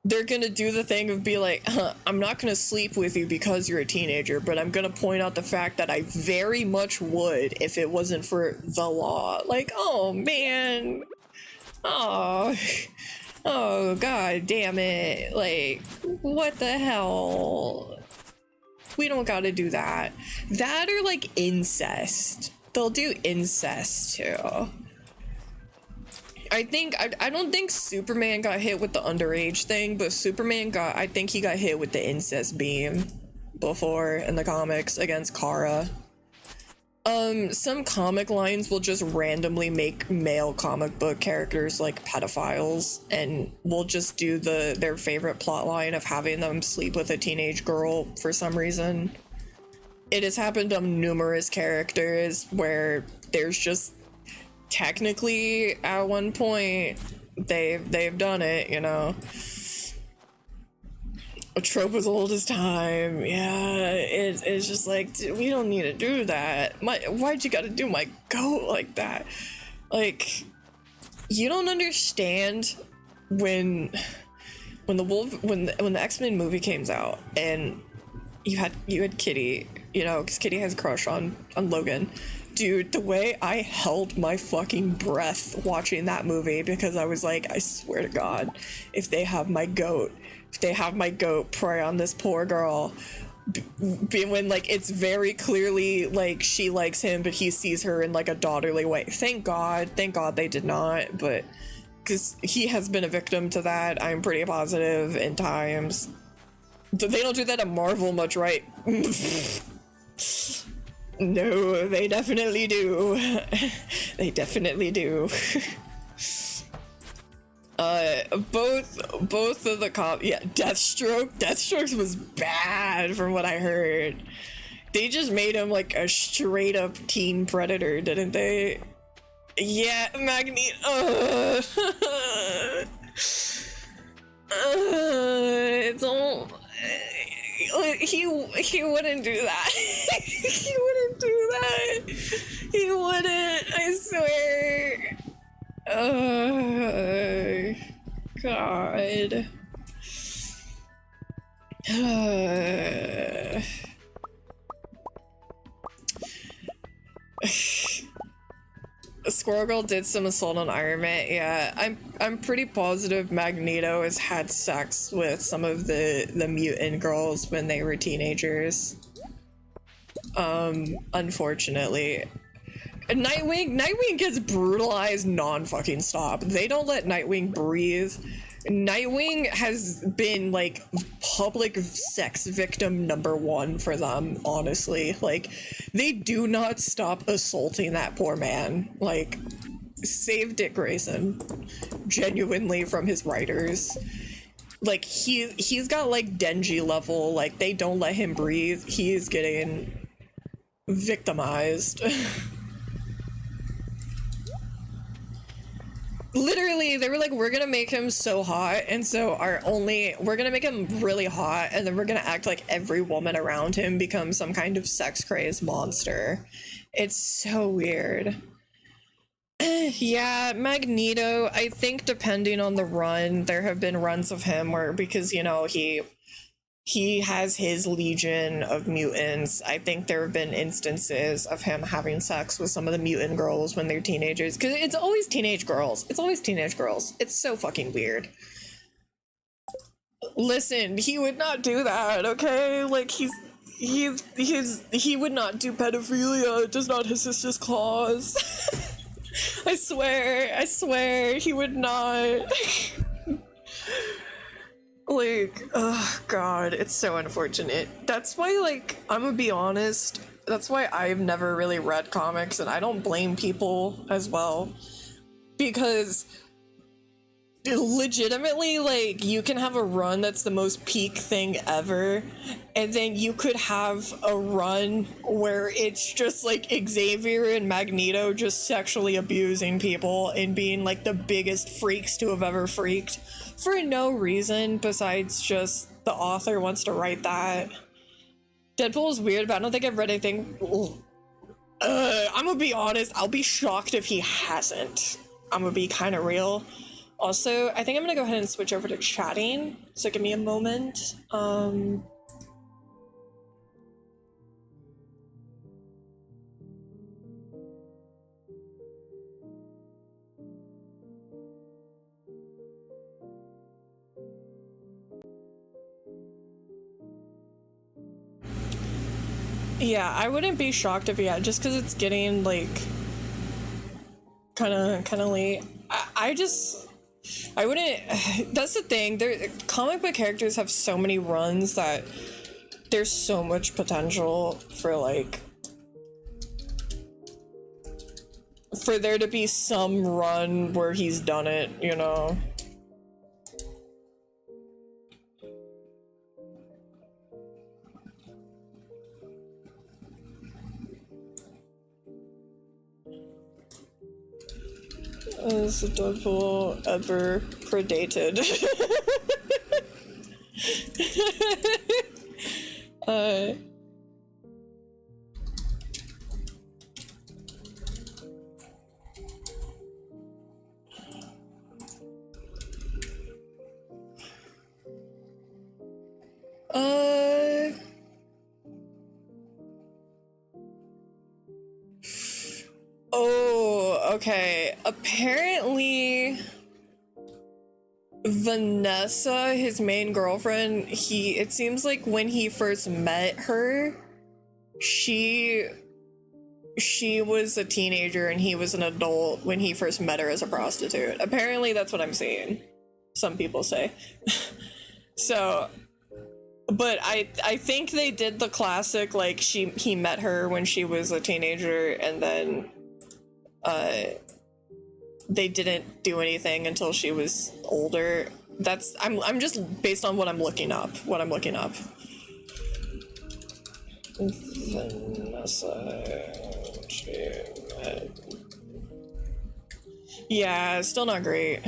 they're gonna do the thing of be like, I'm not gonna sleep with you because you're a teenager, but I'm gonna point out the fact that I very much would if it wasn't for the law. Like, oh man, oh god damn it, like, what the hell? We don't gotta do that. That or like incest. They'll do incest too. I don't think Superman got hit with the underage thing, but I think he got hit with the incest beam before in the comics against Kara. Some comic lines will just randomly make male comic book characters like pedophiles, and will just do their favorite plot line of having them sleep with a teenage girl for some reason. It has happened to numerous characters where there's just technically at one point they've done it, you know. A trope as old as time. Yeah, it's just like, dude, we don't need to do that. Why'd you gotta do my goat like that? Like, you don't understand when the X-Men movie came out and you had Kitty, you know, because Kitty has a crush on Logan. Dude, the way I held my fucking breath watching that movie, because I was like, I swear to God, if they have my goat prey on this poor girl, when like it's very clearly like she likes him, but he sees her in like a daughterly way. Thank God they did not, but because he has been a victim to that, I'm pretty positive in times. They don't do that at Marvel much, right? No, they definitely do. They definitely do. Both of the yeah, Deathstroke's was bad from what I heard. They just made him like a straight up teen predator, didn't they? Yeah, Magneto. It's all. He wouldn't do that. He wouldn't do that. He wouldn't, I swear. God. Squirrel Girl did some assault on Iron Man. Yeah, I'm pretty positive Magneto has had sex with some of the mutant girls when they were teenagers. Unfortunately. Nightwing gets brutalized non-fucking stop. They don't let Nightwing breathe. Nightwing has been like public sex victim #1 for them, honestly. Like, they do not stop assaulting that poor man. Like, save Dick Grayson, genuinely, from his writers. Like, he's got like Denji level, like they don't let him breathe. He's getting victimized. Literally, they were like, we're gonna make him so hot, and so we're gonna make him really hot, and then we're gonna act like every woman around him becomes some kind of sex crazed monster. It's so weird. Yeah, Magneto, I think depending on the run, there have been runs of him where, because, you know, he has his legion of mutants. I think there have been instances of him having sex with some of the mutant girls when they're teenagers, because it's always teenage girls. It's always teenage girls. It's so fucking weird. Listen, he would not do that, okay? Like, he would not do pedophilia. It does not assist his cause. I swear, he would not. Like, oh god, it's so unfortunate. That's why, like, I'm gonna be honest, that's why I've never really read comics, and I don't blame people as well. Because legitimately, like, you can have a run that's the most peak thing ever, and then you could have a run where it's just like Xavier and Magneto just sexually abusing people and being like the biggest freaks to have ever freaked for no reason besides just the author wants to write that. Deadpool is weird, but I don't think I've read anything. I'm gonna be honest, I'll be shocked if he hasn't. I'm gonna be kind of real. Also, I think I'm gonna go ahead and switch over to chatting, so give me a moment. Yeah, I wouldn't be shocked if he had, just because it's getting, like, kind of late. I wouldn't, that's the thing, comic book characters have so many runs that there's so much potential for, like, for there to be some run where he's done it, you know? Is Deadpool ever predated? Oh, okay. Apparently, Vanessa, his main girlfriend, it seems like when he first met her, she was a teenager and he was an adult when he first met her as a prostitute. Apparently, that's what I'm seeing. Some people say. So, but I think they did the classic, like, he met her when she was a teenager, and then they didn't do anything until she was older. That's I'm just based on what I'm looking up. Vanessa, yeah, still not great.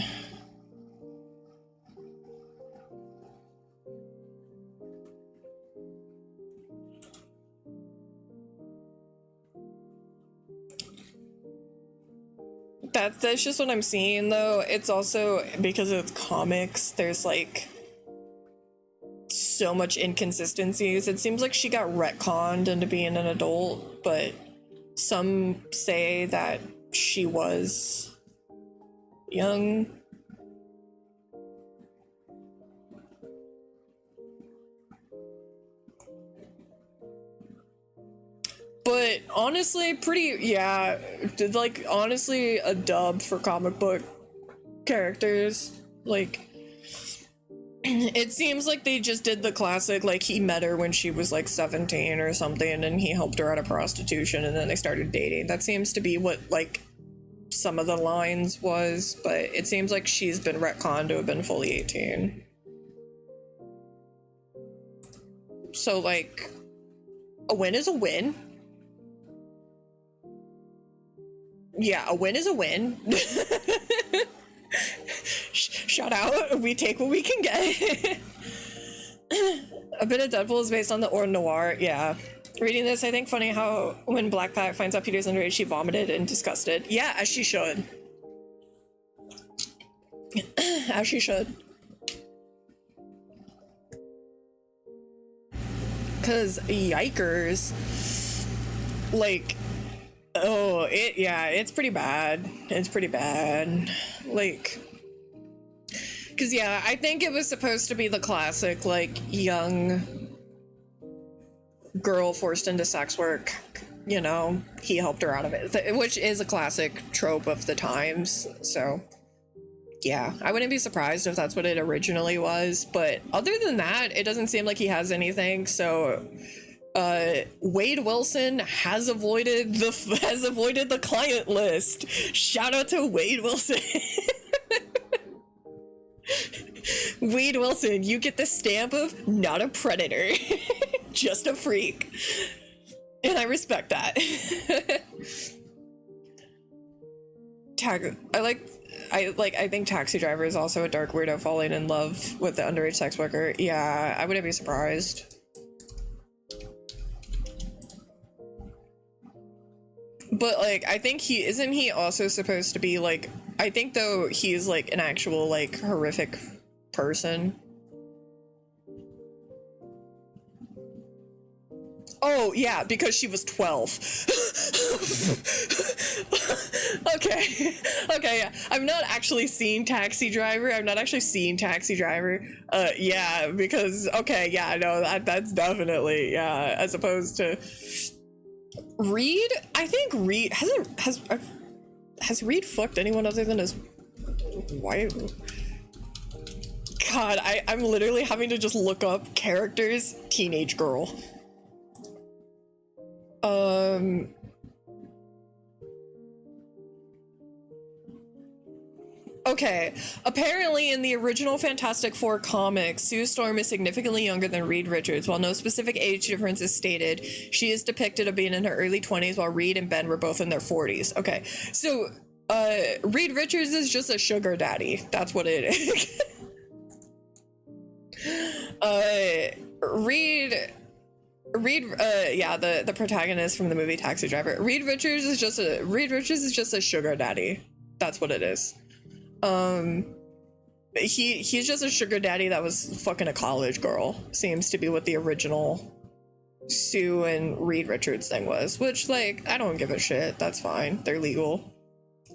That's just what I'm seeing, though. It's also because it's comics, there's like so much inconsistencies. It seems like she got retconned into being an adult, but some say that she was young. But honestly, honestly, a dub for comic book characters. Like, it seems like they just did the classic, like, he met her when she was like 17 or something, and he helped her out of prostitution, and then they started dating. That seems to be what, like, some of the lines was, but it seems like she's been retconned to have been fully 18. So, like, a win is a win. Yeah, a win is a win. Shout out, we take what we can get. A bit of Deadpool is based on the Or Noir, yeah. Reading this, I think funny how when Blackpack finds out Peter's underage, she vomited and disgusted. Yeah, as she should. As she should. Cause yikers. Like, oh, it's pretty bad. It's pretty bad. Like, cause yeah, I think it was supposed to be the classic, like, young girl forced into sex work, you know, he helped her out of it, which is a classic trope of the times. So yeah, I wouldn't be surprised if that's what it originally was, but other than that, it doesn't seem like he has anything. So Wade Wilson has avoided the client list. Shout out to Wade Wilson. Wade Wilson, you get the stamp of not a predator, just a freak. And I respect that. I think Taxi Driver is also a dark weirdo falling in love with the underage sex worker. Yeah, I wouldn't be surprised. But like, I think isn't he also supposed to be like, I think though he's like an actual like horrific person. Oh yeah, because she was 12. Okay, yeah. I've not actually seen Taxi Driver. Yeah, because okay, yeah, no, that's definitely, yeah. As opposed to Reed. I think Reed has Reed fucked anyone other than his wife. God, I'm literally having to just look up characters. Teenage girl. Okay, apparently in the original Fantastic Four comics, Sue Storm is significantly younger than Reed Richards. While no specific age difference is stated, she is depicted as being in her early 20s, while Reed and Ben were both in their 40s. Okay, so Reed Richards is just a sugar daddy. That's what it is. Yeah, the protagonist from the movie Taxi Driver. Reed Richards is just a sugar daddy. That's what it is. He's just a sugar daddy that was fucking a college girl. Seems to be what the original Sue and Reed Richards thing was. Which, like, I don't give a shit. That's fine. They're legal.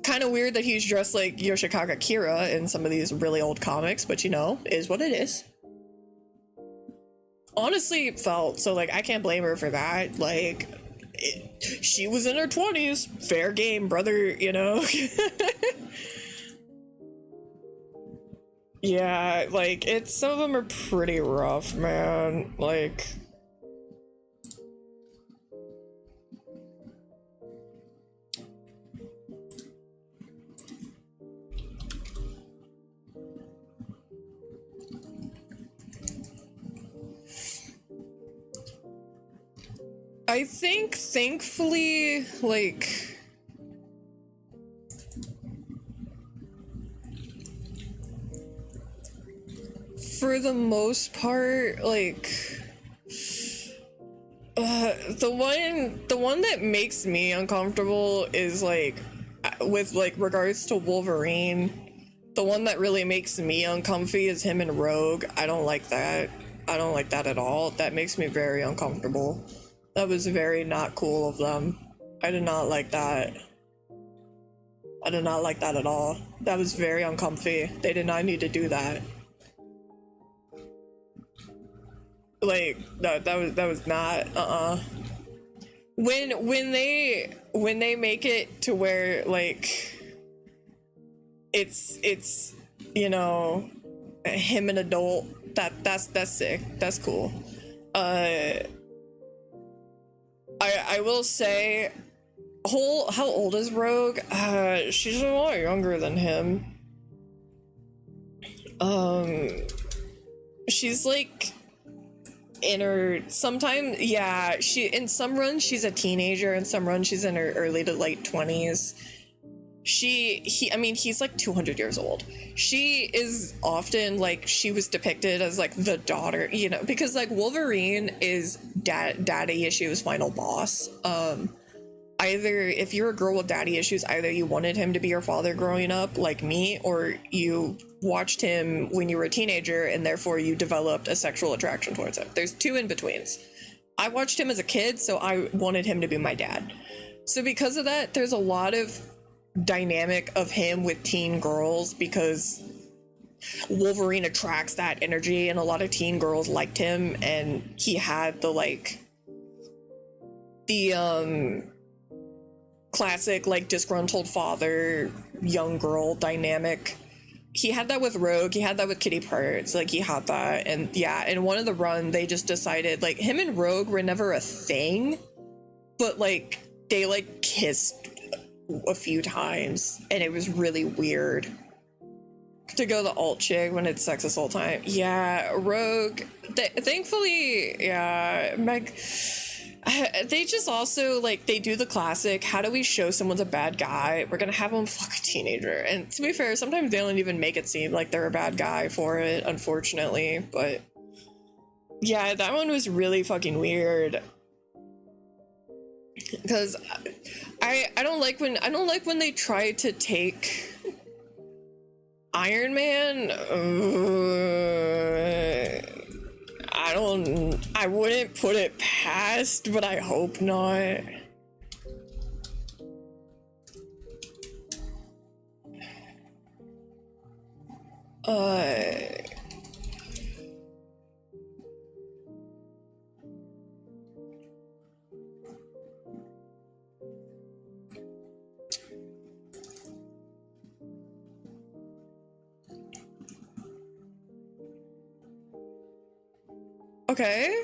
Kind of weird that he's dressed like Yoshikage Kira in some of these really old comics, but you know, is what it is. Honestly felt, so like I can't blame her for that. Like she was in her 20s, fair game, brother, you know. Yeah, like some of them are pretty rough, man. Like I think, thankfully, like, for the most part, like, the one that makes me uncomfortable is, like, with, like, regards to Wolverine, the one that really makes me uncomfy is him and Rogue. I don't like that. I don't like that at all. That makes me very uncomfortable. That was very not cool of them. I did not like that. I did not like that at all. That was very uncomfy. They did not need to do that. Like, that was not, When they make it to where, like, it's, you know, him an adult, that's sick. That's cool. I will say, how old is Rogue? She's a lot younger than him. She's like sometimes, yeah, in some runs she's a teenager, in some runs she's in her early to late 20s. I mean, he's like 200 years old. She is often like, she was depicted as like the daughter, you know, because like Wolverine is daddy issues final boss. Either if you're a girl with daddy issues, either you wanted him to be your father growing up like me, or you watched him when you were a teenager and therefore you developed a sexual attraction towards him. There's two in betweens. I watched him as a kid, so I wanted him to be my dad. So because of that, there's a lot of dynamic of him with teen girls, because Wolverine attracts that energy and a lot of teen girls liked him, and he had the classic like disgruntled father young girl dynamic. He had that with Rogue, he had that with Kitty Pryde, like he had that. And yeah, in one of the run they just decided like him and Rogue were never a thing, but like they like kissed a few times and it was really weird to go the alt chick when it's sex assault time. Yeah, Rogue, thankfully, yeah, Meg, they just also like, they do the classic, how do we show someone's a bad guy? We're gonna have them fuck a teenager. And to be fair, sometimes they don't even make it seem like they're a bad guy for it, unfortunately. But yeah, that one was really fucking weird, because I don't like when they try to take Iron Man. I wouldn't put it past, but I hope not. Okay.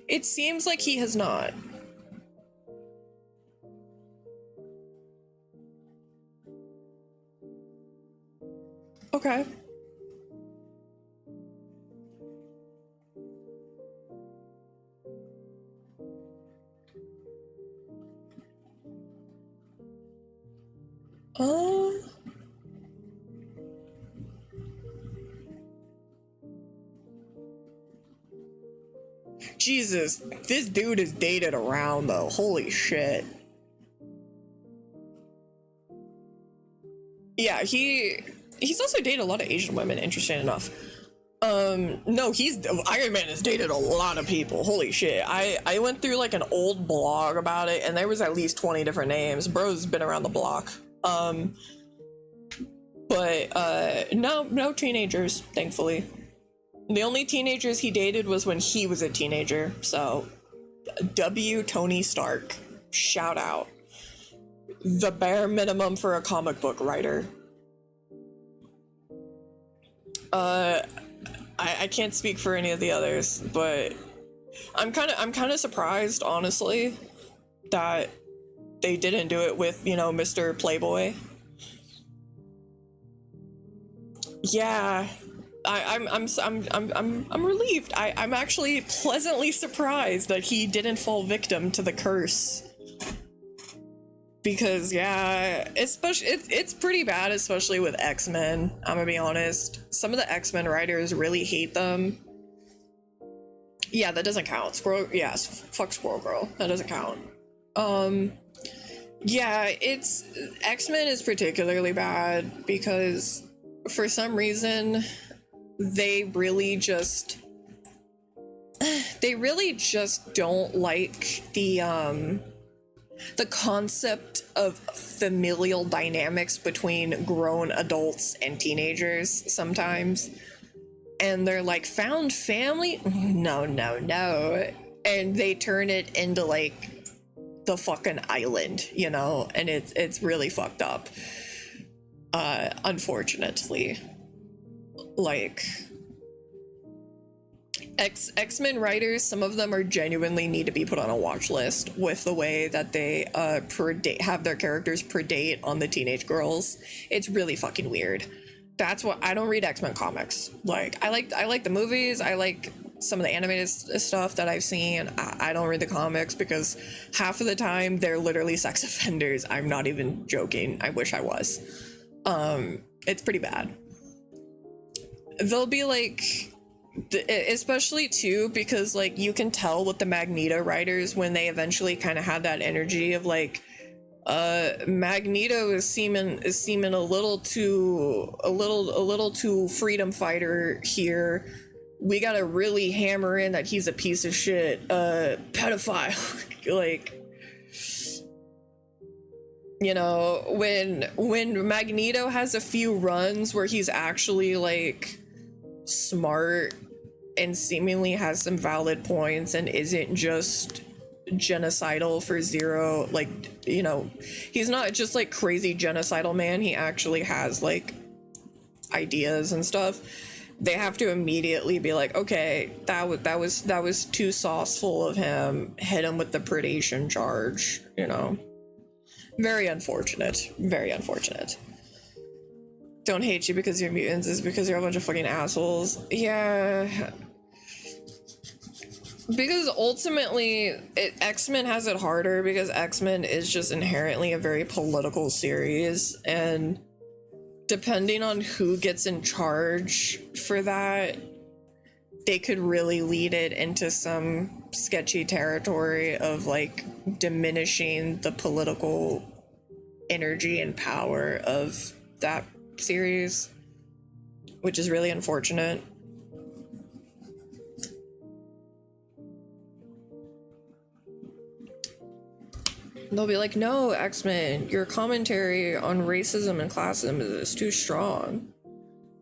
It seems like he has not. Okay. Jesus, this dude is dated around though. Holy shit. Yeah, he's also dated a lot of Asian women, interesting enough. No, Iron Man has dated a lot of people. Holy shit. I went through like an old blog about it and there was at least 20 different names. Bro's been around the block. No teenagers, thankfully. The only teenagers he dated was when he was a teenager, so W Tony Stark. Shout out. The bare minimum for a comic book writer. I can't speak for any of the others, but I'm kind of surprised, honestly, that they didn't do it with, you know, Mr. Playboy. Yeah, I'm relieved. I'm actually pleasantly surprised that he didn't fall victim to the curse. Because yeah, especially it's pretty bad, especially with X-Men. I'm gonna be honest. Some of the X-Men writers really hate them. Yeah, that doesn't count. Fuck Squirrel Girl. That doesn't count. Yeah, X-Men is particularly bad because for some reason they really just don't like the concept of familial dynamics between grown adults and teenagers sometimes. And they're like, found family? No. And they turn it into like the fucking island, you know? And it's really fucked up. Unfortunately. Like, X-Men writers, some of them are genuinely need to be put on a watch list with the way that they have their characters predate on the teenage girls. It's really fucking weird. That's what I don't read X-Men comics. Like I like the movies, I like some of the animated stuff that I've seen. I don't read the comics because half of the time they're literally sex offenders. I'm not even joking. I wish I was. It's pretty bad. They'll be like, especially too, because like you can tell with the Magneto writers when they eventually kind of had that energy of like, Magneto is seeming a little too freedom fighter here. We gotta really hammer in that he's a piece of shit pedophile. Like, you know, when Magneto has a few runs where he's actually like smart and seemingly has some valid points and isn't just genocidal for zero, like, you know, he's not just like crazy genocidal man, he actually has like ideas and stuff. They have to immediately be like, okay, that was too sauceful of him, hit him with the predation charge, you know. Very unfortunate. Very unfortunate. Don't hate you because you're mutants, is because you're a bunch of fucking assholes. Yeah. Because ultimately, X-Men has it harder because X-Men is just inherently a very political series, and depending on who gets in charge for that, they could really lead it into some sketchy territory of like diminishing the political energy and power of that series, which is really unfortunate. They'll be like, no, X-Men, your commentary on racism and classism is too strong.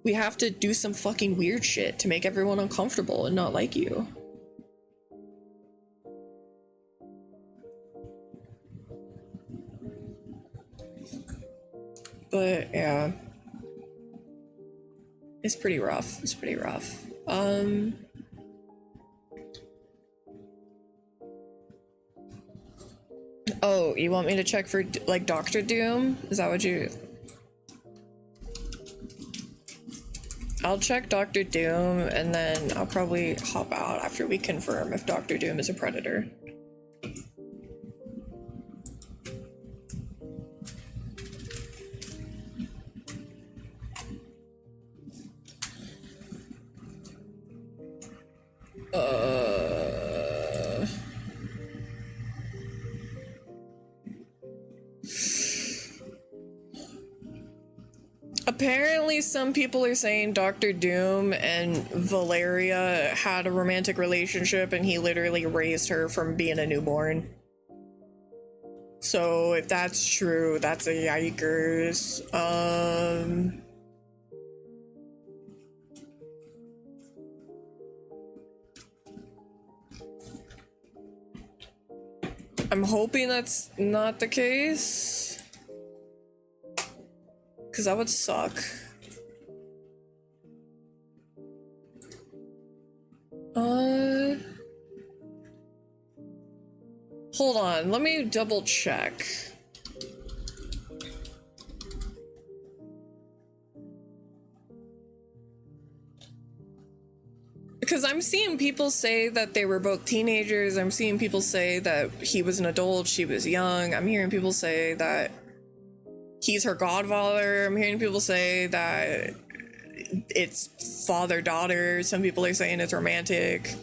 We have to do some fucking weird shit to make everyone uncomfortable and not like you. But yeah, it's pretty rough. It's pretty rough. Oh, you want me to check for like Dr. Doom? Is that what you... I'll check Dr. Doom and then I'll probably hop out after we confirm if Dr. Doom is a predator. Apparently some people are saying Dr. Doom and Valeria had a romantic relationship and he literally raised her from being a newborn. So if that's true, that's a yikers. I'm hoping that's not the case. Because that would suck. Hold on, let me double check. Because I'm seeing people say that they were both teenagers. I'm seeing people say that he was an adult, she was young. I'm hearing people say that he's her godfather. I'm hearing people say that it's father-daughter. Some people are saying it's romantic.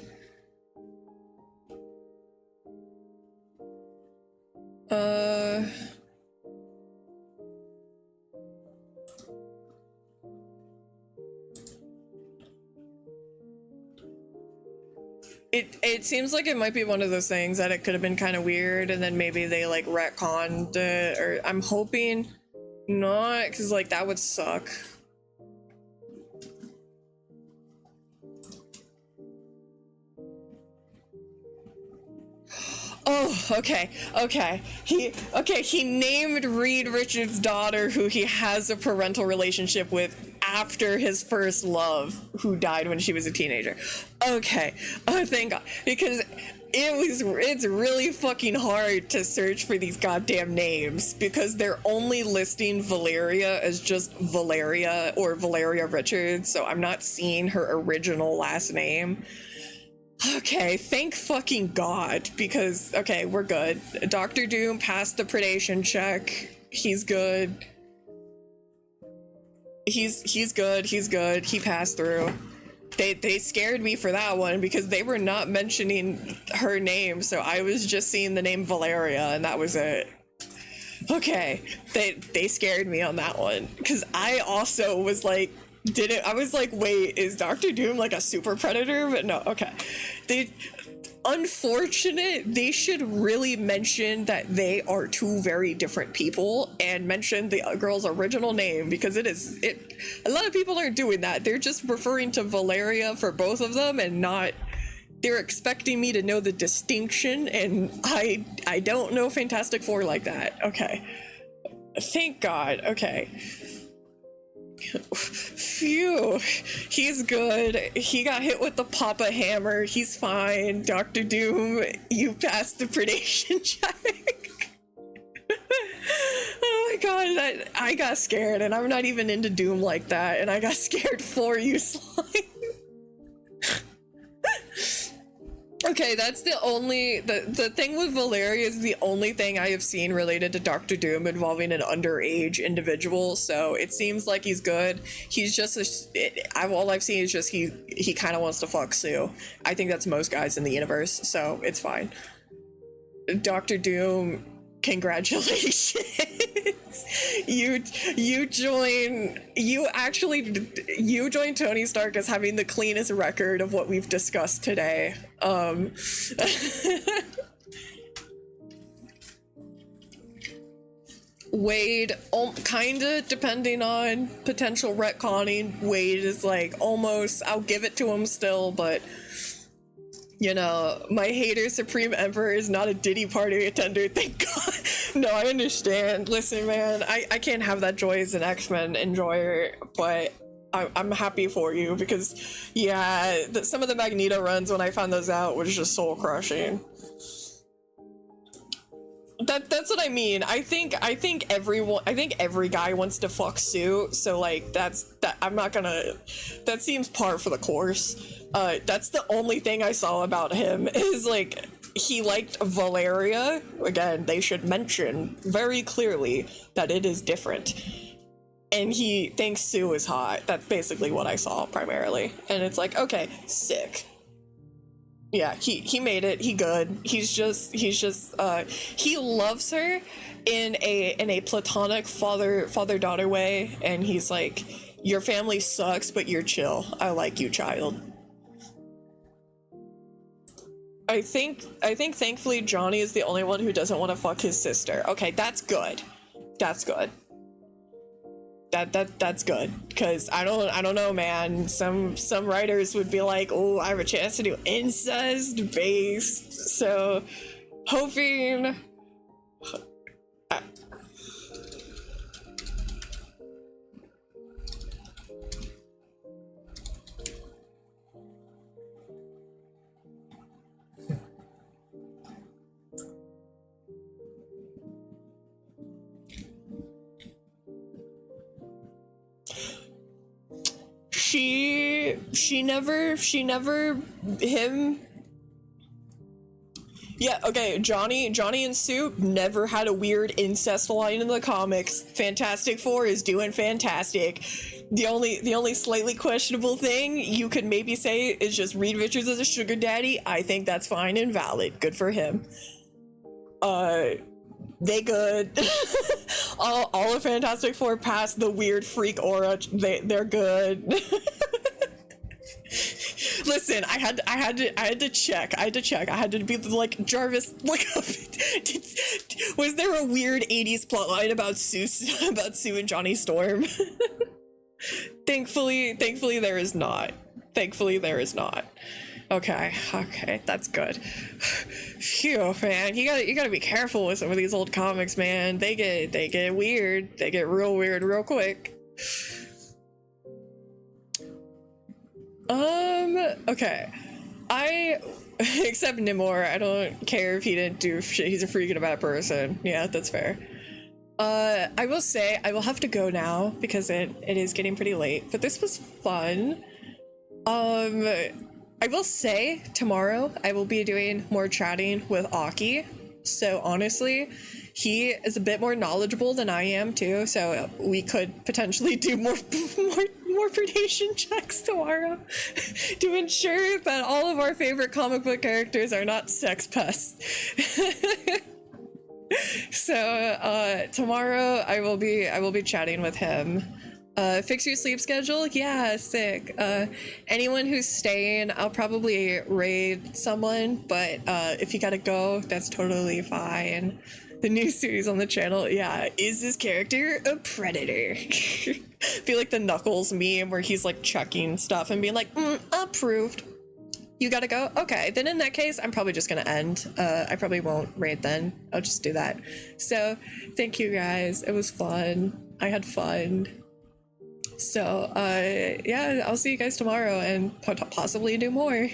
It seems like it might be one of those things that it could have been kind of weird and then maybe they like retconned it, or I'm hoping not, because like that would suck. Oh, okay. He named Reed Richards' daughter, who he has a parental relationship with, after his first love, who died when she was a teenager. Okay. Oh, thank God. Because it's really fucking hard to search for these goddamn names because they're only listing Valeria as just Valeria or Valeria Richards, so I'm not seeing her original last name. Okay, thank fucking God, because, okay, we're good. Dr. Doom passed the predation check. He's good. He's good. He passed through. They scared me for that one because they were not mentioning her name, so I was just seeing the name Valeria and that was it. Okay, they scared me on that one because I also was like, I was like, wait, is Dr. Doom like a super predator? But no, okay. Unfortunate, they should really mention that they are two very different people and mention the girl's original name because a lot of people aren't doing that. They're just referring to Valeria for both of them and not, they're expecting me to know the distinction, and I don't know Fantastic Four like that. Okay. Thank God. Okay. Phew, he's good. He got hit with the Papa Hammer. He's fine. Dr. Doom, you passed the predation check. Oh my God, I got scared, and I'm not even into Doom like that, and I got scared for you, Slime. Okay, that's the only, the thing with Valeria is the only thing I have seen related to Dr. Doom involving an underage individual, so it seems like he's good. He's just, all I've seen is just he kind of wants to fuck Sue. I think that's most guys in the universe, so it's fine. Dr. Doom, congratulations. you join Tony Stark as having the cleanest record of what we've discussed today. Wade, kinda, depending on potential retconning, Wade is like almost, I'll give it to him still, but you know, my hater Supreme Emperor is not a Diddy party attender, thank God. No, I understand. Listen, man, I can't have that joy as an X-Men enjoyer, but I'm happy for you because, yeah, some of the Magneto runs when I found those out was just soul crushing. That's what I mean. I think every guy wants to fuck Sue, so like I'm not gonna, that seems par for the course. That's the only thing I saw about him is like he liked Valeria. Again, they should mention very clearly that it is different. And he thinks Sue is hot. That's basically what I saw primarily. And it's like, okay, sick. Yeah, he made it. He good. He's just he loves her in a platonic father-daughter way, and he's like, your family sucks, but you're chill. I like you, child. I think thankfully Johnny is the only one who doesn't want to fuck his sister. Okay, that's good. That's good. That's good, because I don't know, man. Some writers would be like, oh, I have a chance to do incest based, so hoping she never him. Yeah, okay, Johnny and Sue never had a weird incest line in the comics. Fantastic Four is doing fantastic. The only slightly questionable thing you could maybe say is just Reed Richards as a sugar daddy. I think that's fine and valid. Good for him. They good. all of Fantastic Four past the weird freak aura. They're good. Listen, I had to check. I had to be like, Jarvis, look up. Was there a weird 80s plotline about Sue and Johnny Storm? Thankfully there is not. Okay, that's good. Phew, man, you gotta be careful with some of these old comics, man. They get weird. They get real weird real quick. Okay. Except Nimor, I don't care if he didn't do shit. He's a freaking bad person. Yeah, that's fair. I will say I will have to go now because it is getting pretty late, but this was fun. I will say tomorrow I will be doing more chatting with Aki. So honestly, he is a bit more knowledgeable than I am too. So we could potentially do more predation checks tomorrow to ensure that all of our favorite comic book characters are not sex pests. So tomorrow I will be chatting with him. Fix your sleep schedule? Yeah, sick. Anyone who's staying, I'll probably raid someone, but if you gotta go, that's totally fine. The new series on the channel, yeah, is this character a predator? Feel like the Knuckles meme where he's like checking stuff and being like, approved. You gotta go? Okay, then in that case, I'm probably just gonna end. I probably won't raid then. I'll just do that. So, thank you guys. It was fun. I had fun. So, yeah, I'll see you guys tomorrow and possibly do more.